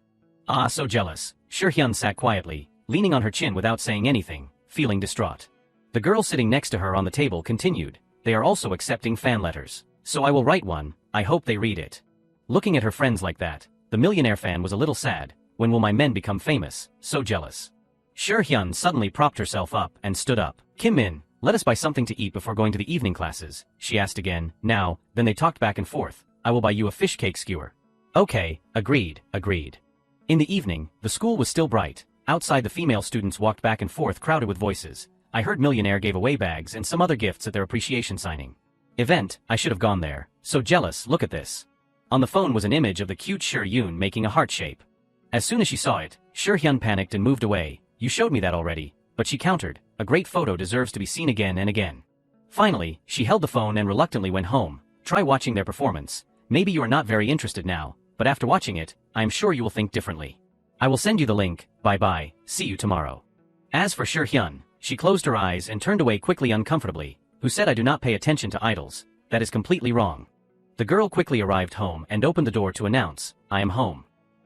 So jealous. Shur-hyun sat quietly, leaning on her chin without saying anything, feeling distraught. The girl sitting next to her on the table continued, they are also accepting fan letters. So I will write one, I hope they read it. Looking at her friends like that, the millionaire fan was a little sad. When will my men become famous? So jealous. Shur-hyun suddenly propped herself up and stood up. Kim Min, let us buy something to eat before going to the evening classes, she asked again. Now, then they talked back and forth. I will buy you a fish cake skewer. Okay, agreed. In the evening, the school was still bright. Outside the female students walked back and forth crowded with voices. I heard millionaire gave away bags and some other gifts at their appreciation signing event. I should have gone there. So jealous, look at this. On the phone was an image of the cute Shur-yoon making a heart shape. As soon as she saw it, Shur-hyun panicked and moved away. You showed me that already, but she countered, a great photo deserves to be seen again and again. Finally, she held the phone and reluctantly went home. Try watching their performance. Maybe you are not very interested now, but after watching it, I am sure you will think differently. I will send you the link. Bye-bye, see you tomorrow. As for Shur-hyun, she closed her eyes and turned away quickly uncomfortably. Who said I do not pay attention to idols? That is completely wrong. The girl quickly arrived home and opened the door to announce, I am home.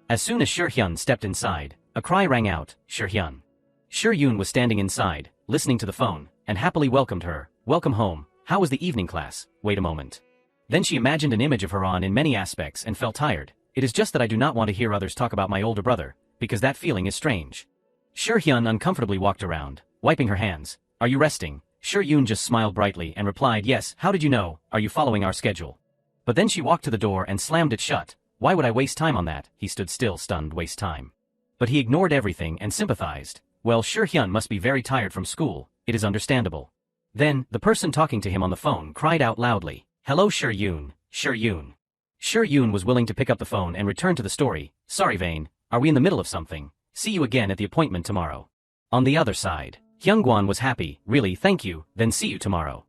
As soon as Shur-hyun stepped inside, a cry rang out, Shur-hyun. Shur-yoon was standing inside, listening to the phone, and happily welcomed her. Welcome home. How was the evening class? Wait a moment. Then she imagined an image of her on in many aspects and felt tired. It is just that I do not want to hear others talk about my older brother, because that feeling is strange. Shur-hyun uncomfortably walked around, wiping her hands. Are you resting? Shur-yoon just smiled brightly and replied, yes. How did you know? Are you following our schedule? But then she walked to the door and slammed it shut. Why would I waste time on that? He stood still, stunned. Waste time. But he ignored everything and sympathized. Well, Shur-hyun must be very tired from school. It is understandable. Then, the person talking to him on the phone cried out loudly. Hello Shur-yoon. Shur-yoon. Shur-yoon was willing to pick up the phone and return to the story. Sorry Vane, are we in the middle of something? See you again at the appointment tomorrow. On the other side, Hyungwon was happy. Really, thank you, then see you tomorrow.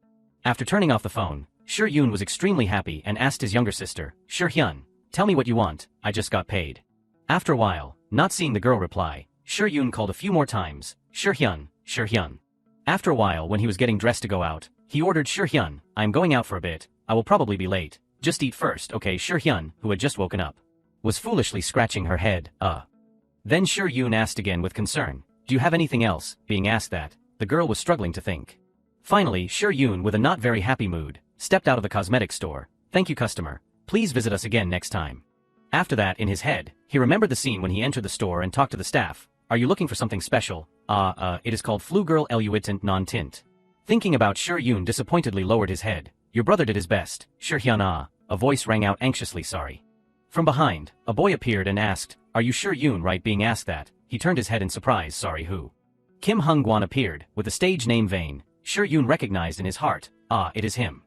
After turning off the phone, Shur-yoon was extremely happy and asked his younger sister, Shur-hyun, tell me what you want, I just got paid. After a while, not seeing the girl reply, Shur-yoon called a few more times, Shur-hyun, Shur-hyun. After a while when he was getting dressed to go out, he ordered Shur-hyun, I am going out for a bit, I will probably be late, just eat first, okay? Shur-hyun, who had just woken up, was foolishly scratching her head, Then Shur-yoon asked again with concern, do you have anything else? Being asked that, the girl was struggling to think. Finally, Shur-yoon with a not very happy mood, stepped out of the cosmetics store. Thank you customer, please visit us again next time. After that, in his head, he remembered the scene when he entered the store and talked to the staff. Are you looking for something special? It is called Flugirl Eluitant Non-Tint. Thinking about Shur-yoon disappointedly lowered his head. Your brother did his best. Shur-hyun a voice rang out anxiously sorry. From behind, a boy appeared and asked, are you Shur-yoon right? Being asked that, he turned his head in surprise. Sorry who? Kim Hung-gwon appeared, with the stage name Vane. Shur-yoon recognized in his heart, it is him.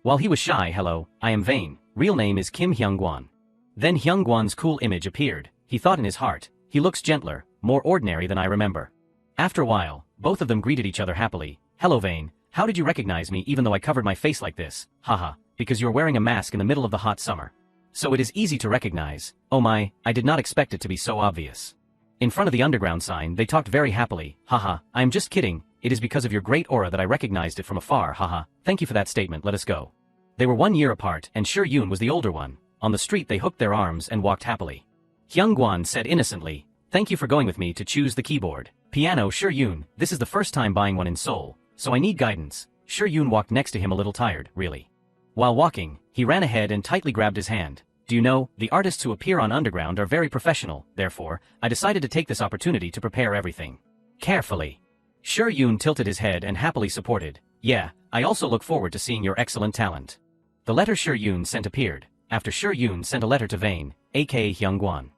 While he was shy, hello, I am Vane, real name is Kim Hyungwon. Then Hyungwon's cool image appeared. He thought in his heart, he looks gentler, more ordinary than I remember. After a while, both of them greeted each other happily. Hello Vane, how did you recognize me even though I covered my face like this? Haha, because you're wearing a mask in the middle of the hot summer. So it is easy to recognize. Oh my, I did not expect it to be so obvious. In front of the underground sign, they talked very happily. Haha, I am just kidding, it is because of your great aura that I recognized it from afar. Haha, thank you for that statement, let us go. They were 1 year apart and Sure Yoon was the older one. On the street they hooked their arms and walked happily. Hyungwon said innocently, thank you for going with me to choose the keyboard. Piano. Sure Yoon, this is the first time buying one in Seoul, so I need guidance. Sure Yoon walked next to him a little tired, really. While walking, he ran ahead and tightly grabbed his hand. Do you know, the artists who appear on Underground are very professional, therefore, I decided to take this opportunity to prepare everything carefully. Sure Yoon tilted his head and happily supported. Yeah, I also look forward to seeing your excellent talent. The letter Sure Yoon sent appeared, after Sure Yoon sent a letter to Vane, aka Hyungwon.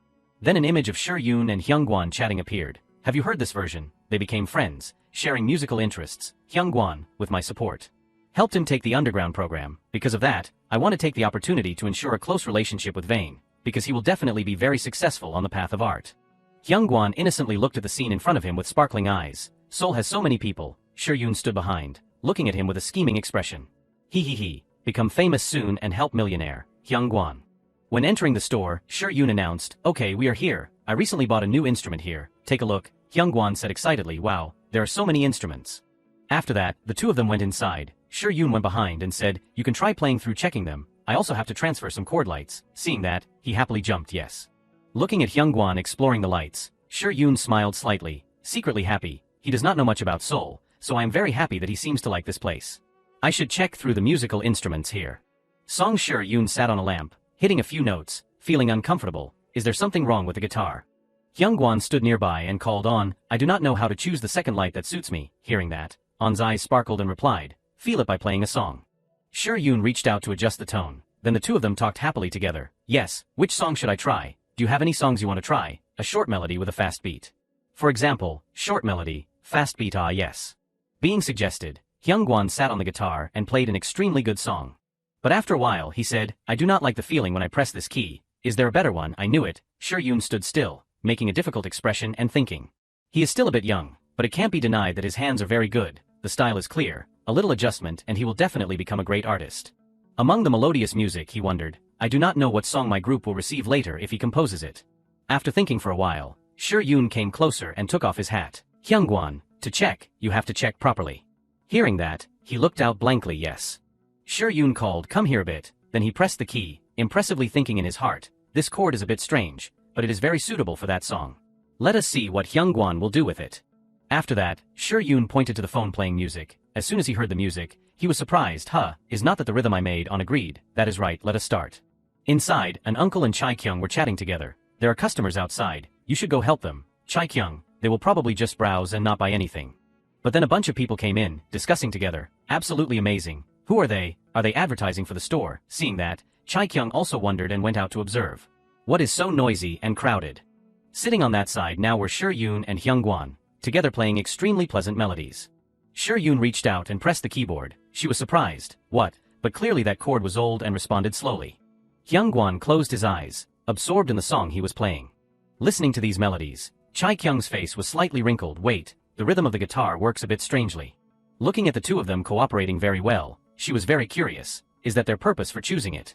Then an image of Sure Yoon and Hyungwon chatting appeared. Have you heard this version? They became friends, sharing musical interests. Hyungwon, with my support, helped him take the underground program. Because of that, I want to take the opportunity to ensure a close relationship with Vane, because he will definitely be very successful on the path of art. Hyungwon innocently looked at the scene in front of him with sparkling eyes. Seoul has so many people. Sure Yoon stood behind, looking at him with a scheming expression. He. Become famous soon and help millionaire. Hyungwon. When entering the store, Sure Yoon announced, okay, we are here. I recently bought a new instrument here. Take a look. Hyungwon said excitedly, wow, there are so many instruments. After that, the two of them went inside. Sure Yoon went behind and said, you can try playing through checking them. I also have to transfer some chord lights. Seeing that, he happily jumped yes. Looking at Hyungwon exploring the lights, Sure Yoon smiled slightly, secretly happy. He does not know much about Seoul, so I am very happy that he seems to like this place. I should check through the musical instruments here. Song. Sure Yoon sat on a lamp, hitting a few notes, feeling uncomfortable. Is there something wrong with the guitar? Hyungwon stood nearby and called on, I do not know how to choose the second light that suits me. Hearing that, On's eyes sparkled and replied, feel it by playing a song. Sure Yoon reached out to adjust the tone. Then the two of them talked happily together. Yes, which song should I try? Do you have any songs you want to try? A short melody with a fast beat. For example, short melody, fast beat. Ah yes. Being suggested, Hyungwon sat on the guitar and played an extremely good song. But after a while he said, I do not like the feeling when I press this key. Is there a better one? I knew it. Sure Yoon stood still, making a difficult expression and thinking. He is still a bit young, but it can't be denied that his hands are very good, the style is clear, a little adjustment and he will definitely become a great artist. Among the melodious music he wondered, I do not know what song my group will receive later if he composes it. After thinking for a while, Sure Yoon came closer and took off his hat. Hyungwon, to check, you have to check properly. Hearing that, he looked out blankly. Yes. Sure Yoon called, come here a bit, then he pressed the key, impressively thinking in his heart, this chord is a bit strange, but it is very suitable for that song. Let us see what Hyungwon will do with it. After that, Sure Yoon pointed to the phone playing music. As soon as he heard the music, he was surprised. Is not that the rhythm I made on agreed? That is right, let us start. Inside, an uncle and Chai Kyung were chatting together. There are customers outside, you should go help them. Chai Kyung, they will probably just browse and not buy anything. But then a bunch of people came in, discussing together. Absolutely amazing. Who are they? Are they advertising for the store? Seeing that, Chai Kyung also wondered and went out to observe. What is so noisy and crowded? Sitting on that side now were Sure Yoon and Hyungwon, together playing extremely pleasant melodies. Sure Yoon reached out and pressed the keyboard. She was surprised. What? But clearly that chord was old and responded slowly. Hyungwon closed his eyes, absorbed in the song he was playing. Listening to these melodies, Chai Kyung's face was slightly wrinkled. Wait, the rhythm of the guitar works a bit strangely. Looking at the two of them cooperating very well, she was very curious. Is that their purpose for choosing it?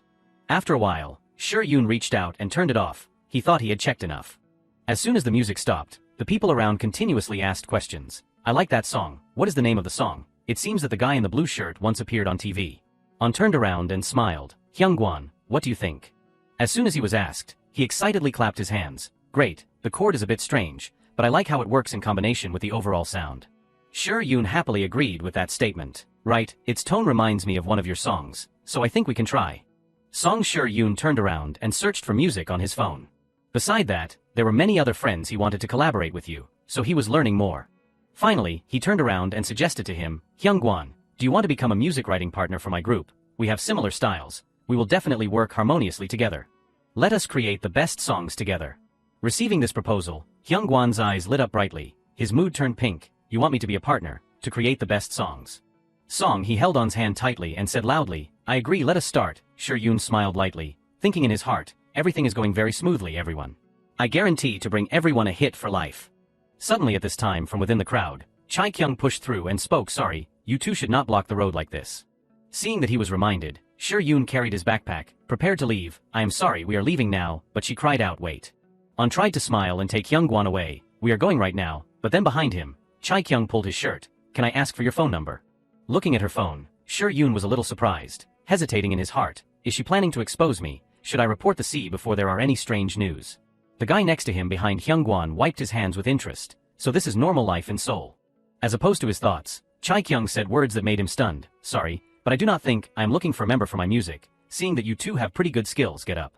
After a while, Sure Yoon reached out and turned it off. He thought he had checked enough. As soon as the music stopped, the people around continuously asked questions. I like that song. What is the name of the song? It seems that the guy in the blue shirt once appeared on TV. On turned around and smiled. Hyungwon, what do you think? As soon as he was asked, he excitedly clapped his hands. Great, the chord is a bit strange, but I like how it works in combination with the overall sound. Sure Yoon happily agreed with that statement. Right, its tone reminds me of one of your songs, so I think we can try. Song. Sure Yoon turned around and searched for music on his phone. Beside that, there were many other friends he wanted to collaborate with you, so he was learning more. Finally, he turned around and suggested to him, Hyungwon, do you want to become a music writing partner for my group? We have similar styles, we will definitely work harmoniously together. Let us create the best songs together. Receiving this proposal, Hyungwon's eyes lit up brightly, his mood turned pink. You want me to be a partner, to create the best songs? Song. He held On's hand tightly and said loudly, I agree, let us start. Yoon smiled lightly, thinking in his heart, everything is going very smoothly everyone. I guarantee to bring everyone a hit for life. Suddenly at this time from within the crowd, Chae-kyung pushed through and spoke, sorry, you two should not block the road like this. Seeing that he was reminded, Yoon carried his backpack, prepared to leave. I am sorry, we are leaving now, but she cried out, wait. On tried to smile and take Hyungwon away, we are going right now, but then behind him, Chae-kyung pulled his shirt, can I ask for your phone number? Looking at her phone, Yoon was a little surprised, hesitating in his heart, is she planning to expose me? Should I report the sea before there are any strange news? The guy next to him behind Hyungwon wiped his hands with interest, so this is normal life in Seoul. As opposed to his thoughts, Chae-kyung said words that made him stunned, sorry, but I do not think I am looking for a member for my music, seeing that you two have pretty good skills, get up.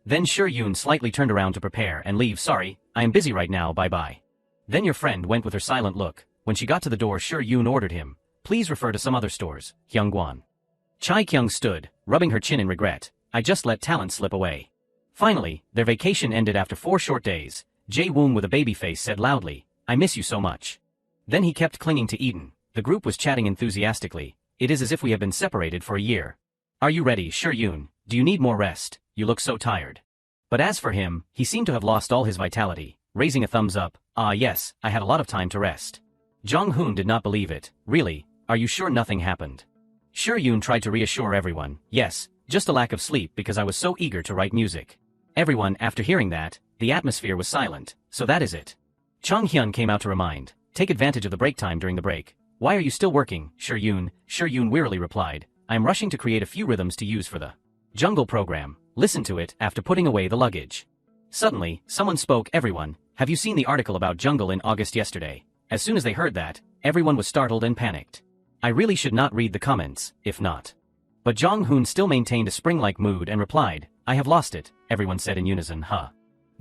Then Yoon slightly turned around to prepare and leave, sorry, I am busy right now, bye-bye. Then your friend went with her silent look. When she got to the door, Yoon ordered him, please refer to some other stores, Hyungwon. Chae-kyung stood, rubbing her chin in regret, I just let talent slip away. Finally, their vacation ended after 4 short days. Jae-woong with a baby face said loudly, I miss you so much. Then he kept clinging to Eden. The group was chatting enthusiastically. It is as if we have been separated for a year. Are you ready, Yoon? Do you need more rest? You look so tired. But as for him, he seemed to have lost all his vitality, raising a thumbs up, yes, I had a lot of time to rest. Jong-hoon did not believe it, really, are you sure nothing happened? Yoon tried to reassure everyone, yes, just a lack of sleep because I was so eager to write music. Everyone, after hearing that, the atmosphere was silent, so that is it. Chong-hyun came out to remind, take advantage of the break time during the break. Why are you still working, Yoon? Yoon wearily replied, I am rushing to create a few rhythms to use for the jungle program. Listen to it after putting away the luggage. Suddenly, someone spoke, everyone, have you seen the article about jungle in August yesterday? As soon as they heard that, everyone was startled and panicked. I really should not read the comments, if not. But Jong-hoon still maintained a spring-like mood and replied, I have lost it, everyone said in unison, huh?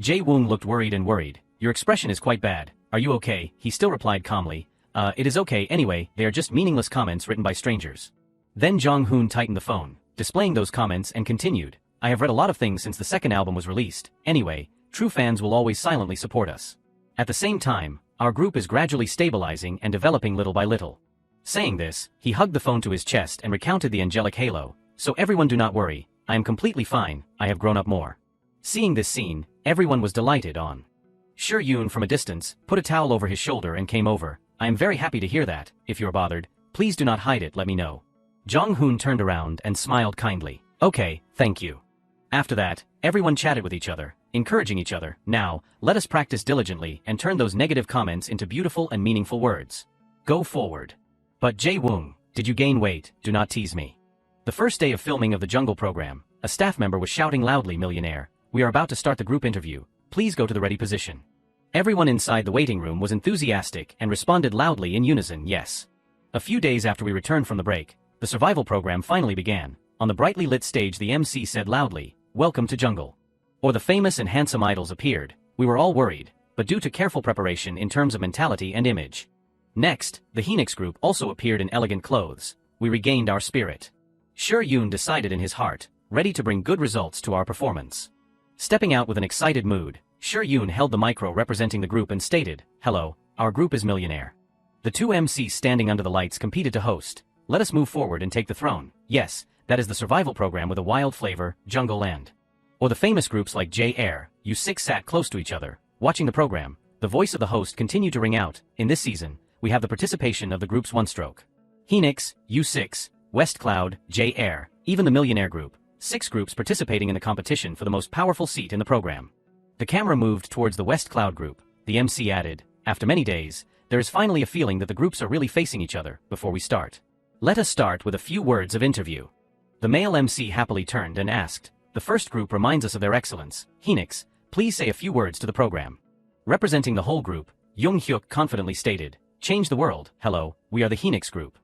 Jae-woong looked worried and worried, your expression is quite bad, are you okay? He still replied calmly, it is okay anyway, they are just meaningless comments written by strangers. Then Jong-hoon tightened the phone, displaying those comments and continued, I have read a lot of things since the second album was released, anyway, true fans will always silently support us. At the same time, our group is gradually stabilizing and developing little by little. Saying this, he hugged the phone to his chest and recounted the angelic halo, so everyone do not worry, I am completely fine, I have grown up more. Seeing this scene, everyone was delighted on. Yoon from a distance, put a towel over his shoulder and came over, I am very happy to hear that, if you are bothered, please do not hide it, let me know. Jong-hoon turned around and smiled kindly, okay, thank you. After that, everyone chatted with each other, encouraging each other, now, let us practice diligently and turn those negative comments into beautiful and meaningful words. Go forward. But Jae-woong, did you gain weight? Do not tease me. The first day of filming of the jungle program, a staff member was shouting loudly, millionaire, we are about to start the group interview, please go to the ready position. Everyone inside the waiting room was enthusiastic and responded loudly in unison, yes. A few days after we returned from the break, the survival program finally began. On the brightly lit stage the MC said loudly, welcome to jungle. Or the famous and handsome idols appeared. We were all worried, but due to careful preparation in terms of mentality and image. Next, the Phoenix group also appeared in elegant clothes. We regained our spirit. Yoon decided in his heart, ready to bring good results to our performance. Stepping out with an excited mood, Yoon held the micro representing the group and stated, hello, our group is millionaire. The two MCs standing under the lights competed to host. Let us move forward and take the throne. Yes, that is the survival program with a wild flavor, Jungle Land. Or the famous groups like J-Air, U6 sat close to each other, watching the program. The voice of the host continued to ring out. In this season, we have the participation of the groups One Stroke, Phoenix, U6, West Cloud, J-Air, even the Millionaire group, 6 groups participating in the competition for the most powerful seat in the program. The camera moved towards the West Cloud group. The MC added, after many days, there is finally a feeling that the groups are really facing each other. Before we start, let us start with a few words of interview. The male MC happily turned and asked, the first group reminds us of their excellence. Phoenix, please say a few words to the program. Representing the whole group, Jung-hyuk confidently stated, change the world, hello, we are the Phoenix group.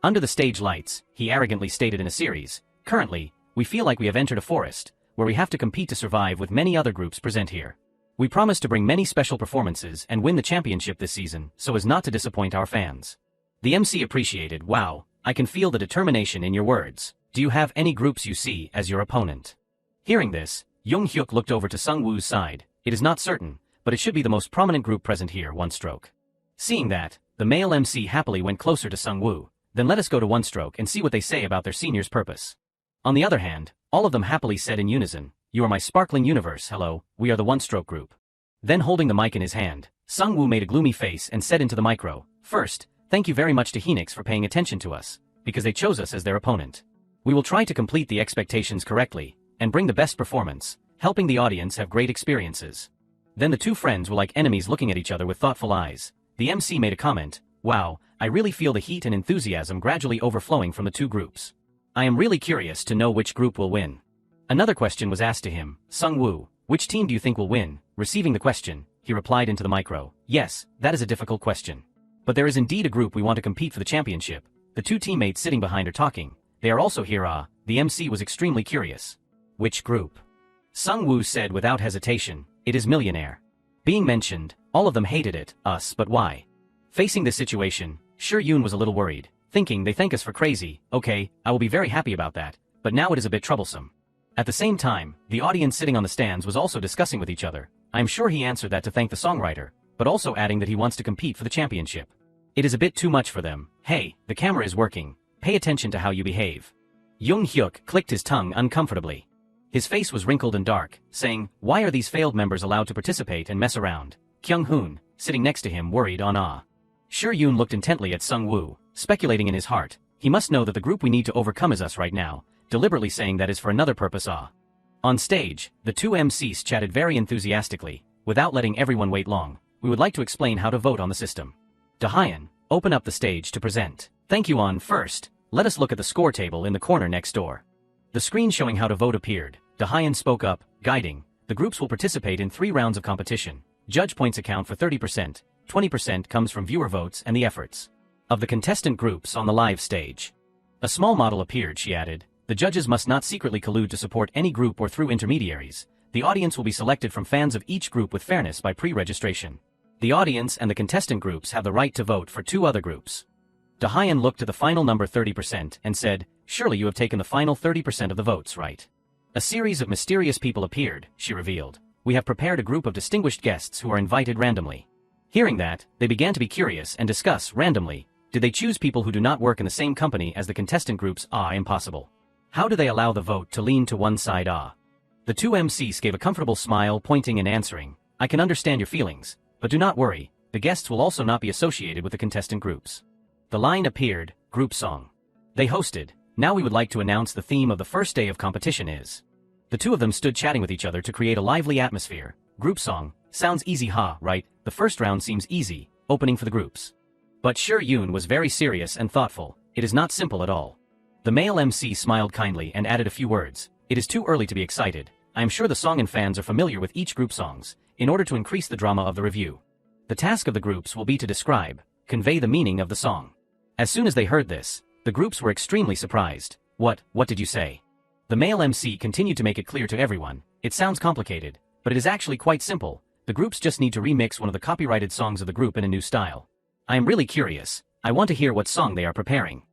Under the stage lights, he arrogantly stated in a series, currently, we feel like we have entered a forest, where we have to compete to survive with many other groups present here. We promise to bring many special performances and win the championship this season, so as not to disappoint our fans. The MC appreciated, wow, I can feel the determination in your words. Do you have any groups you see as your opponent? Hearing this, Jung-hyuk looked over to Sung-woo's side. It is not certain, but it should be the most prominent group present here, One Stroke. Seeing that, the male MC happily went closer to Sung-woo. Then let us go to One Stroke and see what they say about their senior's purpose. On the other hand, all of them happily said in unison, "You are my sparkling universe, hello, we are the one-stroke group." Then holding the mic in his hand, Sung-woo made a gloomy face and said into the micro, "First, thank you very much to Phoenix for paying attention to us, because they chose us as their opponent. We will try to complete the expectations correctly, and bring the best performance, helping the audience have great experiences." Then the two friends were like enemies looking at each other with thoughtful eyes. The MC made a comment, "Wow, I really feel the heat and enthusiasm gradually overflowing from the two groups. I am really curious to know which group will win." Another question was asked to him, "Sung-woo, which team do you think will win?" Receiving the question, he replied into the micro, "Yes, that is a difficult question. But there is indeed a group we want to compete for the championship." The two teammates sitting behind are talking. "They are also here, ah." The MC was extremely curious. "Which group?" Sung-woo said without hesitation, "It is Millionaire." Being mentioned, all of them hated it, us, but why? Facing this situation, Shur-yoon was a little worried, thinking they thank us for crazy, okay, I will be very happy about that, but now it is a bit troublesome. At the same time, the audience sitting on the stands was also discussing with each other. I am sure he answered that to thank the songwriter, but also adding that he wants to compete for the championship. It is a bit too much for them. "Hey, the camera is working. Pay attention to how you behave." Jung-hyuk clicked his tongue uncomfortably. His face was wrinkled and dark, saying, "Why are these failed members allowed to participate and mess around?" Kyung-hoon, sitting next to him, worried on ah. Shur-yoon looked intently at Sung-woo, speculating in his heart, he must know that the group we need to overcome is us right now, deliberately saying that is for another purpose ah. On stage, the two MCs chatted very enthusiastically. Without letting everyone wait long, we would like to explain how to vote on the system. Dahyun, open up the stage to present. Thank you on first, let us look at the score table in the corner next door. The screen showing how to vote appeared. Dahyun spoke up, guiding, the groups will participate in 3 rounds of competition. Judge points account for 30%, 20% comes from viewer votes and the efforts of the contestant groups on the live stage. A small model appeared, she added. The judges must not secretly collude to support any group or through intermediaries. The audience will be selected from fans of each group with fairness by pre-registration. The audience and the contestant groups have the right to vote for 2 other groups. Dahyun looked at the final number 30% and said, "Surely you have taken the final 30% of the votes, right?" A series of mysterious people appeared, she revealed. "We have prepared a group of distinguished guests who are invited randomly." Hearing that, they began to be curious and discuss randomly. Did they choose people who do not work in the same company as the contestant groups? Ah, impossible. How do they allow the vote to lean to one side? Ah. The two MCs gave a comfortable smile, pointing and answering, "I can understand your feelings, but do not worry, the guests will also not be associated with the contestant groups." The line appeared, group song. They hosted, "Now we would like to announce the theme of the first day of competition is." The two of them stood chatting with each other to create a lively atmosphere. Group song, sounds easy right? The first round seems easy, opening for the groups. But Shur-yoon was very serious and thoughtful, it is not simple at all. The male MC smiled kindly and added a few words, "It is too early to be excited. I am sure the song and fans are familiar with each group songs, in order to increase the drama of the review. The task of the groups will be to describe, convey the meaning of the song." As soon as they heard this, the groups were extremely surprised. What did you say?" The male MC continued to make it clear to everyone, "It sounds complicated, but it is actually quite simple. The groups just need to remix one of the copyrighted songs of the group in a new style. I am really curious, I want to hear what song they are preparing."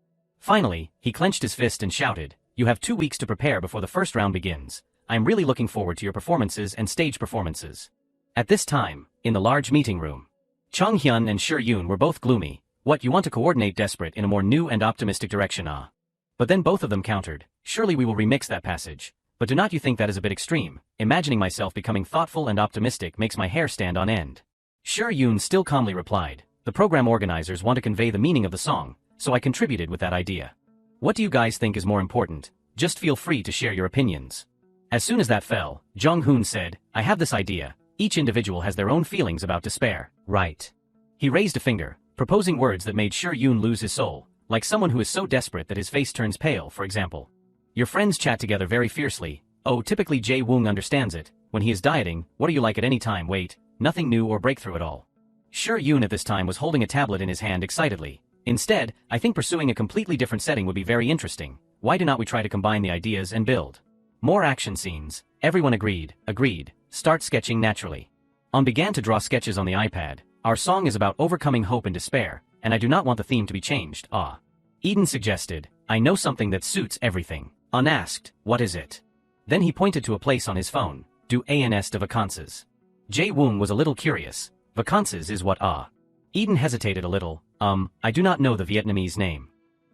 Finally, he clenched his fist and shouted, "You have 2 weeks to prepare before the first round begins. I am really looking forward to your performances and stage performances." At this time, in the large meeting room, Chong-hyun and Shur-yoon were both gloomy. "What, you want to coordinate desperate in a more new and optimistic direction, ah?" But then both of them countered, "Surely we will remix that passage. But do not you think that is a bit extreme? Imagining myself becoming thoughtful and optimistic makes my hair stand on end." Shur-yoon still calmly replied, "The program organizers want to convey the meaning of the song, so I contributed with that idea. What do you guys think is more important? Just feel free to share your opinions." As soon as that fell, Jong-hoon said, "I have this idea. Each individual has their own feelings about despair, right?" He raised a finger, proposing words that made Shur-yoon lose his soul, like someone who is so desperate that his face turns pale, for example. "Your friends chat together very fiercely. Oh, typically Jae-woong understands it. When he is dieting, what are you like at any time? Wait, nothing new or breakthrough at all." Shur-yoon at this time was holding a tablet in his hand excitedly. "Instead, I think pursuing a completely different setting would be very interesting. Why do not we try to combine the ideas and build more action scenes?" Everyone agreed. Start sketching naturally. On began to draw sketches on the iPad. "Our song is about overcoming hope and despair, and I do not want the theme to be changed, ah." Eden suggested, "I know something that suits everything." On asked, "What is it?" Then he pointed to a place on his phone, "Do ans de vacances." Jae-woong was a little curious. "Vacances is what ah?" Eden hesitated a little, I do not know the Vietnamese name."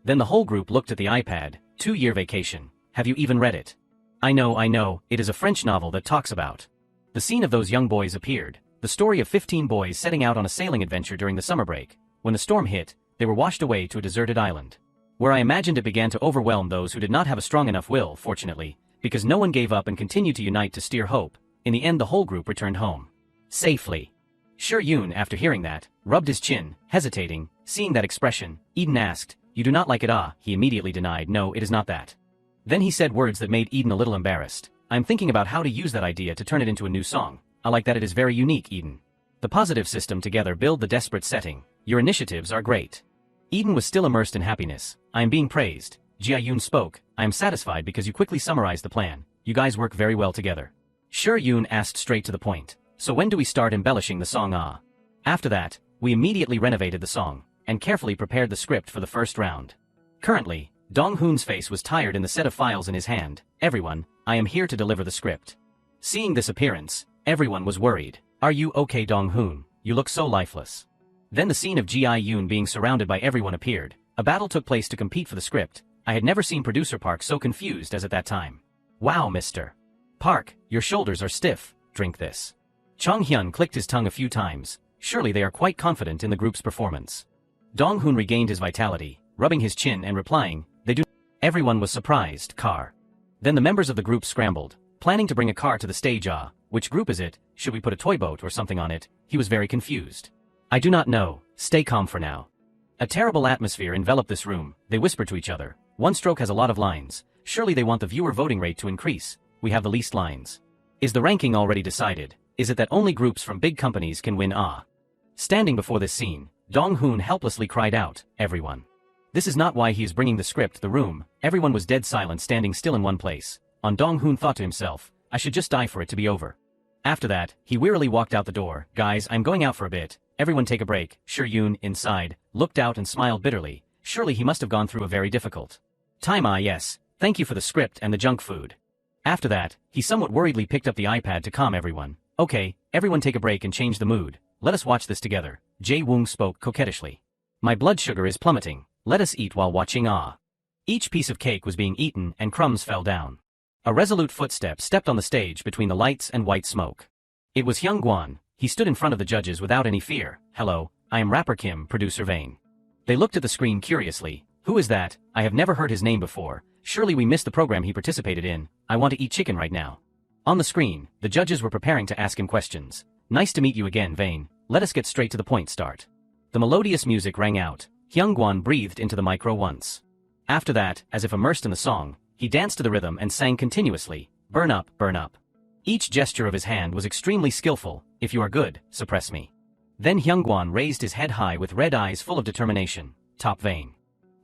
Then the whole group looked at the iPad, 2-year vacation. Have you even read it? I know, it is a French novel that talks about. The scene of those young boys appeared, the story of 15 boys setting out on a sailing adventure during the summer break. When the storm hit, they were washed away to a deserted island. Where I imagined it began to overwhelm those who did not have a strong enough will, fortunately, because no one gave up and continued to unite to steer hope. In the end the whole group returned home. Safely. Sure Yoon, after hearing that, rubbed his chin, hesitating. Seeing that expression, Eden asked, "You do not like it, ah?" He immediately denied, "No, it is not that." Then he said words that made Eden a little embarrassed. "I'm thinking about how to use that idea to turn it into a new song. I like that, it is very unique, Eden. The positive system together build the desperate setting. Your initiatives are great." Eden was still immersed in happiness. "I am being praised." Yoon spoke. "I am satisfied because you quickly summarized the plan. You guys work very well together." Sure Yoon asked straight to the point. "So when do we start embellishing the song, ah?" After that, we immediately renovated the song, and carefully prepared the script for the first round. Currently, Dong-hoon's face was tired in the set of files in his hand. "Everyone, I am here to deliver the script." Seeing this appearance, everyone was worried. "Are you okay, Dong-hoon? You look so lifeless." Then the scene of Yoon being surrounded by everyone appeared. A battle took place to compete for the script. I had never seen producer Park so confused as at that time. "Wow, Mr. Park, your shoulders are stiff, drink this." Chong Hyun clicked his tongue a few times. Surely they are quite confident in the group's performance. Dong-hoon regained his vitality, rubbing his chin and replying, "They do." Everyone was surprised. Car. Then the members of the group scrambled, planning to bring a car to the stage. "Ah, which group is it? Should we put a toy boat or something on it?" He was very confused. "I do not know, stay calm for now." A terrible atmosphere enveloped this room. They whispered to each other. "One stroke has a lot of lines. Surely they want the viewer voting rate to increase. We have the least lines. Is the ranking already decided? Is it that only groups from big companies can win, ah?" Standing before this scene, Dong-hoon helplessly cried out, "Everyone. This is not why he is bringing the script." The room, everyone was dead silent, standing still in one place. Dong-hoon thought to himself, "I should just die for it to be over." After that, he wearily walked out the door. "Guys, I'm going out for a bit. Everyone take a break." Sure Yoon, inside, looked out and smiled bitterly. Surely he must have gone through a very difficult time. "Ah yes, thank you for the script and the junk food." After that, he somewhat worriedly picked up the iPad to calm everyone. "Okay, everyone take a break and change the mood. Let us watch this together." Jae-woong spoke coquettishly. "My blood sugar is plummeting. Let us eat while watching, ah." Each piece of cake was being eaten and crumbs fell down. A resolute footstep stepped on the stage between the lights and white smoke. It was Hyung-gwan. He stood in front of the judges without any fear. "Hello, I am rapper Kim, producer Vane." They looked at the screen curiously. "Who is that? I have never heard his name before. Surely we missed the program he participated in. I want to eat chicken right now." On the screen, the judges were preparing to ask him questions. "Nice to meet you again, Vane. Let us get straight to the point. Start." The melodious music rang out. Hyung-gwan breathed into the micro once. After that, as if immersed in the song, he danced to the rhythm and sang continuously, "Burn up, burn up." Each gesture of his hand was extremely skillful. "If you are good, suppress me." Then Hyung-gwan raised his head high with red eyes full of determination. Top Vane.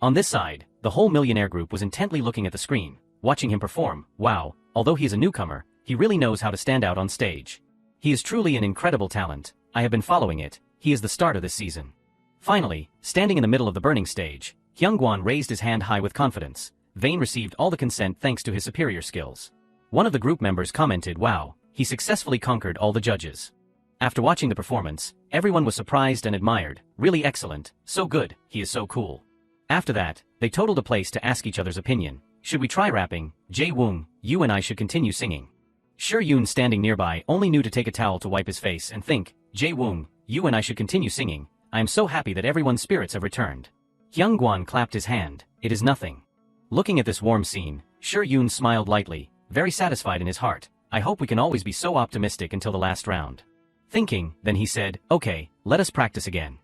On this side, the whole millionaire group was intently looking at the screen, watching him perform. Wow, although he is a newcomer, he really knows how to stand out on stage. He is truly an incredible talent. I have been following it. He is the star of this season. Finally, standing in the middle of the burning stage, Hyung-gwan raised his hand high with confidence. Vane received all the consent thanks to his superior skills. One of the group members commented, "Wow, he successfully conquered all the judges." After watching the performance, everyone was surprised and admired. "Really excellent, so good, he is so cool." After that, they totaled a place to ask each other's opinion. "Should we try rapping? Jae-woong, you and I should continue singing." Sure Yoon, standing nearby, only knew to take a towel to wipe his face and think, "Jae-woong, you and I should continue singing. I am so happy that everyone's spirits have returned." Hyung-gwan clapped his hand. "It is nothing." Looking at this warm scene, Sure Yoon smiled lightly, very satisfied in his heart. "I hope we can always be so optimistic until the last round." Thinking, then he said, "Okay, let us practice again."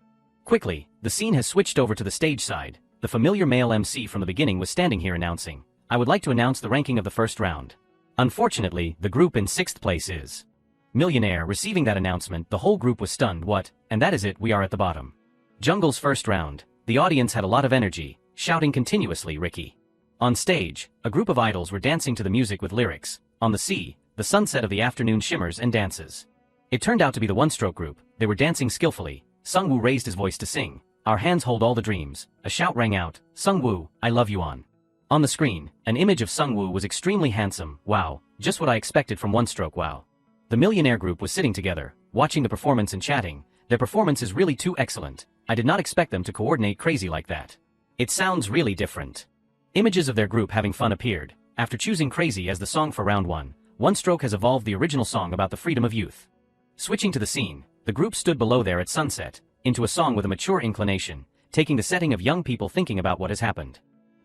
Quickly, the scene has switched over to the stage side. The familiar male MC from the beginning was standing here announcing, "I would like to announce the ranking of the first round. Unfortunately, the group in 6th place is Millionaire." Receiving that announcement, the whole group was stunned. "What? And that is it, we are at the bottom." Jungle's first round. The audience had a lot of energy, shouting continuously, "Ricky." On stage, a group of idols were dancing to the music with lyrics. On the sea, the sunset of the afternoon shimmers and dances. It turned out to be the one-stroke group. They were dancing skillfully. Sungwoo raised his voice to sing, "Our hands hold all the dreams." A shout rang out, "Sungwoo, I love you on." On the screen, an image of Sungwoo was extremely handsome. Wow, just what I expected from one-stroke. Wow. The millionaire group was sitting together, watching the performance and chatting. "Their performance is really too excellent. I did not expect them to coordinate crazy like that. It sounds really different." Images of their group having fun appeared. after choosing Crazy as the song for round 1, One Stroke has evolved the original song about the freedom of youth. Switching to the scene, the group stood below there at sunset, into a song with a mature inclination, taking the setting of young people thinking about what has happened.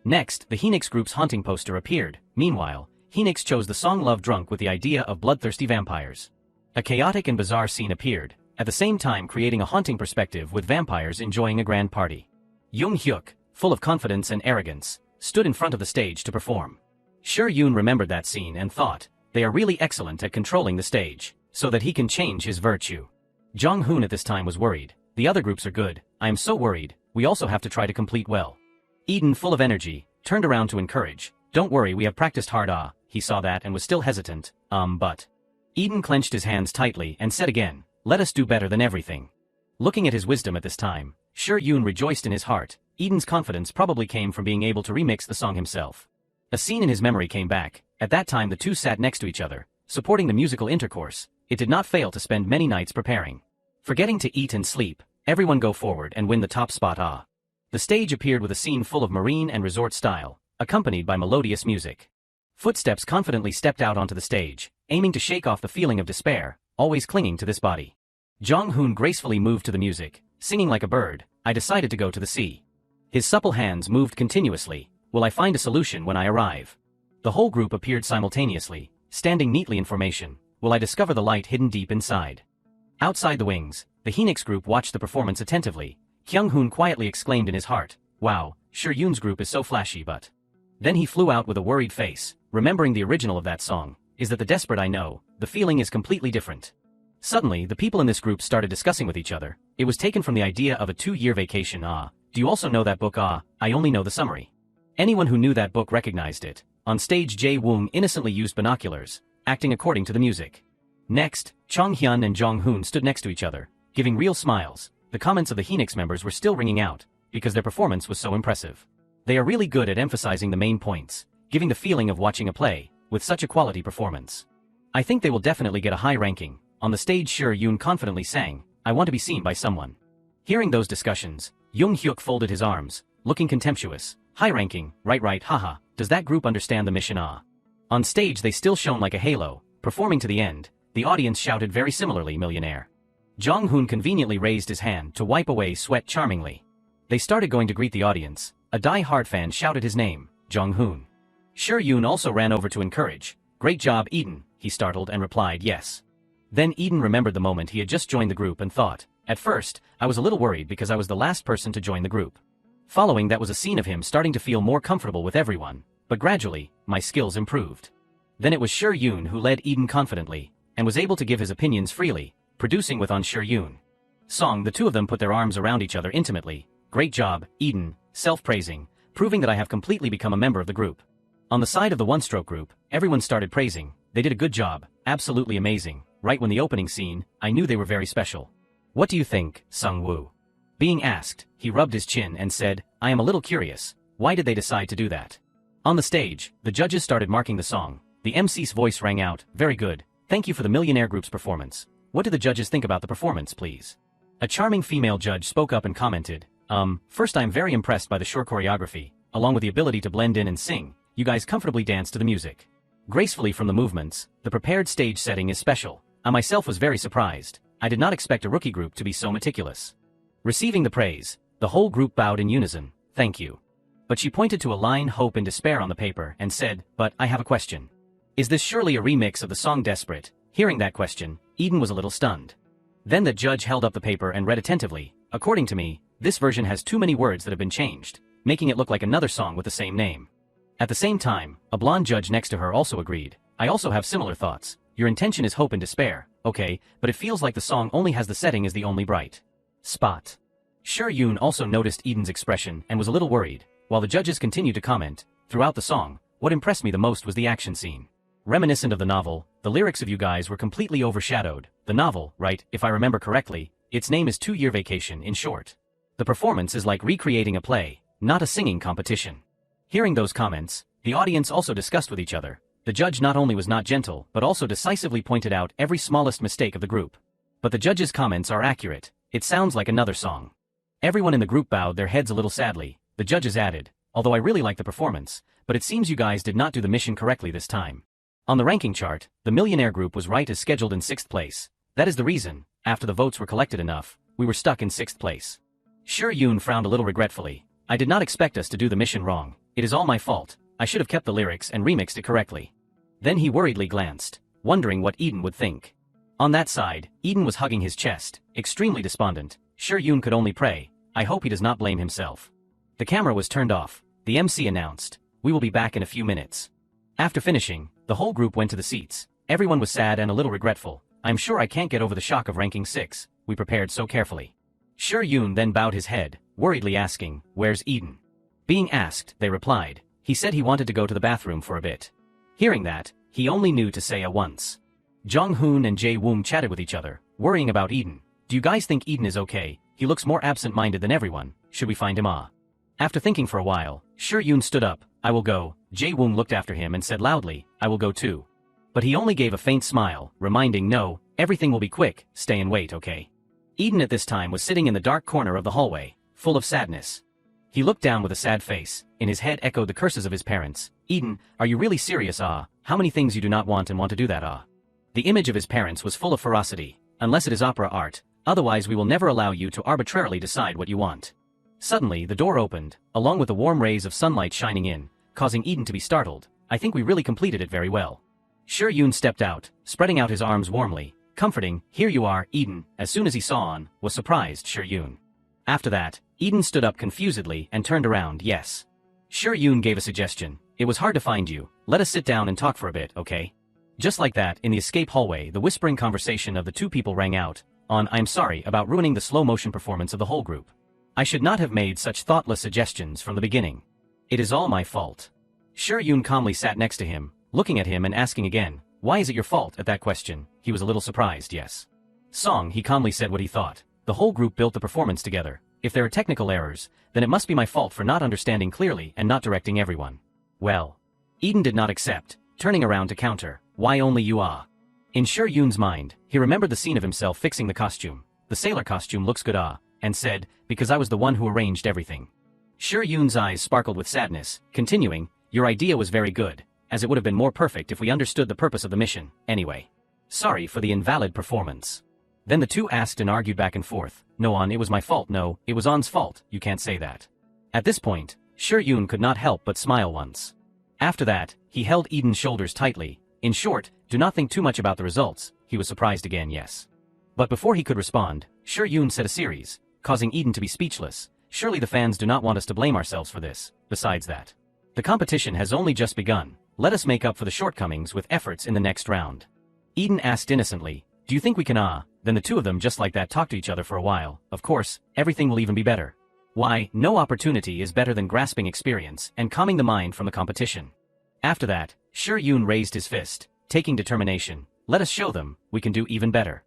Next, the Phoenix group's haunting poster appeared. Meanwhile, Phoenix chose the song Love Drunk with the idea of bloodthirsty vampires. A chaotic and bizarre scene appeared, at the same time creating a haunting perspective with vampires enjoying a grand party. Jung Hyuk, full of confidence and arrogance, stood in front of the stage to perform. Sure Yoon remembered that scene and thought, they are really excellent at controlling the stage, so that he can change his virtue. Jong Hoon at this time was worried. The other groups are good, I am so worried, we also have to try to complete well. Eden, full of energy, turned around to encourage. Don't worry, we have practiced hard. He saw that and was still hesitant. But. Eden clenched his hands tightly and said again, let us do better than everything. Looking at his wisdom at this time, Sure Yoon rejoiced in his heart. Eden's confidence probably came from being able to remix the song himself. A scene in his memory came back. At that time the two sat next to each other, supporting the musical intercourse. It did not fail to spend many nights preparing. Forgetting to eat and sleep, everyone go forward and win the top spot. The stage appeared with a scene full of marine and resort style, accompanied by melodious music. Footsteps confidently stepped out onto the stage, aiming to shake off the feeling of despair, always clinging to this body. Jong Hoon gracefully moved to the music, singing like a bird, I decided to go to the sea. His supple hands moved continuously, will I find a solution when I arrive? The whole group appeared simultaneously, standing neatly in formation, will I discover the light hidden deep inside? Outside the wings, the Phoenix group watched the performance attentively. Kyung Hoon quietly exclaimed in his heart, wow, Sure Yoon's group is so flashy but. Then he flew out with a worried face, remembering the original of that song, is that the desperate I know, the feeling is completely different. Suddenly, the people in this group started discussing with each other. It was taken from the idea of a 2-year vacation. Do you also know that book? I only know the summary. Anyone who knew that book recognized it. On stage, Jae Woong innocently used binoculars, acting according to the music. Next, Chong Hyun and Jong Hoon stood next to each other, giving real smiles. The comments of the Phoenix members were still ringing out, because their performance was so impressive. They are really good at emphasizing the main points, giving the feeling of watching a play, with such a quality performance. I think they will definitely get a high ranking. On the stage, Sure Yoon confidently sang, I want to be seen by someone. Hearing those discussions, Jung Hyuk folded his arms, looking contemptuous. High ranking, right, haha, does that group understand the mission? On stage they still shone like a halo, performing to the end, the audience shouted very similarly, millionaire. Jong Hoon conveniently raised his hand to wipe away sweat charmingly. They started going to greet the audience. A die-hard fan shouted his name, Jong Hoon. Sure Yoon also ran over to encourage. Great job, Eden, he startled and replied yes. Then Eden remembered the moment he had just joined the group and thought, at first, I was a little worried because I was the last person to join the group. Following that was a scene of him starting to feel more comfortable with everyone, but gradually, my skills improved. Then it was Sure Yoon who led Eden confidently, and was able to give his opinions freely, producing with On Sure Yoon. Song, the two of them put their arms around each other intimately. Great job, Eden, self-praising, proving that I have completely become a member of the group. On the side of the one-stroke group, everyone started praising, they did a good job, absolutely amazing. Right when the opening scene, I knew they were very special. What do you think, Sung-woo? Being asked, he rubbed his chin and said, I am a little curious, why did they decide to do that? On the stage, the judges started marking the song. The MC's voice rang out, very good, thank you for the Millionaire Group's performance. What do the judges think about the performance, please? A charming female judge spoke up and commented, first I am very impressed by the sure choreography, along with the ability to blend in and sing, you guys comfortably dance to the music. Gracefully from the movements, the prepared stage setting is special. I myself was very surprised. I did not expect a rookie group to be so meticulous. Receiving the praise, the whole group bowed in unison, thank you. But she pointed to a line hope and despair on the paper and said, but I have a question. Is this surely a remix of the song Desperate? Hearing that question, Eden was a little stunned. Then the judge held up the paper and read attentively, according to me, this version has too many words that have been changed, making it look like another song with the same name. At the same time, a blonde judge next to her also agreed, I also have similar thoughts. Your intention is hope and despair, okay, but it feels like the song only has the setting as the only bright spot. Sure Yoon also noticed Eden's expression and was a little worried, while the judges continued to comment. Throughout the song, what impressed me the most was the action scene. Reminiscent of the novel, the lyrics of you guys were completely overshadowed. The novel, right, if I remember correctly, its name is 2-Year Vacation in short. The performance is like recreating a play, not a singing competition. Hearing those comments, the audience also discussed with each other. The judge not only was not gentle, but also decisively pointed out every smallest mistake of the group. But the judge's comments are accurate, it sounds like another song. Everyone in the group bowed their heads a little sadly. The judges added, although I really like the performance, But it seems you guys did not do the mission correctly this time. On the ranking chart, the millionaire group was right as scheduled in 6th place. That is the reason, after the votes were collected enough, we were stuck in 6th place. Sure Yoon frowned a little regretfully. I did not expect us to do the mission wrong. It is all my fault. I should have kept the lyrics and remixed it correctly. Then he worriedly glanced, wondering what Eden would think. On that side, Eden was hugging his chest, extremely despondent. Sure Yoon could only pray, I hope he does not blame himself. The camera was turned off. The MC announced, we will be back in a few minutes. After finishing, the whole group went to the seats. Everyone was sad and a little regretful. I'm sure I can't get over the shock of ranking 6, we prepared so carefully. Sure Yoon then bowed his head, worriedly asking, where's Eden? Being asked, they replied, he said he wanted to go to the bathroom for a bit. Hearing that, he only knew to say once. Jong-hoon and Jae-woong chatted with each other, worrying about Eden. Do you guys think Eden is okay? He looks more absent-minded than everyone. Should we find him? After thinking for a while, Sure Yoon stood up. I will go. Jae-woong looked after him and said loudly, I will go too. But he only gave a faint smile, reminding no, everything will be quick, stay and wait, okay? Eden at this time was sitting in the dark corner of the hallway, full of sadness. He looked down with a sad face. In his head echoed the curses of his parents. Eden, are you really serious? How many things you do not want and want to do that? The image of his parents was full of ferocity. Unless it is opera art, otherwise we will never allow you to arbitrarily decide what you want. Suddenly the door opened, along with the warm rays of sunlight shining in, causing Eden to be startled. I think we really completed it very well. Sure Yoon stepped out, spreading out his arms warmly, comforting, here you are, Eden. As soon as he saw On, was surprised Sure Yoon. After that, Eden stood up confusedly and turned around. Yes. Sure Yoon gave a suggestion. It was hard to find you. Let us sit down and talk for a bit, okay? Just like that, in the escape hallway, the whispering conversation of the two people rang out. On, I'm sorry about ruining the slow-motion performance of the whole group. I should not have made such thoughtless suggestions from the beginning. It is all my fault. Sure Yoon calmly sat next to him, looking at him and asking again, why is it your fault? At that question, he was a little surprised. Yes. Song, he calmly said what he thought. The whole group built the performance together. If there are technical errors, then it must be my fault for not understanding clearly and not directing everyone. Well. Eden did not accept, turning around to counter, why only you? In Sure Yoon's mind, he remembered the scene of himself fixing the costume. The sailor costume looks good and said, because I was the one who arranged everything. Sure Yoon's eyes sparkled with sadness, continuing, your idea was very good, as it would have been more perfect if we understood the purpose of the mission, anyway. Sorry for the invalid performance. Then the two asked and argued back and forth, no On, it was my fault, no, it was On's fault, you can't say that. At this point, Sure Yoon could not help but smile once. After that, he held Eden's shoulders tightly. In short, do not think too much about the results. He was surprised again, yes. But before he could respond, Sure Yoon said a series, causing Eden to be speechless. Surely the fans do not want us to blame ourselves for this. Besides that, the competition has only just begun. Let us make up for the shortcomings with efforts in the next round. Eden asked innocently, do you think we can? Then the two of them just like that talked to each other for a while. Of course, everything will even be better. Why, no opportunity is better than grasping experience and calming the mind from the competition. After that, Sure Yoon raised his fist, taking determination. Let us show them, we can do even better.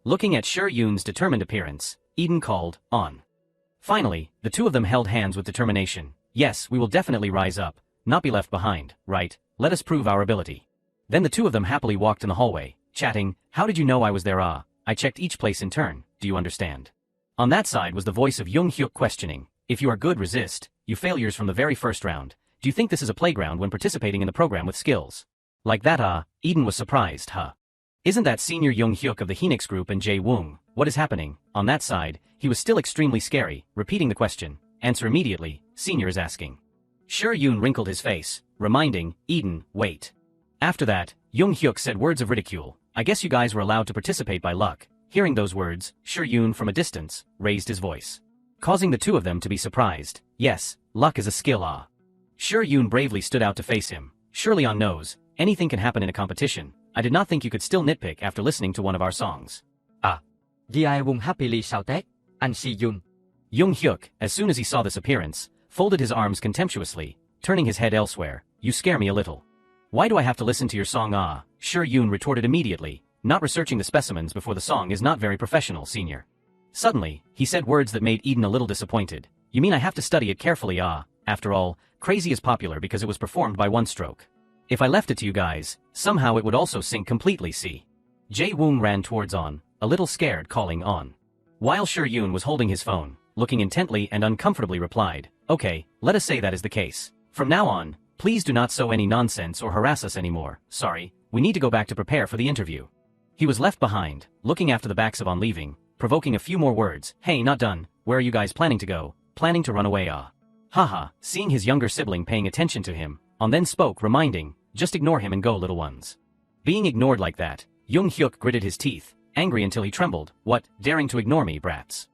Looking at Sure Yoon's determined appearance, Eden called, on. Finally, the two of them held hands with determination. Yes, we will definitely rise up, not be left behind, right? Let us prove our ability. Then the two of them happily walked in the hallway, chatting, how did you know I was there? I checked each place in turn, do you understand? On that side was the voice of Young Hyuk questioning, if you are good resist, you failures from the very first round. Do you think this is a playground when participating in the program with skills? Like that Eden was surprised, Isn't that senior Young Hyuk of the Phoenix group and Jae-woong? What is happening? On that side, he was still extremely scary, repeating the question. Answer immediately, senior is asking. Sure Yoon wrinkled his face, reminding, Eden, wait. After that, Young Hyuk said words of ridicule. I guess you guys were allowed to participate by luck. Hearing those words, Sure Yoon from a distance, raised his voice, causing the two of them to be surprised. Yes, luck is a skill. Sure Yoon bravely stood out to face him. Surely On knows, anything can happen in a competition. I did not think you could still nitpick after listening to one of our songs. Jae-woong happily shouted, and see Yoon. Young Hyuk, as soon as he saw this appearance, folded his arms contemptuously, turning his head elsewhere. You scare me a little. Why do I have to listen to your song? Sure Yoon retorted immediately. Not researching the specimens before the song is not very professional, senior. Suddenly, he said words that made Eden a little disappointed. You mean I have to study it carefully? After all, Crazy is popular because it was performed by one stroke. If I left it to you guys, somehow it would also sing completely. See. Jae-woong ran towards On, a little scared, calling On. While Sure Yoon was holding his phone, looking intently and uncomfortably replied, okay, let us say that is the case. From now on, Please do not sow any nonsense or harass us anymore. Sorry, we need to go back to prepare for the interview. He was left behind, looking after the backs of on leaving, provoking a few more words. Hey, not done. Where are you guys planning to go? Planning to run away, ah. Haha, seeing his younger sibling paying attention to him, On then spoke, reminding, just ignore him and go, little ones. Being ignored like that, Jung Hyuk gritted his teeth, angry until he trembled. What, daring to ignore me, brats?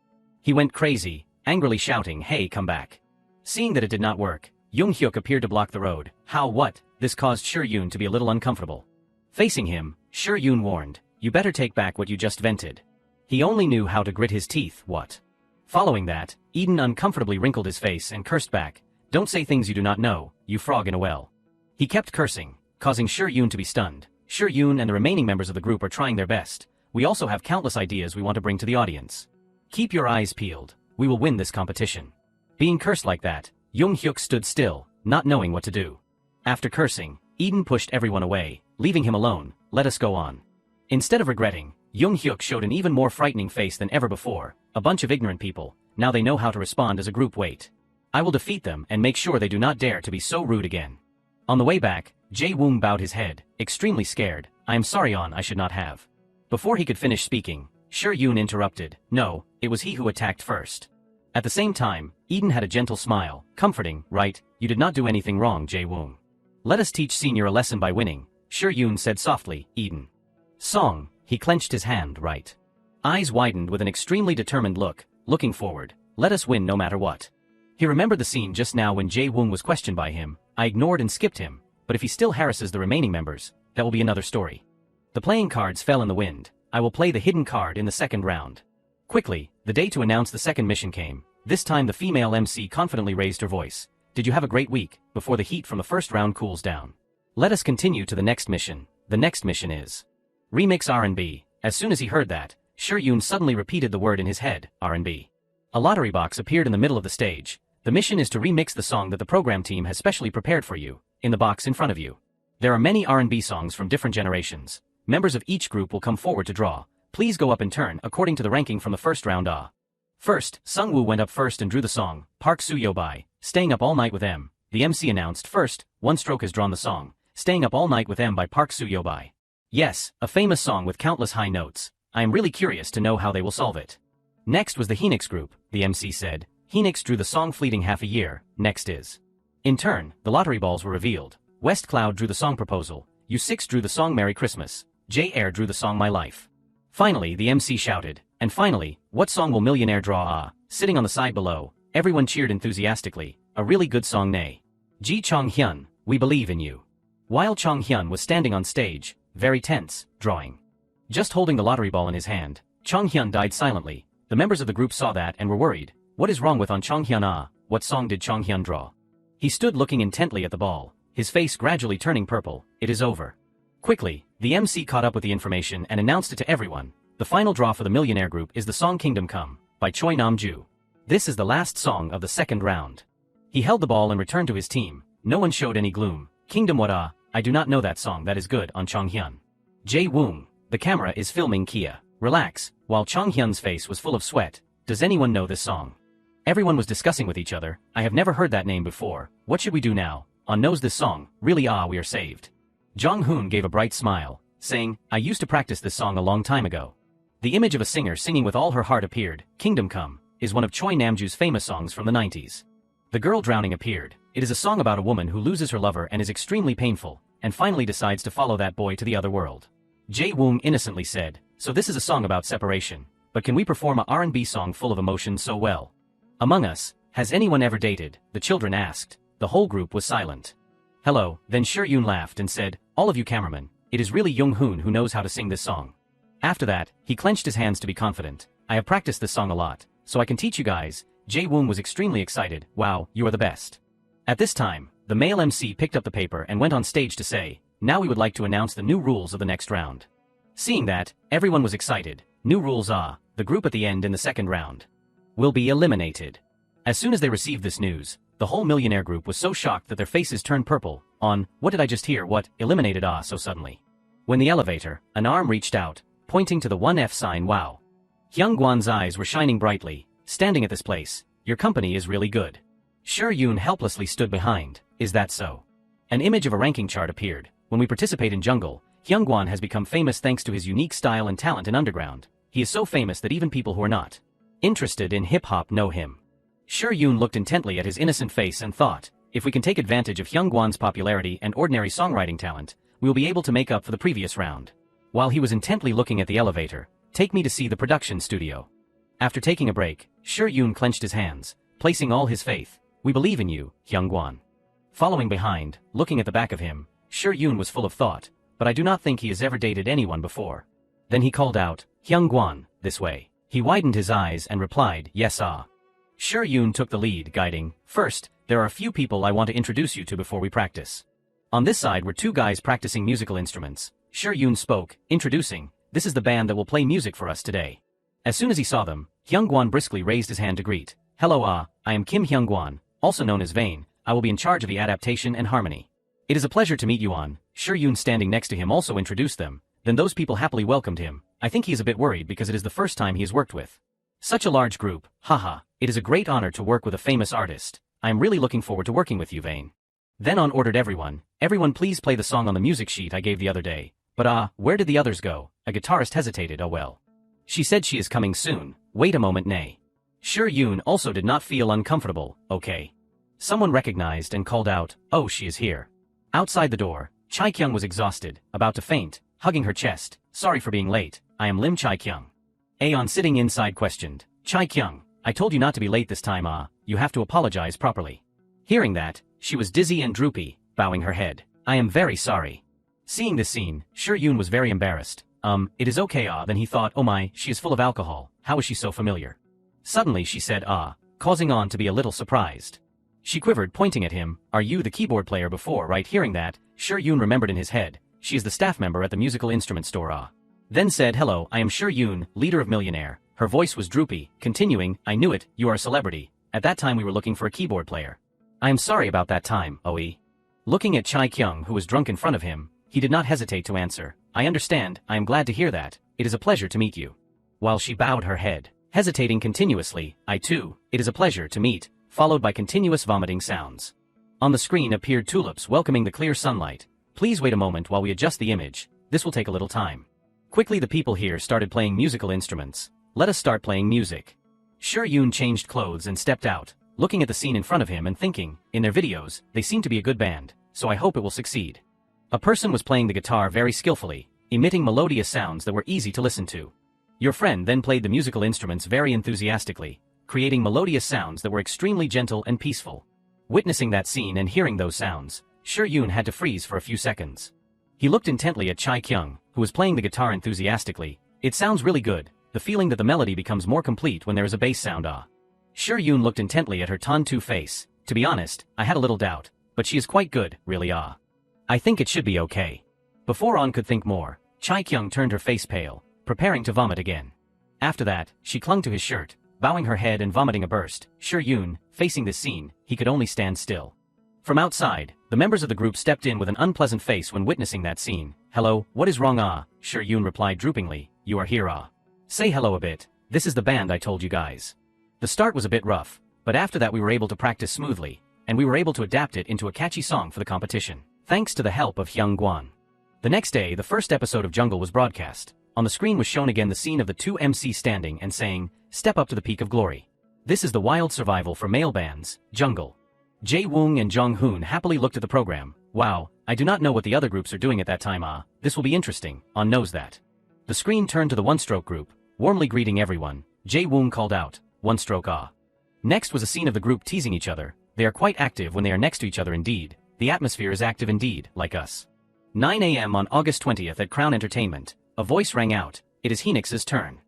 He went crazy, angrily shouting, hey, come back. Seeing that it did not work, Jung Hyuk appeared to block the road. How what? This caused Shur Yoon to be a little uncomfortable. Facing him, Shur Yoon warned, you better take back what you just vented. He only knew how to grit his teeth, what? Following that, Eden uncomfortably wrinkled his face and cursed back. Don't say things you do not know, you frog in a well. He kept cursing, causing Shur Yoon to be stunned. Shur Yoon and the remaining members of the group are trying their best. We also have countless ideas we want to bring to the audience. Keep your eyes peeled, we will win this competition. Being cursed like that, Jung Hyuk stood still, not knowing what to do. After cursing, Eden pushed everyone away, leaving him alone. Let us go on. Instead of regretting, Jung Hyuk showed an even more frightening face than ever before. A bunch of ignorant people, now they know how to respond as a group. Wait. I will defeat them and make sure they do not dare to be so rude again. On the way back, Jae Woong bowed his head, extremely scared. I am sorry I should not have. Before he could finish speaking, Shur Yoon interrupted. No, it was he who attacked first. At the same time, Eden had a gentle smile, comforting, right, you did not do anything wrong, Jae Woong. Let us teach Senior a lesson by winning, Shur Yoon said softly. Eden. Song, he clenched his hand, right. Eyes widened with an extremely determined look, looking forward. Let us win no matter what. He remembered the scene just now when Jae Woong was questioned by him. I ignored and skipped him, but if he still harasses the remaining members, that will be another story. The playing cards fell in the wind. I will play the hidden card in the second round. Quickly, the day to announce the second mission came. This time the female MC confidently raised her voice. Did you have a great week, before the heat from the first round cools down? Let us continue to the next mission. The next mission is Remix R&B. As soon as he heard that, Shur Yoon suddenly repeated the word in his head, R&B. A lottery box appeared in the middle of the stage. The mission is to remix the song that the program team has specially prepared for you, in the box in front of you. There are many R&B songs from different generations. Members of each group will come forward to draw. Please go up in turn according to the ranking from the first round. First, Sungwoo went up first and drew the song, Park Soo-yo by Staying Up All Night with M. The MC announced first, One Stroke has drawn the song, Staying Up All Night with M by Park Soo-yo by. Yes, a famous song with countless high notes. I am really curious to know how they will solve it. Next was the Henix group, the MC said. Henix drew the song Fleeting Half a Year. Next is. In turn, the lottery balls were revealed. West Cloud drew the song Proposal. U6 drew the song Merry Christmas. J Air drew the song My Life. Finally, the MC shouted, and finally, what song will Millionaire draw? Sitting on the side below, everyone cheered enthusiastically. A really good song, nay. Ji Chong Hyun, we believe in you. While Chong Hyun was standing on stage, very tense, drawing. Just holding the lottery ball in his hand, Chong Hyun died silently. The members of the group saw that and were worried. What is wrong with Chong Hyun? What song did Chong Hyun draw? He stood looking intently at the ball, his face gradually turning purple. It is over. Quickly, the MC caught up with the information and announced it to everyone. The final draw for the Millionaire group is the song Kingdom Come, by Choi Nam-ju. This is the last song of the second round. He held the ball and returned to his team. No one showed any gloom. Kingdom what? I do not know that song. That is good on Chong Hyun. Jae Woong, the camera is filming Kia. Relax, while Chong Hyun's face was full of sweat. Does anyone know this song? Everyone was discussing with each other. I have never heard that name before. What should we do now? Knows this song. Really? We are saved. Jong Hoon gave a bright smile, saying, I used to practice this song a long time ago. The image of a singer singing with all her heart appeared. Kingdom Come is one of Choi Namju's famous songs from the 90s. The girl drowning appeared. It is a song about a woman who loses her lover and is extremely painful, and finally decides to follow that boy to the other world. Jae Woong innocently said, so this is a song about separation, but can we perform a R&B song full of emotion so well? Among us, has anyone ever dated? The children asked. The whole group was silent. Hello, then Shur Yoon laughed and said, all of you cameramen, it is really Jung Hoon who knows how to sing this song. After that, he clenched his hands to be confident. I have practiced this song a lot, so I can teach you guys. Jae Woong was extremely excited. Wow, you are the best. At this time, the male MC picked up the paper and went on stage to say, now we would like to announce the new rules of the next round. Seeing that, everyone was excited. New rules are, the group at the end in the second round will be eliminated. As soon as they received this news, the whole Millionaire group was so shocked that their faces turned purple. What did I just hear? What, eliminated so suddenly? When the elevator, an arm reached out, pointing to the 1F sign. Wow. Hyung Gwan's eyes were shining brightly. Standing at this place, your company is really good. Shur Yoon helplessly stood behind. Is that so? An image of a ranking chart appeared. When we participate in Jungle, Hyungwon has become famous thanks to his unique style and talent in underground. He is so famous that even people who are not interested in hip-hop know him. Yoon looked intently at his innocent face and thought, if we can take advantage of Hyungwon's popularity and ordinary songwriting talent, we will be able to make up for the previous round. While he was intently looking at the elevator, take me to see the production studio. After taking a break, Yoon clenched his hands, placing all his faith. We believe in you, Hyungwon. Following behind, looking at the back of him, Yoon was full of thought, but I do not think he has ever dated anyone before. Then he called out, Hyungwon, this way. He widened his eyes and replied, yes Yoon took the lead, guiding, first, there are a few people I want to introduce you to before we practice. On this side were two guys practicing musical instruments. Yoon spoke, introducing, this is the band that will play music for us today. As soon as he saw them, Hyungwon briskly raised his hand to greet. Hello I am Kim Hyungwon, also known as Vane. I will be in charge of the adaptation and harmony. It is a pleasure to meet you on. Yoon standing next to him also introduced them. Then those people happily welcomed him. I think he is a bit worried because it is the first time he has worked with such a large group. Haha, it is a great honor to work with a famous artist. I am really looking forward to working with you, Vane. Then On ordered everyone please play the song on the music sheet I gave the other day. But where did the others go? A guitarist hesitated. Oh well. She said she is coming soon. Wait a moment, nay. Yoon also did not feel uncomfortable. Okay. Someone recognized and called out, oh, she is here. Outside the door, Chae-kyung was exhausted, about to faint, hugging her chest. Sorry for being late, I am Lim Chae-kyung. Aeon sitting inside questioned, Chae-kyung, I told you not to be late this time. You have to apologize properly. Hearing that, she was dizzy and droopy, bowing her head. I am very sorry. Seeing this scene, Yoon was very embarrassed. It is okay. Then he thought, oh my, she is full of alcohol, how is she so familiar? Suddenly she said causing On to be a little surprised. She quivered, pointing at him, are you the keyboard player before, right? Hearing that, Yoon remembered in his head, she is the staff member at the musical instrument store. Then said, hello, I am Yoon, leader of Millionaire. Her voice was droopy, continuing, I knew it, you are a celebrity. At that time we were looking for a keyboard player. I am sorry about that time, Oe. Looking at Chae-kyung, who was drunk in front of him, he did not hesitate to answer, I understand, I am glad to hear that, it is a pleasure to meet you. While she bowed her head, hesitating continuously, I too, it is a pleasure to meet, followed by continuous vomiting sounds. On the screen appeared tulips welcoming the clear sunlight. Please wait a moment while we adjust the image, this will take a little time. Quickly the people here started playing musical instruments. Let us start playing music. Yoon changed clothes and stepped out, looking at the scene in front of him and thinking, in their videos, they seem to be a good band, so I hope it will succeed. A person was playing the guitar very skillfully, emitting melodious sounds that were easy to listen to. Your friend then played the musical instruments very enthusiastically, creating melodious sounds that were extremely gentle and peaceful. Witnessing that scene and hearing those sounds, Yoon had to freeze for a few seconds. He looked intently at Chae-kyung, who was playing the guitar enthusiastically. It sounds really good, the feeling that the melody becomes more complete when there is a bass sound. Yoon looked intently at her Tan-tu face. To be honest, I had a little doubt, but she is quite good, really. I think it should be okay. Before On could think more, Chae-kyung turned her face pale, preparing to vomit again. After that, she clung to his shirt, bowing her head and vomiting a burst. Yoon, facing this scene, he could only stand still. From outside, the members of the group stepped in with an unpleasant face when witnessing that scene. Hello, what is wrong? Yoon replied droopingly, you are here. Say hello a bit, this is the band I told you guys. The start was a bit rough, but after that we were able to practice smoothly, and we were able to adapt it into a catchy song for the competition, thanks to the help of Hyungwon. The next day, the first episode of Jungle was broadcast. On the screen was shown again the scene of the two MCs standing and saying, step up to the peak of glory. This is the wild survival for male bands, Jungle. Jae-woong and Jong-hoon happily looked at the program. Wow, I do not know what the other groups are doing at that time. This will be interesting, On knows that. The screen turned to the one-stroke group, warmly greeting everyone. Jae-woong called out, one stroke. Next was a scene of the group teasing each other. They are quite active when they are next to each other indeed. The atmosphere is active indeed, like us. 9 a.m. on August 20th at Crown Entertainment. A voice rang out. It is Heenix's turn.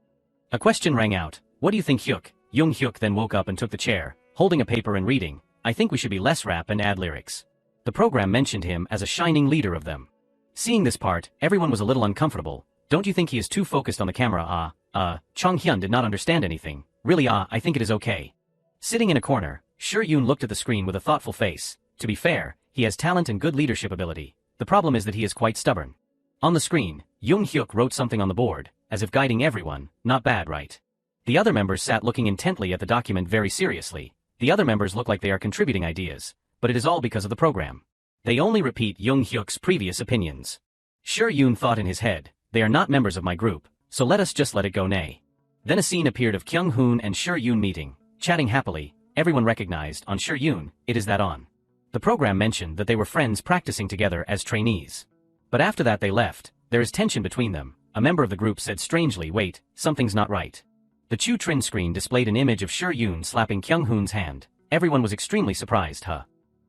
A question rang out. What do you think, Hyuk? Hyuk then woke up and took the chair, holding a paper and reading. I think we should be less rap and add lyrics. The program mentioned him as a shining leader of them. Seeing this part, everyone was a little uncomfortable. Don't you think he is too focused on the camera? Chong-hyun did not understand anything. Really, I think it is okay. Sitting in a corner, Yoon looked at the screen with a thoughtful face. To be fair, he has talent and good leadership ability. The problem is that he is quite stubborn. On the screen, Hyuk wrote something on the board, as if guiding everyone. Not bad, right? The other members sat looking intently at the document very seriously. The other members look like they are contributing ideas, but it is all because of the program. They only repeat Jung Hyuk's previous opinions. Sure Yoon thought in his head, they are not members of my group, so let us just let it go nay. Then a scene appeared of Kyung Hoon and Sure Yoon meeting, chatting happily. Everyone recognized on Sure Yoon, it is that on. The program mentioned that they were friends practicing together as trainees. But after that they left, there is tension between them. A member of the group said strangely, wait, something's not right. The Chu Trin screen displayed an image of Sure Yoon slapping Kyung Hoon's hand. Everyone was extremely surprised, huh?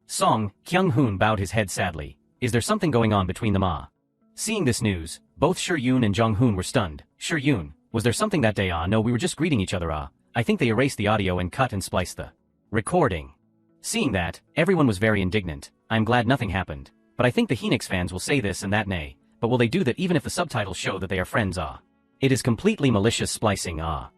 Song, Kyung Hoon bowed his head sadly. Is there something going on between them, ah? Seeing this news, both Sure Yoon and Jong Hoon were stunned. Sure Yoon, was there something that day, ah? No, we were just greeting each other, ah. I think they erased the audio and cut and spliced the recording. Seeing that, everyone was very indignant. I'm glad nothing happened. But I think the Phoenix fans will say this and that, nay. But will they do that even if the subtitles show that they are friends, ah? It is completely malicious splicing, ah.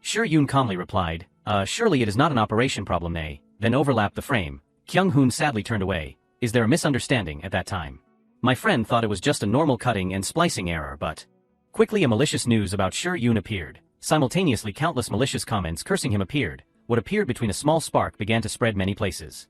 Sure Yoon calmly replied, surely it is not an operation problem, nay. Then overlapped the frame. Kyung Hoon sadly turned away. Is there a misunderstanding at that time? My friend thought it was just a normal cutting and splicing error, but quickly a malicious news about Sure Yoon appeared. Simultaneously countless malicious comments cursing him appeared. What appeared between a small spark began to spread many places.